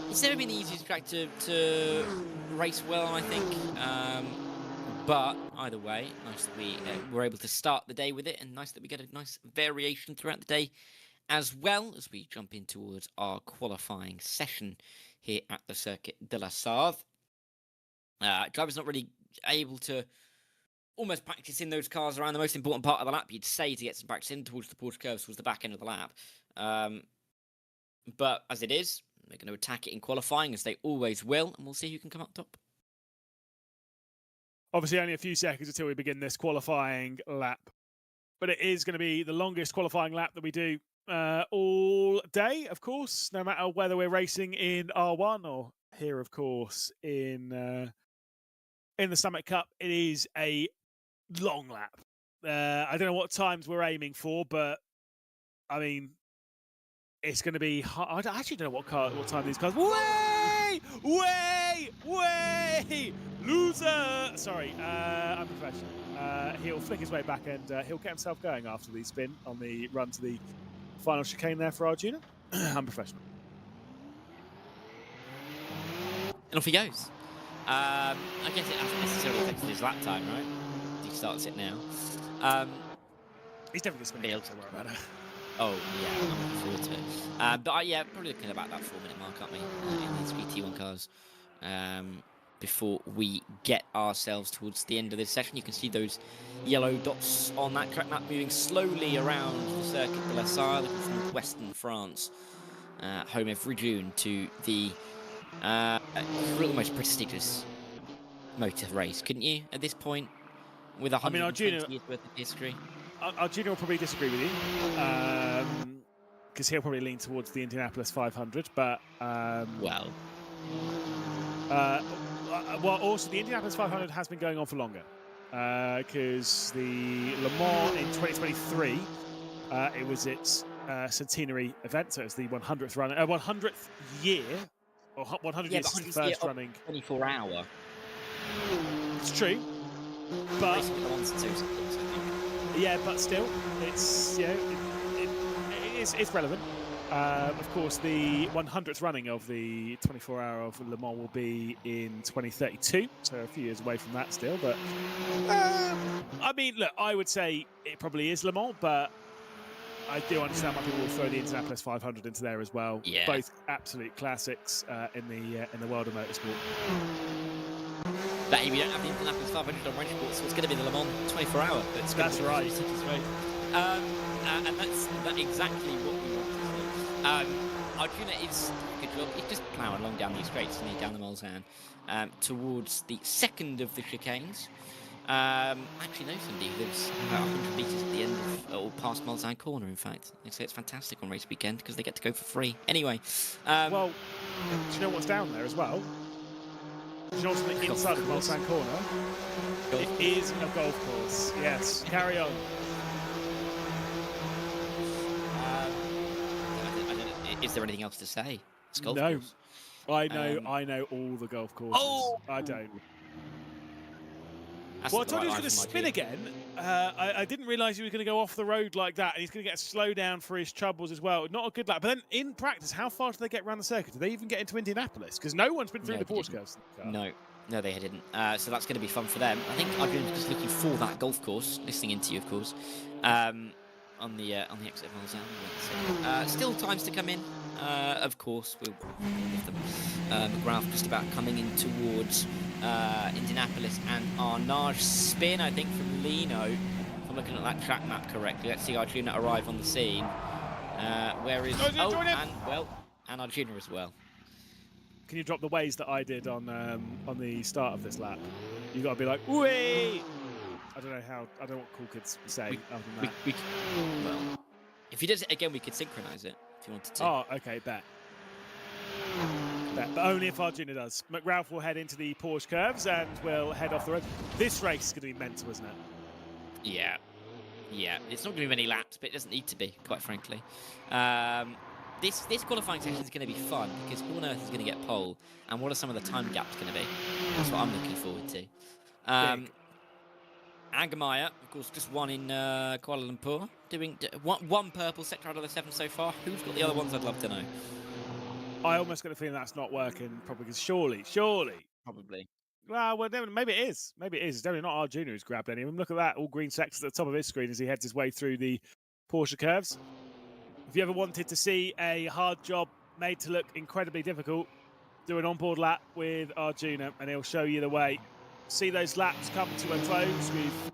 It's never been the easiest track to race well, I think. But either way, nice that we were able to start the day with it, and nice that we get a nice variation throughout the day as well as we jump in towards our qualifying session here at the Circuit de la Sarthe. Drivers not really able to almost practice in those cars around the most important part of the lap, you'd say, to get some practice in towards the Porsche curves towards the back end of the lap. But as it is, they're going to attack it in qualifying, as they always will, and we'll see who can come up top. Obviously, only a few seconds until we begin this qualifying lap. But it is going to be the longest qualifying lap that we do all day, of course, no matter whether we're racing in R1 or here, of course, in the Summit Cup. It is a long lap. I don't know what times we're aiming for, but I mean, it's going to be hard. I actually don't know what time these cars. Way! Loser! Sorry, I'm professional. He'll flick his way back and he'll get himself going after the spin on the run to the final chicane there for Arjuna. I'm professional. And off he goes. I guess it hasn't necessarily affected his lap time, right? He starts it now. He's definitely spinning out, so worry about it. Oh, yeah, I'm looking forward to it. But yeah, probably looking at about that 4-minute mark, aren't we, in these GT1 cars. Before we get ourselves towards the end of this session, you can see those yellow dots on that track map moving slowly around the Circuit de la Sarthe from western France, home every June to the really most prestigious motor race, couldn't you, at this point, with 120 years worth of history? Arjuna will probably disagree with you, because he'll probably lean towards the Indianapolis 500, but... well, also the Indianapolis 500 has been going on for longer, because the Le Mans in 2023, it was its centenary event, so it's the 100th run, 100th year Or 100 Yeah, is but the 100 first running. 24 hour. It's true, but Racing with the ones and twos, I think. yeah, but still, it's it's relevant. Of course, the 100th running of the 24-hour of Le Mans will be in 2032, so a few years away from that still. But I mean, look, I would say it probably is Le Mans, but I do understand why people will throw the Indianapolis 500 into there as well. Yeah. Both absolute classics in the world of motorsport. But we don't have the Indianapolis 500 on Rennsport, so it's going to be the Le Mans 24-hour. That's right. And that's exactly what we want to see. Arjuna is good job. He's just ploughing along down these straights, and down the Mulsanne towards the second of the chicanes. Actually, no, somebody who lives about 100 metres at the end of, or past Mulsanne Corner, in fact. They say it's fantastic on race weekend because they get to go for free. Anyway. Well, do you know what's down there as well? Do you know what's on the inside of Mulsanne Corner? It is a golf course. Yes, carry on. Is there anything else to say? It's golf No. course. I know all the golf courses. Oh! I don't. That's Well, I not the told you he right was line going to for my spin team. again. I didn't realise he was going to go off the road like that, and he's going to get a slow down for his troubles as well. Not a good lap. But then in practice, how far do they get around the circuit? Do they even get into Indianapolis? Because no one's been through the Porsche curves. No, they didn't. So that's going to be fun for them. I think Arjuna's just looking for that golf course, listening into you, of course, on the exit of Mulsanne. Still times to come in. Of course, we'll with them. McGrath just about coming in towards Indianapolis, and Arnage spin, I think, from Lino. If I'm looking at that track map correctly, let's see Arjuna arrive on the scene. Where is... and Arjuna as well. Can you drop the ways that I did on the start of this lap? You got to be like, "Wee!" I don't know what cool kids say other than that. Well, if he does it again, we could synchronize it if you wanted to. Oh, okay, bet. But only if Arjuna does. McRalph will head into the Porsche curves and will head off the road. This race is going to be mental, isn't it? Yeah. It's not going to be many laps, but it doesn't need to be, quite frankly. This qualifying session is going to be fun because who on earth is going to get pole, and what are some of the time gaps going to be? That's what I'm looking forward to. Angermeyer, of course, just won in Kuala Lumpur, doing one purple sector out of the 7 so far. Who's got the other ones? I'd love to know. I almost got a feeling that's not working properly because surely. Probably. Well, maybe it is. Maybe it is. It's definitely not Arjuna who's grabbed any of them. Look at that, all green sectors at the top of his screen as he heads his way through the Porsche curves. If you ever wanted to see a hard job made to look incredibly difficult, do an onboard lap with Arjuna and he'll show you the way. See those laps come to a close. We've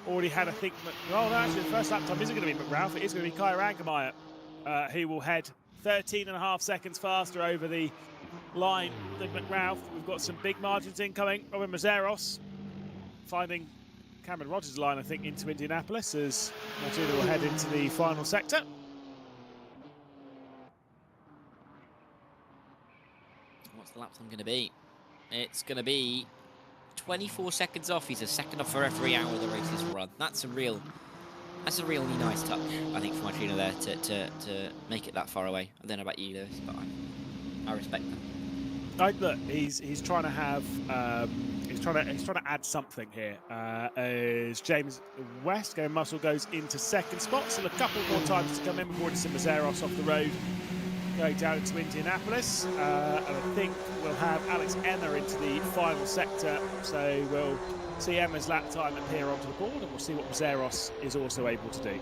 already had, I think, actually the first lap time isn't going to be McRalph, it is going to be Kyra Angermeyer, who will head 13.5 seconds faster over the line than McRalph. We've got some big margins incoming. Robin Mazeros finding Cameron Rogers' line, I think, into Indianapolis as Arjuna will head into the final sector. What's the lap time going to be? It's going to be 24 seconds off. He's a second off for every hour the race is run. That's a really nice touch, I think, from Arjuna there to make it that far away. I don't know about you, Lewis, but I respect that. Look, he's trying to have he's trying to add something here. As James West going muscle goes into second spot, so a couple more times to come in. We've already seen Mazeros off the road going down into Indianapolis, and I think we'll have Alex Emma into the final sector, so we'll see Emma's lap time appear onto the board, and we'll see what Mazeros is also able to do.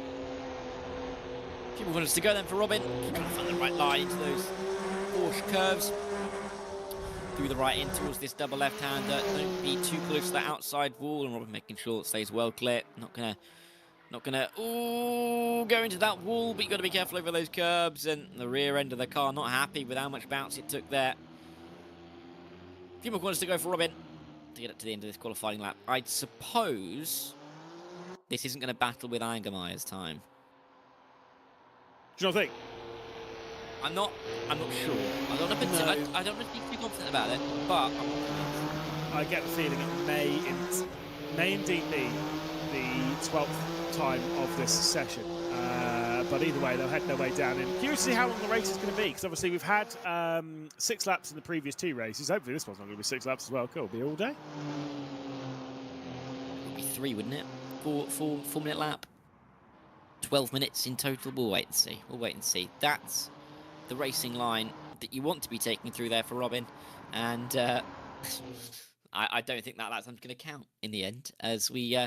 People want us to go then for Robin, trying to find the right line into those Porsche curves. Through the right in towards this double left-hander. Don't be too close to the outside wall, and Robin making sure it stays well clear. Not gonna go into that wall, but you've got to be careful over those curbs, and the rear end of the car not happy with how much bounce it took there. A few more corners to go for Robin to get up to the end of this qualifying lap. I'd suppose this isn't going to battle with Angermeyer's time. Do you not think? I'm not sure. I don't know if you feel confident about it, but I get the feeling it may indeed be the 12th time of this session. but either way, they'll head their way down. And curious to see how long the race is going to be, because obviously we've had 6 laps in the previous 2 races. Hopefully this one's not going to be 6 laps as well. Cool, be all day. It would be 3, wouldn't it? 4-minute lap. 12 minutes in total. We'll wait and see. We'll wait and see. That's the racing line that you want to be taking through there for Robin. And I don't think that's going to count in the end, as we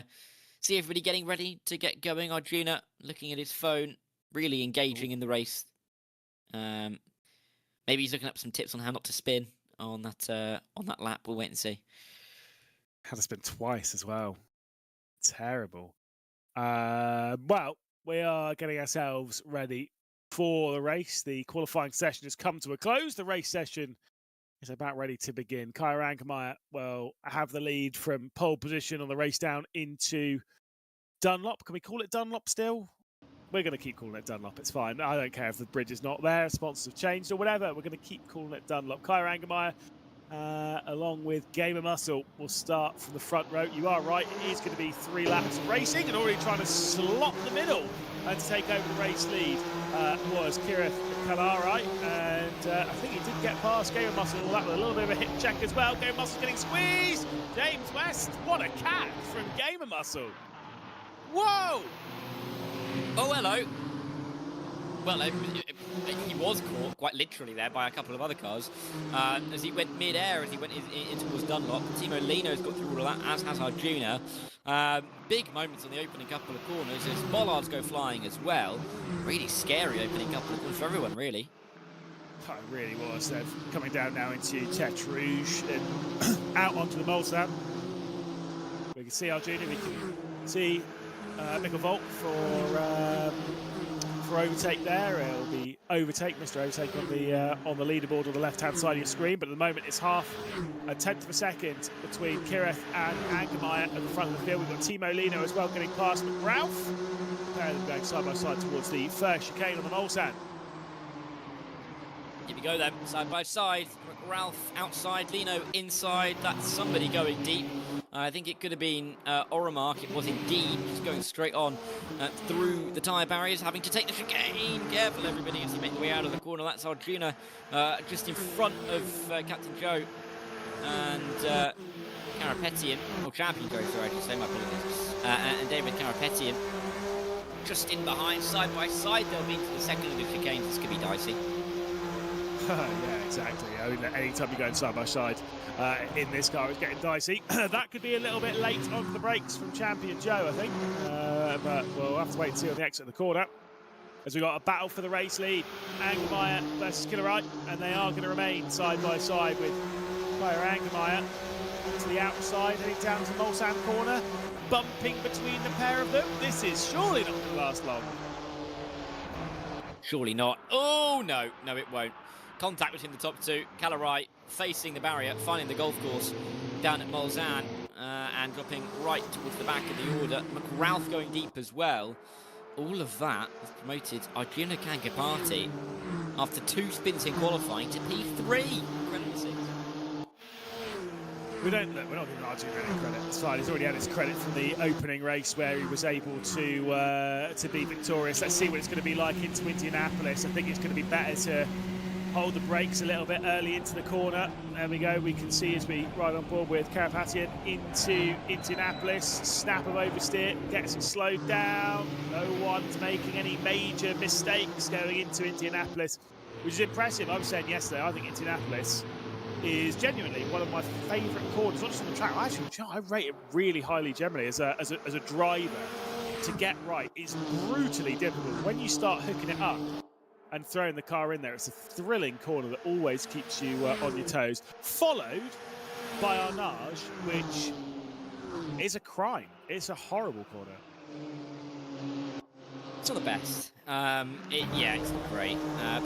see everybody getting ready to get going. Arjuna looking at his phone, really engaging in the race. Maybe he's looking up some tips on how not to spin on that lap. We'll wait and see. Had to spin twice as well. Terrible. Well, we are getting ourselves ready for the race. The qualifying session has come to a close. The race session is about ready to begin. Kyra Angermeyer will have the lead from pole position on the race down into Dunlop. Can we call it Dunlop still? We're going to keep calling it Dunlop. It's fine. I don't care if the bridge is not there, sponsors have changed or whatever. We're going to keep calling it Dunlop. Kyra Angermeyer, along with Gamer Muscle, will start from the front row. You are right. It is going to be 3 laps of racing, and already trying to slot the middle and to take over the race lead was Kirith Kalarai, and I think he did get past Gamer Muscle. That with a little bit of a hip check as well. Gamer Muscle's getting squeezed. James West, what a catch from Gamer Muscle. Whoa! Oh, hello. Well, he was caught quite literally there by a couple of other cars as he went mid-air, as he went in towards Dunlop. Timo Lino's got through all of that, as has Arjuna. Big moments on the opening couple of corners as bollards go flying as well. Really scary opening couple of corners for everyone, really. Oh, it really was. They're coming down now into Tete Rouge and out onto the Mulsanne. We can see Arjuna, we can see Mikkel Volt for overtake there. It'll be overtake, Mr. Overtake on the leaderboard on the left-hand side of your screen. But at the moment, it's a tenth of a second between Kirith and Angermeyer at the front of the field. We've got Timo Lino as well getting past McRalph. Pair of them going side by side towards the first chicane on the Mulsanne. Here we go then, side by side. McRalph outside, Lino inside. That's somebody going deep. I think it could have been Oramark. It was indeed just going straight on through the tyre barriers, having to take the chicane. Careful, everybody, as he makes the way out of the corner. That's Arjuna just in front of Captain Joe and Karapetian, or Champion Joe, sorry, I should say, my apologies. And David Karapetian just in behind, side by side. They'll be into the second of the chicane. This could be dicey. Yeah, exactly. I mean, anytime you're going side by side in this car, it's getting dicey. That could be a little bit late onto the brakes from Champion Joe, I think. But we'll have to wait and see on the exit of the corner. As we've got a battle for the race lead. Angermeyer versus Killerite, and they are going to remain side by side with Kyra Angermeyer to the outside, heading down to Mulsanne corner, bumping between the pair of them. This is surely not going to last long. Surely not. Oh, no. No, it won't. Contact between the top two. Kalarai facing the barrier, finding the golf course down at Mulsanne and dropping right towards the back of the order. McRalph going deep as well. All of that has promoted Arjuna Kangapati after 2 spins in qualifying to P3. We're not giving Arjuna any credit. It's fine. He's already had his credit from the opening race where he was able to be victorious. Let's see what it's going to be like into Indianapolis. I think it's going to be better to hold the brakes a little bit early into the corner. There we go. We can see as we ride on board with Karapatian into Indianapolis. Snap of oversteer, gets it slowed down. No one's making any major mistakes going into Indianapolis, which is impressive. I was saying yesterday, I think Indianapolis is genuinely one of my favourite corners, not just on the track. I rate it really highly generally as a driver to get right. It's brutally difficult. When you start hooking it up and throwing the car in there, it's a thrilling corner that always keeps you on your toes. Followed by Arnage, which is a crime. It's a horrible corner. It's not the best. Yeah, it's not great.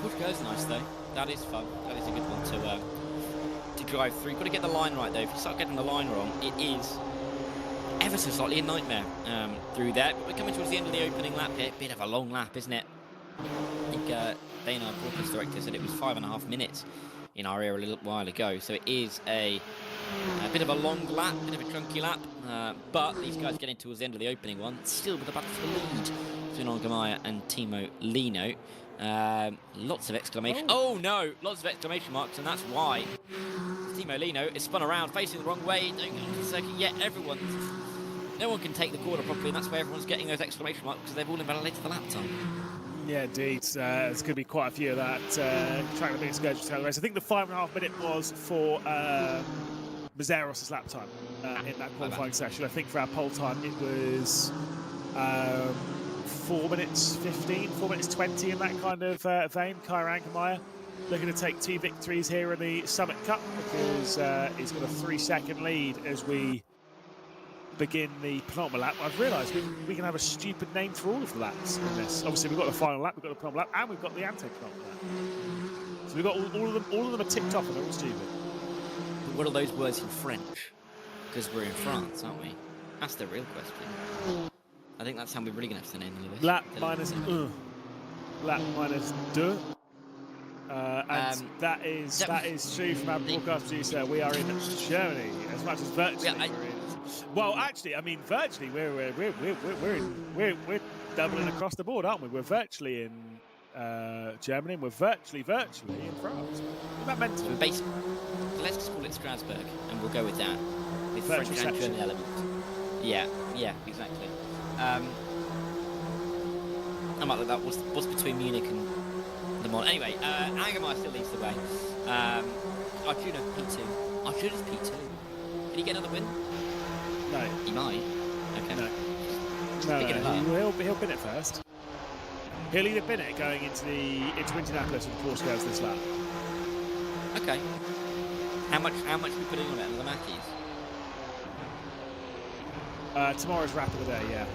Pushko's nice though. That is fun. That is a good one to drive through. You've got to get the line right though. If you start getting the line wrong, it is ever so slightly a nightmare through there. But we're coming towards the end of the opening lap here. Bit of a long lap, isn't it? I think Dana, our broadcast director, said it was 5.5 minutes in our area a little while ago. So it is a bit of a long lap, bit of a chunky lap. But these guys getting towards the end of the opening one, still with a battle for the lead between Ongamaya and Timo Lino. Lots of exclamation. Oh no! Lots of exclamation marks, and that's why Timo Lino is spun around, facing the wrong way. Don't go into the circuit yet. No one can take the corner properly, and that's why everyone's getting those exclamation marks because they've all invalidated the lap time. Yeah, indeed. There's going to be quite a few of that track that being scheduled to the race. I think the 5.5 minute was for Mazzaros' lap time in that qualifying session. I think for our pole time it was 4 minutes 15, 4 minutes 20 in that kind of vein. Kyra Ankermeyer looking to take 2 victories here in the Summit Cup because he's got a 3-second lead as we begin the penultimate lap. I've realised we can have a stupid name for all of the laps in this. Obviously, we've got the final lap, we've got the penultimate lap, and we've got the ante-penultimate lap. So we've got all of them. All of them are ticked off, and they're all stupid. But what are those words in French? Because we're in France, aren't we? That's the real question. I think that's how we're really going to have to name the list. Lap minus 1. Lap minus 2. And that is true from our broadcast producer. We are in Germany, as much as virtually we're in. Well, actually, I mean, virtually we're doubling across the board, aren't we? We're virtually in Germany, and we're virtually in France. Isn't that mental? Let's just call it Strasbourg, and we'll go with that. With French and German elements. Yeah, exactly. I might look that what's between Munich and Le Mans. Anyway, Angermeyer still leads the way. Arjuna P2. Arjuna's P2. Can he get another win? No. He might. Okay. No, he'll bin it first. He'll either bin it going into Indianapolis or the Porsche goes this lap. Okay. How much are we putting on it under the Mackies? Tomorrow's wrap of the day, yeah.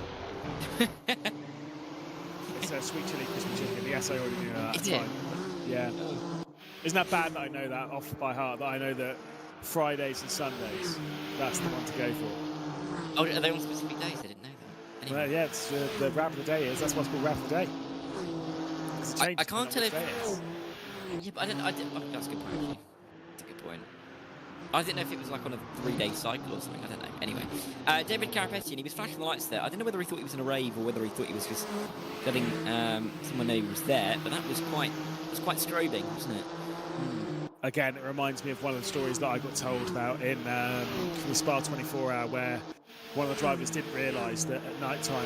It's a sweet chili crispy chicken. Yes, I already knew that. That's fine. Yeah. Isn't that bad that I know that off by heart? That I know that Fridays and Sundays, that's the one to go for. Oh, are they on specific days? I didn't know that. Anyway. Well, yeah, it's the wrap of the day is. That's what's called wrap of the day. I can't tell if. Yeah, but I didn't. Oh, that's a good point. Actually. That's a good point. I didn't know if it was like on a 3-day cycle or something. I don't know. Anyway, David Carapetian, he was flashing the lights there. I don't know whether he thought he was in a rave or whether he thought he was just letting someone know he was there. But that was quite strobing, wasn't it? Again, it reminds me of one of the stories that I got told about in the Spa 24 Hour, where one of the drivers didn't realise that at night time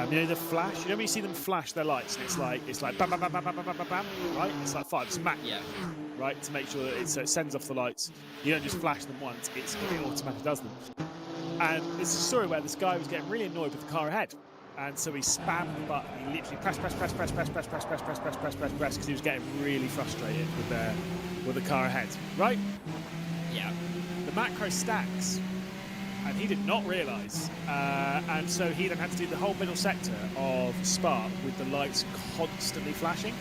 the flash. You know when you see them flash their lights and it's like bam bam bam bam bam bam bam bam, right? It's like 5 smack. Yeah. Right, to make sure that it sends off the lights. You don't just flash them once; it automatically does them. And it's a story where this guy was getting really annoyed with the car ahead, and so he spammed the button. He literally press, because he was getting really frustrated with the car ahead. Right? Yeah. The macro stacks, and he did not realise, and so he then had to do the whole middle sector of Spa with the lights constantly flashing.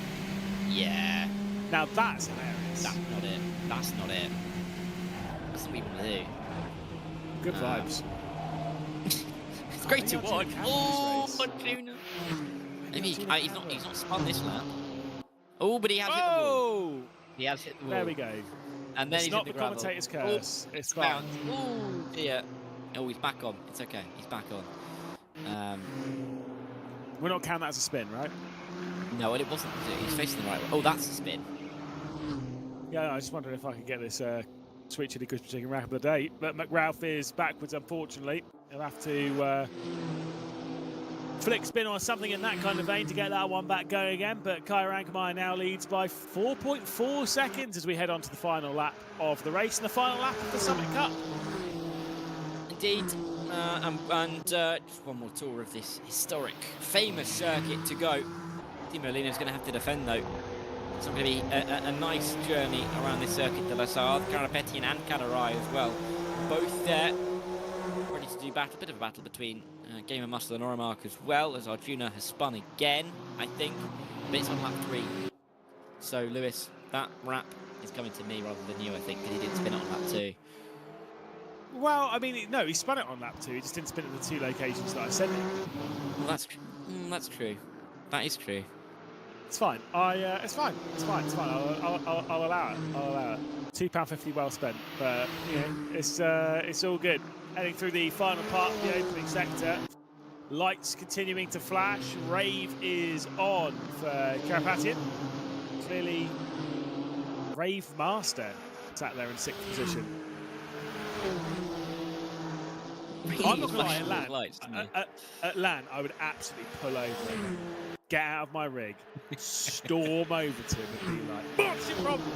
Yeah. Now that's hilarious. That's not it. That's not it. That's what we want to do. Good vibes. It's great to watch. Oh, Arjuna. Maybe he's not spun this lap. Oh, but he has hit the wall. He has hit the wall. There we go. And then it's he's not hit the gravel. commentator's curse. It's fine. Oh dear. Oh, he's back on. It's okay. He's back on. We're not counting that as a spin, right? No, it wasn't. He's facing the right way. Oh, that's a spin. Yeah, I just wondered if I could get this sweet chili crispy chicken wrap of the day. But McRalph is backwards, unfortunately. He'll have to flick spin or something in that kind of vein to get that one back going again. But Kyra Ankermeyer now leads by 4.4 seconds as we head on to the final lap of the race and the final lap of the Summit Cup. Indeed. And just one more tour of this historic, famous circuit to go. Timo Lino's going to have to defend, though. It's not going to be a nice journey around this circuit de la Sarthe. Carapetian and Cadarai as well. Both there, ready to do battle. A bit of a battle between Gamer Muscle and Oramark as well, as Arjuna has spun again, I think. But it's on lap 3. So, Lewis, that wrap is coming to me rather than you, I think, because he didn't spin it on lap 2. Well, I mean, no, he spun it on lap 2. He just didn't spin it in the 2 locations that I said it. Well, that's true. That is true. It's fine. It's fine. I'll allow it. £2.50 well spent, but you know, it's all good. Heading through the final part of the opening sector. Lights continuing to flash. Rave is on for Carapatian. Clearly, Rave Master sat there in 6th position. I'm not going to lie, at LAN, I would absolutely pull over him, get out of my rig, storm over to him and be like, what's your problem?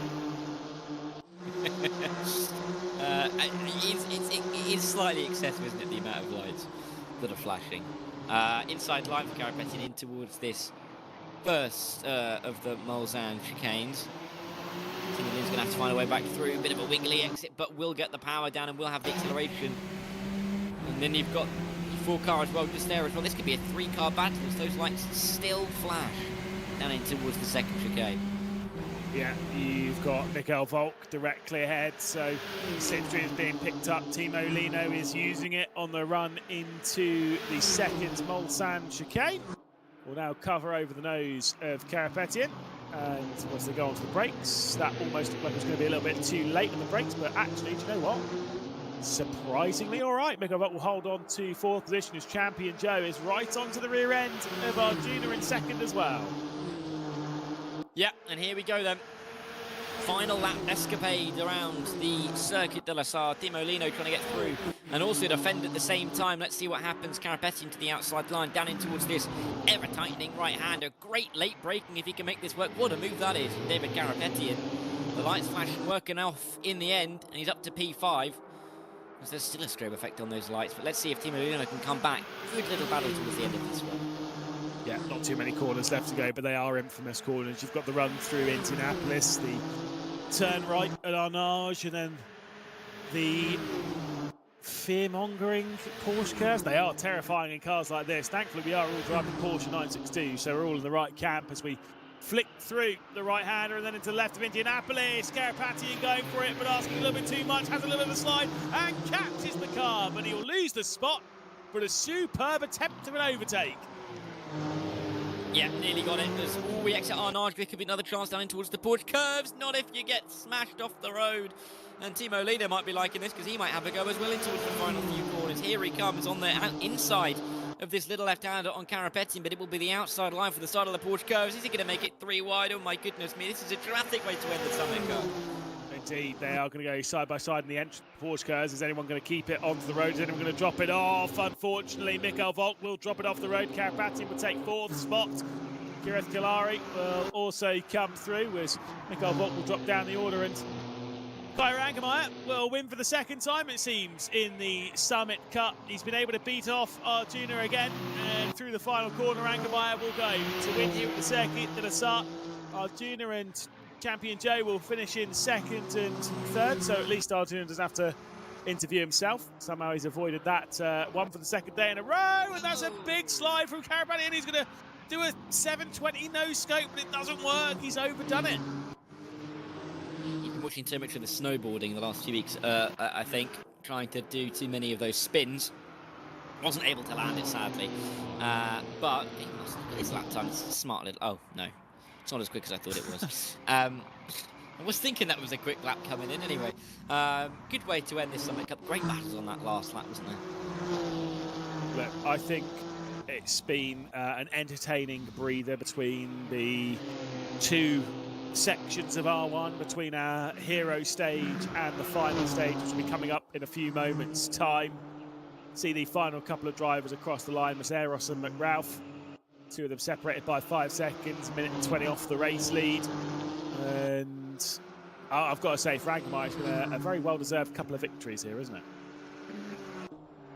It is slightly excessive, isn't it, the amount of lights that are flashing. Inside line for Carapetian in towards this first of the Mulsanne chicanes. Timothy's going to have to find a way back through. A bit of a wiggly exit, but will get the power down and will have the acceleration. And then you've got the 4-car as well, just there as well. This could be a 3-car battle as those lights still flash down in towards the second chicane. Yeah, you've got Mikael Volk directly ahead, so Citroen is being picked up. Timo Lino is using it on the run into the second Mulsanne chicane. Will now cover over the nose of Carapetian. And once they go onto the brakes, that almost looked like it was going to be a little bit too late on the brakes, but actually, do you know what? Surprisingly all right. Mikael Volk will hold on to 4th position as Champion Joe is right onto the rear end of Arjuna in 2nd as well. Yeah, and here we go then. Final lap escapade around the Circuit de la Sarre. Timo Lino trying to get through and also defend at the same time. Let's see what happens. Carapetian to the outside line, down in towards this ever-tightening right-hander. Great late braking if he can make this work. What a move that is, David Carapetian. The lights flashing, working off in the end, and he's up to P5. There's still a strobe effect on those lights, but let's see if Timo Lino can come back. Good little battle towards the end of this one. Yeah, not too many corners left to go, but they are infamous corners. You've got the run through Indianapolis, the turn right at Arnage, and then the fear-mongering Porsche curves. They are terrifying in cars like this. Thankfully, we are all driving Porsche 962, so we're all in the right camp as we flick through the right-hander and then into the left of Indianapolis. Carapatian going for it, but asking a little bit too much, has a little bit of a slide, and catches the car, but he'll lose the spot, but a superb attempt of an overtake. Yeah, nearly got it. As we exit Arnage, there could be another chance down in towards the Porsche curves. Not if you get smashed off the road. And Timo Lino might be liking this because he might have a go as well in towards the final few corners. Here he comes on the inside of this little left-hander on Carapetian, but it will be the outside line for the start of the Porsche curves. Is he going to make it 3 wide? Oh my goodness me, this is a dramatic way to end the summit car. Indeed, they are going to go side by side in the entrance Porsche cars. Is anyone going to keep it onto the road? Is anyone going to drop it off? Unfortunately, Mikael Volk will drop it off the road. Carapatian will take 4th spot. Kireth Kalari will also come through as Mikael Volk will drop down the order, and Kyra Angermeyer will win for the 2nd time, it seems, in the Summit Cup. He's been able to beat off Arjuna again, and through the final corner, Angermeyer will go to win here at the Circuit de la Sarre. Arjuna and Champion Joe will finish in 2nd and 3rd, so at least Arjuna doesn't have to interview himself. Somehow he's avoided that one for the 2nd day in a row, and that's a big slide from Carapatian. He's going to do a 720 no scope, but it doesn't work. He's overdone it. You've been watching too much of the snowboarding the last few weeks, I think, trying to do too many of those spins. Wasn't able to land it, sadly. But his lap time is smart little... Oh, no. It's not as quick as I thought it was. I was thinking that was a quick lap coming in anyway. Good way to end this Summit Cup. Great battles on that last lap, wasn't there? Look, I think it's been an entertaining breather between the 2 sections of R1, between our hero stage and the final stage, which will be coming up in a few moments' time. See the final couple of drivers across the line, Maceros and McRalph. 2 of them separated by 5 seconds, 1 minute and 20 off the race lead. And I've got to say, for Angermeyer, it's been a very well-deserved couple of victories here, isn't it?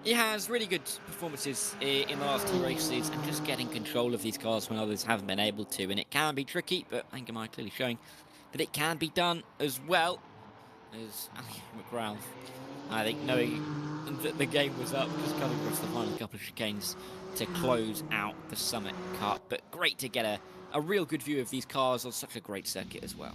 He has really good performances in the last 2 races and just getting control of these cars when others haven't been able to. And it can be tricky, but Angermeyer clearly showing that it can be done as well as McRalph. I think knowing that the game was up, just coming across the final couple of chicanes to close out the Summit Cup. But great to get a real good view of these cars on such a great circuit as well.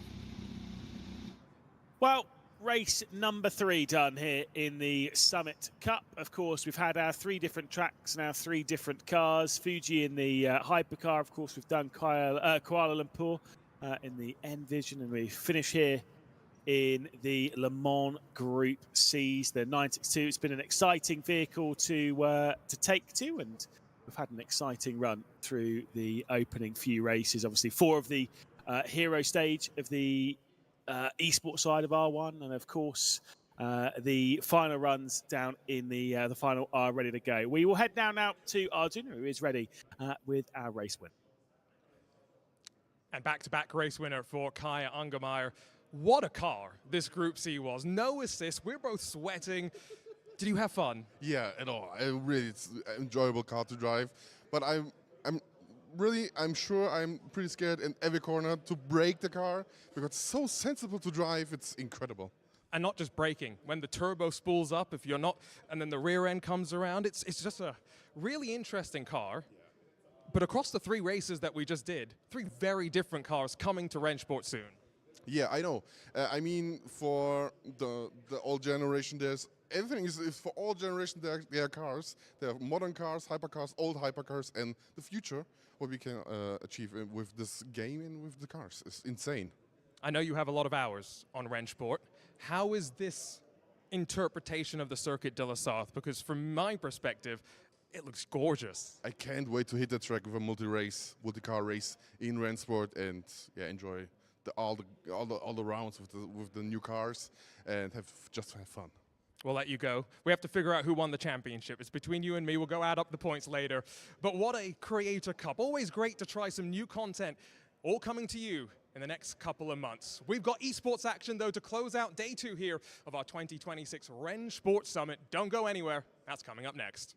Well, race number 3 done here in the Summit Cup. Of course, we've had our 3 different tracks and our 3 different cars. Fuji in the hypercar, of course, we've done Kuala Lumpur in the Envision, and we finish here in the Le Mans Group C's, the 962. It's been an exciting vehicle to take to, and we've had an exciting run through the opening few races. Obviously, 4 of the hero stage of the esports side of R1, and of course, the final runs down in the final are ready to go. We will head down now to Arjun, who is ready with our race win. And back-to-back race winner for Kaya Ungermeyer. What a car this Group C was. No assist. We're both sweating. Did you have fun? Yeah, at all. It's an enjoyable car to drive, but I'm sure I'm pretty scared in every corner to brake the car because it's so sensible to drive. It's incredible. And not just braking. When the turbo spools up, if you're not, and then the rear end comes around, it's just a really interesting car. But across the 3 races that we just did, 3 very different cars coming to Rennsport soon. Yeah, I know. I mean, for the old generation, everything is for all generations. There are cars. There are modern cars, hypercars, old hypercars, and the future. What we can achieve with this game and with the cars is insane. I know you have a lot of hours on Rennsport. How is this interpretation of the Circuit de la Sarthe? Because from my perspective, it looks gorgeous. I can't wait to hit the track with a multi-car race in Rennsport and enjoy all the rounds with the new cars and have fun. We'll let you go. We have to figure out who won the championship. It's between you and me. We'll go add up the points later. But what a Creator Cup. Always great to try some new content, all coming to you in the next couple of months. We've got esports action, though, to close out day 2 here of our 2026 Rennsport Summit. Don't go anywhere. That's coming up next.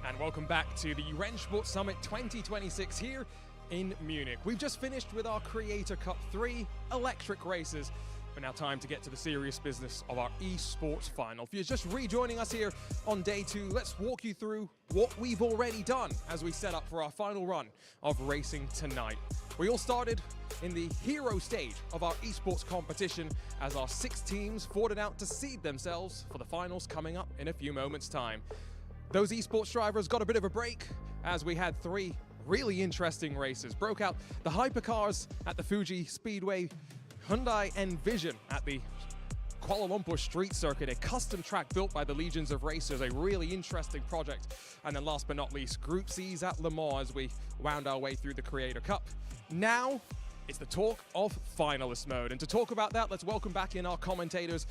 And welcome back to the Rennsport Summit 2026 here in Munich. We've just finished with our Creator Cup 3 electric races, but now time to get to the serious business of our esports final. If you're just rejoining us here on day 2, let's walk you through what we've already done as we set up for our final run of racing tonight. We all started in the hero stage of our esports competition as our 6 teams fought it out to seed themselves for the finals coming up in a few moments' time. Those esports drivers got a bit of a break as we had 3 really interesting races. Broke out the hypercars at the Fuji Speedway, Hyundai Envision at the Kuala Lumpur Street Circuit, a custom track built by the Legions of Racers, a really interesting project. And then last but not least, Group C's at Le Mans as we wound our way through the Creator Cup. Now, it's the talk of finalist mode. And to talk about that, let's welcome back in our commentators,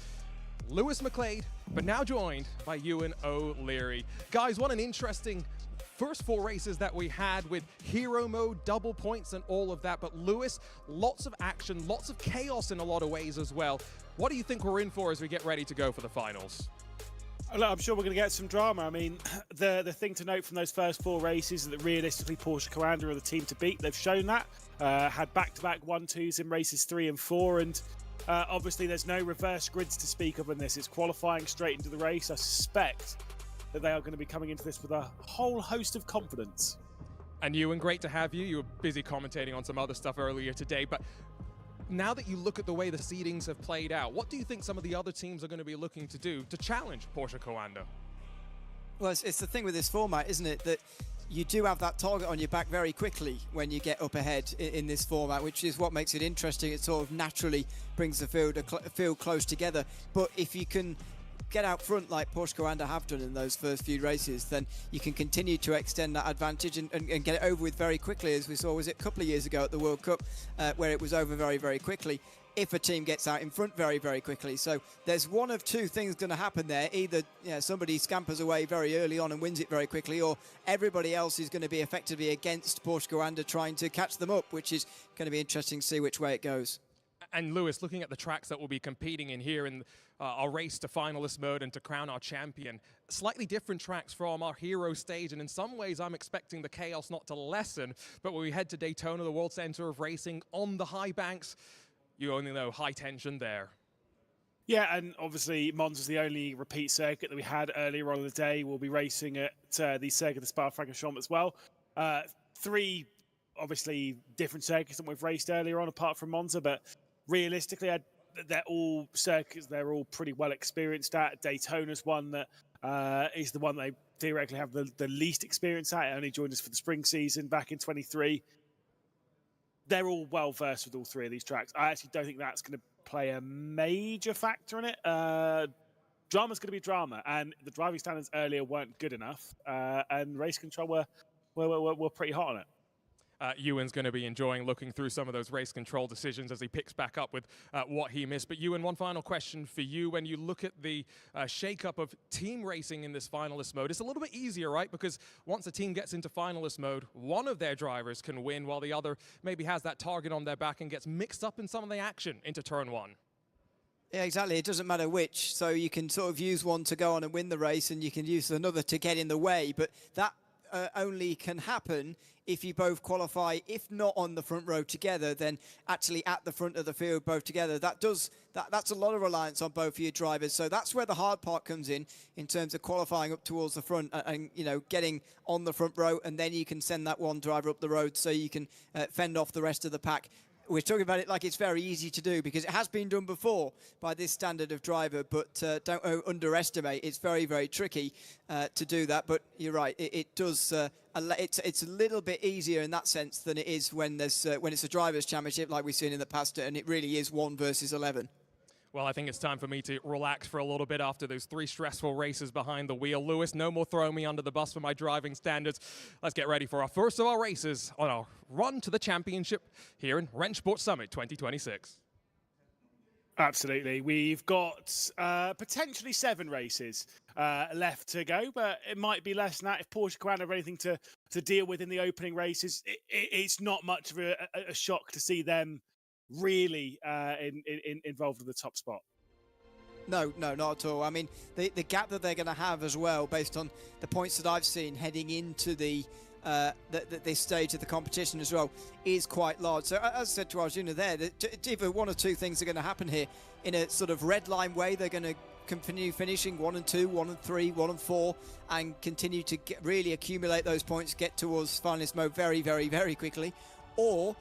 Lewis McLeod, but now joined by Ewan O'Leary. Guys, what an interesting first 4 races that we had with hero mode, double points and all of that. But Lewis, lots of action, lots of chaos in a lot of ways as well. What do you think we're in for as we get ready to go for the finals? Look, I'm sure we're going to get some drama. I mean, the thing to note from those first 4 races is that realistically Porsche Coanda are the team to beat. They've shown that. Had back-to-back 1-2s in races 3 and 4, and obviously there's no reverse grids to speak of in this. It's qualifying straight into the race. I suspect that they are going to be coming into this with a whole host of confidence. And Ewan, great to have you. You were busy commentating on some other stuff earlier today, but now that you look at the way the seedings have played out, what do you think some of the other teams are going to be looking to do to challenge Porsche Coanda? Well, it's the thing with this format, isn't it, that you do have that target on your back very quickly when you get up ahead in this format, which is what makes it interesting. It sort of naturally brings the field close together. But if you can get out front like Porsche Coanda have done in those first few races, then you can continue to extend that advantage and get it over with very quickly, as we saw, was it a couple of years ago at the World Cup, where it was over very, very quickly if a team gets out in front very, very quickly. So there's one of 2 things going to happen there. Either somebody scampers away very early on and wins it very quickly, or everybody else is going to be effectively against Porsche Coanda trying to catch them up, which is going to be interesting to see which way it goes. And Lewis, looking at the tracks that we'll be competing in here in our race to finalist mode and to crown our champion, slightly different tracks from our hero stage, and in some ways I'm expecting the chaos not to lessen, but when we head to Daytona, the World Center of Racing, on the high banks, you only know high tension there. Yeah, and obviously Monza's the only repeat circuit that we had earlier on in the day. We'll be racing at the circuit of Spa-Francorchamps as well. 3 obviously different circuits that we've raced earlier on apart from Monza, but realistically they're all circuits they're all pretty well experienced at. Daytona's one that is the one they theoretically have the least experience at. It only joined us for the spring season back in 23. They're all well versed with all 3 of these tracks. I actually don't think that's going to play a major factor in it. Drama's going to be drama, and the driving standards earlier weren't good enough, and race control were pretty hot on it. Ewan's going to be enjoying looking through some of those race control decisions as he picks back up with what he missed. But Ewan, one final question for you. When you look at the shake-up of team racing in this finalist mode, it's a little bit easier, right? Because once a team gets into finalist mode, one of their drivers can win while the other maybe has that target on their back and gets mixed up in some of the action into turn 1. Yeah, exactly. It doesn't matter which. So you can sort of use one to go on and win the race, and you can use another to get in the way. But that only can happen if you both qualify, if not on the front row together, then actually at the front of the field both together. That's a lot of reliance on both of your drivers. So that's where the hard part comes in terms of qualifying up towards the front and getting on the front row, and then you can send that one driver up the road so you can fend off the rest of the pack. We're talking about it like it's very easy to do because it has been done before by this standard of driver, but don't underestimate. It's very, very tricky to do that. But you're right, it does. It's a little bit easier in that sense than it is when it's a drivers' championship like we've seen in the past, and it really is 1 versus 11. Well, I think it's time for me to relax for a little bit after those 3 stressful races behind the wheel. Lewis, no more throwing me under the bus for my driving standards. Let's get ready for our first of our races on our run to the championship here in Rennsport Summit 2026. Absolutely. We've got potentially 7 races left to go, but it might be less than that if Porsche Coanda have anything to deal with in the opening races. It's not much of a shock to see them really involved in the top spot. No, not at all. I mean, the gap that they're going to have as well, based on the points that I've seen heading into this stage of the competition as well, is quite large. So as I said to Arjuna there, either one or two things are going to happen here. In a sort of red line way, they're going to continue finishing 1 and 2, 1 and 3, 1 and 4, and continue to really accumulate those points, get towards finalist mode very, very, very quickly. Or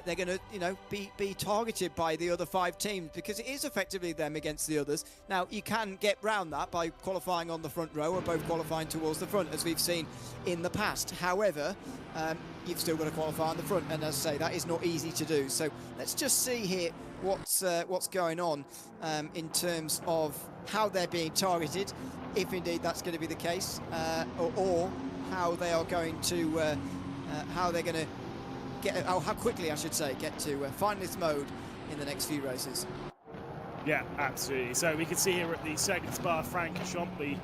they're going to, be targeted by the other 5 teams, because it is effectively them against the others. Now, you can get round that by qualifying on the front row or both qualifying towards the front, as we've seen in the past. However, you've still got to qualify on the front, and as I say, that is not easy to do. So let's just see here what's going on in terms of how they're being targeted, if indeed that's going to be the case, or how they are going to, how quickly, I should say, get to finalist mode in the next few races. Yeah, absolutely. So we can see here at the second Spa-Francorchamps, the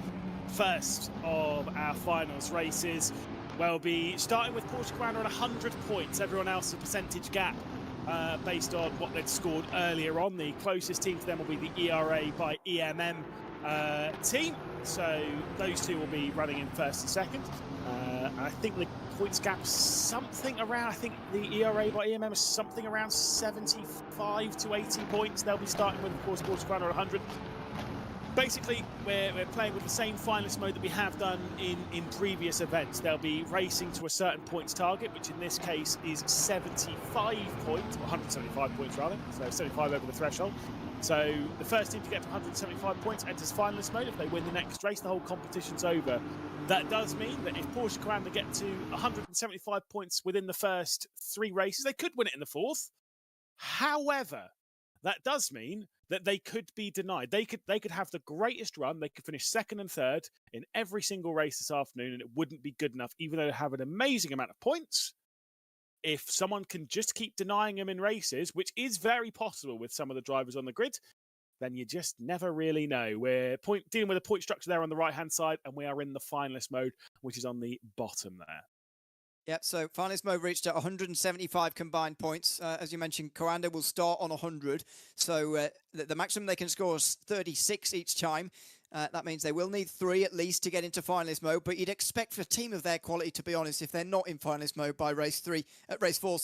first of our finals races. We'll be starting with Porsche Commander on 100 points. Everyone else a percentage gap based on what they'd scored earlier on. The closest team to them will be the ERA by EMM team. So those two will be running in first and second. I think the points gap is something around, I think the ERA by EMM is something around 75 to 80 points. They'll be starting with, of course, Porsche Commander 100. Basically, we're playing with the same finalist mode that we have done in previous events. They'll be racing to a certain points target, which in this case is 75 points, or 175 points rather, so 75 over the threshold. So the first team to get to 175 points enters finalist mode. If they win the next race, the whole competition's over. That does mean that if Porsche Commander get to 175 points within the first 3 races, they could win it in the 4th. However, that does mean that they could be denied. They could have the greatest run. They could finish 2nd and 3rd in every single race this afternoon, and it wouldn't be good enough, even though they have an amazing amount of points. If someone can just keep denying them in races, which is very possible with some of the drivers on the grid, then you just never really know. We're dealing with a point structure there on the right-hand side, and we are in the finalist mode, which is on the bottom there. Yep, so finalist mode reached at 175 combined points. As you mentioned, Coanda will start on 100. So the maximum they can score is 36 each time. That means they will need 3 at least to get into finalist mode. But you'd expect for a team of their quality, to be honest, if they're not in finalist mode by race 4,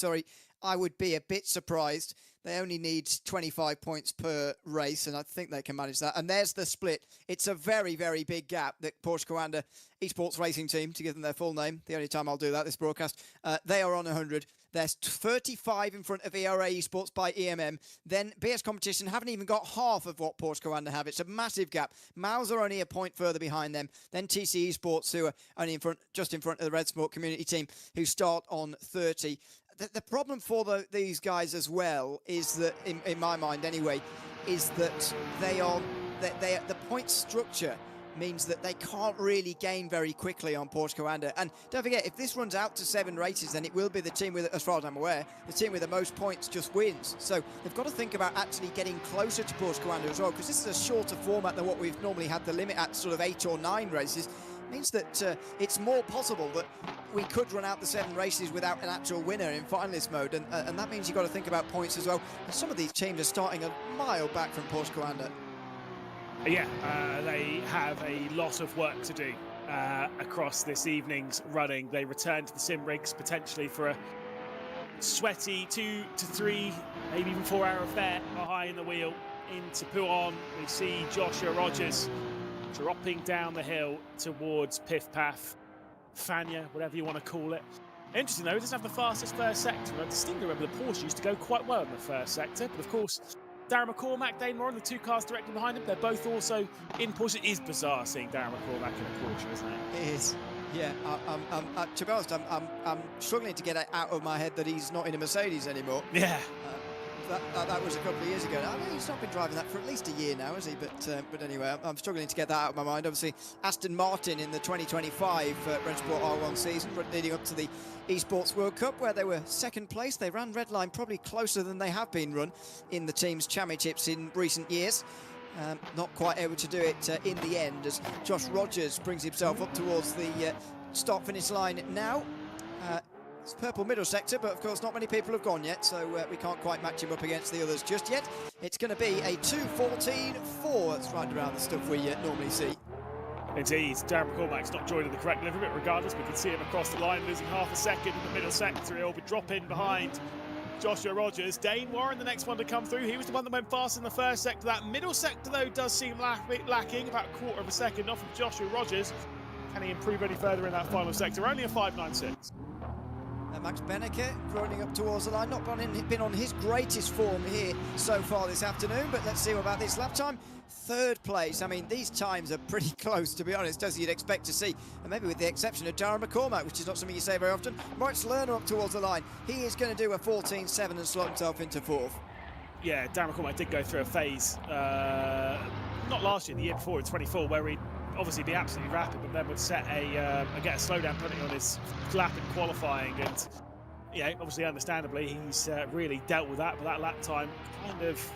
I would be a bit surprised. They only need 25 points per race, and I think they can manage that. And there's the split. It's a very, very big gap that Porsche Coanda Esports Racing Team, to give them their full name, the only time I'll do that, this broadcast, they are on 100. There's 35 in front of ERA Esports by EMM. Then BS Competition haven't even got half of what Porsche Coanda have. It's a massive gap. Miles are only a point further behind them. Then TC Esports, who are only just in front of the Rennsport community team, who start on 30. The problem for these guys as well is that, in my mind anyway, is that the point structure means that they can't really gain very quickly on Porsche Coanda. And don't forget, if this runs out to 7 races, then it will be the team with, as far as I'm aware, the team with the most points just wins. So they've got to think about actually getting closer to Porsche Coanda as well, because this is a shorter format than what we've normally had the limit at, sort of 8 or 9 races. Means that it's more possible that we could run out the 7 races without an actual winner in finalist mode, and that means you've got to think about points as well. And some of these teams are starting a mile back from Porsche Coanda. Yeah, they have a lot of work to do across this evening's running. They return to the sim rigs potentially for a sweaty 2 to 3, maybe even 4-hour affair behind the wheel into Pouhon. We see Joshua Rogers dropping down the hill towards Piff Paff, Fania, whatever you want to call it. Interesting though, it doesn't have the fastest first sector. I distinctly remember the Porsche used to go quite well in the first sector, but of course, Darren McCormack, Dane Moran, the 2 cars directly behind him, they're both also in Porsche. It is bizarre seeing Darren McCormack in a Porsche, isn't it? It is. Yeah, to be honest, I'm struggling to get it out of my head that he's not in a Mercedes anymore. Yeah. That was a couple of years ago. I know he's not been driving that for at least a year now, has he? But anyway, I'm struggling to get that out of my mind. Obviously, Aston Martin in the 2025 Rennsport R1 season, leading up to the Esports World Cup, where they were 2nd place. They ran redline probably closer than they have been run in the team's championships in recent years. Not quite able to do it in the end, as Josh Rogers brings himself up towards the start-finish line now. It's purple middle sector, but of course not many people have gone yet, so we can't quite match him up against the others just yet. It's going to be a 2:14.4. That's right around the stuff we normally see. Indeed, Darren McCormack's not joining the correct livery, but regardless, we can see him across the line, losing half a second in the middle sector. He'll be dropping behind Joshua Rogers. Dane Warren, the next one to come through. He was the one that went fast in the first sector. That middle sector, though, does seem lacking, about a quarter of a second off of Joshua Rogers. Can he improve any further in that final sector? Only a 5.96. Max Benecke running up towards the line, not been on his greatest form here so far this afternoon, but let's see about this lap time. Third place. I mean, these times are pretty close, to be honest, as you'd expect to see, and maybe with the exception of Darren McCormack, which is not something you say very often. Moritz Lerner up towards the line. He is going to do a 14.7 and slot himself into fourth. Yeah, Darren McCormack did go through a phase, not last year, the year before in 24, where he'd obviously be absolutely rapid, but then would set get a slowdown penalty on his lap in qualifying, and yeah, obviously, understandably, he's really dealt with that. But that lap time, kind of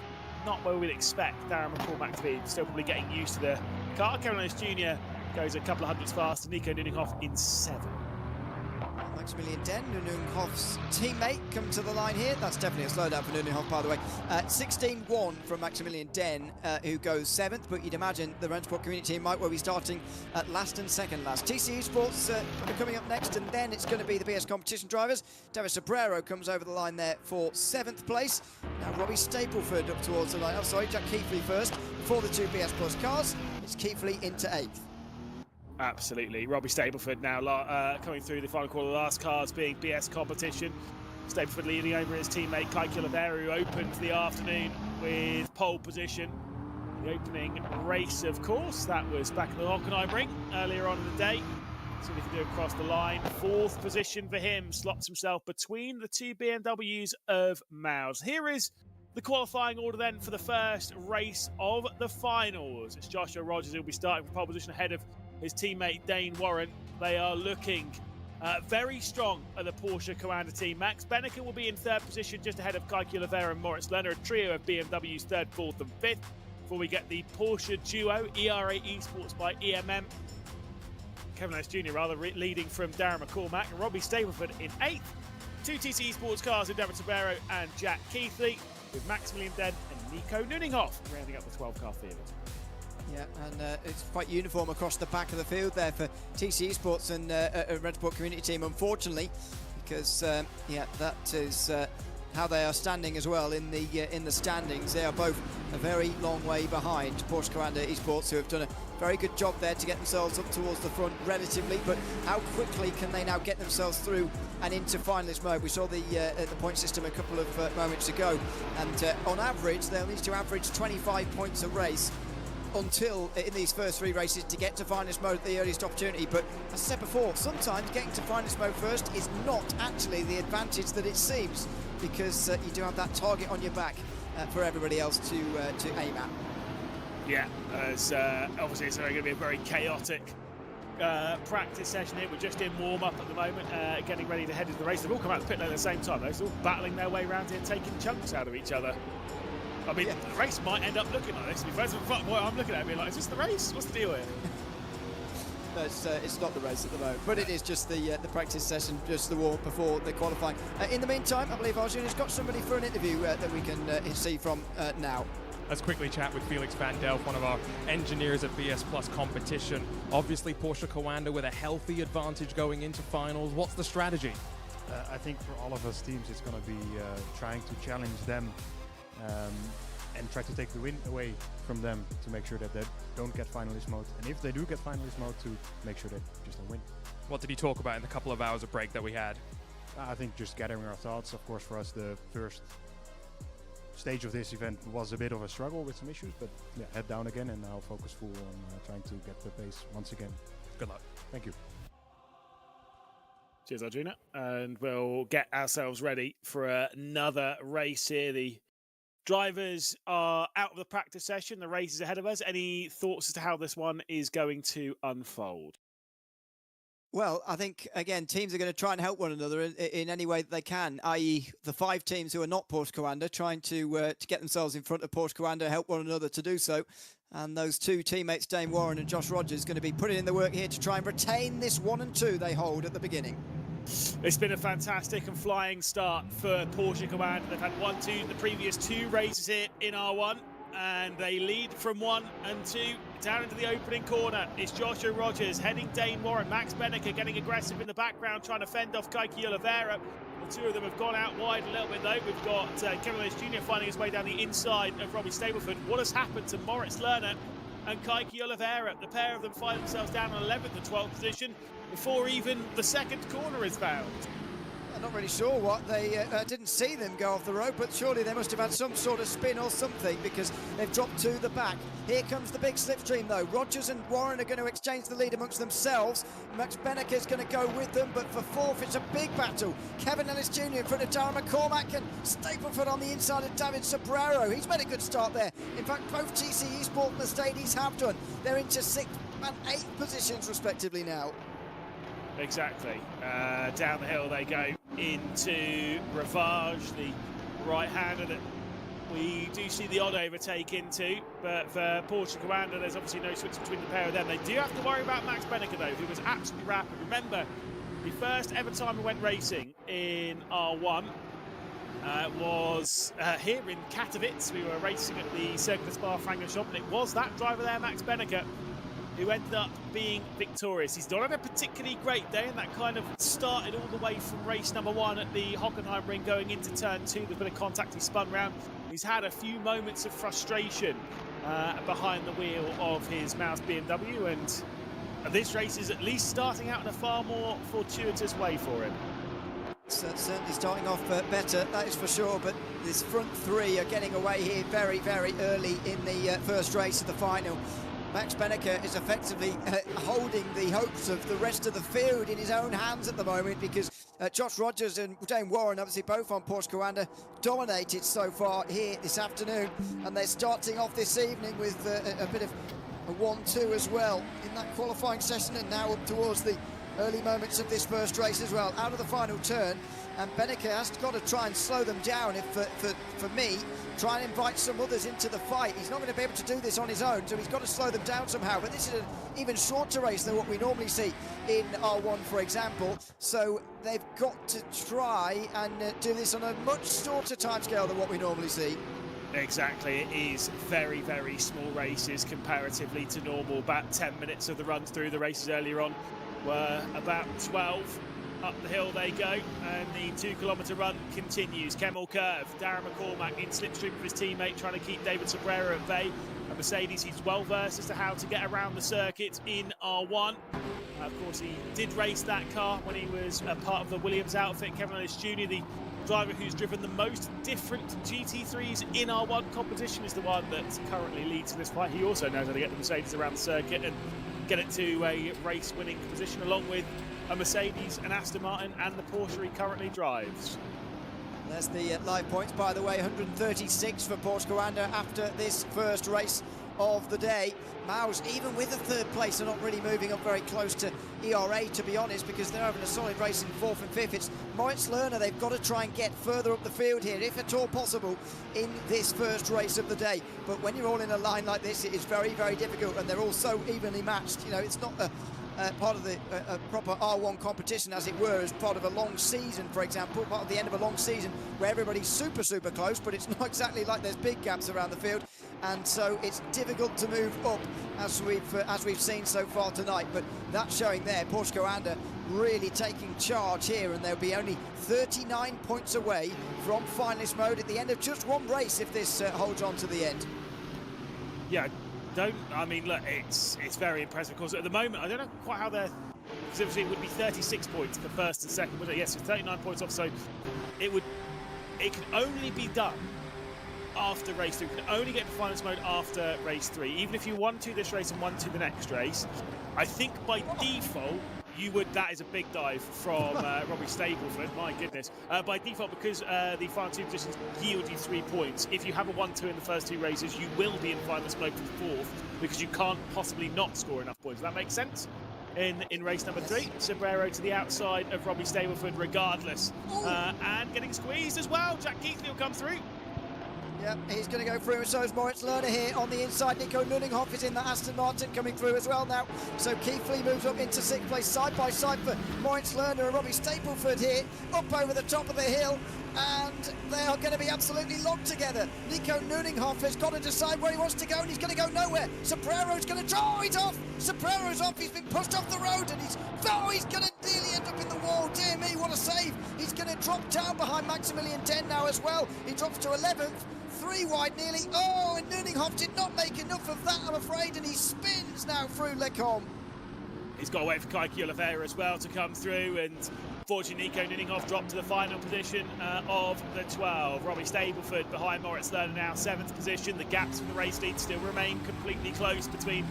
not where we'd expect Darren McCormack to be. Still probably getting used to the car. Kevin Ellis Jr. goes a couple of hundreds faster. Nico Nuninghoff in 7. Maximilian Den, Nuninghoff's teammate, come to the line here. That's definitely a slowdown for Nuninghoff, by the way. 16.1 from Maximilian Den, who goes 7th, but you'd imagine the Rennsport community team might well be starting at last and second last. TC Esports are coming up next, and then it's going to be the BS competition drivers. David Sobrero comes over the line there for 7th place. Now Robbie Stapleford up towards the line. Oh, sorry, Jack Keithley first. Before the two BS Plus cars, it's Keithley into 8th. Absolutely. Robbie Stapleford now coming through the final quarter. The last cars being BS competition. Stapleford leading over his teammate Kai Kilavera, who opened the afternoon with pole position. The opening race, of course, that was back at the Hockenheimring earlier on in the day. See what he can do across the line. 4th position for him, slots himself between the two BMWs of Maus. Here is the qualifying order then for the first race of the finals. It's Joshua Rogers who'll be starting from pole position ahead of his teammate Dane Warren. They are looking very strong at the Porsche Commander team. Max Benecke will be in 3rd position, just ahead of Kai Kilavera and Moritz Lerner, a trio of BMWs 3rd, 4th and 5th. Before we get the Porsche duo, ERA Esports by EMM. Kevin Ellis Jr. leading from Darren McCormack, and Robbie Stapleford in 8th. 2 TC Esports cars in David Sobrero and Jack Keithley, with Maximilian Den and Nico Nuninghoff rounding up the 12-car field. Yeah, and it's quite uniform across the back of the field there for TC Esports and Rennsport community team, unfortunately, because yeah, that is how they are standing as well in the standings. They are both a very long way behind Porsche Commander Esports, who have done a very good job there to get themselves up towards the front relatively, but how quickly can they now get themselves through and into finalist mode? We saw the point system a couple of moments ago, and on average they'll need to average 25 points a race until in these first 3 races to get to finalist mode at the earliest opportunity. But as I said before, sometimes getting to finalist mode first is not actually the advantage that it seems, because you do have that target on your back for everybody else to aim at. Yeah, as obviously it's going to be a very chaotic practice session here. We're just in warm-up at the moment, getting ready to head into the race. They've all come out of the pit lane at the same time. They're all battling their way around here, taking chunks out of each other. I mean, the race might end up looking like this. I'm looking at it being like, is this the race? What's the deal here? No, it's not the race at the moment, but it is just the practice session, just the warm before the qualifying. In the meantime, I believe Arjun got somebody for an interview that we can see from now. Let's quickly chat with Felix van Delft, one of our engineers at BS Plus competition. Obviously, Porsche Coanda with a healthy advantage going into finals. What's the strategy? I think for all of us teams, it's going to be trying to challenge them and try to take the win away from them to make sure that they don't get finalist mode. And if they do get finalist mode, to make sure they just don't win. What did he talk about in the couple of hours of break that we had? I think just gathering our thoughts. Of course, for us, the first stage of this event was a bit of a struggle with some issues, but yeah, head down again and now focus full on trying to get the pace once again. Good luck. Thank you. Cheers, Arjuna. And we'll get ourselves ready for another race here. The drivers are out of the practice session. The race is ahead of us. Any thoughts as to how this one is going to unfold? Well, I think, again, teams are going to try and help one another in any way that they can, i.e. the 5 teams who are not Porsche Coanda trying to get themselves in front of Porsche Coanda, help one another to do so. And those 2 teammates, Dane Warren and Josh Rogers, going to be putting in the work here to try and retain this 1 and 2 they hold at the beginning. It's been a fantastic and flying start for Porsche Commander. They've had 1-2 the previous 2 races here in R1, and they lead from 1 and 2 down into the opening corner. It's Joshua Rogers heading Dane Warren. Max Benneker getting aggressive in the background, trying to fend off Kaiki Oliveira. The 2 of them have gone out wide a little bit though. We've got Kevin Lewis Jr. finding his way down the inside of Robbie Stableford. What has happened to Moritz Lerner and Kaiki Oliveira? The pair of them find themselves down on 11th and 12th position before even the second corner is found. I'm not really sure what they didn't see them go off the road, but surely they must have had some sort of spin or something, because they've dropped to the back. Here comes the big slipstream though. Rogers and Warren are going to exchange the lead amongst themselves. Max Benneker is going to go with them, but for 4th it's a big battle. Kevin Ellis Jr. in front of Darren McCormack, and Stapleford on the inside of David Sobrero. He's made a good start there. In fact, both TC Esports Mercedes have done. They're into 6th and 8th positions respectively now. Exactly. Down the hill they go into Ravage, the right-hander that we do see the odd overtake into, but for Porsche Commander there's obviously no switch between the pair of them. They do have to worry about Max Benneker though, who was absolutely rapid. Remember, the first ever time we went racing in R1 was here in Katowice. We were racing at the Circuit Spa-Francorchamps, and it was that driver there, Max Benneker, who ended up being victorious. He's not had a particularly great day, and that kind of started all the way from race number 1 at the Hockenheim ring going into turn 2. There's been a contact, he spun round. He's had a few moments of frustration behind the wheel of his Mouse BMW, and this race is at least starting out in a far more fortuitous way for him. Certainly starting off better, that is for sure, but this front 3 are getting away here very, very early in the first race of the final. Max Benneker is effectively holding the hopes of the rest of the field in his own hands at the moment, because Josh Rogers and Dane Warren, obviously both on Porsche Commander, dominated so far here this afternoon, and they're starting off this evening with a bit of a 1-2 as well in that qualifying session, and now up towards the early moments of this first race as well. Out of the final turn, and Benneker has got to try and slow them down if, for me, try and invite some others into the fight. He's not going to be able to do this on his own, so he's got to slow them down somehow. But this is an even shorter race than what we normally see in R1, for example. So they've got to try and do this on a much shorter timescale than what we normally see. Exactly, it is very, very small races comparatively to normal. About 10 minutes of the runs through the races earlier on were about 12. Up the hill they go, and the 2-kilometre run continues. Kemmel curve, Darren McCormack in slipstream with his teammate, trying to keep David Sobrero at bay. A Mercedes, he's well versed as to how to get around the circuit in R1. Of course, he did race that car when he was a part of the Williams outfit. Kevin Ellis Jr., the driver who's driven the most different GT3s in R1 competition, is the one that currently leads in this fight. He also knows how to get the Mercedes around the circuit and get it to a race-winning position, along with a Mercedes, an Aston Martin, and the Porsche he currently drives. There's the live points, by the way, 136 for Porsche Commander after this first race of the day. Maus, even with the 3rd place, are not really moving up very close to ERA, to be honest, because they're having a solid race in 4th and 5th. It's Moritz Lerner they've got to try and get further up the field here, if at all possible, in this first race of the day. But when you're all in a line like this, it is very, very difficult, and they're all so evenly matched. You know, it's not part of the proper R1 competition, as it were, as part of a long season, for example, part of the end of a long season where everybody's super, super close, but it's not exactly like there's big gaps around the field, and so it's difficult to move up as we've seen so far tonight. But that's showing there, Porsche Commander really taking charge here, and they'll be only 39 points away from finalist mode at the end of just one race if this holds on to the end. Yeah. I mean, look, it's very impressive. Of course, at the moment, I don't know quite how they're, because obviously it would be 36 points for 1st and 2nd, wouldn't it? Yes, it's 39 points off, so it can only be done after race 3. You can only get to finals mode after race 3. Even if you won to this race and won to the next race, I think by default, that is a big dive from Robbie Stableford, my goodness. By default, because the final 2 positions yield you 3 points, if you have a 1-2 in the first 2 races, you will be in finalist mode for 4th, because you can't possibly not score enough points. Does that make sense? In race number 3, Sobrero to the outside of Robbie Stableford regardless. And getting squeezed as well, Jack Keithley will come through. Yep, he's going to go through, and so is Moritz Lerner here on the inside. Nico Nuninghoff is in the Aston Martin coming through as well now. So Keithley moves up into 6th place, side by side for Moritz Lerner and Robbie Stapleford here, up over the top of the hill. And they are going to be absolutely locked together. Nico Nuninghoff has got to decide where he wants to go, and he's going to go nowhere. Soprero's going to draw it off. Soprero's off. He's been pushed off the road, and he's going to nearly end up in the wall. Dear me, what a save. He's going to drop down behind Maximilian Den now as well. He drops to 11th. 3 wide nearly. Oh, and Nuninghoff did not make enough of that, I'm afraid, and he spins now through Lecombe. He's got to wait for Kaiki Oliveira as well to come through, and fortunately Nico Nuninghoff dropped to the final position of the 12. Robbie Stapleford behind Moritz Lerner now 7th position. The gaps from the race lead still remain completely close between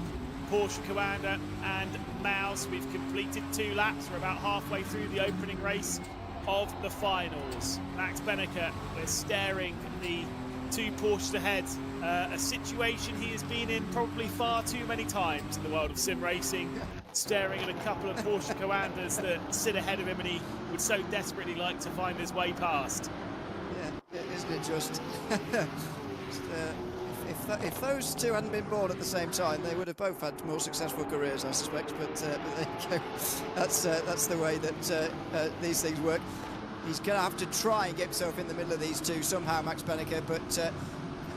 Porsche Coanda and Mouse. We've completed 2 laps. We're about halfway through the opening race of the finals. Max Benneker, we're staring the 2 Porsches ahead, a situation he has been in probably far too many times in the world of sim racing, staring at a couple of Porsche Coandas that sit ahead of him, and he would so desperately like to find his way past. Yeah, isn't it just? If those 2 hadn't been born at the same time, they would have both had more successful careers, I suspect. But there you go. That's the way that these things work. He's going to have to try and get himself in the middle of these 2 somehow, Max Benneker, but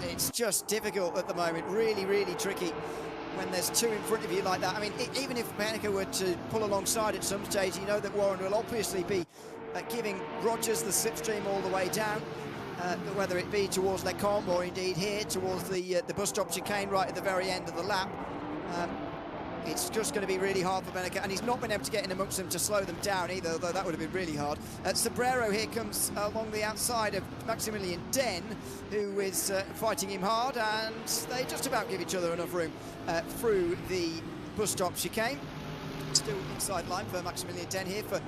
it's just difficult at the moment. Really, really tricky when there's 2 in front of you like that. I mean, even if Benneker were to pull alongside at some stage, you know that Warren will obviously be giving Rogers the slipstream all the way down, whether it be towards Lecombe or indeed here towards the bus stop chicane right at the very end of the lap. It's just going to be really hard for Benneker, and he's not been able to get in amongst them to slow them down either, although that would have been really hard. Sobrero here comes along the outside of Maximilian Den, who is fighting him hard, and they just about give each other enough room through the bus stop chicane. Still inside line for Maximilian Den here for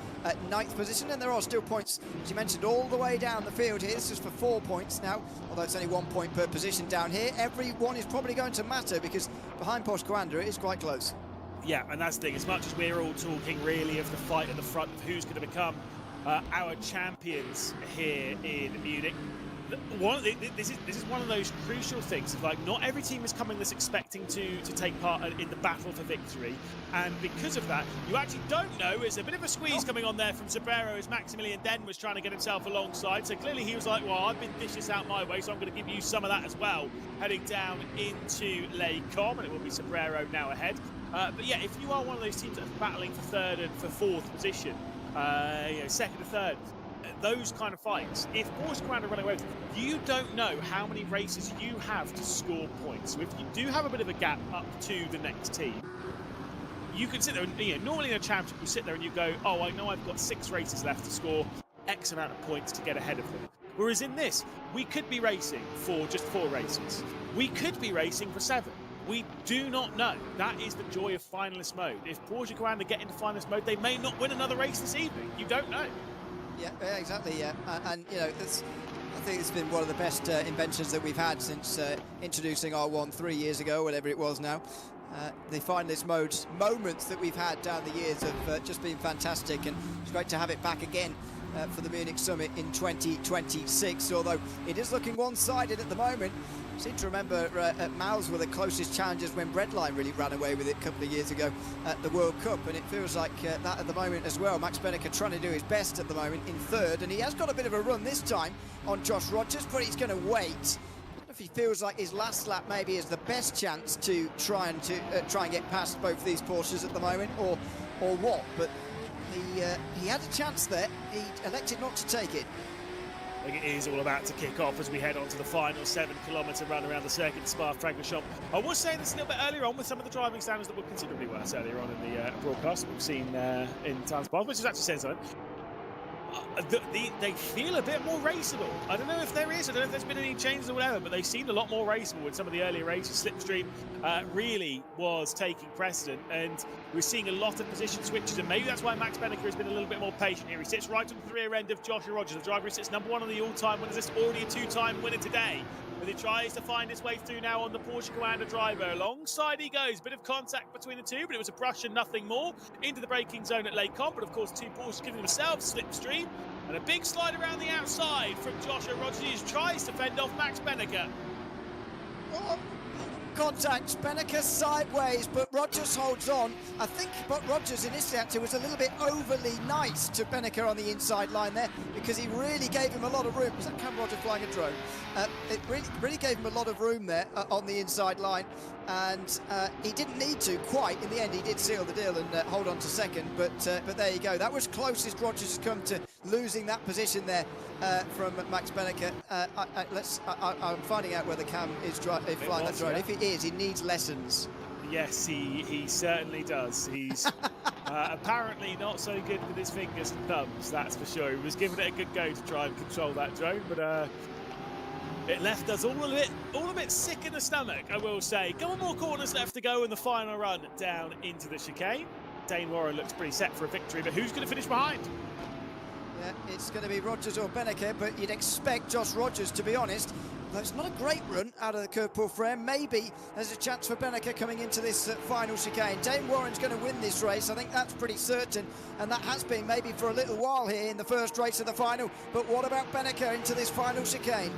9th position, and there are still points, as you mentioned, all the way down the field here. This is for 4 points now, although it's only 1 point per position down here. Every one is probably going to matter, because behind Porsche Coanda it is quite close. Yeah, and that's the thing. As much as we're all talking really of the fight at the front of who's going to become our champions here in Munich, this is one of those crucial things. Like, not every team is coming this expecting to take part in the battle for victory, and because of that, you actually don't know. There's a bit of a squeeze coming on there from Sobrero as Maximilian Den was trying to get himself alongside. So clearly he was like, well, I've been dishes out my way, so I'm going to give you some of that as well. Heading down into Lecombe, and it will be Sobrero now ahead. But yeah, if you are one of those teams that's battling for 3rd and for 4th position, 2nd and 3rd, those kind of fights, if Porsche Coanda run away with it, you don't know how many races you have to score points. So if you do have a bit of a gap up to the next team, you can sit there and, normally in a championship, you sit there and you go, oh, I know I've got 6 races left to score X amount of points to get ahead of them. Whereas in this, we could be racing for just 4 races. We could be racing for 7. We do not know. That is the joy of finalist mode. If Porsche Coanda get into finalist mode, they may not win another race this evening. You don't know. Yeah, exactly, yeah. And you know, I think it's been one of the best inventions that we've had since introducing R1 3 years ago, whatever it was now. The finalist mode moments that we've had down the years have just been fantastic, and it's great to have it back again for the Munich Summit in 2026, although it is looking one-sided at the moment. I seem to remember Miles were the closest challengers when Redline really ran away with it a couple of years ago at the World Cup, and it feels like that at the moment as well. Max Benneker trying to do his best at the moment in 3rd, and he has got a bit of a run this time on Josh Rogers, but he's going to wait. I don't know if he feels like his last lap maybe is the best chance to try and get past both these Porsches at the moment, or what, but he had a chance there. He elected not to take it. I think it is all about to kick off as we head on to the final 7-kilometre run around the circuit Spa-Francorchamps. I was saying this a little bit earlier on with some of the driving standards that were considerably worse earlier on in the broadcast we've seen in times past, which is actually saying something. They feel a bit more raceable. I don't know if there is, I don't know if there's been any changes or whatever, but they seemed a lot more raceable in some of the earlier races. Slipstream really was taking precedent, and we're seeing a lot of position switches, and maybe that's why Max Benneker has been a little bit more patient here. He sits right on the rear end of Joshua Rogers, the driver who sits #1 on the all-time winners list, already a 2-time winner today. as he tries to find his way through now on the Porsche Commander driver. Alongside he goes, bit of contact between the two, but it was a brush and nothing more. Into the braking zone at Lake Comp, but of course two Porsches giving themselves slipstream. And a big slide around the outside from Joshua Rogers, who tries to fend off Max Benneker. Oh, contact, Benneker sideways, but Rogers holds on. I think but Rogers initially actually was a little bit overly nice to Benneker on the inside line there, because he really gave him a lot of room. Was that Cam Rogers flying a drone? It really gave him a lot of room there on the inside line, and he didn't need to quite. In the end, he did seal the deal and hold on to second, but there you go. That was closest Rogers has come to losing that position there from Max Benneker. I'm finding out whether Cam is flying that drone. If it is, he needs lessons. Yes, he certainly does. He's apparently not so good with his fingers and thumbs, that's for sure. He was giving it a good go to try and control that drone, but it left us all a bit sick in the stomach, I will say. A couple more corners left to go in the final run down into the chicane. Dane Warren looks pretty set for a victory, but who's going to finish behind? Yeah, it's going to be Rogers or Benneker, but you'd expect Josh Rogers, to be honest. Though it's not a great run out of the curve pull frame. Maybe there's a chance for Benneker coming into this final chicane. Dane Warren's going to win this race. I think that's pretty certain, and that has been maybe for a little while here in the first race of the final. But what about Benneker into this final chicane?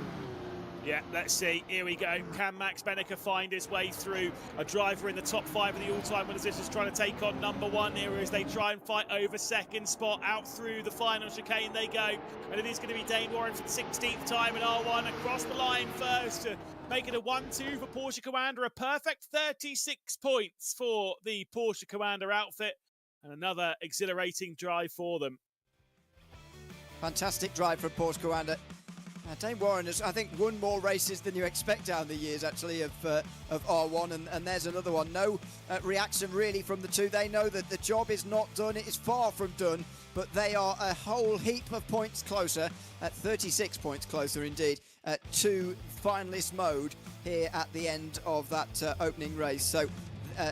Yeah, let's see. Here we go. Can Max Benneker find his way through? A driver in the top 5 of the all-time winners. This is trying to take on number 1 here as they try and fight over second spot. Out through the final chicane they go. And it is going to be Dane Warren for the 16th time in R1 across the line first to make it a 1-2 for Porsche Commander. A perfect 36 points for the Porsche Commander outfit. And another exhilarating drive for them. Fantastic drive from Porsche Commander. Dane Warren has, I think, won more races than you expect down the years, actually, of R1, and there's another one. No reaction, really, from the two. They know that the job is not done. It is far from done, but they are a whole heap of points closer, at 36 points closer, indeed, to finalist mode here at the end of that opening race. So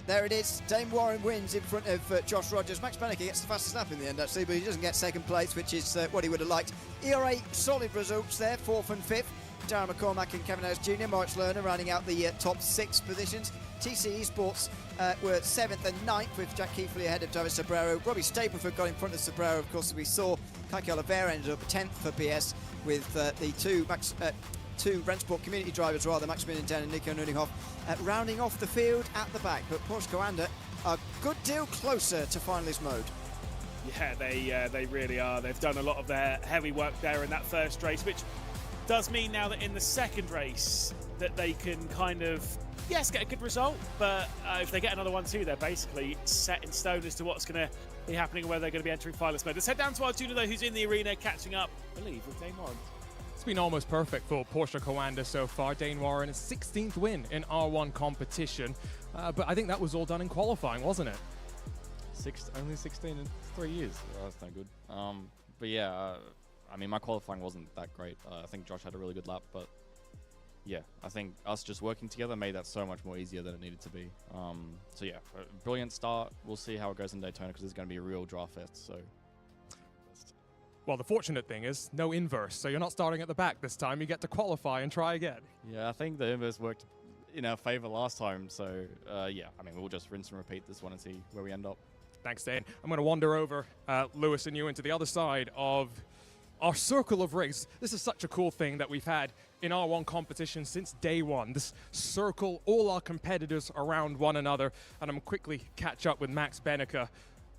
there it is. Dane Warren wins in front of Josh Rogers. Max Benneker gets the fastest lap in the end, actually, but he doesn't get second place, which is what he would have liked. ERA solid results there, 4th and 5th. Darren McCormack and Kevin Harris Jr., Moritz Lerner rounding out the top 6 positions. TC Esports were 7th and 9th, with Jack Keithley ahead of Travis Sobrero. Robbie Stapleford got in front of Sobrero, of course, as we saw. Kike Oliveira ended up 10th for PS, with the two Rennsport community drivers, rather, Max Minnington and Nico Nuninghoff, rounding off the field at the back. But Porsche Commander a good deal closer to finalist mode. Yeah, they really are. They've done a lot of their heavy work there in that first race, which does mean now that in the second race that they can kind of, yes, get a good result, but if they get another one too, they're basically set in stone as to what's going to be happening and whether they're going to be entering finalist mode. Let's head down to Arjuna, though, who's in the arena catching up, I believe, with Dane Warren. It's been almost perfect for Porsche Commander so far. Dane Warren, his 16th win in R1 competition. But I think that was all done in qualifying, wasn't it? Only 16 in 3 years. Oh, that's no good. But yeah, I mean, my qualifying wasn't that great. I think Josh had a really good lap, but yeah, I think us just working together made that so much more easier than it needed to be. So yeah, a brilliant start. We'll see how it goes in Daytona, because it's going to be a real draft fest. So. Well, the fortunate thing is no inverse, so you're not starting at the back this time. You get to qualify and try again. Yeah, I think the inverse worked in our favor last time, so yeah, I mean, we'll just rinse and repeat this one and see where we end up. Thanks, Dane. I'm going to wander over, Lewis and you, into the other side of our circle of race. This is such a cool thing that we've had in R1 competition since day one. This circle, all our competitors around one another, and I'm quickly catch up with Max Benneker,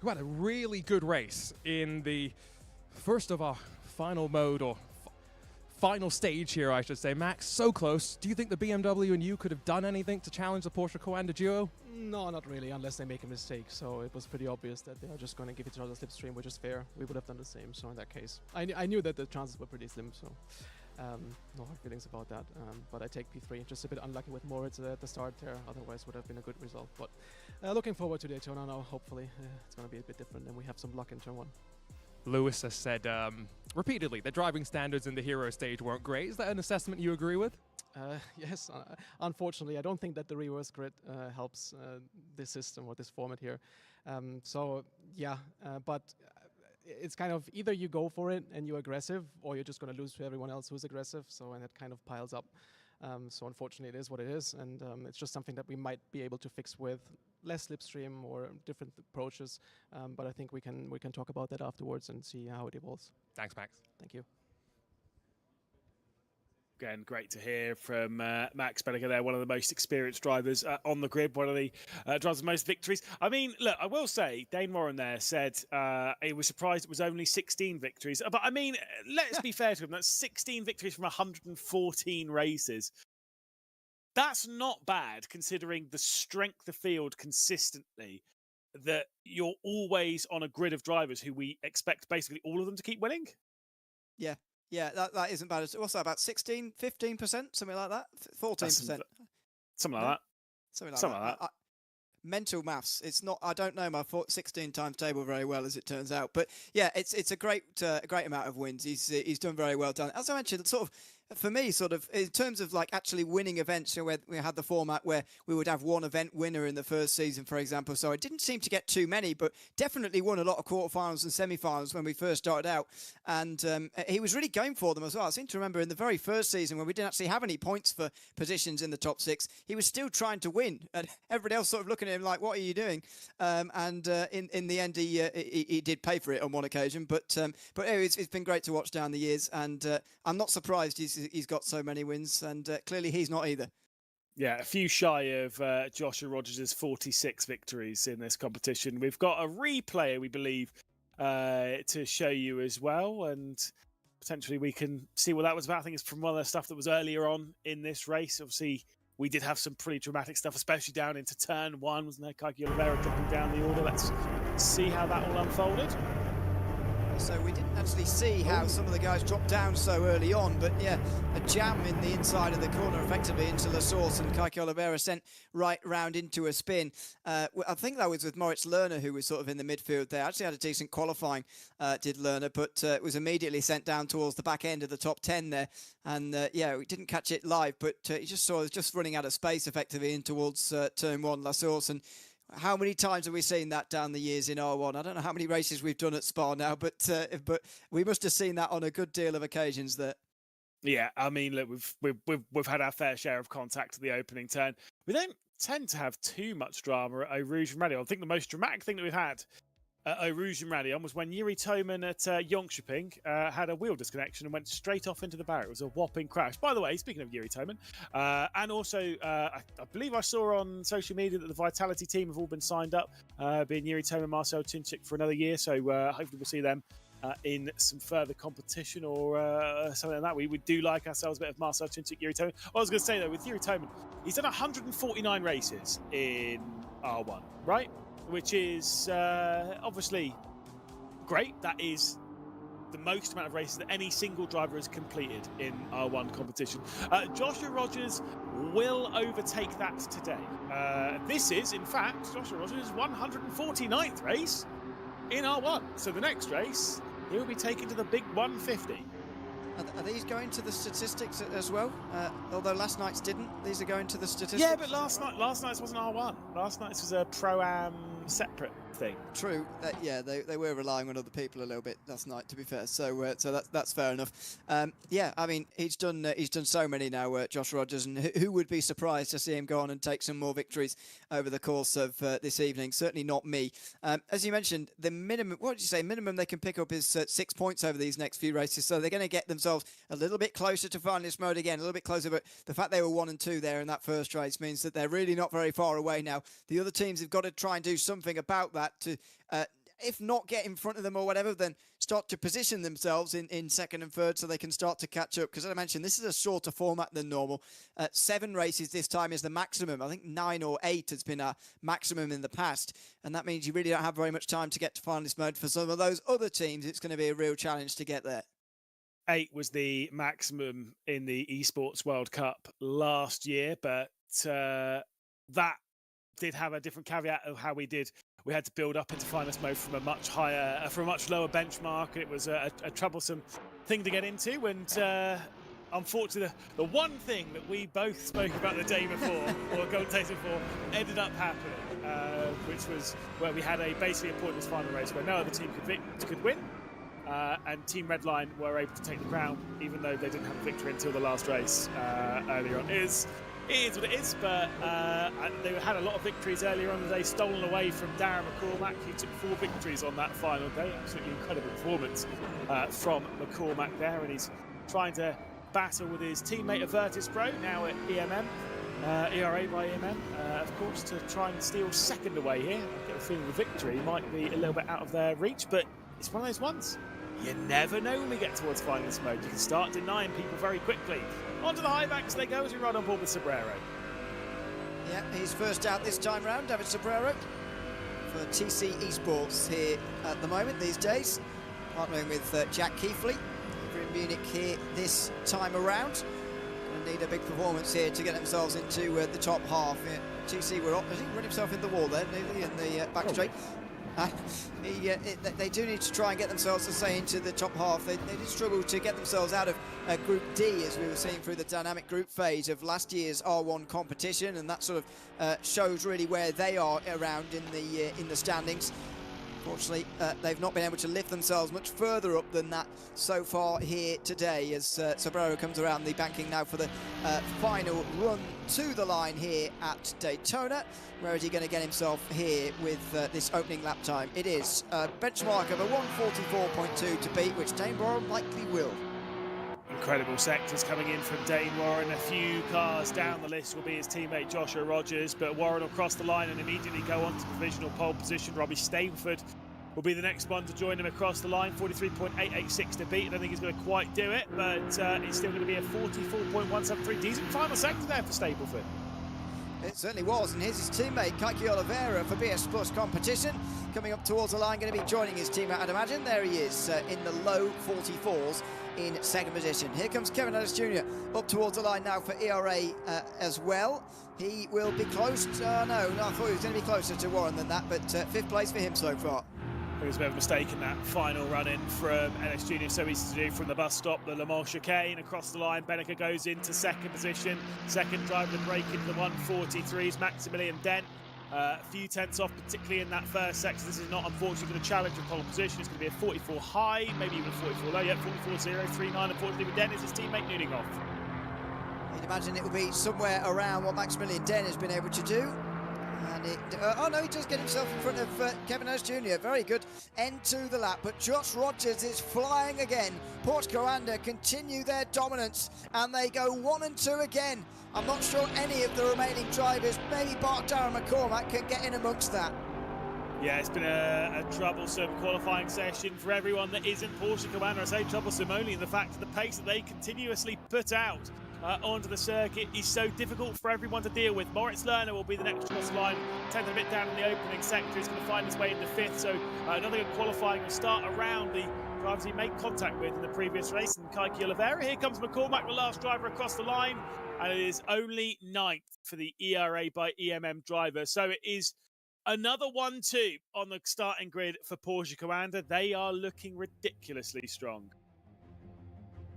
who had a really good race in the first of our final mode, or final stage here, I should say. Max, so close. Do you think the BMW and you could have done anything to challenge the Porsche Commander duo? No, not really, unless they make a mistake. So it was pretty obvious that they are just going to give each other slipstream, which is fair. We would have done the same. So in that case, I knew that the chances were pretty slim. So no hard feelings about that. But I take P3. Just a bit unlucky with Moritz at the start there. Otherwise, would have been a good result. But looking forward to Daytona now. Hopefully, it's going to be a bit different, and we have some luck in turn 1. Lewis has said repeatedly that driving standards in the hero stage weren't great. Is that an assessment you agree with? Yes, unfortunately, I don't think that the reverse grid helps this system or this format here. So yeah, but it's kind of either you go for it and you're aggressive, or you're just going to lose to everyone else who's aggressive. So, and it kind of piles up. So unfortunately, it is what it is, and it's just something that we might be able to fix with less slipstream or different approaches. But I think we can talk about that afterwards and see how it evolves. Thanks, Max. Thank you. Again, great to hear from Max Benneker there, one of the most experienced drivers on the grid, one of the drivers with most victories. I mean, look, I will say, Dane Moran there said he was surprised it was only 16 victories. But I mean, let's be fair to him, that's 16 victories from 114 races. That's not bad, considering the strength of field consistently, that you're always on a grid of drivers who we expect basically all of them to keep winning. Yeah. Yeah, that isn't bad. What's that, about 16, 15%, something like that? 14%. Something like that. Something like that. Mental maths. It's not. I don't know my 16 times table very well, as it turns out. But yeah, it's a great amount of wins. He's done very well done. As I mentioned, sort of for me, sort of in terms of like actually winning events, where we had the format where we would have one event winner in the first season, for example. So I didn't seem to get too many, but definitely won a lot of quarterfinals and semi-finals when we first started out. And he was really going for them as well. I seem to remember in the very first season when we didn't actually have any points for positions in the top 6, he was still trying to win, and everybody else sort of looking at him like, "What are you doing?" In the end, he did pay for it on one occasion. But anyway, it's been great to watch down the years, and I'm not surprised he's got so many wins, and clearly he's not either. Yeah, a few shy of Joshua Rogers' 46 victories in this competition. We've got a replay, we believe, to show you as well, and potentially we can see what that was about. I think it's from one of the stuff that was earlier on in this race. Obviously, we did have some pretty dramatic stuff, especially down into turn 1, wasn't there? Kaiki Oliveira dropping down the order. Let's see how that all unfolded. So we didn't actually see how some of the guys dropped down so early on, but yeah, a jam in the inside of the corner effectively into La Source, and Kaiki Oliveira sent right round into a spin. I think that was with Moritz Lerner, who was sort of in the midfield there. Actually had a decent qualifying, did Lerner, but was immediately sent down towards the back end of the top 10 there. And yeah, we didn't catch it live, but you just saw it was just running out of space effectively in towards turn 1, La Source. And how many times have we seen that down the years in R1? I don't know how many races we've done at Spa now, but we must have seen that on a good deal of occasions there. Yeah, I mean, look, we've had our fair share of contact at the opening turn. We don't tend to have too much drama at Eau Rouge and Radion. I think the most dramatic thing that we've had at Eau Rouge and Radion was when Yuri Toman at Jönköping had a wheel disconnection and went straight off into the barrier. It was a whopping crash. By the way, speaking of Yuri Toman, and also I believe I saw on social media that the Vitality team have all been signed up, being Yuri Toman, Marcel Tinchik for another year. So hopefully we'll see them in some further competition or something like that. We do like ourselves a bit of Marcel Tinchik, Yuri Toman. I was going to say though, with Yuri Toman, he's done 149 races in R1, right? Which is obviously great. That is the most amount of races that any single driver has completed in R1 competition. Joshua Rogers will overtake that today. This is, in fact, Joshua Rogers' 149th race in R1. So the next race, he'll be taken to the big 150. Are these going to the statistics as well? Although last night's didn't. These are going to the statistics. Yeah, but last night's wasn't R1. Last night's was a Pro-Am separate thing. True. Yeah, they were relying on other people a little bit last night, to be fair. So that's fair enough. Yeah, I mean he's done so many now, Josh Rogers, and who would be surprised to see him go on and take some more victories over the course of this evening? Certainly not me. As you mentioned, the minimum. What did you say? Minimum they can pick up is 6 points over these next few races. So they're going to get themselves a little bit closer to finalist mode again, a little bit closer. But the fact they were 1 and 2 there in that first race means that they're really not very far away now. The other teams have got to try and do something about that to, if not get in front of them or whatever, then start to position themselves in second and third so they can start to catch up. Because as I mentioned, this is a shorter format than normal. 7 races this time is the maximum. I think 9 or 8 has been our maximum in the past. And that means you really don't have very much time to get to finalist mode. For some of those other teams, it's going to be a real challenge to get there. 8 was the maximum in the Esports World Cup last year, but that did have a different caveat of how we had to build up into finalist mode from a much lower benchmark. It was a troublesome thing to get into, and unfortunately the one thing that we both spoke about the day before or commentated for ended up happening, which was where we had basically a pointless final race where no other team could win. and Team Redline were able to take the crown, even though they didn't have a victory until the last race earlier on. It is what it is, but they had a lot of victories earlier on the day, stolen away from Darren McCormack, who took 4 victories on that final day. Absolutely incredible performance from McCormack there, and he's trying to battle with his teammate Avertis Pro, now at EMM, ERA by EMM, of course, to try and steal second away here. I get the feeling the victory might be a little bit out of their reach, but it's one of those ones. You never know when we get towards finalist mode. You can start denying people very quickly. Onto the high banks they go as we ride on board with Sobrero. Yeah, he's first out this time round, David Sobrero, for TC Esports here at the moment these days, partnering with Jack Keithley over in Munich here this time around. Going to need a big performance here to get themselves into the top half. TC were up, has he run himself in the wall there, nearly in the back straight? They do need to try and get themselves, to say, into the top half. They did struggle to get themselves out of Group D, as we were seeing through the dynamic group phase of last year's R1 competition, and that sort of shows really where they are around in the standings. Unfortunately, they've not been able to lift themselves much further up than that so far here today, as Sobrero comes around the banking now for the final run to the line here at Daytona. Where is he going to get himself here with this opening lap time? It is a benchmark of a 1:44.2 to beat, which Dane Warren likely will. Incredible sectors coming in from Dane Warren. A few cars down the list will be his teammate Joshua Rogers, but Warren will cross the line and immediately go on to provisional pole position. Robbie Stainford will be the next one to join him across the line. 43.886 to beat. I don't think he's going to quite do it, but it's still going to be a 44.173. Decent final sector there for Stableford. It certainly was, and here's his teammate Kiki Oliveira for BS Plus competition, coming up towards the line, going to be joining his teammate, I'd imagine. There he is in the low 44s in second position. Here comes Kevin Ellis Jr. up towards the line now for ERA as well. He will be close to, no, I thought he was going to be closer to Warren than that, but 5th place for him so far. There was a bit of a mistake in that final run-in from Ellis Jr. So easy to do from the bus stop, the Le Mans chicane across the line. Beneker goes into second position. Second driver to break into the 143s, Maximilian Dent. A few tenths off, particularly in that first sector. This is not, unfortunately, going to challenge a pole position. It's going to be a 44 high, maybe even a 44 low. Yeah, 44.0, 39, unfortunately, with Dent is his teammate Nuding off. You'd imagine it will be somewhere around what Maximilian Dent has been able to do. And oh no, he does get himself in front of Kevin Hurst Jr. Very good end to the lap, but Josh Rogers is flying again. Porsche Coanda continue their dominance, and they go 1 and 2 again. I'm not sure any of the remaining drivers, maybe Bart Darren McCormack, can get in amongst that. Yeah, it's been a troublesome qualifying session for everyone that isn't Porsche Coanda. I say troublesome only in the fact of the pace that they continuously put out onto the circuit is so difficult for everyone to deal with. Moritz Lerner will be the next cross line, 10th a bit down in the opening sector. He's going to find his way into 5th, so another good qualifying will start around the drivers he made contact with in the previous race. And Kiki Oliveira, here comes McCormack, the last driver across the line, and it is only 9th for the ERA by EMM driver. So it is another 1-2 on the starting grid for Porsche Coanda. They are looking ridiculously strong.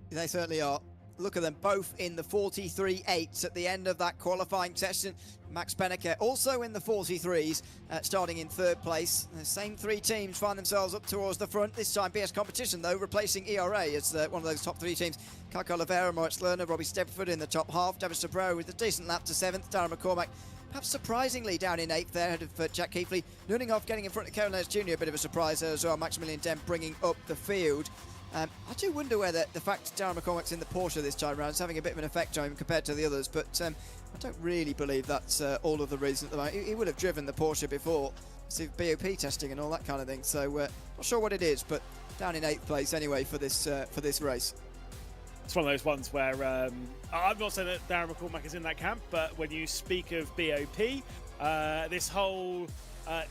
They certainly are. Look at them both in the 43.8s at the end of that qualifying session. Max Beneker also in the 43s, starting in 3rd place. The same 3 teams find themselves up towards the front. This time BS Competition, though, replacing ERA as one of those top 3 teams. Kike Oliveira, Moritz Lerner, Robbie Stepford in the top half. David Sobrero with a decent lap to 7th. Darren McCormack, perhaps surprisingly, down in 8th there, ahead of Jack Keithley. Nuningoff getting in front of Kevin Ellis Jr., a bit of a surprise there as well. Maximilian Dent bringing up the field. I do wonder whether the fact Darren McCormack's in the Porsche this time around is having a bit of an effect on him compared to the others, but I don't really believe that's all of the reason at the moment. He would have driven the Porsche before, see BOP testing and all that kind of thing, so not sure what it is, but down in 8th place anyway for this race. It's one of those ones where I'm not saying that Darren McCormack is in that camp, but when you speak of BOP, this whole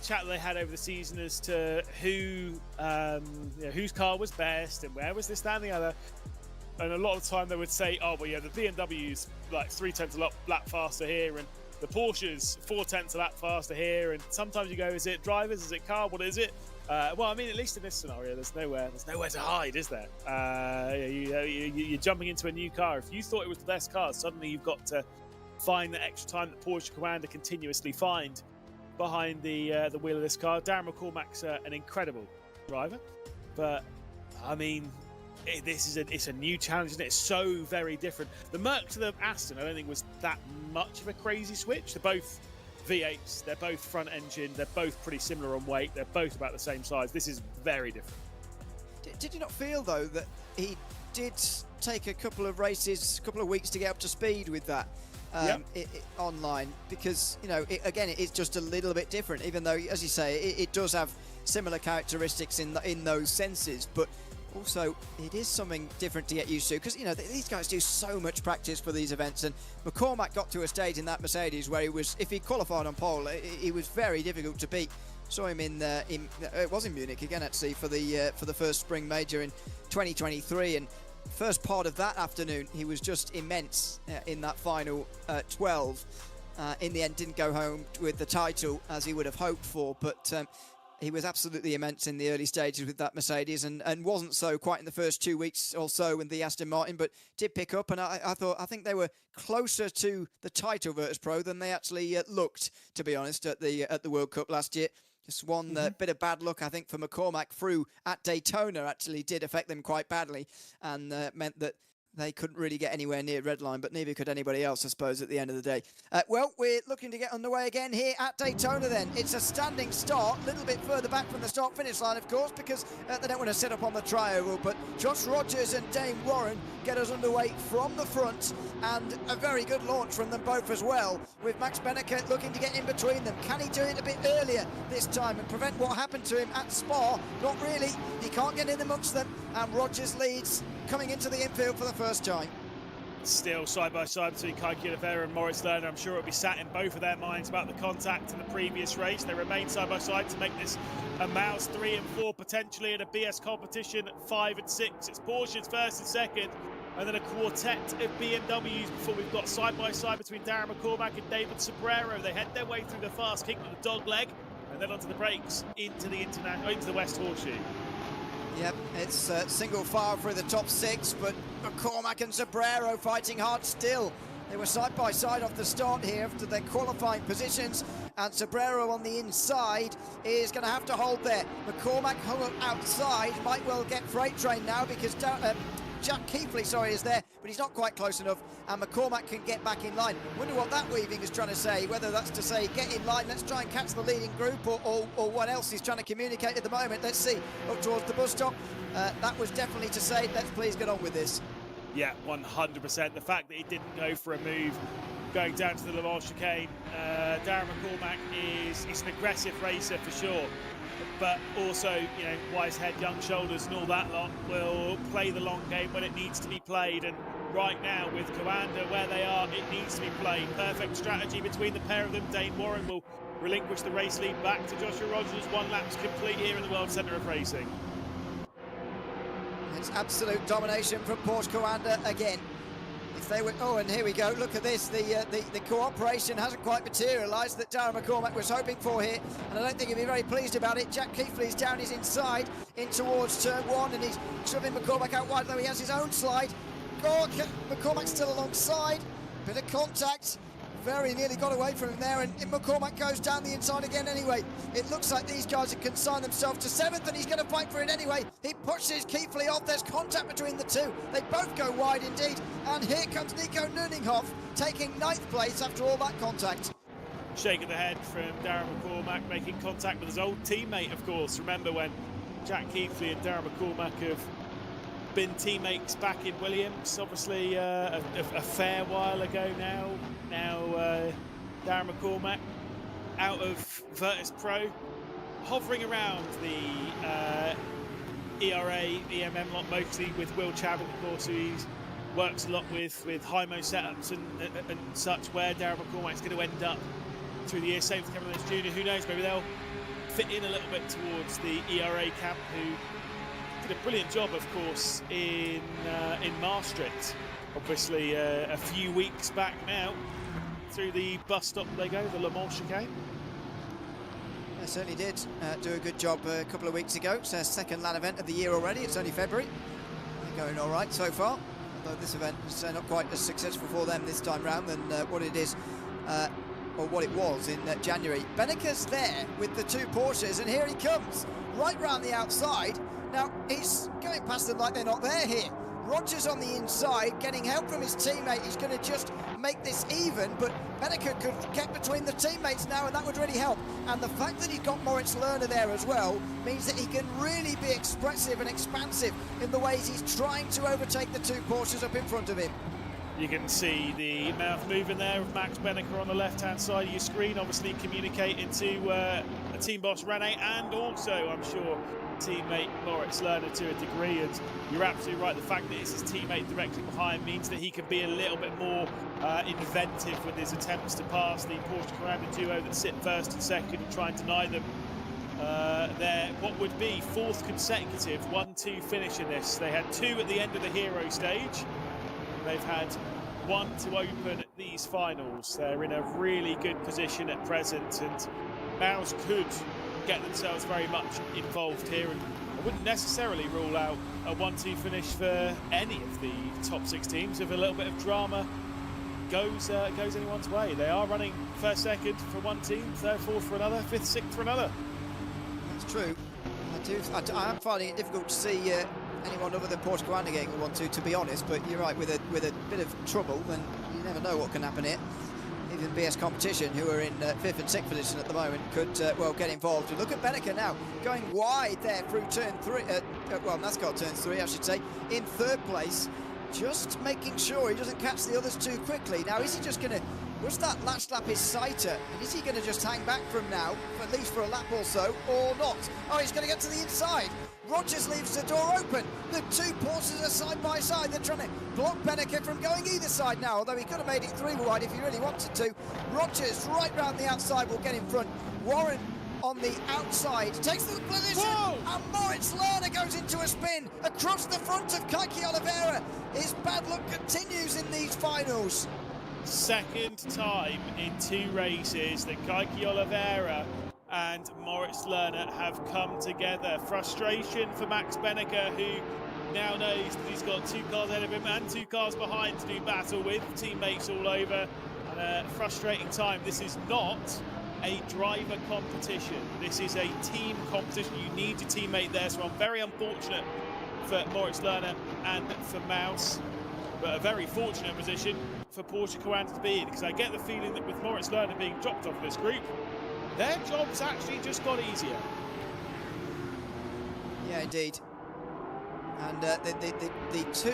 chat that they had over the season as to whose car was best and where was this, that, and the other. And a lot of the time they would say, oh, well, yeah, the BMW's like 3/10 a lap faster here, and the Porsche's 4/10 a lap faster here. And sometimes you go, is it drivers? Is it car? What is it? Well, I mean, at least in this scenario, there's nowhere to hide, is there? You're jumping into a new car. If you thought it was the best car, suddenly you've got to find the extra time that Porsche Coanda continuously find behind the wheel of this car. Darren McCormack's an incredible driver, but I mean, it's a new challenge, and it's so very different. The Merc to the Aston, I don't think was that much of a crazy switch. They're both V8s, they're both front engine, they're both pretty similar on weight, they're both about the same size. This is very different. Did you not feel, though, that he did take a couple of races, a couple of weeks to get up to speed with that online? Because, you know, again, it is just a little bit different, even though, as you say, it does have similar characteristics in those senses, but also it is something different to get used to, because, you know, these guys do so much practice for these events, and McCormack got to a stage in that Mercedes where he was, if he qualified on pole, he was very difficult to beat. Saw him in it was in Munich again, actually, for the first spring major in 2023, and first part of that afternoon he was just immense in that final 12. In the end, didn't go home with the title as he would have hoped for, but he was absolutely immense in the early stages with that Mercedes, and wasn't so quite in the first 2 weeks or so in the Aston Martin, but did pick up, and I think they were closer to the title Virtus Pro than they actually looked, to be honest, at the World Cup last year. Just one bit of bad luck, I think, for McCormack through at Daytona actually did affect them quite badly, and meant that they couldn't really get anywhere near red line, but neither could anybody else, I suppose, at the end of the day. Well, we're looking to get underway again here at Daytona then. It's a standing start, a little bit further back from the start-finish line, of course, because they don't want to set up on the tri-oval, but Josh Rogers and Dane Warren get us underway from the front, and a very good launch from them both as well, with Max Benneker looking to get in between them. Can he do it a bit earlier this time and prevent what happened to him at Spa? Not really. He can't get in amongst them, and Rogers leads coming into the infield for the first time. Still side by side between Kai Kilifera and Moritz Lerner. I'm sure it'll be sat in both of their minds about the contact in the previous race. They remain side by side to make this a Maus 3 and 4 potentially in a BS competition at 5 and 6. It's Porsche's first and second, and then a quartet of BMWs before we've got side by side between Darren McCormack and David Sobrero. They head their way through the fast kick with the dog leg, and then onto the brakes into the West Horseshoe. Yep, it's single file through the top 6, but McCormack and Sobrero fighting hard still. They were side by side off the start here after their qualifying positions, and Sobrero on the inside is going to have to hold there. McCormack hung up outside, might well get freight train now, because Jack Keithley, is there, but he's not quite close enough, and McCormack can get back in line. Wonder what that weaving is trying to say, whether that's to say get in line, let's try and catch the leading group, or what else he's trying to communicate at the moment. Let's see, up towards the bus stop. That was definitely to say, let's please get on with this. Yeah, 100%. The fact that he didn't go for a move going down to the Le Mans chicane, Darren McCormack is an aggressive racer for sure. But also, you know, wise head, young shoulders and all that lot will play the long game when it needs to be played. And right now, with Coanda where they are, it needs to be played. Perfect strategy between the pair of them. Dane Warren will relinquish the race lead back to Joshua Rogers. 1 lap's complete here in the World Centre of Racing. It's absolute domination from Porsche Coanda again. If they were, and here we go, look at this, the cooperation hasn't quite materialised that Darren McCormack was hoping for here, and I don't think he'll be very pleased about it. Jack Keithley's down his inside, in towards turn 1, and he's shoving McCormack out wide, though he has his own slide. McCormack's still alongside, bit of contact, very nearly got away from him there, and McCormack goes down the inside again anyway. It looks like these guys have consigned themselves to 7th, and he's going to fight for it anyway. He pushes Keithley off, there's contact between the two. They both go wide indeed, and here comes Nico Nuninghoff taking 9th place after all that contact. Shake of the head from Darren McCormack, making contact with his old teammate, of course. Remember when Jack Keithley and Darren McCormack have been teammates back in Williams, obviously a fair while ago now. Now Darren McCormack out of Virtus Pro, hovering around the ERA, EMM lot, mostly with Will Chavin, of course, who he works a lot with Hymo setups and such, where Darren McCormack's going to end up through the year. Same with Kevin Lynch Jr., who knows, maybe they'll fit in a little bit towards the ERA camp, who did a brilliant job, of course, in Maastricht. Obviously, a few weeks back now, through the bus stop they go, the Le Mans chicane. They certainly did do a good job a couple of weeks ago. It's their second LAN event of the year already. It's only February. They're going all right so far, although this event is not quite as successful for them this time round than what it is, or what it was in January. Benneker's there with the 2 Porsches, and here he comes, right round the outside. Now, he's going past them like they're not there here. Rogers on the inside, getting help from his teammate. He's going to just make this even, but Beneke could get between the teammates now, and that would really help. And the fact that he's got Moritz Lerner there as well means that he can really be expressive and expansive in the ways he's trying to overtake the two Porsches up in front of him. You can see the mouth moving there of Max Beneke on the left-hand side of your screen, obviously communicating to a team boss Rene, and also, I'm sure, teammate Moritz Lerner to a degree. And you're absolutely right, the fact that it's his teammate directly behind means that he can be a little bit more inventive with his attempts to pass the Porsche Carrera duo that sit first and second and try and deny them their what would be fourth consecutive 1-2 finish in this. They had 2 at the end of the Hero stage. They've had 1 to open these finals. They're in a really good position at present, and Mouse could get themselves very much involved here, and I wouldn't necessarily rule out a 1-2 finish for any of the top 6 teams if a little bit of drama goes anyone's way. They are running first, second for one team, third, fourth for another, fifth, sixth for another. That's true. I am finding it difficult to see anyone other than Porsche Carrera getting a 1-2, to be honest, but you're right, with a bit of trouble, then you never know what can happen here. Even BS Competition, who are in 5th and 6th position at the moment, could well get involved. You look at Beneke now, going wide there through turn 3, well, NASCAR turn 3, I should say, in 3rd place, just making sure he doesn't catch the others too quickly. Now, is he just going to, was that last lap his sighter, and is he going to just hang back from now, at least for a lap or so, or not? Oh, he's going to get to the inside. Rogers leaves the door open. The two Porsches are side by side. They're trying to block Beneke from going either side now, although he could have made it 3 wide if he really wanted to. Rogers right round the outside will get in front. Warren on the outside takes the position. Whoa! And Moritz Lerner goes into a spin across the front of Kaiki Oliveira. His bad luck continues in these finals. Second time in 2 races that Kaiki Oliveira and Moritz Lerner have come together. Frustration for Max Beneke, who now knows that he's got 2 cars ahead of him and 2 cars behind to do battle with, teammates all over, and a frustrating time. This is not a driver competition, this is a team competition. You need your teammate there, so I'm very unfortunate for Moritz Lerner and for Mouse, but a very fortunate position for Porsche Carrera to be in, because I get the feeling that with Moritz Lerner being dropped off this group, their job's actually just got easier. Yeah, indeed. And the 2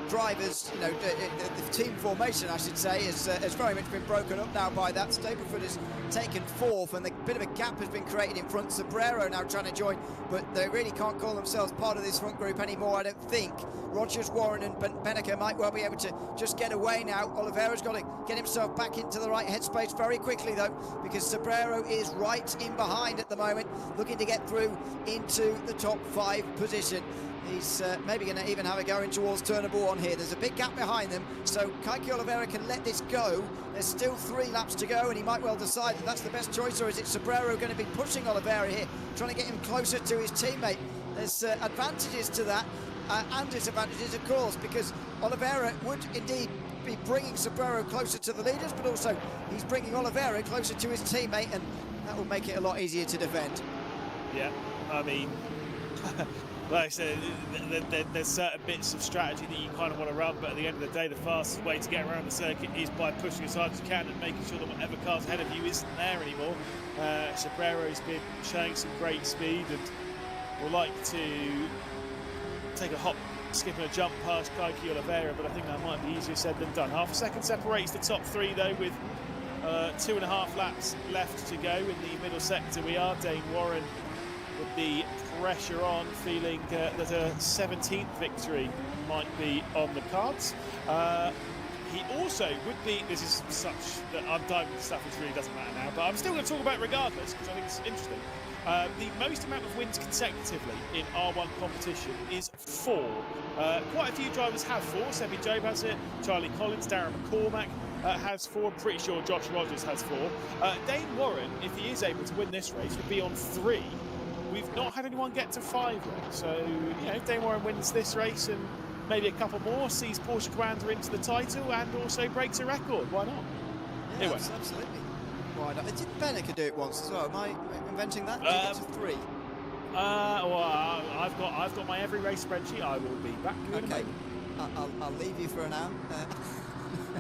drivers, you know, the team formation, I should say, has very much been broken up now by that. Stableford has taken 4th, and a bit of a gap has been created in front. Sobrero now trying to join, but they really can't call themselves part of this front group anymore, I don't think. Rogers, Warren and Beneke might well be able to just get away now. Oliveira's got to get himself back into the right headspace very quickly, though, because Sobrero is right in behind at the moment, looking to get through into the top 5 position. He's maybe going to even have a go in towards turn number 1 here. There's a big gap behind them, so Kaiki Oliveira can let this go. There's still 3 laps to go, and he might well decide that that's the best choice, or is it Sobrero going to be pushing Oliveira here, trying to get him closer to his teammate? There's advantages to that, and disadvantages, of course, because Oliveira would indeed be bringing Sobrero closer to the leaders, but also he's bringing Oliveira closer to his teammate, and that will make it a lot easier to defend. Yeah, I mean, like I said, there's certain bits of strategy that you kind of want to run, but at the end of the day, the fastest way to get around the circuit is by pushing as hard as you can and making sure that whatever car's ahead of you isn't there anymore. Sobrero's been showing some great speed and will like to take a hop, skip and a jump past Kaiki Oliveira, but I think that might be easier said than done. Half a second separates the top 3, though, with 2.5 laps left to go in the middle sector. We are Dane Warren with the pressure on, feeling that a 17th victory might be on the cards. He also would be, this is such that I'm done with stuff which really doesn't matter now, but I'm still going to talk about it regardless because I think it's interesting. The most amount of wins consecutively in R1 competition is 4. Quite a few drivers have 4. Sebi Jobe has it, Charlie Collins, Darren McCormack has 4. I'm pretty sure Josh Rogers has 4. Dane Warren, if he is able to win this race, would be on 3. We've not had anyone get to 5 yet, so you know, if Dane Warren wins this race and maybe a couple more, sees Porsche Carrera into the title and also breaks a record, why not? Yeah, absolutely. Why not? Did Beneke do it once as well? Am I inventing that? Did he get to 3? I've got my every race spreadsheet. I will be back in a moment. I'll leave you for now.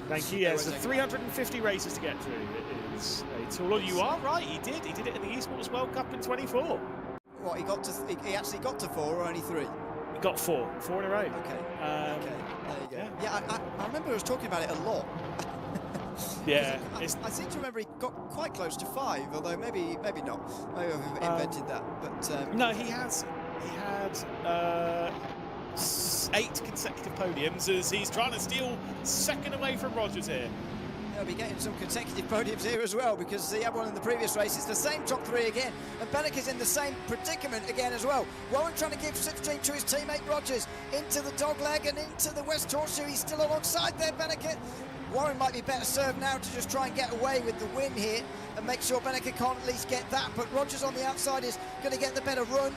Thank you. Yes, 350 races to get through. It is a tall order. You are right. He did it in the Esports World Cup in 24. What, he actually got to 4 or only 3? He got 4 in a row. Okay. Okay. There you go. Yeah, I remember I was talking about it a lot. Yeah. I seem to remember he got quite close to 5, although maybe not. Maybe I've invented that. But no, he had 8 consecutive podiums as he's trying to steal second away from Rogers here. He'll be getting some consecutive podiums here as well, because he had one in the previous race. It's the same top 3 again, and Benneke's in the same predicament again as well. Warren trying to give slipstream to his teammate Rogers into the dogleg and into the West Horseshoe. He's still alongside there, Benneke. Warren might be better served now to just try and get away with the win here and make sure Benneke can't at least get that, but Rogers on the outside is going to get the better run,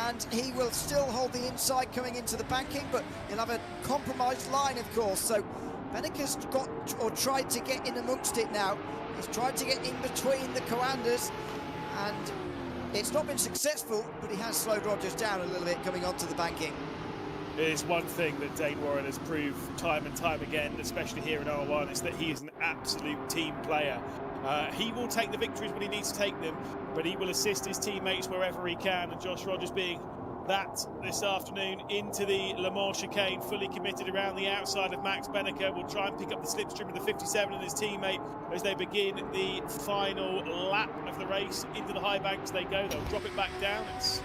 and he will still hold the inside coming into the banking, but he'll have a compromised line, of course. So Benneke's got, or tried to get in amongst it now. He's tried to get in between the Coanders, and it's not been successful, but he has slowed Rogers down a little bit coming onto the banking. It is one thing that Dane Warren has proved time and time again, especially here in R1, is that he is an absolute team player. He will take the victories when he needs to take them, but he will assist his teammates wherever he can, and Josh Rogers being that this afternoon into the Le Mans chicane, fully committed around the outside of Max Benneke, will try and pick up the slipstream of the 57 and his teammate as they begin the final lap of the race. Into the high banks they go, they'll drop it back down. It's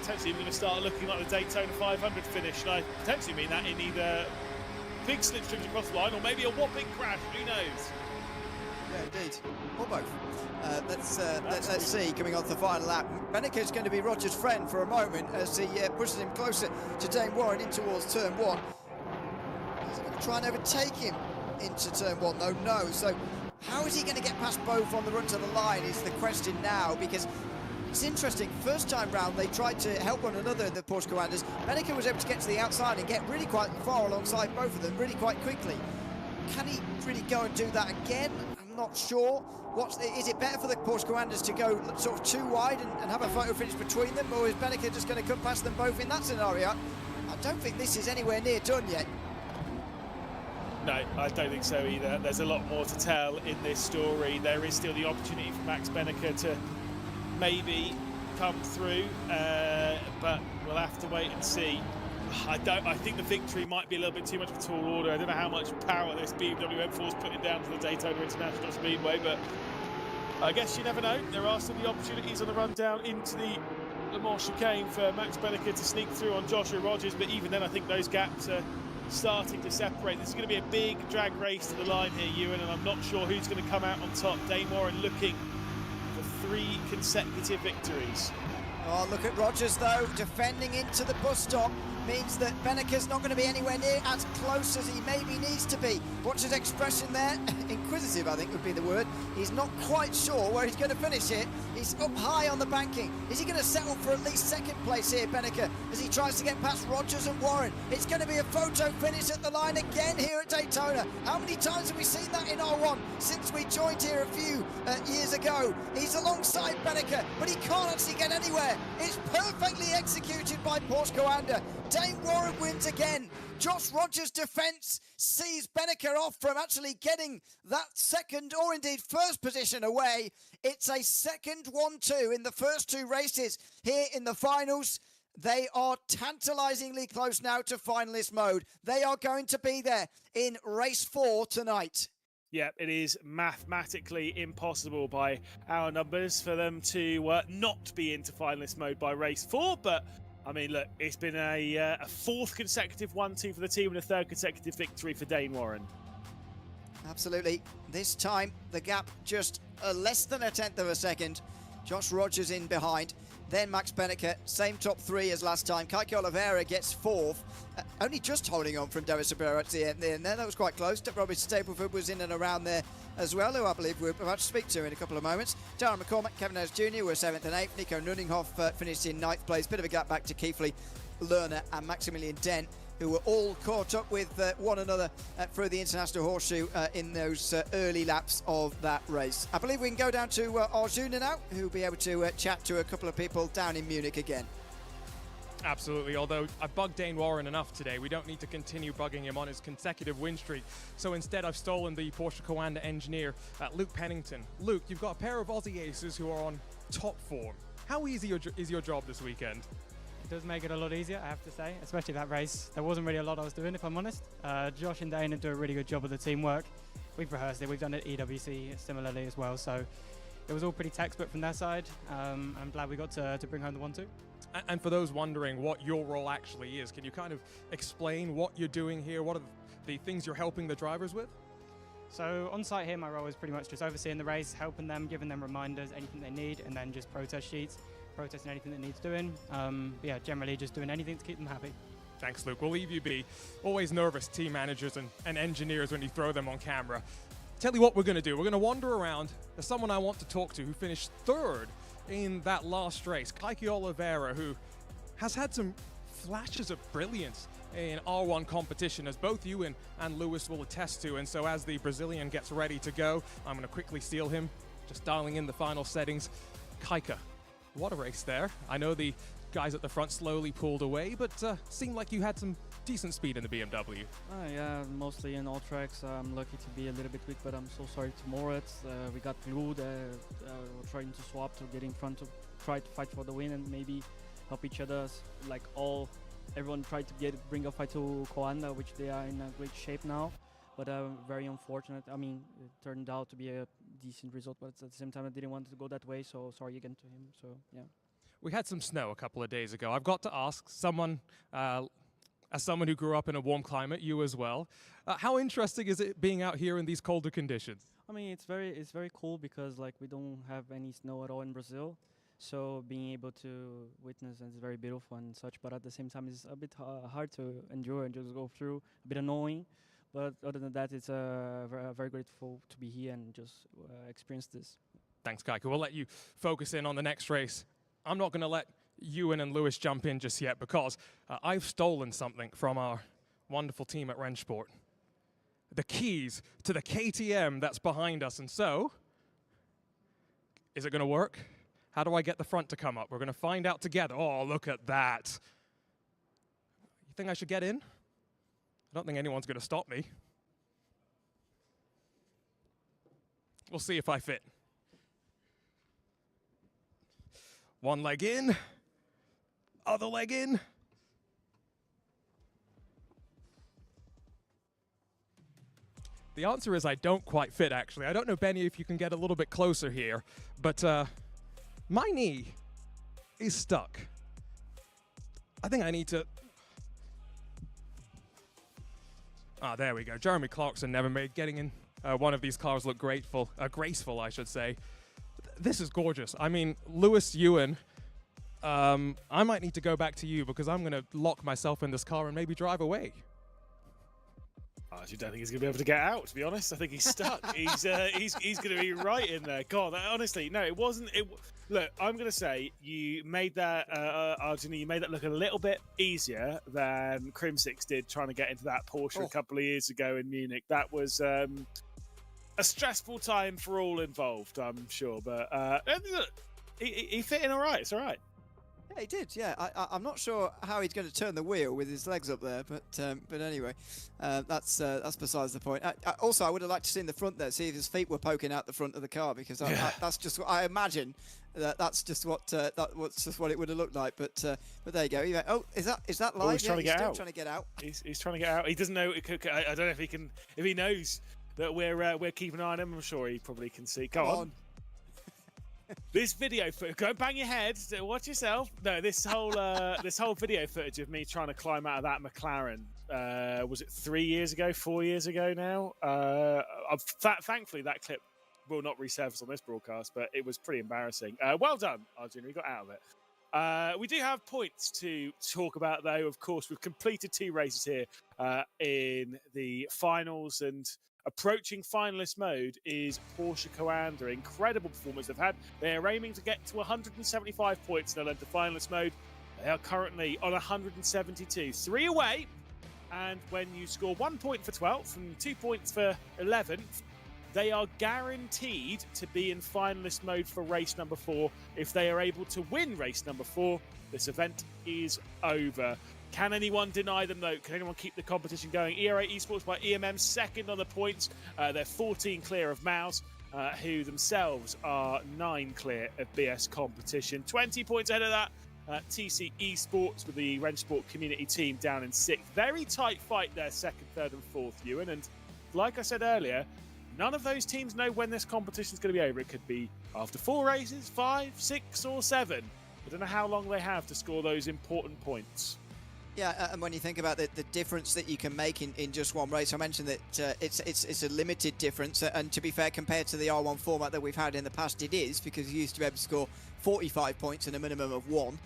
potentially even going to start looking like the Daytona 500 finish, and I potentially mean that in either big slipstreams across the line or maybe a whopping crash, who knows? Yeah, indeed. Or both. Let's see, coming on to the final lap. Benneke is going to be Rogers' friend for a moment as he pushes him closer to Dane Warren in towards turn 1. He's going to try and overtake him into turn 1, though no. So how is he going to get past both on the run to the line is the question now, because it's interesting. First time round, they tried to help one another, the Porsche Coanders. Benneke was able to get to the outside and get really quite far alongside both of them really quite quickly. Can he really go and do that again? I'm not sure. Is it better for the Porsche Coanders to go sort of too wide and have a photo finish between them, or is Benneke just going to come past them both in that scenario? I don't think this is anywhere near done yet. No, I don't think so either. There's a lot more to tell in this story. There is still the opportunity for Max Benneke to maybe come through, but we'll have to wait and see. I think the victory might be a little bit too much of a tall order. I don't know how much power this BMW M4 is putting down to the Daytona International Speedway, but I guess you never know. There are still the opportunities on the run down into the Le Mans chicane for Max Benneke to sneak through on Joshua Rogers, but even then I think those gaps are starting to separate. This is going to be a big drag race to the line here, Ewan, and I'm not sure who's going to come out on top. Dane Warren looking for 3 consecutive victories. Oh, look at Rogers, though, defending into the bus stop. Means that Benneke's not going to be anywhere near as close as he maybe needs to be. Watch his expression there. Inquisitive, I think would be the word. He's not quite sure where he's going to finish it. He's up high on the banking. Is he going to settle for at least second place here, Benneke, as he tries to get past Rogers and Warren? It's going to be a photo finish at the line again here at Daytona. How many times have we seen that in R1 since we joined here a few years ago? He's alongside Benneke, but he can't actually get anywhere. It's perfectly executed by Porsche Coander. Dane Warren wins again. Josh Rogers' defence sees Benneke off from actually getting that second or indeed first position away. It's a second 1-2 in the first 2 races here in the finals. They are tantalisingly close now to finalist mode. They are going to be there in race 4 tonight. Yeah, it is mathematically impossible by our numbers for them to not be into finalist mode by race 4, but I mean, look, it's been a 4th consecutive 1-2 for the team and a 3rd consecutive victory for Dane Warren. Absolutely. This time, the gap just less than a 1/10 of a second. Josh Rogers in behind. Then Max Benneke, same top 3 as last time. Kike Oliveira gets 4th. Only just holding on from David Sabero at the end there. That was quite close. Robert Stapleford was in and around there as well, who I believe we're about to speak to in a couple of moments. Darren McCormack, Kevin Harris Jr. were 7th and 8th. Nico Nunninghoff finished in 9th place. Bit of a gap back to Keithley. Lerner and Maximilian Dent, who were all caught up with one another through the International Horseshoe in those early laps of that race. I believe we can go down to Arjuna now, who will be able to chat to a couple of people down in Munich again. Absolutely, although I bugged Dane Warren enough today, we don't need to continue bugging him on his consecutive win streak. So instead I've stolen the Porsche Coanda engineer, Luke Pennington. Luke, you've got a pair of Aussie aces who are on top form. How easy is your job this weekend? It does make it a lot easier, I have to say, especially that race. There wasn't really a lot I was doing, if I'm honest. Josh and Dane do a really good job of the teamwork. We've rehearsed it, we've done it at EWC similarly as well, so it was all pretty textbook from their side. I'm glad we got to bring home the 1-2. And for those wondering what your role actually is, can you kind of explain what you're doing here? What are the things you're helping the drivers with? So on site here, my role is pretty much just overseeing the race, helping them, giving them reminders, anything they need, and then just protest sheets, protesting anything that needs doing. Yeah, generally just doing anything to keep them happy. Thanks, Luke. We'll leave you be. Always nervous team managers and engineers when you throw them on camera. Tell you what we're going to do. We're going to wander around. There's someone I want to talk to who finished third in that last race, Keke Oliveira, who has had some flashes of brilliance in R1 competition, as both you and Lewis will attest to. And so as the Brazilian gets ready to go, I'm going to quickly steal him, just dialing in the final settings. Keke, what a race there. I know the guys at the front slowly pulled away, but seemed like you had some decent speed in the BMW. Yeah, mostly in all tracks. I'm lucky to be a little bit weak, but I'm so sorry to Moritz. We got glued. We're trying to swap to get in front to try to fight for the win and maybe help each other. Like everyone tried to bring a fight to Coanda, which they are in a great shape now. But very unfortunate. I mean, it turned out to be a decent result, but at the same time, I didn't want to go that way. So sorry again to him. So yeah. We had some snow a couple of days ago. I've got to ask someone, as someone who grew up in a warm climate, you as well, how interesting is it being out here in these colder conditions? I mean, it's very cool because like we don't have any snow at all in Brazil, so being able to witness is very beautiful and such. But at the same time, it's a bit hard to endure and just go through, a bit annoying. But other than that, it's very grateful to be here and just experience this. Thanks, Keke. We'll let you focus in on the next race. I'm not going to let Ewan and Lewis jump in just yet because I've stolen something from our wonderful team at Rennsport. The keys to the KTM that's behind us. And so, is it going to work? How do I get the front to come up? We're going to find out together. Oh, look at that. You think I should get in? I don't think anyone's going to stop me. We'll see if I fit. One leg in, other leg in. The answer is I don't quite fit, actually. I don't know, Benny, if you can get a little bit closer here, but my knee is stuck. I think I need to... Ah, there we go. Jeremy Clarkson never made getting in one of these cars look graceful, I should say. This is gorgeous. I mean, Lewis, Ewan, I might need to go back to you because I'm going to lock myself in this car and maybe drive away. I actually don't think he's going to be able to get out, to be honest. I think he's stuck. he's going to be right in there. God, honestly, no, it wasn't. Look, I'm going to say you made that, Arjuna, you made that look a little bit easier than Crimsix did trying to get into that Porsche a couple of years ago in Munich. That was a stressful time for all involved, I'm sure. But look, he fit in all right. It's all right. Yeah, he did. Yeah, I'm not sure how he's going to turn the wheel with his legs up there, but anyway, that's besides the point. Also, I would have liked to see in the front there, see if his feet were poking out the front of the car, because that's just what I imagine. That's just what it would have looked like. But there you go. He went, oh, is that live? Oh, he's trying to get out. Trying to get out. He's trying to get out. He doesn't know. I don't know if he can. If he knows that we're keeping an eye on him, I'm sure he probably can see. Come on. This video footage, go bang your head, watch yourself. No, this whole video footage of me trying to climb out of that McLaren, was it 3 years ago, 4 years ago now? Thankfully, that clip will not resurface on this broadcast, but it was pretty embarrassing. Well done, Arjuna, you got out of it. We do have points to talk about, though. Of course, we've completed 2 races here in the finals, and approaching finalist mode is Porsche Coanda. Incredible performance they've had. They're aiming to get to 175 points. They'll enter finalist mode. They are currently on 172, 3 away. And when you score 1 point for 12th and 2 points for 11th, they are guaranteed to be in finalist mode for race number 4. If they are able to win race number 4, this event is over. Can anyone deny them though? Can anyone keep the competition going? ERA Esports by EMM second on the points. They're 14 clear of Mouse, who themselves are 9 clear of BS competition. 20 points ahead of that. TC Esports with the Rennsport community team down in 6th. Very tight fight there, 2nd, 3rd and 4th, Ewan. And like I said earlier, none of those teams know when this competition is going to be over. It could be after 4 races, 5, 6 or 7. I don't know how long they have to score those important points. Yeah, and when you think about the difference that you can make in just one race, I mentioned that it's a limited difference, and to be fair, compared to the R1 format that we've had in the past, it is, because you used to be able to score 45 points and a minimum of 1.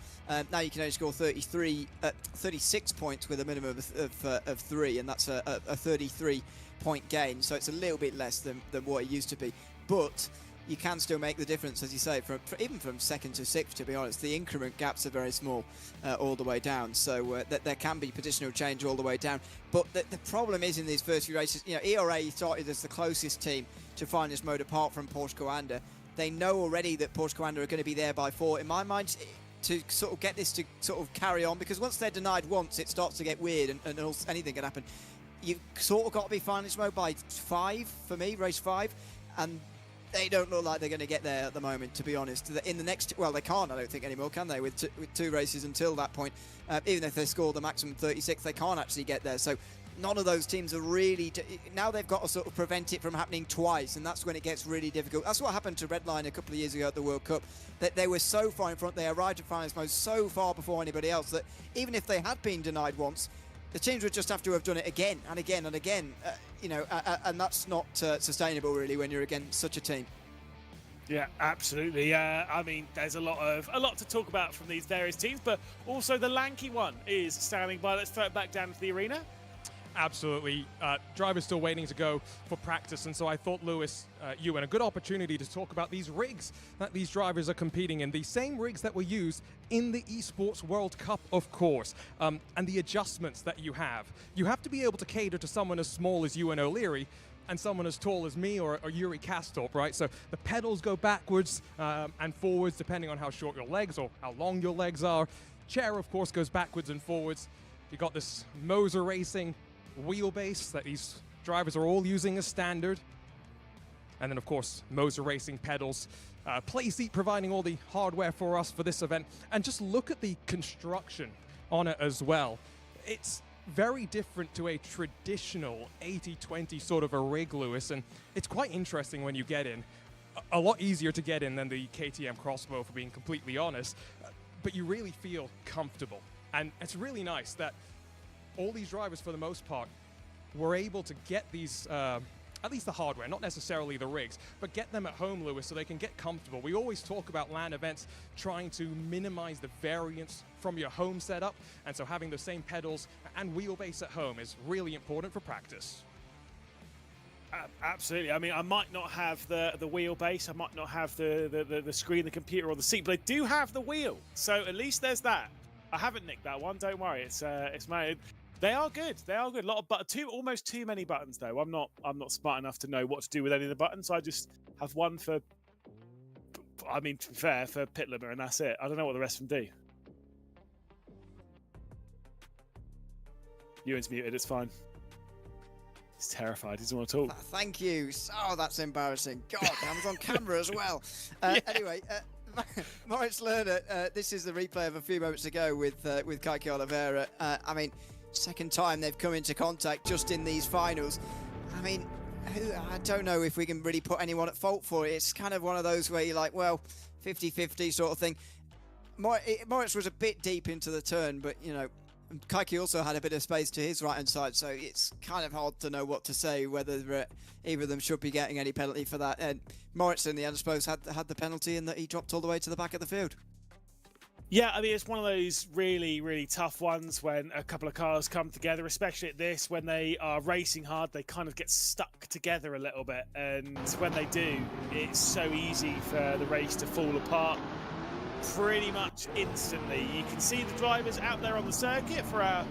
Now you can only score 36 points with a minimum of 3, and that's a 33-point gain, so it's a little bit less than what it used to be. But you can still make the difference, as you say, even from 2nd to 6th, to be honest. The increment gaps are very small all the way down, so there can be positional change all the way down. But the problem is in these first few races, ERA started as the closest team to finalist mode apart from Porsche Coanda. They know already that Porsche Coanda are going to be there by 4. In my mind, to sort of get this to sort of carry on, because once they're denied once, it starts to get weird and anything can happen. You've sort of got to be finalist mode by 5, for me, race 5, and they don't look like they're going to get there at the moment, to be honest. In the next, well, they can't, I don't think, anymore, can they? With 2 races until that point, even if they score the maximum 36, they can't actually get there. So none of those teams are really... now they've got to sort of prevent it from happening twice, and that's when it gets really difficult. That's what happened to Redline a couple of years ago at the World Cup, that they were so far in front, they arrived at finalist mode so far before anybody else, that even if they had been denied once, the teams would just have to have done it again and again and again, and that's not sustainable, really, when you're against such a team. Yeah, absolutely. I mean, there's a lot to talk about from these various teams, but also the lanky one is standing by. Let's throw it back down to the arena. Absolutely. Driver's still waiting to go for practice, and so I thought, Lewis, you had a good opportunity to talk about these rigs that these drivers are competing in, the same rigs that were used in the Esports World Cup, of course, and the adjustments that you have. You have to be able to cater to someone as small as Ewan O'Leary and someone as tall as me or Yuri Kastorp, right? So the pedals go backwards and forwards depending on how short your legs or how long your legs are. Chair, of course, goes backwards and forwards. You got this Moser Racing wheelbase that these drivers are all using as standard. And then, of course, Moser Racing pedals. Playseat providing all the hardware for us for this event. And just look at the construction on it as well. It's very different to a traditional 80-20 sort of a rig, Lewis, and it's quite interesting when you get in. A lot easier to get in than the KTM Crossbow, for being completely honest, but you really feel comfortable. And it's really nice that all these drivers, for the most part, were able to get these, at least the hardware, not necessarily the rigs, but get them at home, Lewis, so they can get comfortable. We always talk about LAN events trying to minimize the variance from your home setup, and so having the same pedals and wheelbase at home is really important for practice. Absolutely. I mean, I might not have the wheelbase, I might not have the screen, the computer, or the seat, but I do have the wheel, so at least there's that. I haven't nicked that one, don't worry. It's made. They are good. They are good. A lot of almost too many buttons though. I'm not smart enough to know what to do with any of the buttons. So I just have one for. I mean, to be fair, for pit limiter, and that's it. I don't know what the rest of them do. Ewan's muted. It's fine. He's terrified. He doesn't want to talk. Thank you. Oh, that's embarrassing. God, I was on camera as well. Anyway. Moritz Lerner, this is the replay of a few moments ago with Keke Oliveira. I mean, second time they've come into contact just in these finals. I mean, I don't know if we can really put anyone at fault for it. It's kind of one of those where you're like, well, 50-50 sort of thing. Moritz was a bit deep into the turn, but, Keke also had a bit of space to his right-hand side, so it's kind of hard to know what to say, whether either of them should be getting any penalty for that. And Moritz, in the end, I suppose, had the penalty in that he dropped all the way to the back of the field. Yeah, I mean, it's one of those really, really tough ones when a couple of cars come together, especially at this, when they are racing hard, they kind of get stuck together a little bit. And when they do, it's so easy for the race to fall apart. pretty much instantly. You can see the drivers out there on the circuit for our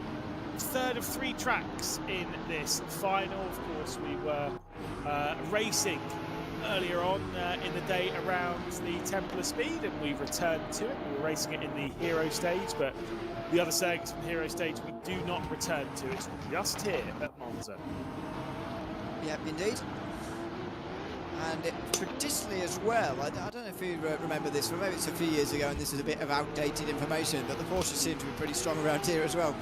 third of 3 tracks in this final. Of course, we were racing earlier on in the day around the Temple of Speed, and we returned to it. We were racing it in the Hero stage, but the other circuits from Hero stage we do not return to. It's just here at Monza. Yep, indeed. And traditionally as well, I don't know if you remember this, or maybe it's a few years ago and this is a bit of outdated information, but the Porsche seemed to be pretty strong around here as well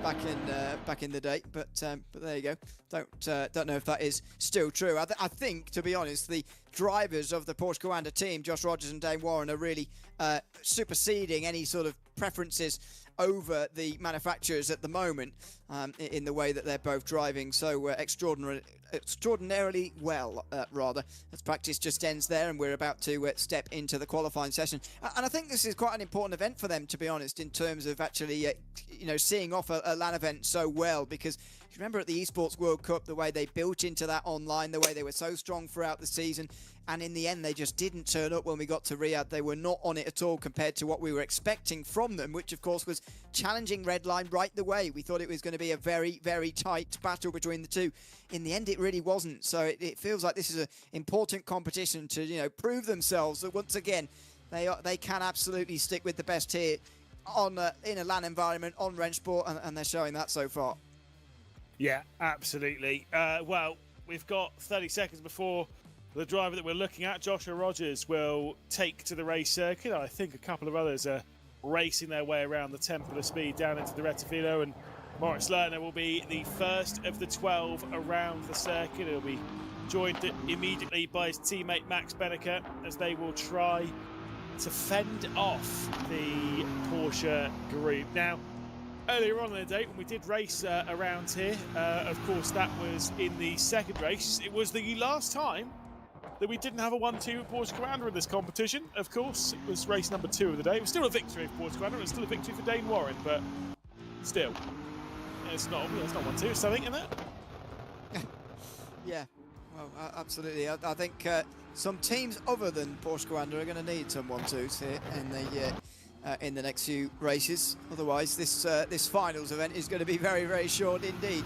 back in the day. But there you go. Don't know if that is still true. I think, to be honest, the drivers of the Porsche Commander team, Josh Rogers and Dane Warren, are really superseding any sort of preferences over the manufacturers at the moment in the way that they're both driving so extraordinarily well, rather, as practice just ends there and we're about to step into the qualifying session. And I think this is quite an important event for them, to be honest, in terms of actually seeing off a LAN event so well, because you remember at the Esports World Cup the way they built into that online, the way they were so strong throughout the season, and in the end they just didn't turn up when we got to Riyadh. They were not on it at all compared to what we were expecting from them, which of course was challenging Redline right the way. We thought it was going to be a very, very tight battle between the two. In the end it really wasn't, so it feels like this is an important competition to prove themselves that once again they can absolutely stick with the best here in a LAN environment on Rennsport, and they're showing that so far. Yeah, absolutely. Well, we've got 30 seconds before the driver that we're looking at, Joshua Rogers, will take to the race circuit. I think a couple of others are racing their way around the Temple of Speed down into the Rettifilo, and Moritz Lerner will be the first of the 12 around the circuit. He'll be joined immediately by his teammate Max Benneker as they will try to fend off the Porsche group. Now, earlier on in the day when we did race around here, of course that was in the second race. It was the last time that we didn't have a 1-2 Porsche Commander in this competition. Of course, it was race number 2 of the day. It was still a victory for Porsche Commander. It was still a victory for Dane Warren, but still, it's not 1-2. It's something in there. Yeah, well, absolutely. I think some teams other than Porsche Commander are going to need some 1-2s here in the next few races. Otherwise, this finals event is going to be very, very short indeed.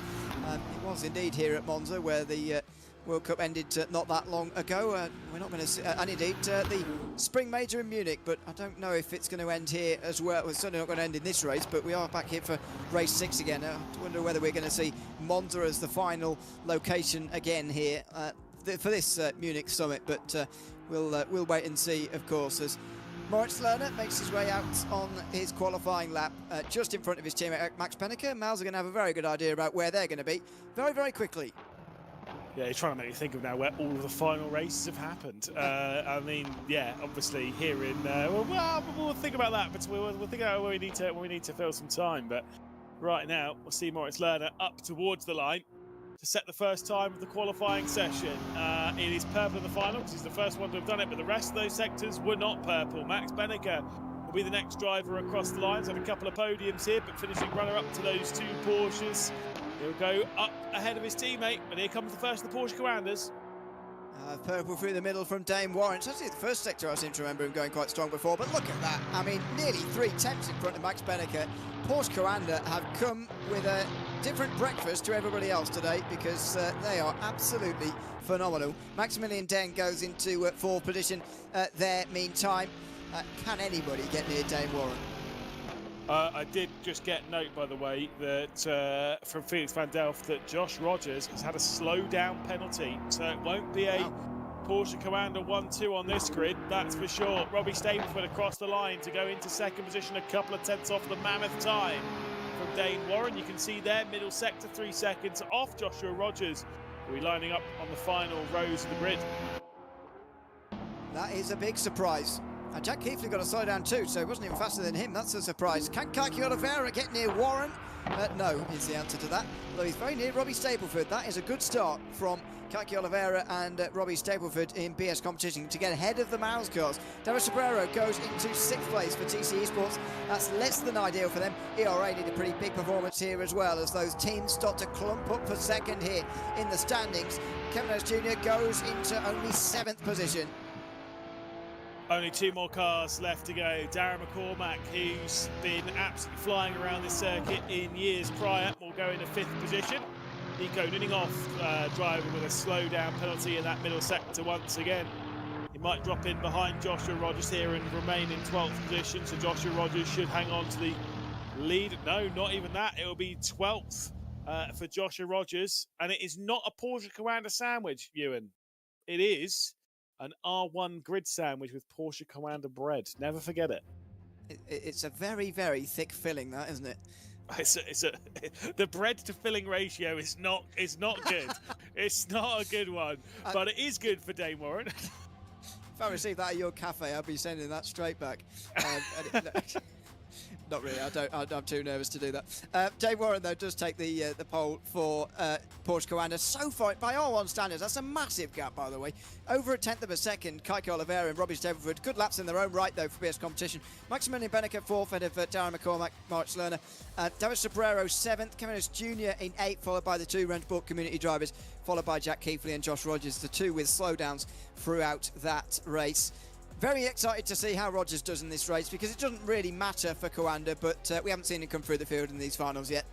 It was indeed here at Monza where the World Cup ended not that long ago. We're not going to see, and indeed the Spring Major in Munich, but I don't know if it's going to end here as well. It's certainly not going to end in this race, but we are back here for race 6 again. I wonder whether we're going to see Monza as the final location again here for this Munich summit, but we'll wait and see, of course, as Moritz Lerner makes his way out on his qualifying lap just in front of his teammate Max Benneker. Miles are going to have a very good idea about where they're going to be very, very quickly. Yeah, you're trying to make me think of now where all of the final races have happened. I mean, yeah, obviously here in we'll think about that, but we'll think about where we need to fill some time. But right now, we'll see Moritz Lerner up towards the line to set the first time of the qualifying session. It is purple in the final because he's the first one to have done it, but the rest of those sectors were not purple. Max Benneker will be the next driver across the lines. Had a couple of podiums here, but finishing runner-up to those 2 Porsches. He'll go up ahead of his teammate, but here comes the first of the Porsche Commanders. Purple through the middle from Dane Warren. It's actually the first sector I seem to remember him going quite strong before, but look at that. I mean, nearly 3 tenths in front of Max Benneker. Porsche Commander have come with a different breakfast to everybody else today because they are absolutely phenomenal. Maximilian Den goes into 4th position there meantime. Can anybody get near Dane Warren? I did just get note, by the way, that from Felix van Delft that Josh Rogers has had a slow down penalty, so it won't be a Porsche Commander 1-2 on this grid, that's for sure. Robbie Stableford across the line to go into 2nd position, a couple of tenths off the mammoth time from Dane Warren. You can see there, middle sector, 3 seconds off Joshua Rogers. We're lining up on the final rows of the grid. That is a big surprise. Jack Keithley got a slow down too, so he wasn't even faster than him. That's a surprise. Can Kaki Oliveira get near Warren? No, is the answer to that. Although he's very near Robbie Stableford. That is a good start from Kaki Oliveira and Robbie Stableford in BS competition to get ahead of the Mouse cars. David Sobrero goes into 6th place for TC Esports. That's less than ideal for them. ERA did a pretty big performance here as well as those teams start to clump up for 2nd here in the standings. Kevin Harris Jr. goes into only 7th position. Only 2 more cars left to go. Darren McCormack, who's been absolutely flying around this circuit in years prior, will go into 5th position. Nico Nuninhoff driving with a slowdown penalty in that middle sector once again. He might drop in behind Joshua Rogers here and remain in 12th position, so Joshua Rogers should hang on to the lead. No, not even that. It will be 12th for Joshua Rogers, and it is not a Porsche Commander sandwich, Ewan. It is an R1 grid sandwich with Porsche Commander bread. Never forget it. It's a very, very thick filling, that, isn't it? The bread to filling ratio is not good. It's not a good one, but it is good for Dane Warren. If I received that at your cafe, I'd be sending that straight back. Not really. I'm too nervous to do that. Dave Warren, though, does take the pole for Porsche Commander. So far, by R1 standards, that's a massive gap, by the way. Over a tenth of a second, Kike Oliveira and Robbie Stableford. Good laps in their own right, though, for BS competition. Maximilian Benneker, 4th, ahead of Darren McCormack, Moritz Lerner. David Sobrero, 7th. Kevin Jr. in 8th, followed by the 2 Rennsport community drivers, followed by Jack Keithley and Josh Rogers, the 2 with slowdowns throughout that race. Very excited to see how Rogers does in this race, because it doesn't really matter for Coanda, but we haven't seen him come through the field in these finals yet.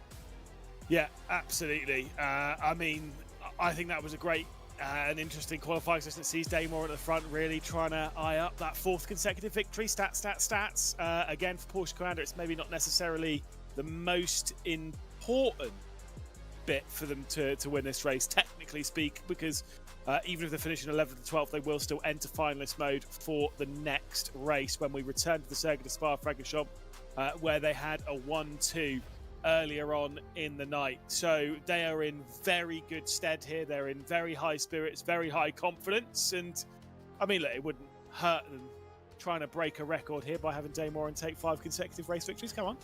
Yeah, absolutely. I mean, I think that was a great and interesting qualifying session. It sees Dane Warren at the front, really trying to eye up that 4th consecutive victory. Stats. Again, for Porsche Commander, it's maybe not necessarily the most important bit for them to win this race, technically speak, because even if they finish in 11th and 12th, they will still enter finalist mode for the next race when we return to the Circuit de Spa-Francorchamps, where they had a 1-2 earlier on in the night. So they are in very good stead here. They're in very high spirits, very high confidence. And I mean, look, it wouldn't hurt them trying to break a record here by having Dane Warren take 5 consecutive race victories. Come on.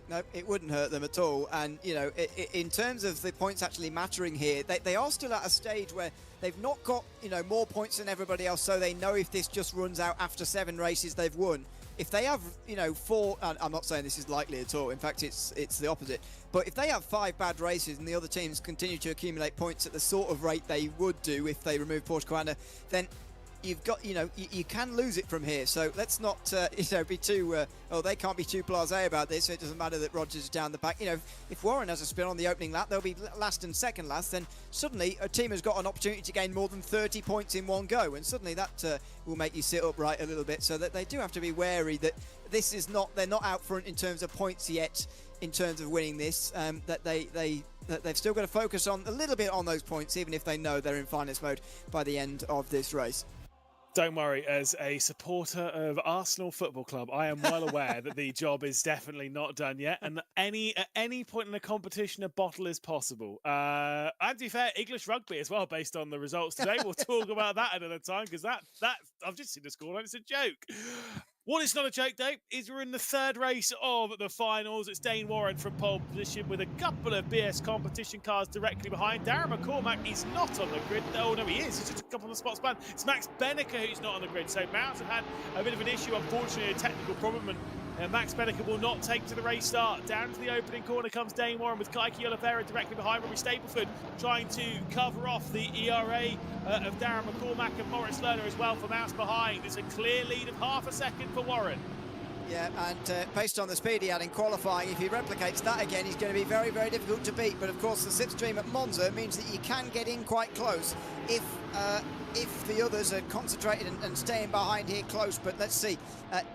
No, it wouldn't hurt them at all. And, you know, in terms of the points actually mattering here, they are still at a stage where they've not got, you know, more points than everybody else, so they know if this just runs out after 7 races, they've won. If they have, you know, 4, and I'm not saying this is likely at all, in fact, it's the opposite, but if they have 5 bad races and the other teams continue to accumulate points at the sort of rate they would do if they remove Porsche Commander, then you've got, you know, you can lose it from here. So let's not, you know, be too, they can't be too blasé about this. So it doesn't matter that Rogers is down the back. You know, if Warren has a spin on the opening lap, they'll be last and second last. Then suddenly a team has got an opportunity to gain more than 30 points in one go. And suddenly that will make you sit upright a little bit. So that they do have to be wary that this is not, they're not out front in terms of points yet, in terms of winning this, that they've still got to focus on a little bit on those points, even if they know they're in finalist mode by the end of this race. Don't worry, as a supporter of Arsenal Football Club, I am well aware that the job is definitely not done yet, and that at any point in the competition, a bottle is possible. And to be fair, English rugby as well, based on the results today. We'll talk about that another time, because that I've just seen the scoreline. It's a joke. What is not a joke, though, is we're in the 3rd race of the finals. It's Dane Warren from pole position with a couple of BS competition cars directly behind. Darren McCormack is not on the grid. Oh, no, he is. It's just a couple of spots behind. It's Max Benneker who's not on the grid. So Mounts have had a bit of an issue, unfortunately, a technical problem, and Max Benneker will not take to the race start. Down to the opening corner comes Dane Warren with Kike Oliveira directly behind Robbie Stableford, trying to cover off the ERA of Darren McCormack and Moritz Lerner as well for Mounts behind. It's a clear lead of half a second for Warren. Yeah, and based on the speed he had in qualifying, if he replicates that again, he's going to be very, very difficult to beat. But of course, the slipstream at Monza means that you can get in quite close if the others are concentrated and staying behind here close. But let's see.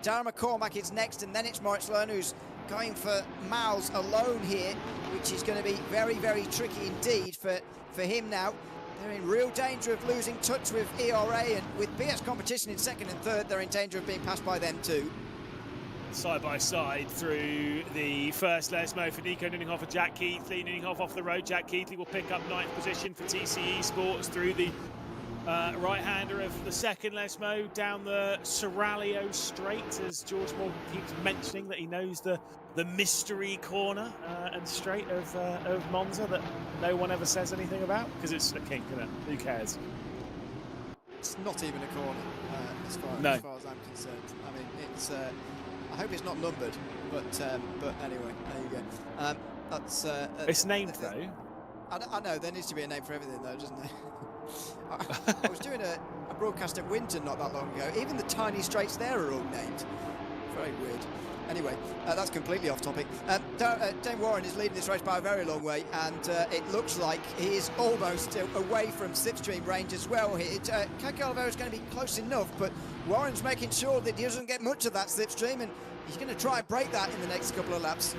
Darren McCormack is next, and then it's Moritz Lerner who's going for miles alone here, which is going to be very, very tricky indeed for him now. They're in real danger of losing touch with ERA, and with BS competition in 2nd and 3rd, they're in danger of being passed by them too. Side by side through the first Racespot for Nico Nuninhoff and Jack Keithley. Nuninhoff off the road. Jack Keithley will pick up 9th position for TC Esports through the right-hander of the 2nd Racespot down the Seraglio Straight, as George Morgan keeps mentioning that he knows the mystery corner and straight of Monza that no one ever says anything about, because it's a kink, isn't it? Who cares? It's not even a corner, as far as I'm concerned. I mean, it's. I hope it's not numbered, but anyway, there you go. That's. It's named though. I know, there needs to be a name for everything though, doesn't there? I was doing a broadcast at Winton not that long ago. Even the tiny straights there are all named. Very weird. Anyway, that's completely off topic. Dane Warren is leading this race by a very long way, and it looks like he is almost away from slipstream range as well here. Keke Oliveira is going to be close enough, but Warren's making sure that he doesn't get much of that slipstream, and he's going to try and break that in the next couple of laps.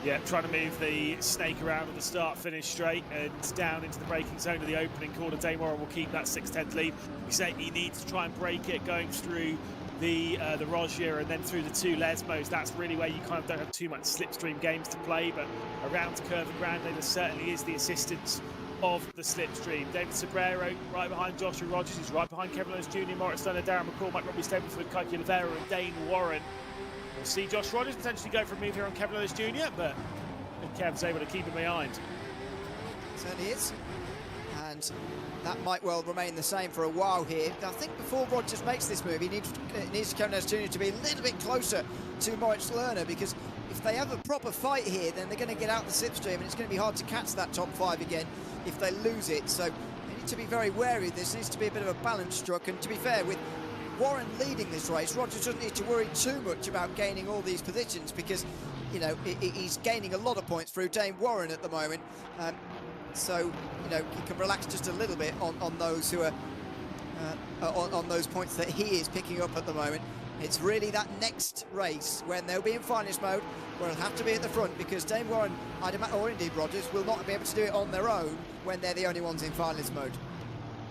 Yeah, trying to move the snake around at the start-finish straight and down into the braking zone of the opening corner. Dane Warren will keep that 6/10 lead. We say he needs to try and break it going through the Rogier and then through the two Lesmos. That's really where you kind of don't have too much slipstream games to play, but around Curva Grande there certainly is the assistance of the slipstream. David Sobrero right behind Joshua Rogers, who's right behind Kevin Lewis Jr., Moritz Lerner, Darren McCormack, Robbie Stableford, Keke Oliveira and Dane Warren. We'll see Josh Rogers potentially go for a move here on Kevin Lewis Jr., but Kev's able to keep him behind. Certainly is. And that might well remain the same for a while here. I think before Rogers makes this move, he needs Kevin Lewis Jr. to be a little bit closer to Moritz Lerner, because if they have a proper fight here, then they're going to get out the slipstream, and it's going to be hard to catch that top 5 again if they lose it. So they need to be very wary of this. There needs to be a bit of a balance struck, and to be fair, with Warren leading this race, Rogers doesn't need to worry too much about gaining all these positions, because, you know, he's gaining a lot of points through Dane Warren at the moment. So, you know, he can relax just a little bit on those who are on those points that he is picking up at the moment. It's really that next race when they'll be in finalist mode where he'll have to be at the front, because Dane Warren, or indeed Rogers, will not be able to do it on their own when they're the only ones in finalist mode.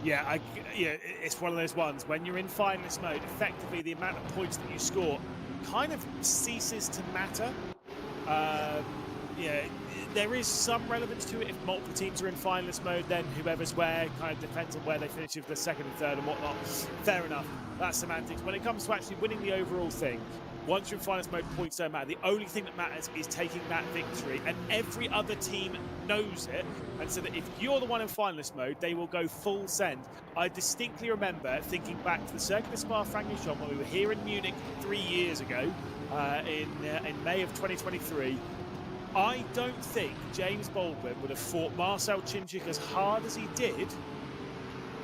Yeah, it's one of those ones. When you're in finalist mode, effectively the amount of points that you score kind of ceases to matter. Yeah, there is some relevance to it. If multiple teams are in finalist mode, then whoever's where kind of depends on where they finish with the second and third and whatnot. Fair enough. That's semantics. When it comes to actually winning the overall thing, once you're in finalist mode, points don't matter. The only thing that matters is taking that victory, and every other team knows it, and so that if you're the one in finalist mode, they will go full send. I distinctly remember thinking back to the Circuit de Spa-Francorchamps when we were here in Munich 3 years ago, in May of 2023. I don't think James Baldwin would have fought Marcel Chinchik as hard as he did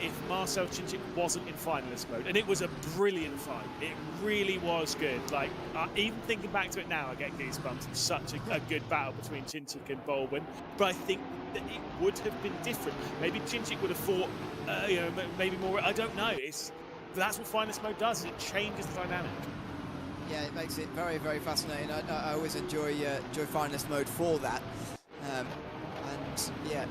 if Marcel Chinchik wasn't in finalist mode. And it was a brilliant fight. It really was good. Like, even thinking back to it now, I get goosebumps. It's such a good battle between Chinchik and Baldwin. But I think that it would have been different. Maybe Chinchik would have fought, you know, maybe more. I don't know. That's what finalist mode does. It changes the dynamic. Yeah, it makes it very, very fascinating. I always enjoy finalist mode for that. And yeah,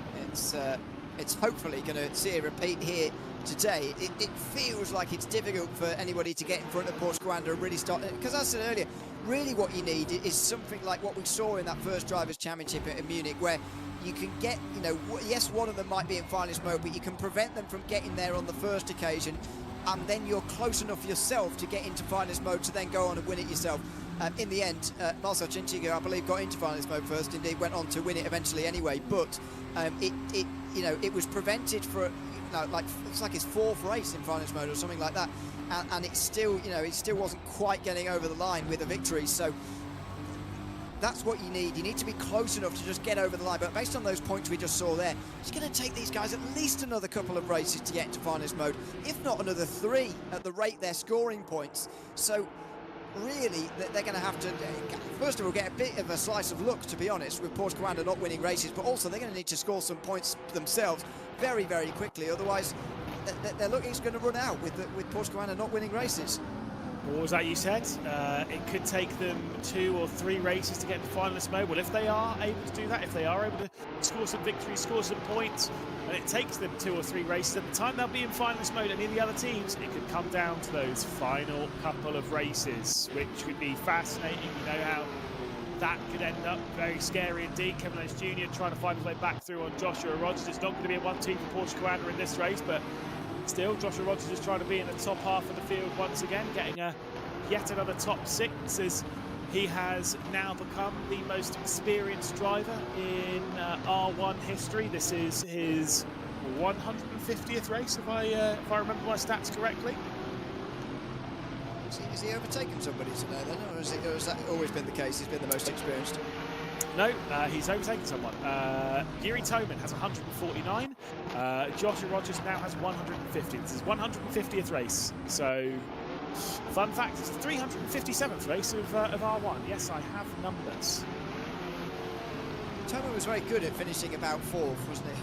it's hopefully going to see a repeat here today. It feels like it's difficult for anybody to get in front of Porsche Coanda and really start, because as I said earlier, really what you need is something like what we saw in that first Drivers' Championship in Munich, where you can get, you know, yes, one of them might be in finalist mode, but you can prevent them from getting there on the first occasion, and then you're close enough yourself to get into finalist mode to then go on and win it yourself. In the end, Marcel Chinchik, I believe, got into finalist mode first. Indeed, went on to win it eventually anyway. But it was prevented for, you know, like it's like his 4th race in finalist mode or something like that, and it still, you know, it still wasn't quite getting over the line with a victory. So that's what you need. You need to be close enough to just get over the line. But based on those points we just saw there, it's going to take these guys at least another couple of races to get into finalist mode, if not another 3 at the rate they're scoring points. So really, they're going to have to, first of all, get a bit of a slice of luck, to be honest, with Porsche Coanda not winning races, but also they're going to need to score some points themselves very, very quickly. Otherwise, their luck is going to run out with Porsche Coanda not winning races. What was that you said? It could take them 2 or 3 races to get into finalist mode. Well, if they are able to do that, if they are able to score some victories, score some points, and it takes them 2 or 3 races, at the time they'll be in finalist mode, and in the other teams, it could come down to those final couple of races, which would be fascinating. You know how that could end up. Very scary indeed. Kevin Lewis Jr. trying to find his way back through on Joshua Rogers. It's not going to be a 1-2 for Porsche Coanda in this race, but still, Joshua Rogers is trying to be in the top half of the field once again, getting yet another top 6, as he has now become the most experienced driver in R1 history. This is his 150th race, if I remember my stats correctly. Has he overtaken somebody today then, or has that always been the case? He's been the most experienced. No, he's overtaken someone. Yuri Toman has 149. Joshua Rogers now has 150. This is 150th race. So, fun fact, it's the 357th race of R1. Yes, I have numbers. Toman was very good at finishing about 4th, wasn't he?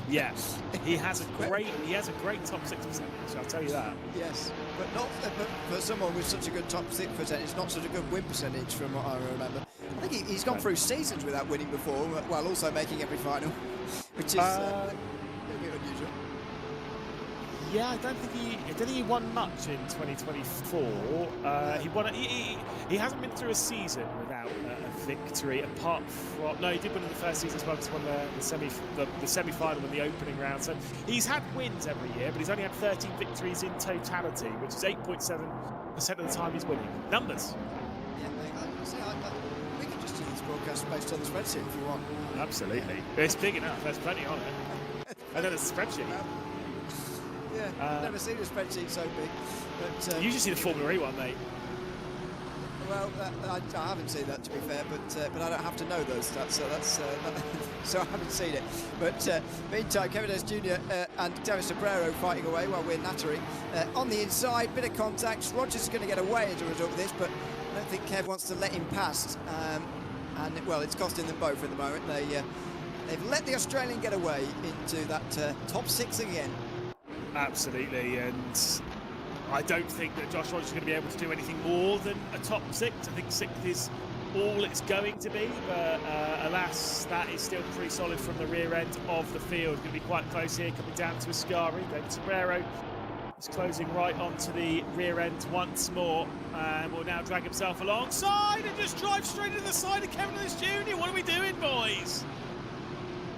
Yes, he has a great top 6%. So I'll tell you that. Yes, but not but for someone with such a good top 6 percentage, not such a good win percentage from what I remember. I think he's gone through seasons without winning before, while also making every final, which is a bit unusual. Yeah, I don't think he won much in 2024. He won. He hasn't been through a season without a victory. Apart from he did win in the first season as well. Because he won the semi-final and the opening round. So he's had wins every year, but he's only had 13 victories in totality, which is 8.7% of the time he's winning. Numbers. Yeah, we can just do this broadcast based on the spreadsheet if you want. Absolutely, it's big enough. There's plenty on it. And then a spreadsheet. Yeah, I've never seen a spreadsheet so big. But you just see the Formula E one, mate. Well, I haven't seen that, to be fair, but I don't have to know those stats, so that's so I haven't seen it. But meantime, Kevin S Jr. And David Sobrero fighting away while we're nattering. On the inside, bit of contact. Rogers is going to get away as a result of this, but I don't think Kev wants to let him past. And well, it's costing them both at the moment. They've let the Australian get away into that top 6 again. Absolutely, and I don't think that Josh Rogers is going to be able to do anything more than a top 6. I think 6th is all it's going to be, but alas, that is still pretty solid from the rear end of the field. Going to be quite close here, coming down to Ascari. David Sobrero is closing right onto the rear end once more, and will now drag himself alongside and just drive straight into the side of Kevin S Jr. What are we doing, boys?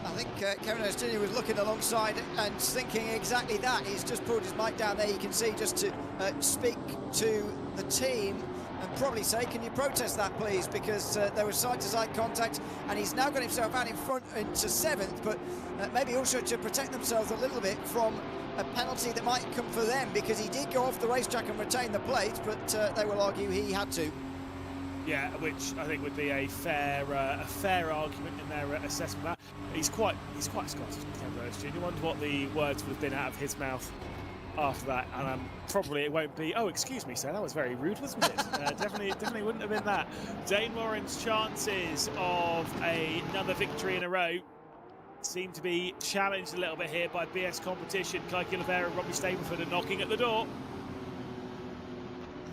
I think Kevin S Jr. was looking alongside and thinking exactly that. He's just pulled his mic down there, you can see, just to speak to the team and probably say, can you protest that, please? Because there was side-to-side contact, and he's now got himself out in front into 7th, but maybe also to protect themselves a little bit from a penalty that might come for them, because he did go off the racetrack and retain the plate, but they will argue he had to. Yeah, which I think would be a fair argument in their assessment of that. He's quite Scottish, Kevin S Jr. Wonder what the words would have been out of his mouth after that, and probably it won't be, oh, excuse me, sir, that was very rude, wasn't it? Definitely wouldn't have been that. Dane Warren's chances of another victory in a row seem to be challenged a little bit here by BS Competition. Kike Oliveira and Robbie Stableford are knocking at the door.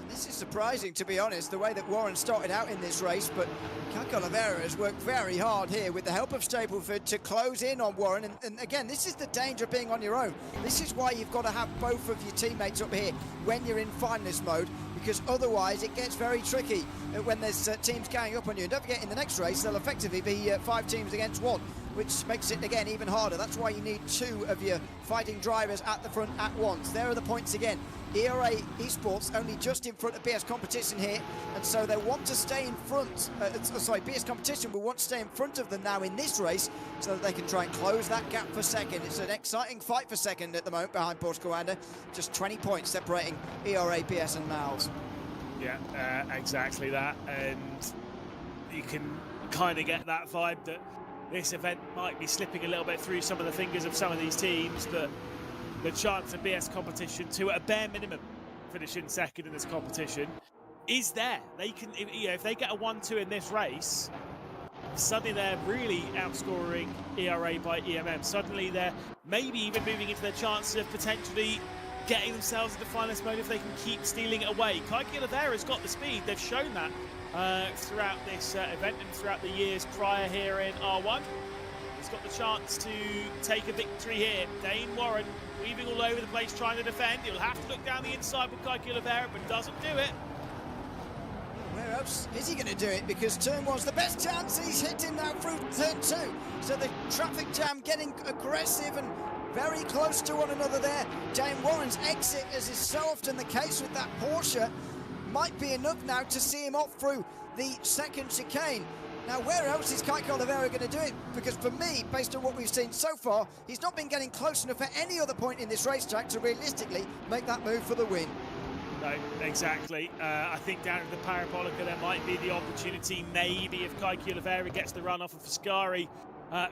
This is surprising, to be honest, the way that Warren started out in this race, but Kike Oliveira has worked very hard here with the help of Stableford to close in on Warren, and again, this is the danger of being on your own. This is why you've got to have both of your teammates up here when you're in finalist mode, because otherwise it gets very tricky when there's teams going up on you. And don't forget, in the next race, there'll effectively be 5 teams against 1, which makes it, again, even harder. That's why you need 2 of your fighting drivers at the front at once. There are the points again. ERA Esports only just in front of BS Competition here, and so they want to stay in front. BS Competition will want to stay in front of them now in this race so that they can try and close that gap for second. It's an exciting fight for second at the moment behind Porsche Commander. Just 20 points separating ERA, BS and Miles. Yeah, exactly that, and you can kind of get that vibe that this event might be slipping a little bit through some of the fingers of some of these teams, but the chance of BS Competition to, at a bare minimum, finish in second in this competition is there. They can, if they get a 1-2 in this race, suddenly they're really outscoring ERA by EMM. Suddenly they're maybe even moving into their chances of potentially getting themselves into finalist mode if they can keep stealing it away. Kike Oliveira's got the speed. They've shown that throughout this event and throughout the years prior here in R1. He's got the chance to take a victory here. Dane Warren weaving all over the place trying to defend. He'll have to look down the inside with Kike Oliveira, but doesn't do it. Where else is he going to do it? Because turn 1's the best chance. He's hitting now through turn 2. So the traffic jam getting aggressive and very close to one another there. Dane Warren's exit, as is so often the case with that Porsche, might be enough now to see him off through the second chicane. Now, where else is Kike Oliveira going to do it? Because for me, based on what we've seen so far, he's not been getting close enough at any other point in this racetrack to realistically make that move for the win. No, exactly. I think down at the Parabolica there might be the opportunity, maybe if Kaiki Oliveira gets the run off of Foscari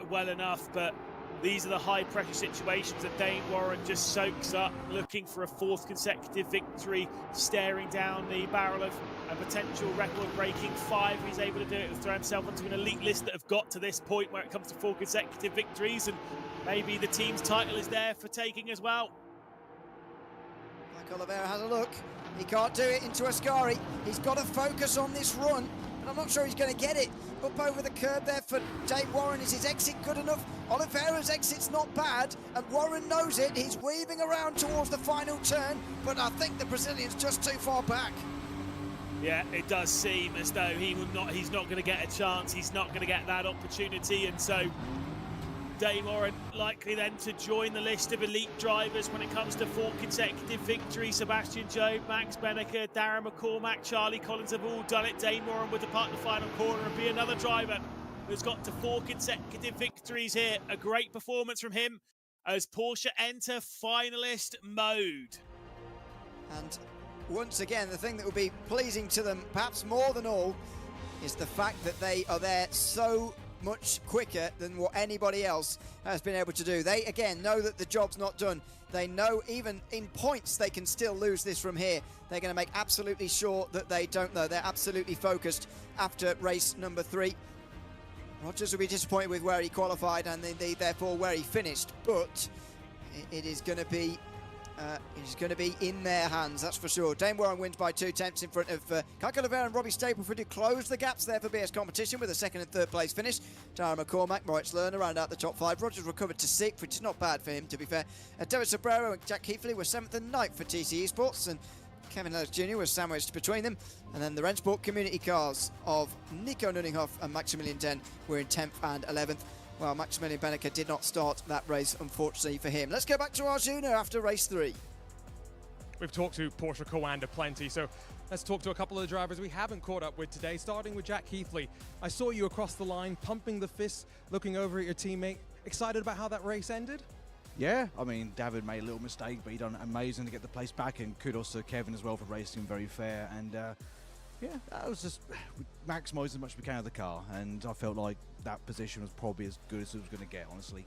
well enough, but these are the high pressure situations that Dane Warren just soaks up, looking for a 4th consecutive victory, staring down the barrel of a potential record-breaking 5. He's able to do it, throw himself onto an elite list that have got to this point where it comes to 4 consecutive victories, and maybe the team's title is there for taking as well. Mike Oliveira has a look. He can't do it into Ascari. He's got to focus on this run, and I'm not sure he's going to get it. Up over the curb there for Dane Warren. Is his exit good enough? Oliveira's exit's not bad, and Warren knows it. He's weaving around towards the final turn, but I think the Brazilian's just too far back. Yeah, it does seem as though he's not going to get a chance. He's not going to get that opportunity, and so Dane Warren likely then to join the list of elite drivers when it comes to 4 consecutive victories. Sebastian Jobe, Max Benneker, Darren McCormack, Charlie Collins have all done it. Dane Warren would depart the final corner and be another driver who's got to 4 consecutive victories here. A great performance from him as Porsche enter finalist mode. And once again, the thing that will be pleasing to them, perhaps more than all, is the fact that they are there so much quicker than what anybody else has been able to do. They, again, know that the job's not done. They know even in points they can still lose this from here. They're going to make absolutely sure that they don't know. They're absolutely focused after race number 3. Rogers will be disappointed with where he qualified and indeed, therefore, where he finished. But it is going to be in their hands, that's for sure. Dane Warren wins by 2 tenths in front of Kaiki Oliveira and Robbie Stapleford, who closed the gaps there for BS competition with a 2nd and 3rd place finish. Darren McCormack, Moritz Lerner round out the top 5. Rogers recovered to 6th, which is not bad for him, to be fair. David Sobrero and Jack Keithley were 7th and 9th for TC Esports, and Kevin Ellis Jr. was sandwiched between them. And then the Rennsport community cars of Nico Nunninghoff and Maximilian Den were in 10th and 11th. Well, Maximilian Benneker did not start that race, unfortunately for him. Let's go back to Arjuna after race 3. We've talked to Porsche Coanda plenty, so let's talk to a couple of the drivers we haven't caught up with today, starting with Jack Keithley. I saw you across the line, pumping the fists, looking over at your teammate. Excited about how that race ended? Yeah, I mean, David made a little mistake, but he done amazing to get the place back, and kudos to Kevin as well for racing very fair. And yeah, that was just maximised as much as we can of the car, and I felt like that position was probably as good as it was going to get, honestly.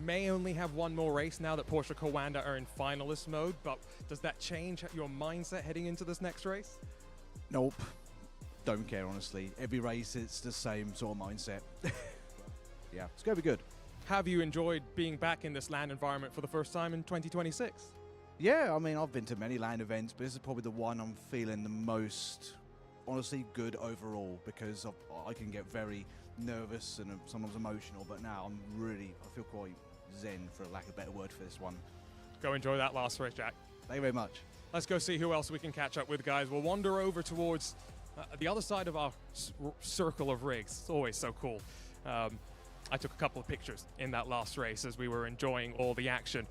May only have one more race now that Porsche Coanda are in finalist mode, but does that change your mindset heading into this next race? Nope, don't care, honestly. Every race it's the same sort of mindset. Yeah, it's going to be good. Have you enjoyed being back in this land environment for the first time in 2026? Yeah, I mean, I've been to many land events, but this is probably the one I'm feeling the most, honestly, good overall, because I can get very nervous and sometimes emotional, but now I feel quite zen, for lack of a better word, for this one. Go enjoy that last race, Jack. Thank you very much. Let's go see who else we can catch up with, guys. We'll wander over towards the other side of our circle of rigs. It's always so cool. I took a couple of pictures in that last race as we were enjoying all the action.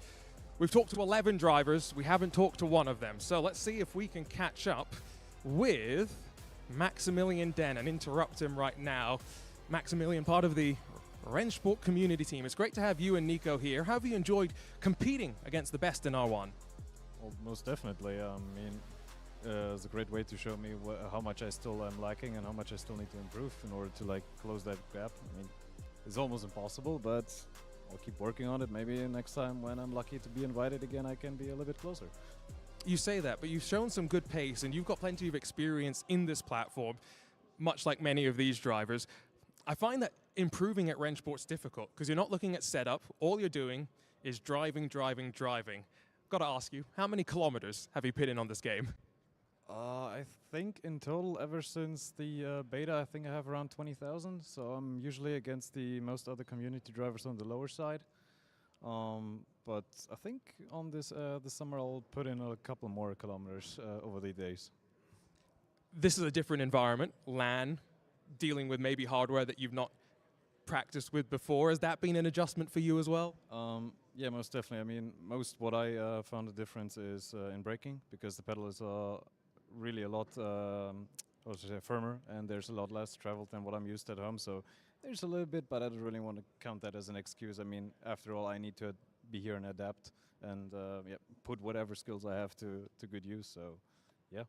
We've talked to 11 drivers. We haven't talked to one of them. So let's see if we can catch up with Maximilian Den and interrupt him right now. Maximilian, part of the Rennsport community team. It's great to have you and Nico here. How have you enjoyed competing against the best in R1? Well, most definitely. I mean, it's a great way to show me how much I still am lacking and how much I still need to improve in order to close that gap. I mean, it's almost impossible, but I'll keep working on it. Maybe next time when I'm lucky to be invited again, I can be a little bit closer. You say that, but you've shown some good pace and you've got plenty of experience in this platform, much like many of these drivers. I find that improving at Rennsport's difficult because you're not looking at setup. All you're doing is driving. Got to ask you, how many kilometers have you put in on this game? I think in total, ever since the beta, I think I have around 20,000. So I'm usually against the most other community drivers on the lower side. But I think on this summer, I'll put in a couple more kilometers over the days. This is a different environment, LAN, dealing with maybe hardware that you've not practiced with before. Has that been an adjustment for you as well? Yeah, most definitely. I mean, what I found the difference is in braking, because the pedal is really a lot firmer, and there's a lot less travel than what I'm used to at home. So there's a little bit, but I don't really want to count that as an excuse. I mean, after all, I need to be here and adapt and put whatever skills I have to good use. So yeah,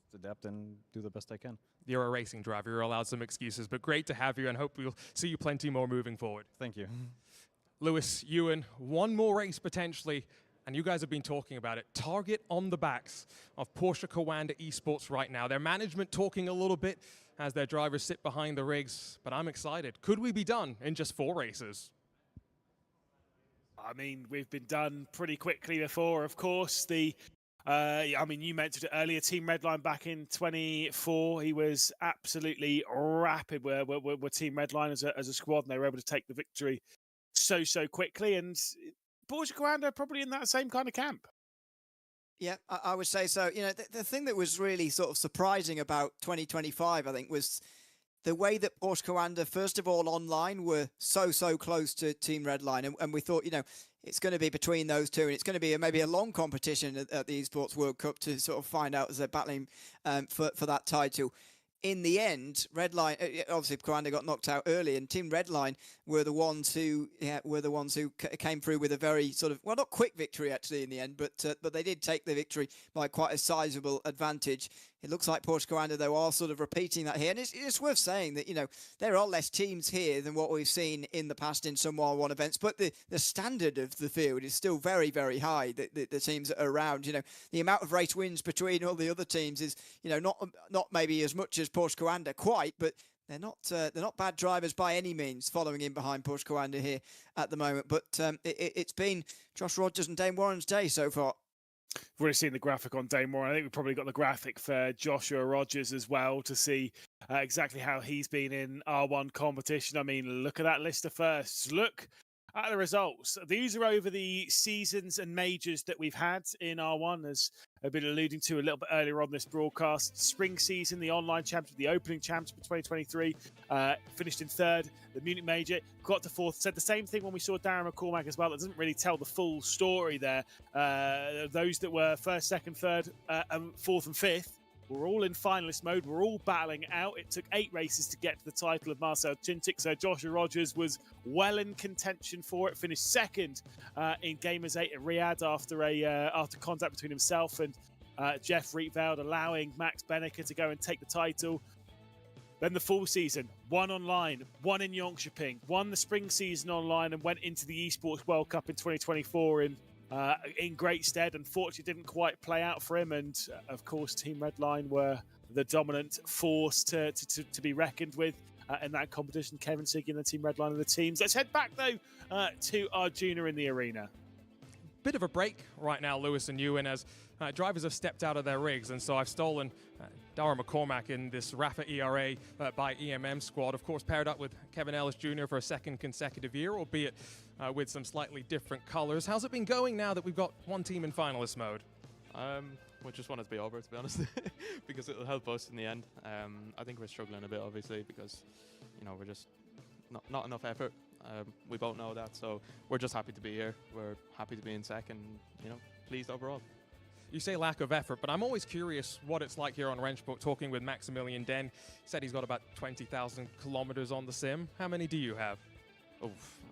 just adapt and do the best I can. You're a racing driver, you're allowed some excuses, but great to have you and hope we'll see you plenty more moving forward. Thank you. Lewis, Ewan, one more race potentially, and you guys have been talking about it. Target on the backs of Porsche Coanda Esports right now. Their management talking a little bit as their drivers sit behind the rigs, but I'm excited. Could we be done in just 4 races? I mean, we've been done pretty quickly before, of course. I mean, you mentioned it earlier, Team Redline back in 24. He was absolutely rapid. We're Team Redline as a squad, and they were able to take the victory so quickly. And Porsche Coanda probably in that same kind of camp. Yeah, I would say so. You know, the thing that was really sort of surprising about 2025, I think, was the way that Porsche Coanda, first of all, online were so close to Team Redline. And we thought, you know, it's going to be between those two, and it's going to be maybe a long competition at the Esports World Cup to sort of find out as they're battling for that title. In the end, Redline, obviously Coanda got knocked out early, and Team Redline were the ones who came through with a very sort of, well, not quick victory actually in the end, but they did take the victory by quite a sizable advantage. It looks like Porsche Coanda, though, are sort of repeating that here. And it's worth saying that, you know, there are less teams here than what we've seen in the past in some 1-on-1 events. But the standard of the field is still very high, the teams that are around. You know, the amount of race wins between all the other teams is, you know, not maybe as much as Porsche Coanda quite, but they're not bad drivers by any means following in behind Porsche Coanda here at the moment. But it's been Josh Rogers and Dane Warren's day so far. We've already seen the graphic on Dane Warren. I think we've probably got the graphic for Joshua Rogers as well to see exactly how he's been in R1 competition. I mean, look at that list of firsts. Look at the results. These are over the seasons and majors that we've had in R1, as I've been alluding to a little bit earlier on this broadcast. Spring season, the online championship, the opening championship of 2023, finished in 3rd. The Munich major got to 4th. Said the same thing when we saw Darren McCormack as well. That doesn't really tell the full story there. Those that were 1st, 2nd, 3rd, 4th and 5th were all in finalist mode. We're all battling out. It took 8 races to get to the title of Marcel Cintiq. So Joshua Rogers was well in contention for it. Finished 2nd in Gamers 8 at Riyadh after contact between himself and Jeff Rietveld, allowing Max Benneker to go and take the title. Then the full season, 1 online, 1 in Jönköping, won the spring season online, and went into the Esports World Cup in 2024 in great stead. Unfortunately, didn't quite play out for him, and of course, Team Redline were the dominant force to be reckoned with in that competition. Kevin Siggy and the Team Redline are the teams. Let's head back though to Arjuna in the arena. Bit of a break right now, Lewis and Ewan, as drivers have stepped out of their rigs, and so I've stolen Darren McCormack in this Rafa ERA by EMM squad, of course paired up with Kevin Ellis Jr. for a 2nd consecutive year, albeit with some slightly different colors. How's it been going now that we've got one team in finalist mode? We just want it to be over, to be honest, because it'll help us in the end. I think we're struggling a bit, obviously, because, you know, we're just not enough effort. We both know that, so we're just happy to be here. We're happy to be in 2nd, you know, pleased overall. You say lack of effort, but I'm always curious what it's like here on Rennsport. Talking with Maximilian Den, said he's got about 20,000 kilometers on the sim. How many do you have?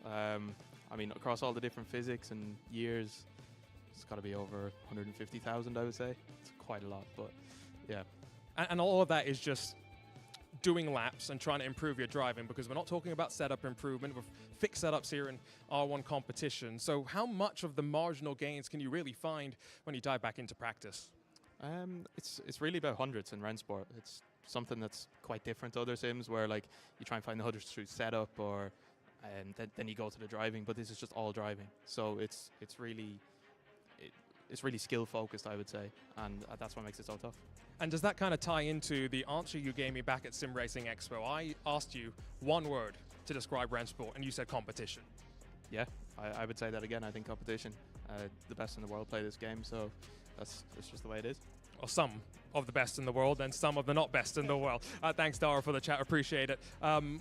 I mean, across all the different physics and years, it's got to be over 150,000, I would say. It's quite a lot, but yeah. And all of that is just doing laps and trying to improve your driving, because we're not talking about setup improvement. We're fixed setups here in R1 competition. So how much of the marginal gains can you really find when you dive back into practice? It's really about hundreds in Rennsport. It's something that's quite different to other sims, where like you try and find the hundreds through setup, or then you go to the driving. But this is just all driving, so it's really skill focused, I would say, and that's what makes it so tough. And does that kind of tie into the answer you gave me back at Sim Racing Expo? I asked you one word to describe Rennsport, and you said competition. Yeah, I would say that again. I think competition. The best in the world play this game, so that's just the way it is. Or some of the best in the world, and some of the not best in the world. Thanks, Dara, for the chat. Appreciate it. Do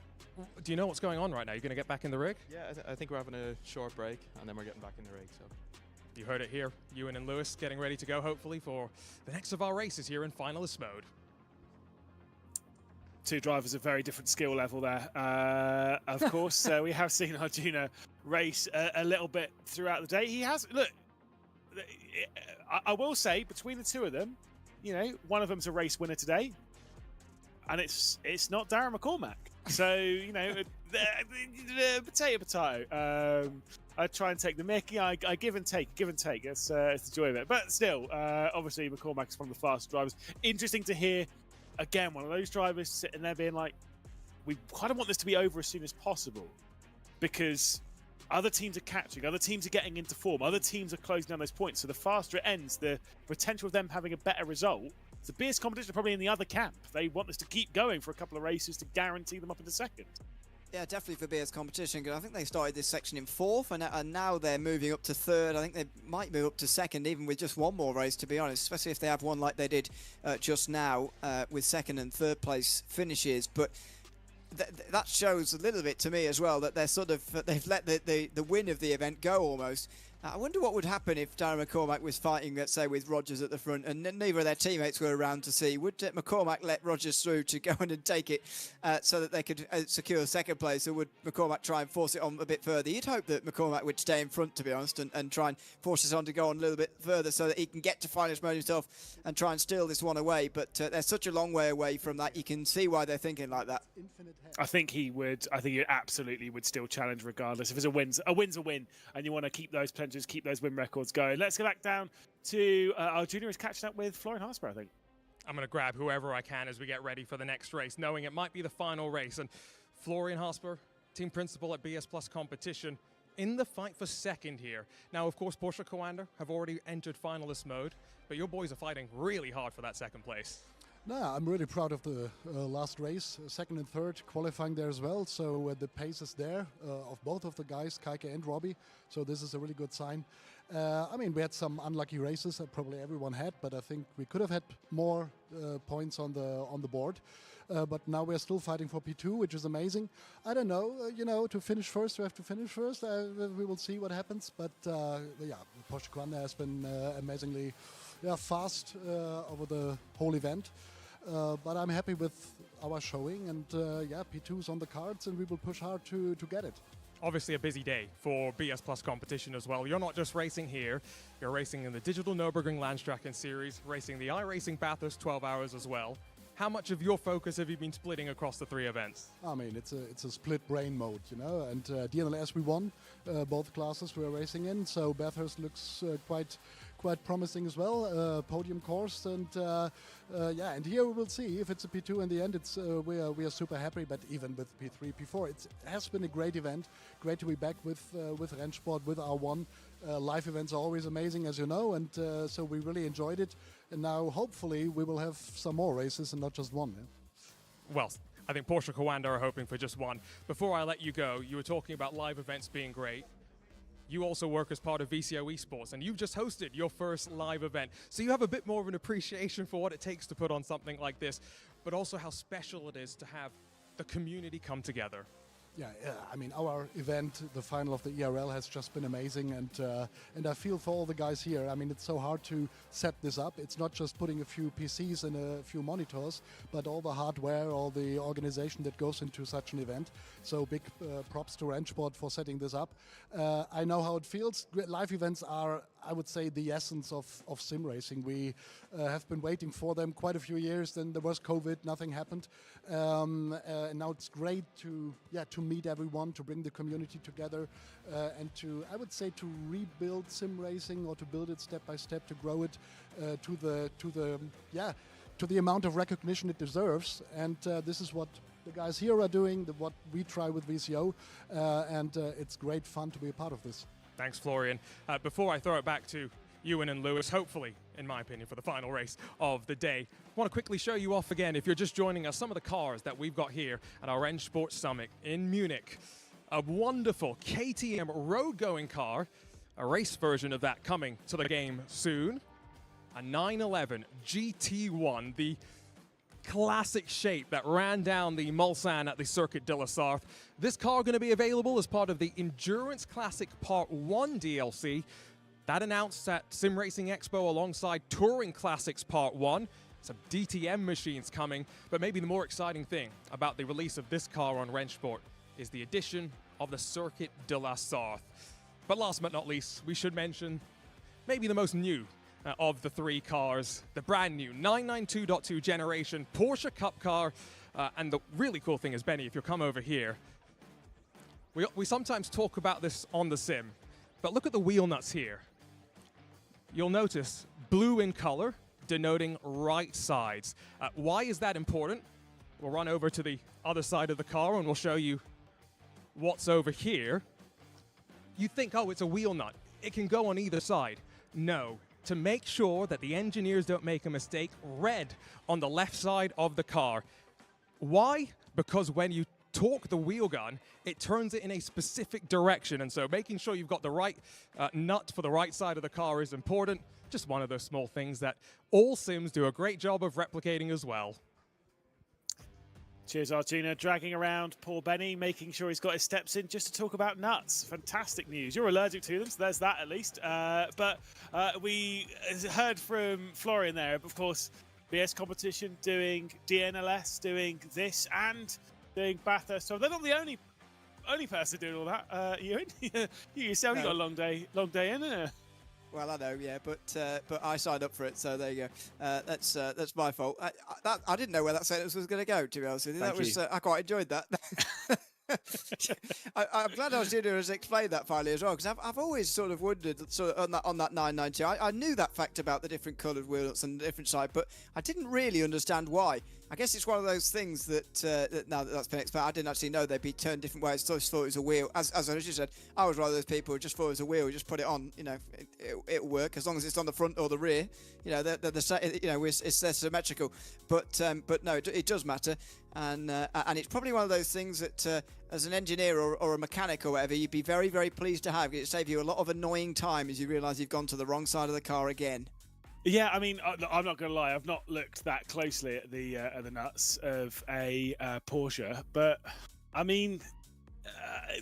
you know what's going on right now? You're going to get back in the rig? Yeah, I think we're having a short break, and then we're getting back in the rig. So. You heard it here. Ewan and Lewis getting ready to go, hopefully, for the next of our races here in finalist mode. Two drivers of very different skill level there. Of course, we have seen Arjuna race a little bit throughout the day. He has, look, I will say, between the two of them, you know, one of them's a race winner today, and it's not Darren McCormack. So, you know, potato. I try and take the mickey. I give and take. It's the joy of it. But still, obviously, McCormack is one of the fastest drivers. Interesting to hear, again, one of those drivers sitting there being like, we kind of want this to be over as soon as possible, because other teams are catching, other teams are getting into form, other teams are closing down those points. So the faster it ends, the potential of them having a better result. The BS competition are probably in the other camp. They want this to keep going for a couple of races to guarantee them up into second. Yeah, definitely for BS competition, because I think they started this section in 4th, and now they're moving up to 3rd. I think they might move up to 2nd, even with just one more race, to be honest, especially if they have one like they did just now with 2nd and 3rd place finishes. But that shows a little bit to me as well that they're sort of they've let the win of the event go almost. I wonder what would happen if Darren McCormack was fighting, let's say, with Rogers at the front, and neither of their teammates were around to see. Would McCormack let Rogers through to go in and take it so that they could secure 2nd place, or would McCormack try and force it on a bit further? You'd hope that McCormack would stay in front, to be honest, and try and force it on to go on a little bit further so that he can get to finals mode himself and try and steal this one away. But they're such a long way away from that. You can see why they're thinking like that. I think he would. I think he absolutely would still challenge regardless. If it's a win's a win, and you want to keep those plunges, keep those win records going. Let's go back down to our juniors catching up with Florian Harsper, I think. I'm going to grab whoever I can as we get ready for the next race, knowing it might be the final race. And Florian Harsper, team principal at BS Plus competition, in the fight for 2nd here. Now, of course, Porsche Coander have already entered finalist mode, but your boys are fighting really hard for that 2nd place. No, I'm really proud of the last race, 2nd and 3rd, qualifying there as well. So the pace is there of both of the guys, Kaike and Robbie. So this is a really good sign. I mean, we had some unlucky races that probably everyone had, but I think we could have had more points on the board. But now we're still fighting for P2, which is amazing. I don't know, you know, to finish first, we have to finish first. We will see what happens. But yeah, Porsche Quanda has been amazingly fast over the whole event. But I'm happy with our showing, and yeah, P2's on the cards, and we will push hard to get it. Obviously a busy day for BS Plus competition as well. You're not just racing here, you're racing in the Digital Nürburgring Landstraßen Series, racing the iRacing Bathurst 12 Hours as well. How much of your focus have you been splitting across the 3 events? I mean, it's a split brain mode, you know, and DNLS we won both classes we are racing in, so Bathurst looks quite promising as well, podium course, and yeah, and here we will see if it's a P2 in the end. It's we are super happy, but even with P3, P4, it has been a great event. Great to be back with Rennsport, with R1. Live events are always amazing, as you know, and so we really enjoyed it. And now, hopefully, we will have some more races and not just one. Yeah? Well, I think Porsche Coanda are hoping for just one. Before I let you go, you were talking about live events being great. You also work as part of VCO Esports, and you've just hosted your first live event. So you have a bit more of an appreciation for what it takes to put on something like this, but also how special it is to have the community come together. Yeah, I mean, our event, the final of the ERL, has just been amazing, and I feel for all the guys here. I mean, it's so hard to set this up. It's not just putting a few PCs and a few monitors, but all the hardware, all the organization that goes into such an event. So big props to Rennsport for setting this up. I know how it feels. Live events are, I would say, the essence of sim racing. We have been waiting for them quite a few years. Then there was COVID, nothing happened. And now it's great to meet everyone, to bring the community together, and to, I would say, to rebuild sim racing, or to build it step by step, to grow it to the amount of recognition it deserves. And this is what the guys here are doing, what we try with VCO, and it's great fun to be a part of this. Thanks, Florian. Before I throw it back to Ewan and Lewis, hopefully, in my opinion, for the final race of the day, I want to quickly show you off again, if you're just joining us, some of the cars that we've got here at our Rennsport Summit in Munich. A wonderful KTM road-going car, a race version of that coming to the game soon. A 911 GT1, the classic shape that ran down the Mulsanne at the Circuit de la Sarthe. This car going to be available as part of the Endurance Classic Part 1 DLC. That announced at Sim Racing Expo alongside Touring Classics Part 1. some DTM machines coming, but maybe the more exciting thing about the release of this car on Rennsport is the addition of the Circuit de la Sarthe. But last but not least, we should mention maybe the most new of the three cars, the brand new 992.2 generation Porsche Cup car. And the really cool thing is, Benny, if you'll come over here, we sometimes talk about this on the sim, but look at the wheel nuts here. You'll notice blue in color, denoting right sides. Why is that important? We'll run over to the other side of the car and we'll show you what's over here. You think, oh, it's a wheel nut. It can go on either side. No. To make sure that the engineers don't make a mistake, red on the left side of the car. Why? Because when you torque the wheel gun, it turns it in a specific direction. And so making sure you've got the right nut for the right side of the car is important. Just one of those small things that all sims do a great job of replicating as well. Cheers, Arjuna. Dragging around poor Benny, making sure he's got his steps in just to talk about nuts. Fantastic news. You're allergic to them, so there's that at least. But we heard from Florian there, of course, BS competition doing DNLS, doing this, and doing Bathurst. So they're not the only person doing all that. You yourself, you got a long day in, isn't it? Well, I know, yeah, but I signed up for it, so there you go. That's my fault. I didn't know where that sentence was going to go, to be honest with you. Thank you. I quite enjoyed that. I'm glad Arjuna has explained that finally as well, because I've always sort of wondered on that 990. I knew that fact about the different coloured wheels and the different side, but I didn't really understand why. I guess it's one of those things that now that that's been explained, I didn't actually know they'd be turned different ways. I just thought it was a wheel. As I just said, I was one of those people who just thought it was a wheel. You just put it on, it'll work as long as it's on the front or the rear. They're symmetrical. But no, it does matter, and it's probably one of those things that as an engineer or a mechanic or whatever, you'd be very, very pleased to have. It'd save you a lot of annoying time as you realise you've gone to the wrong side of the car again. Yeah, I mean, I'm not going to lie. I've not looked that closely at the nuts of a Porsche, but I mean,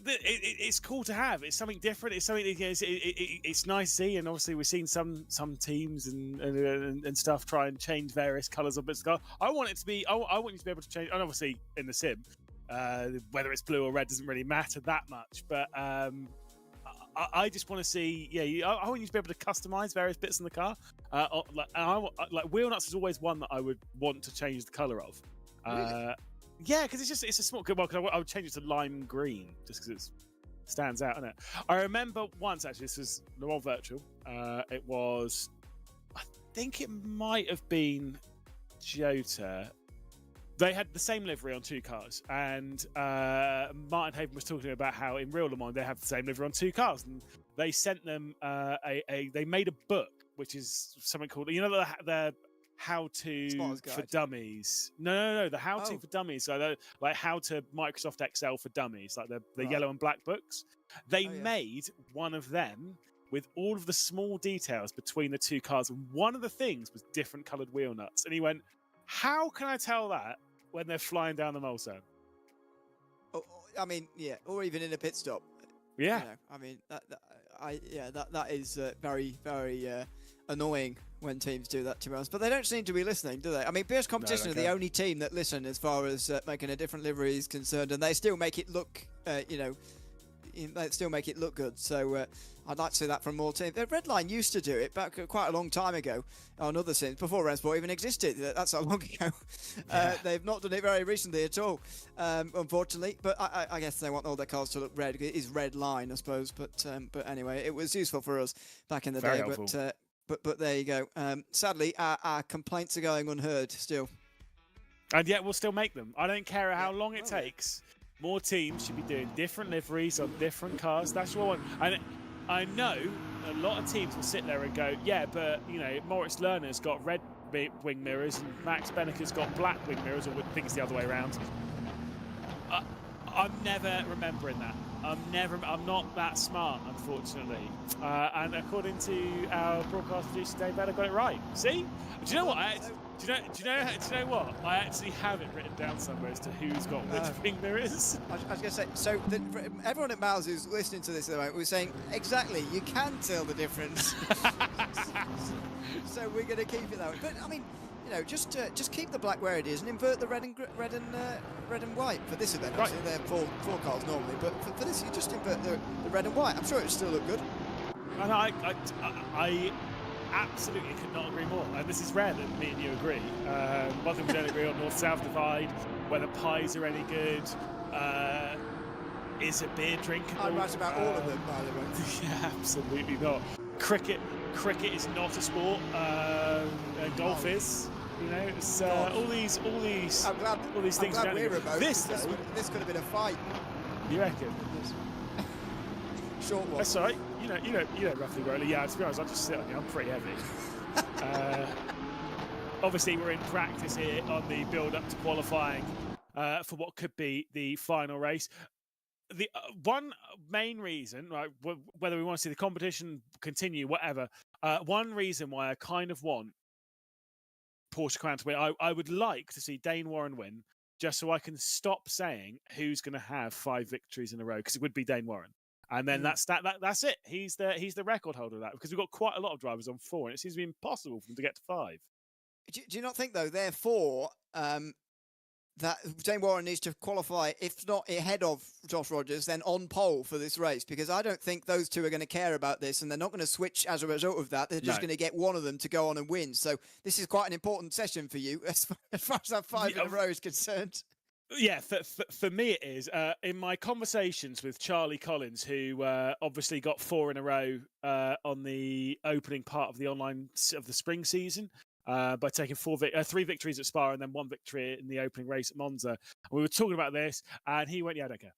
it's cool to have. It's something different. It's something. It's nice to see, and obviously we've seen some teams and stuff try and change various colours of bits of car. I want it to be. I want you to be able to change. And obviously in the sim, whether it's blue or red doesn't really matter that much, but. I just want to see, I want you to be able to customize various bits in the car. Like wheel nuts is always one that I would want to change the color of. Really? Yeah, because it's a small, well, because I would change it to lime green just because it stands out, innit? I remember once actually, this was Le Mans Virtual. It was, I think it might have been Jota. They had the same livery on two cars, and Martin Haven was talking about how in real Le Mans they have the same livery on two cars, and they sent them they made a book which is something called the how to for dummies. No, the how to for dummies. So like how to Microsoft Excel for dummies, like the yellow and black books. They made one of them with all of the small details between the two cars, and one of the things was different coloured wheel nuts. And he went, how can I tell that when they're flying down the Mulsanne? I mean, yeah, or even in a pit stop. Yeah. I mean, that is very, very annoying when teams do that, to be honest. But they don't seem to be listening, do they? I mean, BS Competition are the only team that listen as far as making a different livery is concerned, and they still make it look, they still make it look good. So I'd like to see that from more teams. Redline used to do it back quite a long time ago on other sims, before Rennsport even existed. That's how long ago. They've not done it very recently at all, unfortunately. But I guess they want all their cars to look red. It is red line, I suppose. But anyway, it was useful for us back in the day. But there you go. Sadly, our complaints are going unheard still. And yet we'll still make them. I don't care how long it takes. More teams should be doing different liveries on different cars. That's what I want. And I know a lot of teams will sit there and go, yeah, but Moritz Lerner's got red wing mirrors and Max Benneker's got black wing mirrors, or things the other way around. I'm never remembering that. I'm not that smart, unfortunately. And according to our broadcast producer Dave Bell, I got it right. See? Do you know what? Do you know what? I actually have it written down somewhere as to who's got which wing mirrors. I was going to say, so everyone at Miles who's listening to this at the moment was saying, exactly, you can tell the difference. So we're going to keep it that way. But I mean, just keep the black where it is and invert the red and white for this event. Right. Obviously, they're four cars normally, but for this, you just invert the red and white. I'm sure it would still look good. And I absolutely could not agree more. And this is rare that me and you agree. One thing we don't agree on north-south divide, whether pies are any good, is a beer drinkable? I'm right about all of them, by the way. Yeah, absolutely not. Cricket is not a sport. Golf is. You know, it's all these things. I'm glad we're remote. This could have been a fight. You reckon? Short one. That's all right. You know roughly where. Yeah, to be honest, I'll just sit on you. I'm pretty heavy. Obviously, we're in practice here on the build-up to qualifying for what could be the final race. The one main reason, right, whether we want to see the competition continue, whatever, one reason why I kind of want Porsche Carrera to win, I would like to see Dane Warren win, just so I can stop saying who's going to have 5 victories in a row, because it would be Dane Warren. And then that's it. He's the record holder of that, because we've got quite a lot of drivers on 4, and it seems to be impossible for them to get to 5. Do you not think, though, therefore, that Dane Warren needs to qualify, if not ahead of Josh Rogers, then on pole for this race? Because I don't think those two are going to care about this, and they're not going to switch as a result of that. They're just going to get one of them to go on and win. So this is quite an important session for you, as far as that 5 in a row is concerned. Yeah, for me it is. In my conversations with Charlie Collins, who obviously got 4 in a row on the opening part of the the spring season, by taking 3 victories at Spa and then 1 victory in the opening race at Monza. And we were talking about this, and he went, "Yeah, I don't care."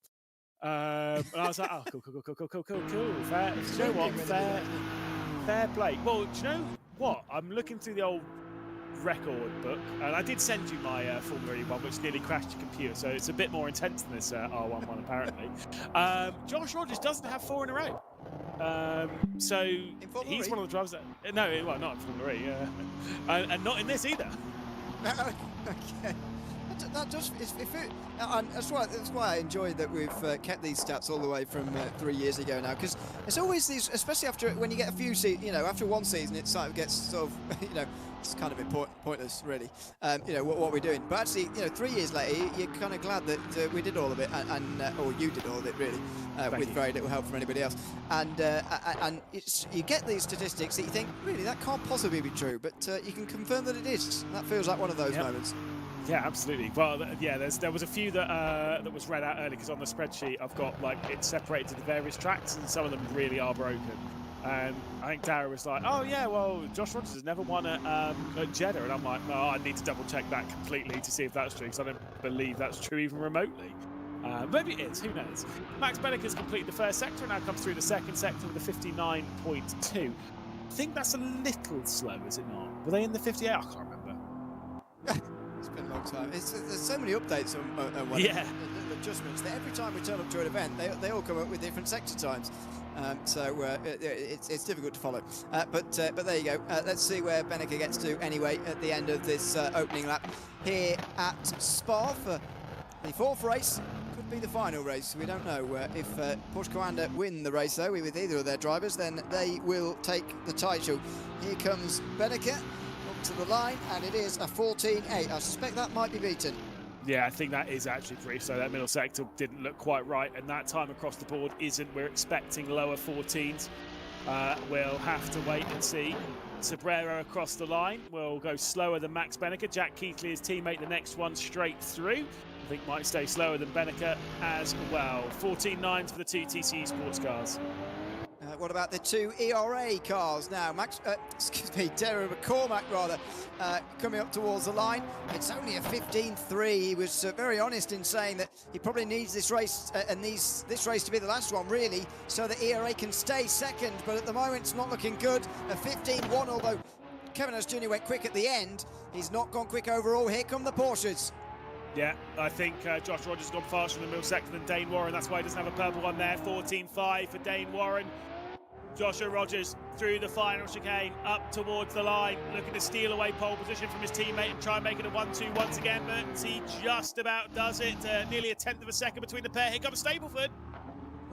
And I was like, "Oh, cool. Fair. Do you know what? Fair play." Well, do you know what? I'm looking through the old record book, and I did send you my Formula E one, which nearly crashed your computer, so it's a bit more intense than this R11 apparently. Josh Rogers doesn't have 4 in a row. So he's one of the drivers that not in Formula E, and not in this either. Okay. That's why I enjoyed that we've kept these stats all the way from 3 years ago now, because it's always these, especially when you get a few after one season, it sort of gets sort of it's kind of pointless, really. What we're doing, but actually, 3 years later, you're kind of glad that we did all of it, or you did all of it, really, with very little help from anybody else. And you get these statistics that you think, really, that can't possibly be true, but you can confirm that it is. That feels like one of those moments. Yeah, absolutely. Well, yeah, there was a few that was read out early, because on the spreadsheet I've got it separated to the various tracks, and some of them really are broken. And I think Dara was like, "Oh yeah, well, Josh Rogers has never won at Jeddah," and I'm like, "No, I need to double check that completely to see if that's true, because I don't believe that's true even remotely." Maybe it is. Who knows? Max Benneke's completed the first sector, and now comes through the second sector with a 59.2. I think that's a little slow, is it not? Were they in the 58? I can't remember. It's been a long time. There's so many updates on little adjustments that every time we turn up to an event, they all come up with different sector times. It's difficult to follow. But there you go. Let's see where Benneke gets to anyway at the end of this opening lap here at Spa for the 4th race. Could be the final race. We don't know. If Porsche Carrera win the race, though, with either of their drivers, then they will take the title. Here comes Benneke to the line, and it is a 14.8. I suspect that might be beaten. Yeah, I think that is actually brief. So that middle sector didn't look quite right, and that time across the board isn't. We're expecting lower 14s. We'll have to wait and see. Cabrera across the line will go slower than Max Benneke. Jack Keithley, his teammate, the next one straight through. I think might stay slower than Benneke as well. 14.9s for the 2 TC Esports cars. What about the 2 ERA cars now? Darren McCormack, coming up towards the line. It's only a 15.3. He was very honest in saying that he probably needs this race this race to be the last one, really, so that ERA can stay second. But at the moment, it's not looking good. A 15.1, although Kevin Hurst Jr. went quick at the end. He's not gone quick overall. Here come the Porsches. Yeah, I think Josh Rogers has gone faster in the middle sector than Dane Warren. That's why he doesn't have a purple one there. 14.5 for Dane Warren. Joshua Rogers through the final chicane, up towards the line, looking to steal away pole position from his teammate and try and make it a 1-2 once again, but he just about does it. Nearly a 1/10 of a second between the pair. Here comes Stableford.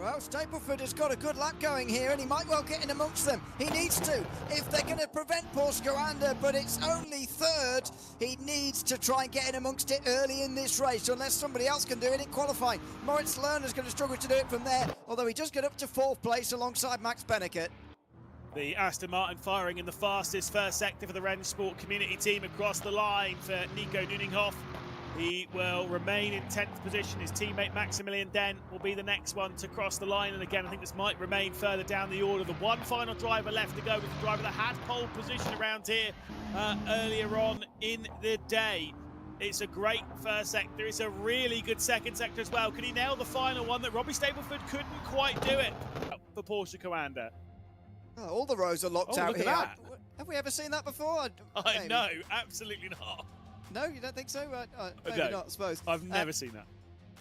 Well, Stapleford has got a good lap going here, and he might well get in amongst them. He needs to, if they're going to prevent Porsche Coanda, but it's only third. He needs to try and get in amongst it early in this race, unless somebody else can do it in qualifying. Moritz Lerner's going to struggle to do it from there, although he does get up to 4th place alongside Max Benecke. The Aston Martin firing in the fastest first sector for the Rennsport community team across the line for Nico Nuninghoff. He will remain in 10th position. His teammate Maximilian Den will be the next one to cross the line. And again, I think this might remain further down the order. The one final driver left to go with the driver that had pole position around here earlier on in the day. It's a great first sector. It's a really good second sector as well. Can he nail the final one that Robbie Stapleford couldn't quite do it for Porsche Coanda? Oh, all the rows are locked out look at here. that. Have we ever seen that before? I know, absolutely not. No, you don't think so? Maybe No, not, I suppose. I've never seen that.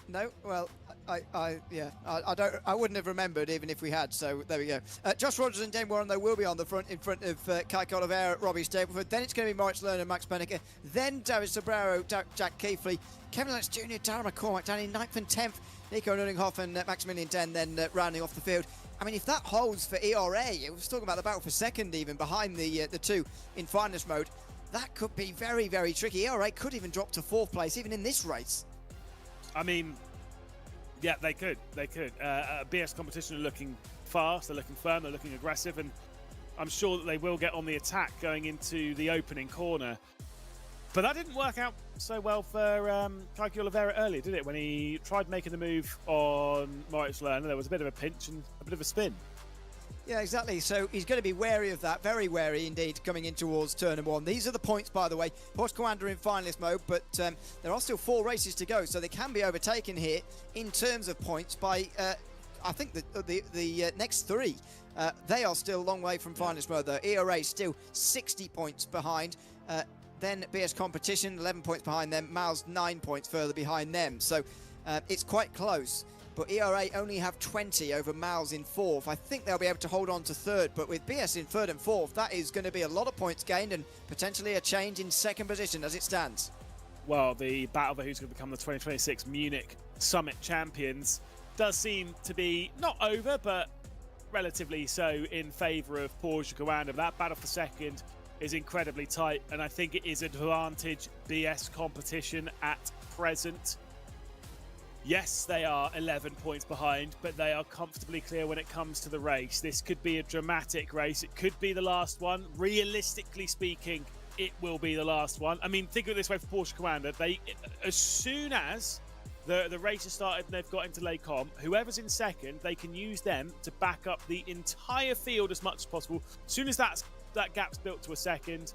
No, well, I wouldn't have remembered even if we had. So there we go. Josh Rogers and Dane Warren though will be on the front in front of Kike Oliveira, Robbie Stapleford. Then it's going to be Moritz Lerner, Max Benecke. Then David Sobrero, Jack Keighley, Kevin Lennox Jr., Darren McCormack down in 9th and 10th. Nico Nuninghoff and Maximilian Den then rounding off the field. I mean, if that holds for ERA, we was talking about the battle for second even behind the two in finalist mode. That could be very, very tricky. ERA could even drop to 4th place, even in this race. I mean, yeah, they could. They could. BS Competition are looking fast, they're looking firm, they're looking aggressive, and I'm sure that they will get on the attack going into the opening corner. But that didn't work out so well for Kike Oliveira earlier, did it? When he tried making the move on Moritz Lerner, there was a bit of a pinch and a bit of a spin. Yeah, exactly. So he's going to be wary of that, very wary indeed, coming in towards turn number 1. These are the points, by the way. Porsche Coanda in finalist mode, but there are still 4 races to go, so they can be overtaken here in terms of points by, I think, the next 3. They are still a long way from finalist mode, though. ERA still 60 points behind. Then BS Competition, 11 points behind them. Miles, 9 points further behind them. So it's quite close. But ERA only have 20 over Miles in 4th. I think they'll be able to hold on to 3rd, but with BS in 3rd and 4th, that is going to be a lot of points gained and potentially a change in 2nd position as it stands. Well, the battle for who's going to become the 2026 Munich Summit champions does seem to be not over, but relatively so in favour of Porsche Coanda. That battle for second is incredibly tight, and I think it is advantage BS Competition at present. Yes, they are 11 points behind, but they are comfortably clear when it comes to the race. This could be a dramatic race. It could be the last one. Realistically speaking, it will be the last one. I mean, think of it this way for Porsche Coanda. As soon as the race has started and they've got into Les Combes, whoever's in second, they can use them to back up the entire field as much as possible. As soon as that gap's built to a second,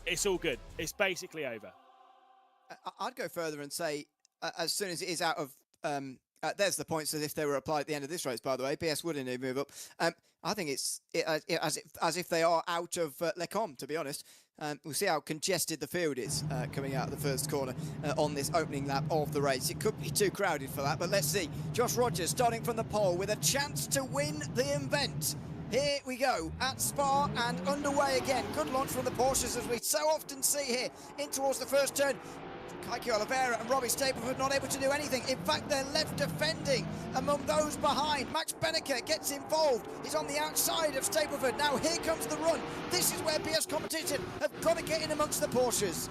it's all good. It's basically over. I'd go further and say, as soon as it is out of, there's the points as if they were applied at the end of this race, by the way. BS wouldn't even move up. I think it's as if they are out of Les Combes, to be honest. We'll see how congested the field is coming out of the first corner on this opening lap of the race. It could be too crowded for that, but let's see. Josh Rogers starting from the pole with a chance to win the event. Here we go at Spa and underway again. Good launch from the Porsches, as we so often see here, in towards the first turn. Kike Oliveira and Robbie Stapleford not able to do anything. In fact, they're left defending among those behind. Max Benecke gets involved. He's on the outside of Stapleford. Now here comes the run. This is where BS Competition have got to get in amongst the Porsches.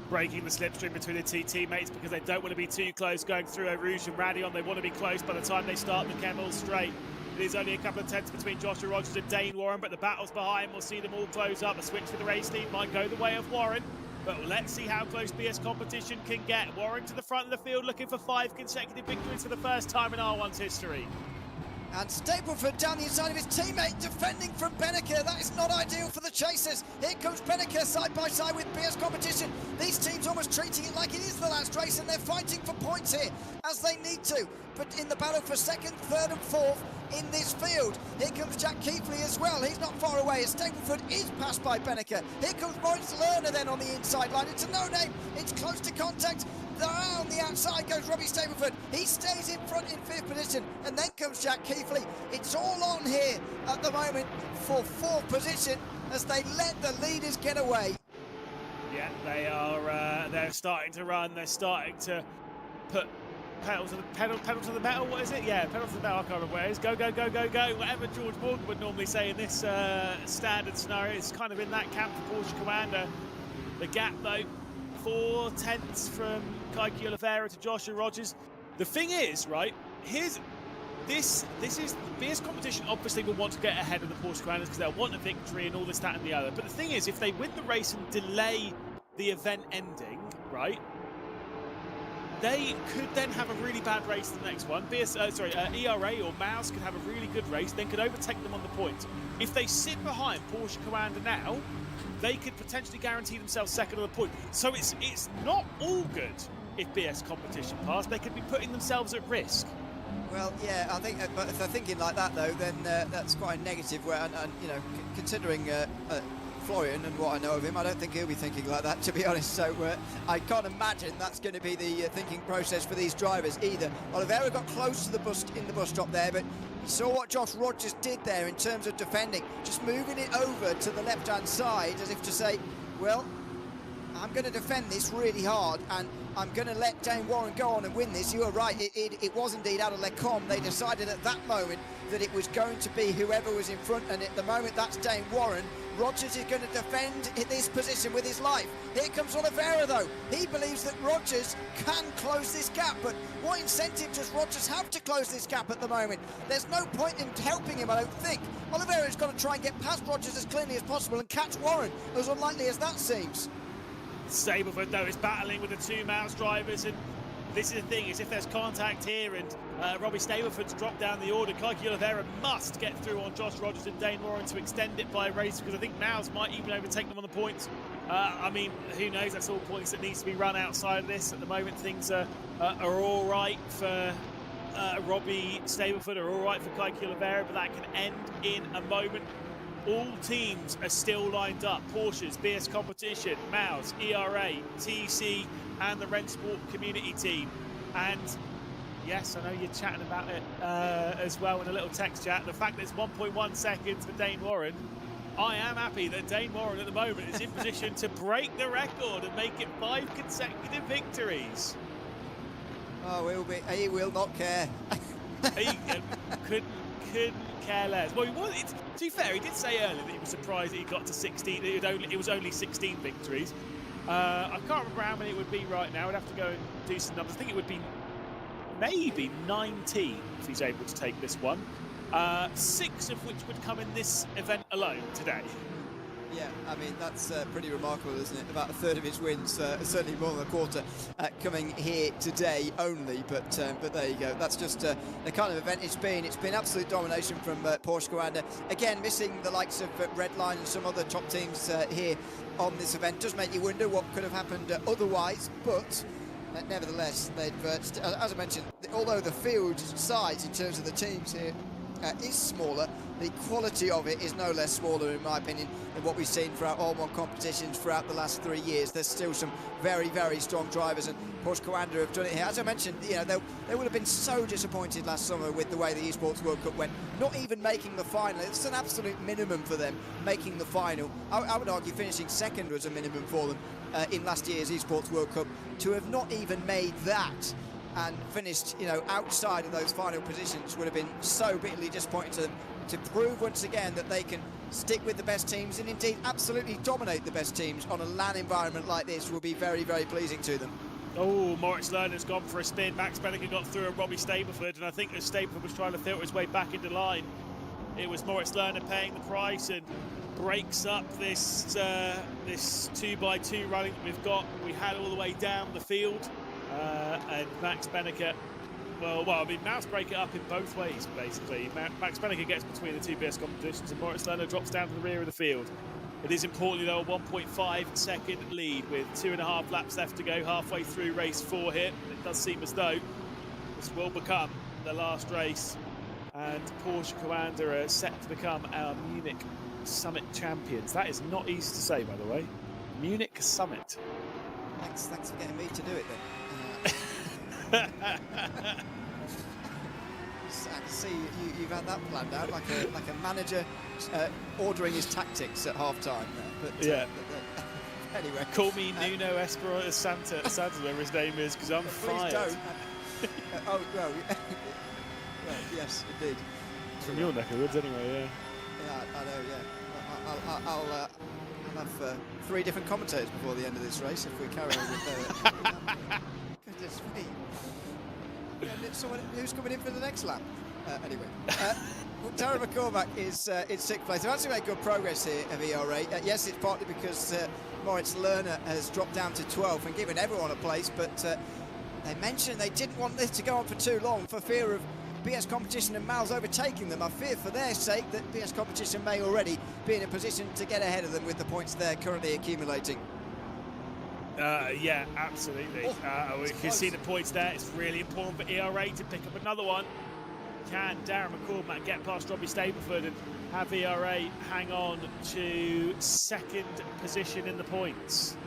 Breaking the slipstream between the two teammates because they don't want to be too close going through Eau Rouge and Radion. They want to be close by the time they start the Kemmel straight. It is only a couple of tenths between Joshua Rogers and Dane Warren, but the battle's behind. We'll see them all close up. A switch for the race team might go the way of Warren. But let's see how close BS Competition can get. Warren to the front of the field looking for 5 consecutive victories for the first time in R1's history. And Stapleford down the inside of his teammate, defending from Benecke. That is not ideal for the chasers. Here comes Benecke side by side with BS Competition. These teams almost treating it like it is the last race, and they're fighting for points here, as they need to. But in the battle for second, third and fourth in this field. Here comes Jack Keighley as well. He's not far away as Stapleford is passed by Benecke. Here comes Moritz Lerner then on the inside line. It's a no-name. It's close to contact. On the outside goes Robbie Stapleford. He stays in front in 5th position, and then comes Jack Keighley. It's all on here at the moment for 4th position as they let the leaders get away. Yeah, they are. They're starting to run. They're starting to put pedal to the metal, what is it? Yeah, pedal to the metal, I can't remember where it is. Go, go, go, go, go. Whatever George Morgan would normally say in this standard scenario, it's kind of in that camp for Porsche Commander. The gap, though, 4 tenths from Kaiki Oliveira to Joshua Rogers. The thing is, right, this is BS competition. Obviously will want to get ahead of the Porsche Commanders because they'll want a victory and all this, that and the other. But the thing is, if they win the race and delay the event ending, right, they could then have a really bad race the next one. ERA or Mouse could have a really good race, then could overtake them on the points. If they sit behind Porsche Commander now, they could potentially guarantee themselves second on the point. So it's not all good if BS competition pass. They could be putting themselves at risk. Well, yeah, I think, but if they're thinking like that, though, then that's quite a negative way. And you know, considering Florian and what I know of him, I don't think he'll be thinking like that, to be honest. So I can't imagine that's going to be the thinking process for these drivers either. Oliveira got close to the bus in the bus stop there, but you saw what Josh Rogers did there in terms of defending, just moving it over to the left-hand side as if to say, well, I'm going to defend this really hard and I'm going to let Dane Warren go on and win this. You are right, it was indeed out of Lecombe. They decided at that moment that it was going to be whoever was in front, and at the moment that's Dane Warren. Rogers is going to defend in this position with his life. Here comes Oliveira, though. He believes that Rogers can close this gap, but what incentive does Rogers have to close this gap at the moment? There's no point in helping him, I don't think. Oliveira's got to try and get past Rogers as cleanly as possible and catch Warren, as unlikely as that seems. Stableford, though, is battling with the 2 Mouse drivers, and this is the thing, is if there's contact here and Robbie Stableford's dropped down the order, Kaiki Oliveira must get through on Josh Rogers and Dane Warren to extend it by a race, because I think Mouse might even overtake them on the points. I mean, who knows? That's all points that needs to be run outside of this. At the moment, things are all right for Robbie Stableford, are all right for Kaiki Oliveira, but that can end in a moment. All teams are still lined up. Porsches, BS Competition, Mouse, ERA, TC, and the Rennsport community team. And yes, I know you're chatting about it as well in a little text chat. The fact that it's 1.1 seconds for Dane Warren, I am happy that Dane Warren at the moment is in position to break the record and make it 5 consecutive victories. Oh, he will not care. He couldn't care less. Well, to be fair, he did say earlier that he was surprised that he got to 16. It was only 16 victories. I can't remember how many it would be right now. I'd have to go and do some numbers. I think it would be maybe 19 if he's able to take this one. 6 of which would come in this event alone today. Yeah, I mean, that's pretty remarkable, isn't it? About a third of his wins, certainly more than a quarter, coming here today only. But there you go. That's just the kind of event it's been. It's been absolute domination from Porsche Commander. Again, missing the likes of Redline and some other top teams here on this event. Does make you wonder what could have happened otherwise. But nevertheless, they've, as I mentioned, although the field size in terms of the teams here is smaller, the quality of it is no less smaller, in my opinion, than what we've seen throughout all one competitions throughout the last 3 years. There's still some very, very strong drivers, and Porsche Commander have done it here. As I mentioned, you know, they would have been so disappointed last summer with the way the Esports World Cup went, not even making the final. It's an absolute minimum for them, making the final. I would argue finishing second was a minimum for them in last year's Esports World Cup. To have not even made that and finished, you know, outside of those final positions would have been so bitterly disappointing to them. To prove once again that they can stick with the best teams and indeed absolutely dominate the best teams on a LAN environment like this will be very, very pleasing to them. Oh, Moritz Lerner's gone for a spin. Max Benniger got through at Robbie Stableford, and I think as Stableford was trying to filter his way back into line, it was Moritz Lerner paying the price and breaks up this 2x2 running that we've got. We had all the way down the field, and Max Benniger. Well, I mean, Mouse break it up in both ways, basically. Max Benniger gets between the 2 BS competitions, and Moritz Lerner drops down to the rear of the field. It is importantly, though, a 1.5 second lead with 2.5 laps left to go, halfway through race 4 here. It does seem as though this will become the last race, and Porsche Commander are set to become our Munich Summit champions. That is not easy to say, by the way. Munich Summit. Thanks for getting me to do it then. I can see you've had that planned out, like a manager ordering his tactics at half-time. But yeah. Anyway, call me Nuno Esperanza Santa, whatever his name is, because I'm fired. Please don't. Oh, well, well, yes, indeed. It's from your neck of the woods anyway, yeah. Yeah, I know, yeah. I'll have 3 different commentators before the end of this race if we carry on with goodness me. Yeah, who's coming in for the next lap? Anyway. Darren McCormack is in 6th place. They've actually made good progress here of ERA. Yes, it's partly because Moritz Lerner has dropped down to 12th and given everyone a place, but they mentioned they didn't want this to go on for too long for fear of BS Competition and Miles overtaking them. I fear for their sake that BS Competition may already be in a position to get ahead of them with the points they're currently accumulating. Yeah, absolutely. We can see the points there. It's really important for ERA to pick up another one. Can Darren McCormack get past Robbie Stableford and have ERA hang on to 2nd position in the points?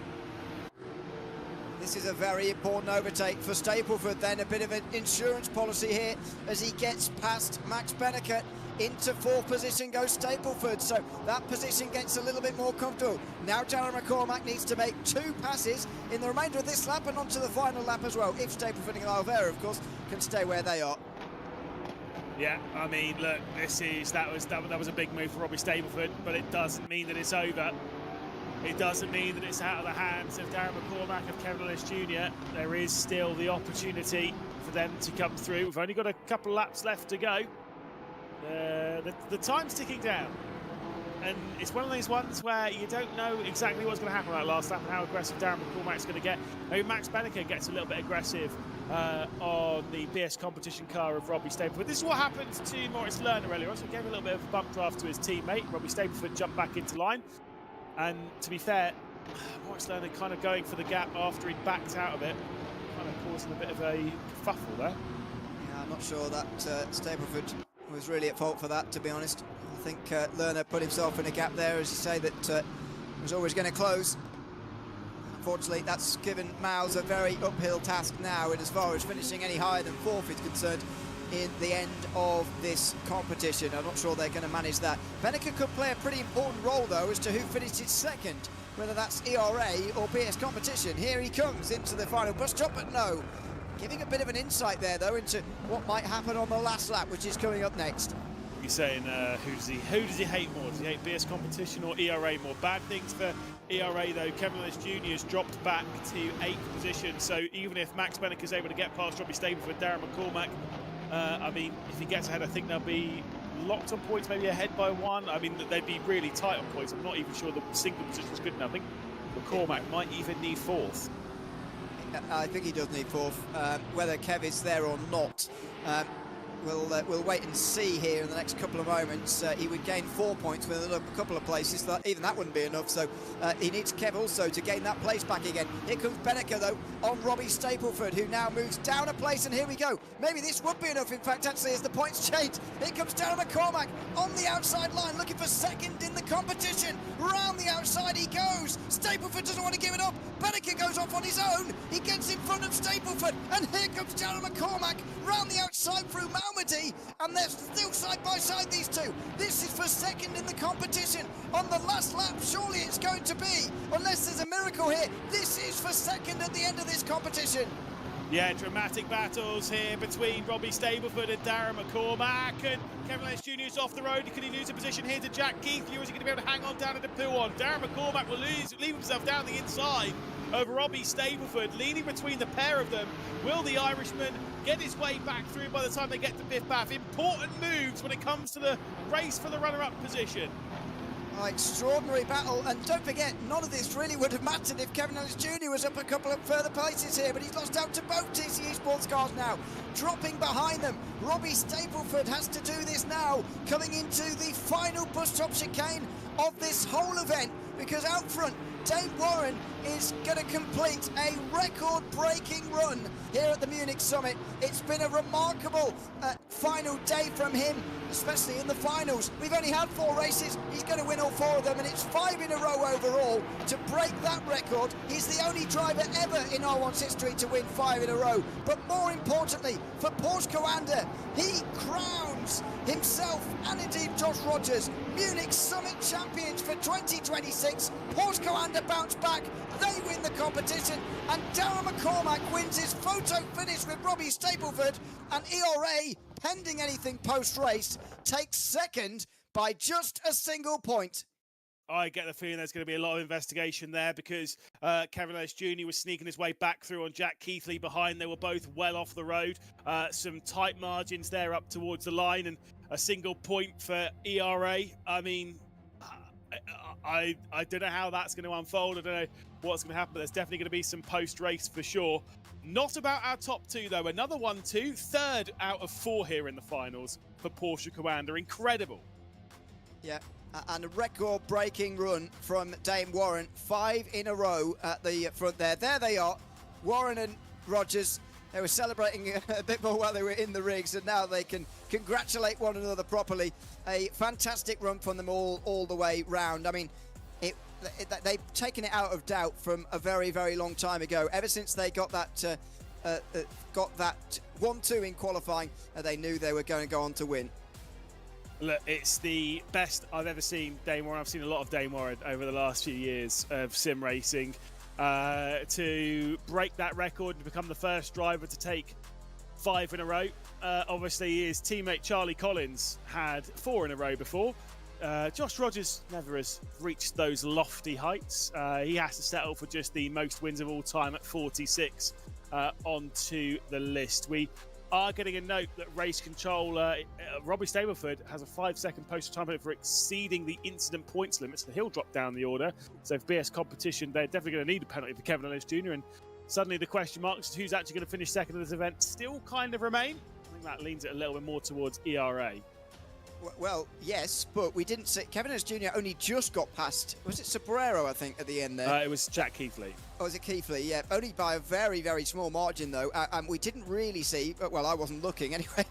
This is a very important overtake for Stableford, then a bit of an insurance policy here as he gets past Max Benneker. Into 4th position goes Stableford, so that position gets a little bit more comfortable. Now Darren McCormack needs to make 2 passes in the remainder of this lap and onto the final lap as well, if Stableford and Alvera, of course, can stay where they are. Yeah, I mean, look, that was a big move for Robbie Stableford, but it doesn't mean that it's over. It doesn't mean that it's out of the hands of Darren McCormack of Kevin Ellis Jr. There is still the opportunity for them to come through. We've only got a couple of laps left to go. The time's ticking down, and it's one of those ones where you don't know exactly what's going to happen that last lap and how aggressive Darren McCormack's going to get. Maybe Max Benneker gets a little bit aggressive on the BS Competition car of Robbie Stableford. This is what happened to Moritz Lerner earlier. Also gave a little bit of a bump draft to his teammate. Robbie Stableford jumped back into line, and to be fair, Moritz Lerner kind of going for the gap after he backed out of it, kind of causing a bit of a kerfuffle there. Yeah, I'm not sure that Stableford was really at fault for that, to be honest. I think Lerner put himself in a gap there, as you say, that was always going to close. Unfortunately, that's given Miles a very uphill task now, and as far as finishing any higher than 4th is concerned in the end of this competition. I'm not sure they're going to manage that. Benneker could play a pretty important role, though, as to who finishes 2nd, whether that's ERA or BS Competition. Here he comes into the final bus stop, but no. Giving a bit of an insight there, though, into what might happen on the last lap, which is coming up next. You're saying who does he hate more? Does he hate BS Competition or ERA more? Bad things for ERA, though. Kevin Ellis Jr. has dropped back to 8th position, so even if Max Benneker is able to get past Robbie Stableford, Darren McCormack, I mean, if he gets ahead, I think they'll be locked on points, maybe ahead by 1. I mean, they'd be really tight on points. I'm not even sure the single position is good enough. I think McCormack might even need 4th. I think he does need 4th. Whether Kev is there or not, we'll wait and see here in the next couple of moments. He would gain 4 points with a couple of places. Even that wouldn't be enough, so he needs Kev also to gain that place back again. Here comes Benneker, though, on Robbie Stableford, who now moves down a place, and here we go. Maybe this would be enough, in fact, actually, as the points change. Here comes Darren McCormack on the outside line, looking for 2nd in the competition. Round the outside he goes. Stableford doesn't want to give it up. Benneker goes off on his own. He gets in front of Stableford, and here comes Darren McCormack round the outside through Malmedy, and they're still side by side, these two. This is for 2nd in the competition. On the last lap, surely it's going to be, unless there's a miracle here. This is for 2nd at the end of this competition. Yeah, dramatic battles here between Robbie Stableford and Darren McCormack, and Kevin Ellis Jr. is off the road. Can he lose a position here to Jack Keithley, or is he going to be able to hang on down into P1? Darren McCormack will leave himself down the inside of Robbie Stableford, leaning between the pair of them. Will the Irishman get his way back through by the time they get to 5th bath? Important moves when it comes to the race for the runner-up position. Extraordinary battle, and don't forget, none of this really would have mattered if Kevin Ellis Jr. was up a couple of further places here, but he's lost out to both TC Esports cars now, dropping behind them. Robbie Stableford has to do this now, coming into the final bus stop chicane of this whole event, because out front, Dane Warren is going to complete a record-breaking run here at the Munich Summit. It's been a remarkable final day from him, especially in the finals. We've only had 4 races. He's going to win all 4 of them, and it's 5 in a row overall to break that record. He's the only driver ever in R1's history to win 5 in a row. But more importantly, for Porsche Coanda, he crowned Williams himself, and indeed Josh Rogers, Munich Summit champions for 2026. Porsche Coanda bounce back, they win the competition, and Darren McCormack wins his photo finish with Robbie Stapleford, and ERA, pending anything post-race, takes second by just a single point. I get the feeling there's going to be a lot of investigation there because Kevin Ellis Jr. was sneaking his way back through on Jack Keithley behind. They were both well off the road. Some tight margins there up towards the line and a single point for ERA. I mean, I don't know how that's going to unfold. I don't know what's going to happen, but there's definitely going to be some post-race for sure. Not about our top two, though. Another 1-2, third out of 4 here in the finals for Porsche Coanda. Incredible. Yeah. And a record-breaking run from Dame Warren, 5 in a row at the front there. There they are, Warren and Rogers. They were celebrating a bit more while they were in the rigs, and now they can congratulate one another properly. A fantastic run from them all the way round. I mean, they've taken it out of doubt from a very, very long time ago. Ever since they got that 1-2 in qualifying, they knew they were going to go on to win. Look, it's the best I've ever seen Dame Warren. I've seen a lot of Dame Warren over the last few years of sim racing. To break that record and become the first driver to take 5 in a row. Obviously, his teammate Charlie Collins had 4 in a row before. Josh Rogers never has reached those lofty heights. He has to settle for just the most wins of all time at 46 onto the list. We are getting a note that race controller Robbie Stableford has a 5-second postal time limit for exceeding the incident points limit, so he'll drop down the order. So if BS competition, they're definitely going to need a penalty for Kevin Ellis Jr. And suddenly the question marks as to who's actually going to finish second in this event still kind of remain. I think that leans it a little bit more towards ERA. Well, yes, but we didn't see. Kevin Ellis Jr. only just got past. Was it Sobrero, I think, at the end there? It was Jack Keithley. Oh, was it Keithley? Yeah, only by a very, very small margin, though. And we didn't really see. Well, I wasn't looking anyway.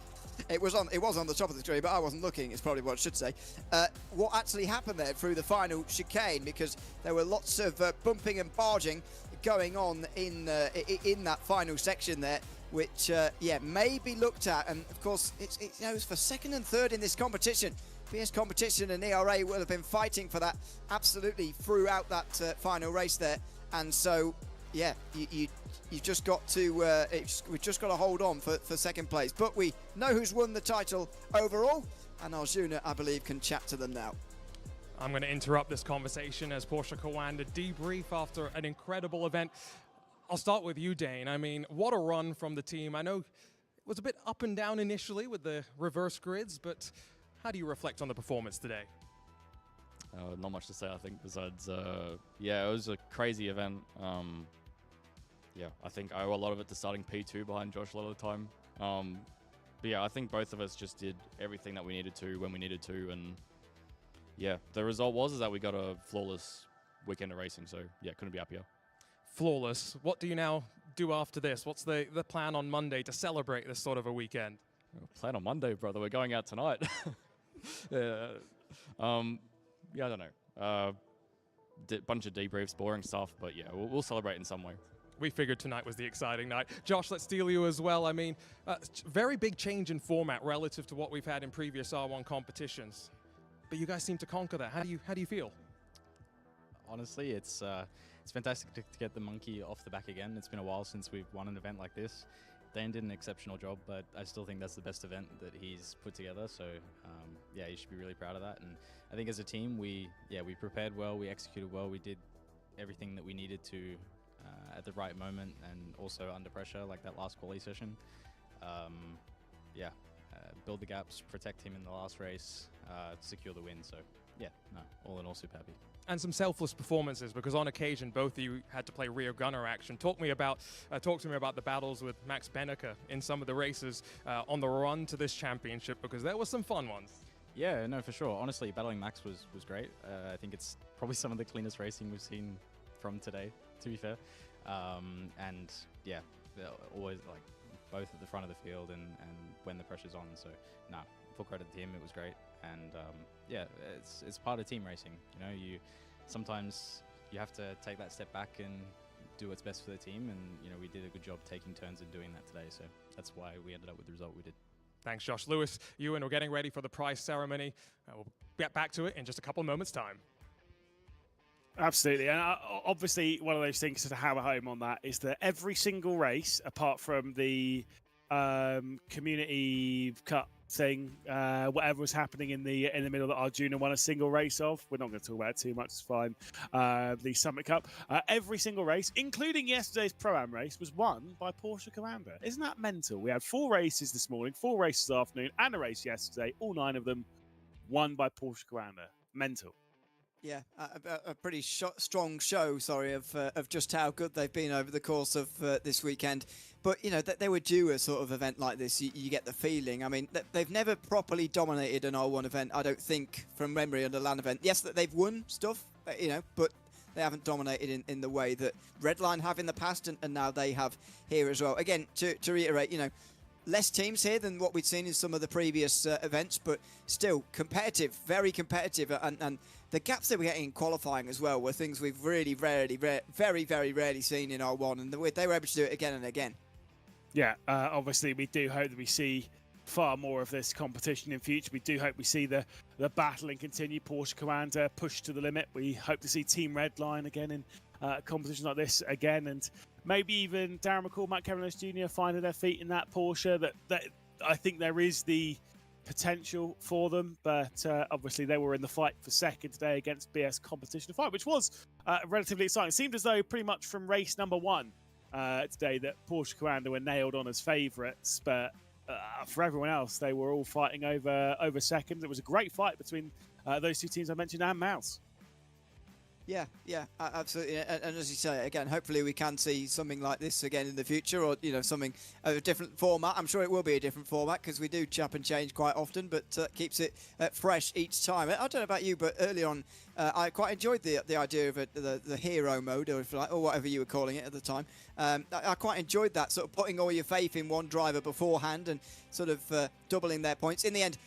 It was on the top of the screen, but I wasn't looking. Is probably what I should say. What actually happened there through the final chicane, because there were lots of bumping and barging going on in that final section there, which may be looked at. And of course, it's for second and third in this competition. BS competition and ERA will have been fighting for that absolutely throughout that final race there. And so, yeah, you just got to we've just got to hold on for second place. But we know who's won the title overall, and Arjuna, I believe, can chat to them now. I'm going to interrupt this conversation as Porsche Coanda debrief after an incredible event. I'll start with you, Dane. I mean, what a run from the team. I know it was a bit up and down initially with the reverse grids, but how do you reflect on the performance today? Not much to say, I think, besides, yeah, it was a crazy event. Yeah, I think I owe a lot of it to starting P2 behind Josh a lot of the time. But yeah, I think both of us just did everything that we needed to when we needed to, and yeah, the result was that we got a flawless weekend of racing, so yeah, couldn't be happier. Flawless. What do you now do after this? What's the plan on Monday to celebrate this sort of a weekend? Plan on Monday, brother. We're going out tonight. Yeah. Yeah, I don't know. Bunch of debriefs, boring stuff, but yeah, we'll celebrate in some way. We figured tonight was the exciting night. Josh, let's steal you as well. I mean, very big change in format relative to what we've had in previous R1 competitions. But you guys seem to conquer that. How do you feel? Honestly, it's fantastic to get the monkey off the back again. It's been a while since we've won an event like this. Dane did an exceptional job, but I still think that's the best event that he's put together. So yeah, you should be really proud of that. And I think as a team, we prepared well, we executed well, we did everything that we needed to at the right moment, and also under pressure, like that last quali session. Build the gaps, protect him in the last race, secure the win. So yeah, no, all in all, super happy. And some selfless performances, because on occasion both of you had to play rear gunner action. Talk to me about the battles with Max Benneker in some of the races on the run to this championship, because there were some fun ones. Yeah, no, for sure. Honestly, battling Max was great. I think it's probably some of the cleanest racing we've seen from today, to be fair. And yeah, always like both at the front of the field and when the pressure's on. So no, full credit to him. It was great. And yeah, it's part of team racing. You know, sometimes you have to take that step back and do what's best for the team. And you know, we did a good job taking turns and doing that today. So that's why we ended up with the result we did. Thanks, Josh. Lewis, Ewan, we're getting ready for the prize ceremony. We'll get back to it in just a couple moments' time. Absolutely, and obviously one of those things to hammer home on that is that every single race, apart from the Community Cup thing, whatever was happening in the middle that Arjuna won a single race of, we're not going to talk about it too much, it's fine. The Summit Cup, every single race, including yesterday's Pro-Am race, was won by Porsche Commander. Isn't that mental? We had 4 races this morning, 4 races this afternoon, and a race yesterday, all 9 of them won by Porsche Commander. Mental. Yeah, a pretty strong show, of just how good they've been over the course of this weekend. But, you know, they were due a sort of event like this. You get the feeling. I mean, they've never properly dominated an R1 event, I don't think, from memory, on a LAN event. Yes, that they've won stuff, you know, but they haven't dominated in the way that Redline have in the past, and now they have here as well. Again, to reiterate, you know, less teams here than what we'd seen in some of the previous events, but still competitive, very competitive. And the gaps that we're getting in qualifying as well were things we've really very, very rarely seen in R1, and they were able to do it again and again. Yeah, obviously we do hope that we see far more of this competition in future. We do hope we see the battling continue. Porsche Commander push to the limit. We hope to see Team Redline again in competition like this again, and maybe even Darren McCall, Matt Kevin Jr. finding their feet in that Porsche. That I think there is the potential for them, but obviously they were in the fight for second today against BS Competition 5, which was relatively exciting. It seemed as though pretty much from race number 1 today that Porsche Commander were nailed on as favourites, but for everyone else, they were all fighting over seconds. It was a great fight between those 2 teams I mentioned and Mouse. Yeah, absolutely. And as you say, again, hopefully we can see something like this again in the future, or, you know, something of a different format. I'm sure it will be a different format because we do chop and change quite often, but keeps it fresh each time. I don't know about you, but early on, I quite enjoyed the idea of the hero mode, or if you like, or whatever you were calling it at the time. I quite enjoyed that, sort of putting all your faith in one driver beforehand and sort of doubling their points. In the end,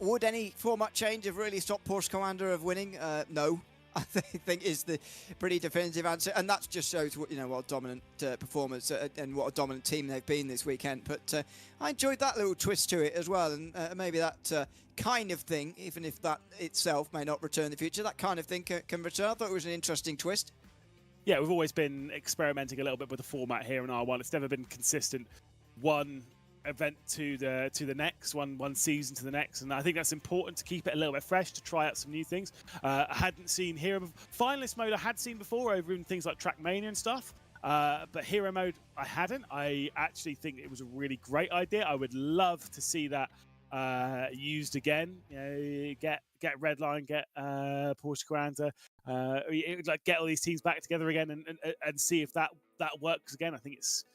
would any format change have really stopped Porsche Commander of winning? No. I think is the pretty definitive answer, and that just shows what, you know, what a dominant performance and what a dominant team they've been this weekend. But I enjoyed that little twist to it as well, and maybe that kind of thing, even if that itself may not return in the future, that kind of thing can return. I thought it was an interesting twist. Yeah, we've always been experimenting a little bit with the format here in R1. It's never been consistent. One event to the next, one season to the next, and I think that's important to keep it a little bit fresh, to try out some new things. I hadn't seen Hero Finalist mode. I had seen before over in things like Trackmania and stuff, but Hero mode I hadn't. I actually think it was a really great idea. I would love to see that used again. You know, get Redline, get Porsche Commander, like get all these teams back together again and see if that works again. I think it's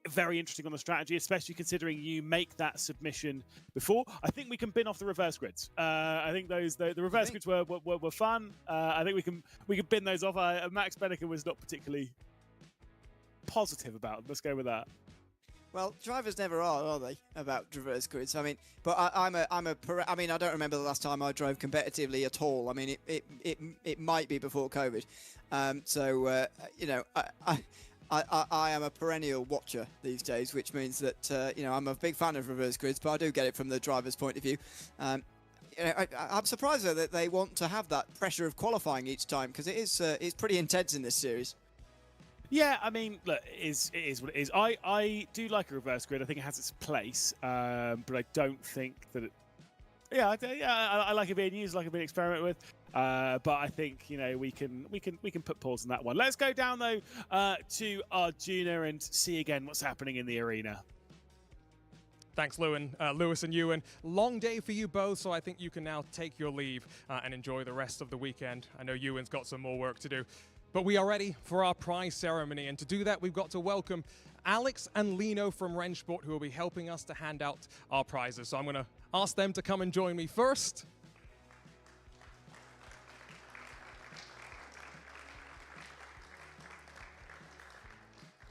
very interesting on the strategy, especially considering you make that submission before. I think we can bin off the reverse grids. I think the reverse grids were fun. I think we can bin those off. Max Benniker was not particularly positive about them. Let's go with that. Well, drivers never are they, about reverse grids? I mean, but I mean, I don't remember the last time I drove competitively at all. I mean, it might be before COVID. You know, I am a perennial watcher these days, which means that, you know, I'm a big fan of reverse grids, but I do get it from the driver's point of view. You know, I'm surprised though that they want to have that pressure of qualifying each time, because it's pretty intense in this series. Yeah, I mean, look, it is what it is. I do like a reverse grid. I think it has its place, but I don't think that it... Yeah, I like it being used, like it being experimented with. But I think, you know, we can put pause on that one. Let's go down though to Arjuna and see again what's happening in the arena. Thanks, Lewis and Ewan. Long day for you both, so I think you can now take your leave and enjoy the rest of the weekend. I know Ewan's got some more work to do. But we are ready for our prize ceremony, and to do that, we've got to welcome Alex and Lino from Rennsport, who will be helping us to hand out our prizes. So I'm going to ask them to come and join me first.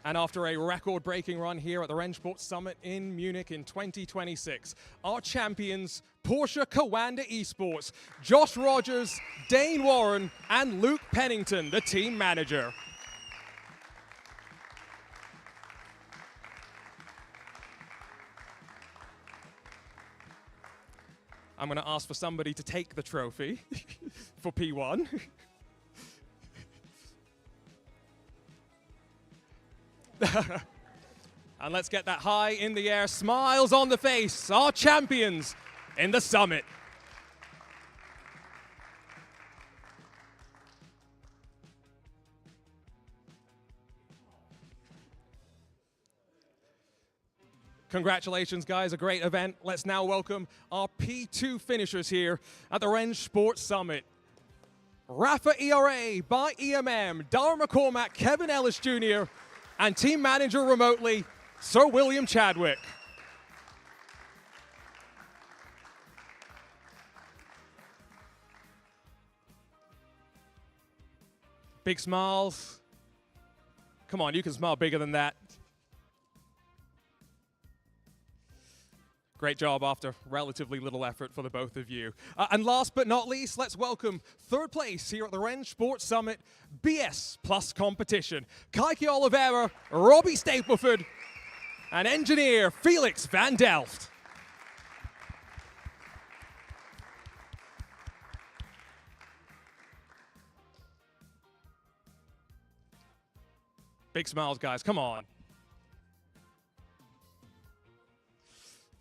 And after a record-breaking run here at the Rennsport Summit in Munich in 2026, our champions, Porsche Commander Esports, Josh Rogers, Dane Warren, and Luke Pennington, the team manager. I'm going to ask for somebody to take the trophy for P1. And let's get that high in the air, smiles on the face, our champions in the summit. Congratulations, guys, a great event. Let's now welcome our P2 finishers here at the Rennsport Summit. Rafa ERA by EMM, Dar McCormack, Kevin Ellis Jr., and team manager remotely, Sir William Chadwick. Big smiles. Come on, you can smile bigger than that. Great job after relatively little effort for the both of you. And last but not least, let's welcome third place here at the Rennsport Summit BS Plus competition. Kaiki Oliveira, Robbie Stapleford, and engineer Felix van Delft. Big smiles, guys, come on.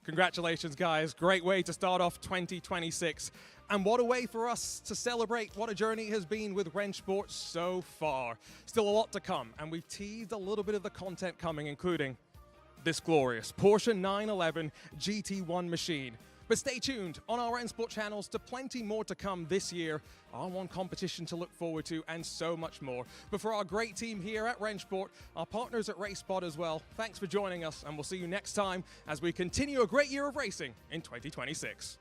Congratulations, guys. Great way to start off 2026. And what a way for us to celebrate what a journey has been with Rennsport so far. Still a lot to come, and we've teased a little bit of the content coming, including this glorious Porsche 911 GT1 machine. But stay tuned on our Rennsport channels to plenty more to come this year, R1 competition to look forward to, and so much more. But for our great team here at Rennsport, our partners at Racespot as well, thanks for joining us, and we'll see you next time as we continue a great year of racing in 2026.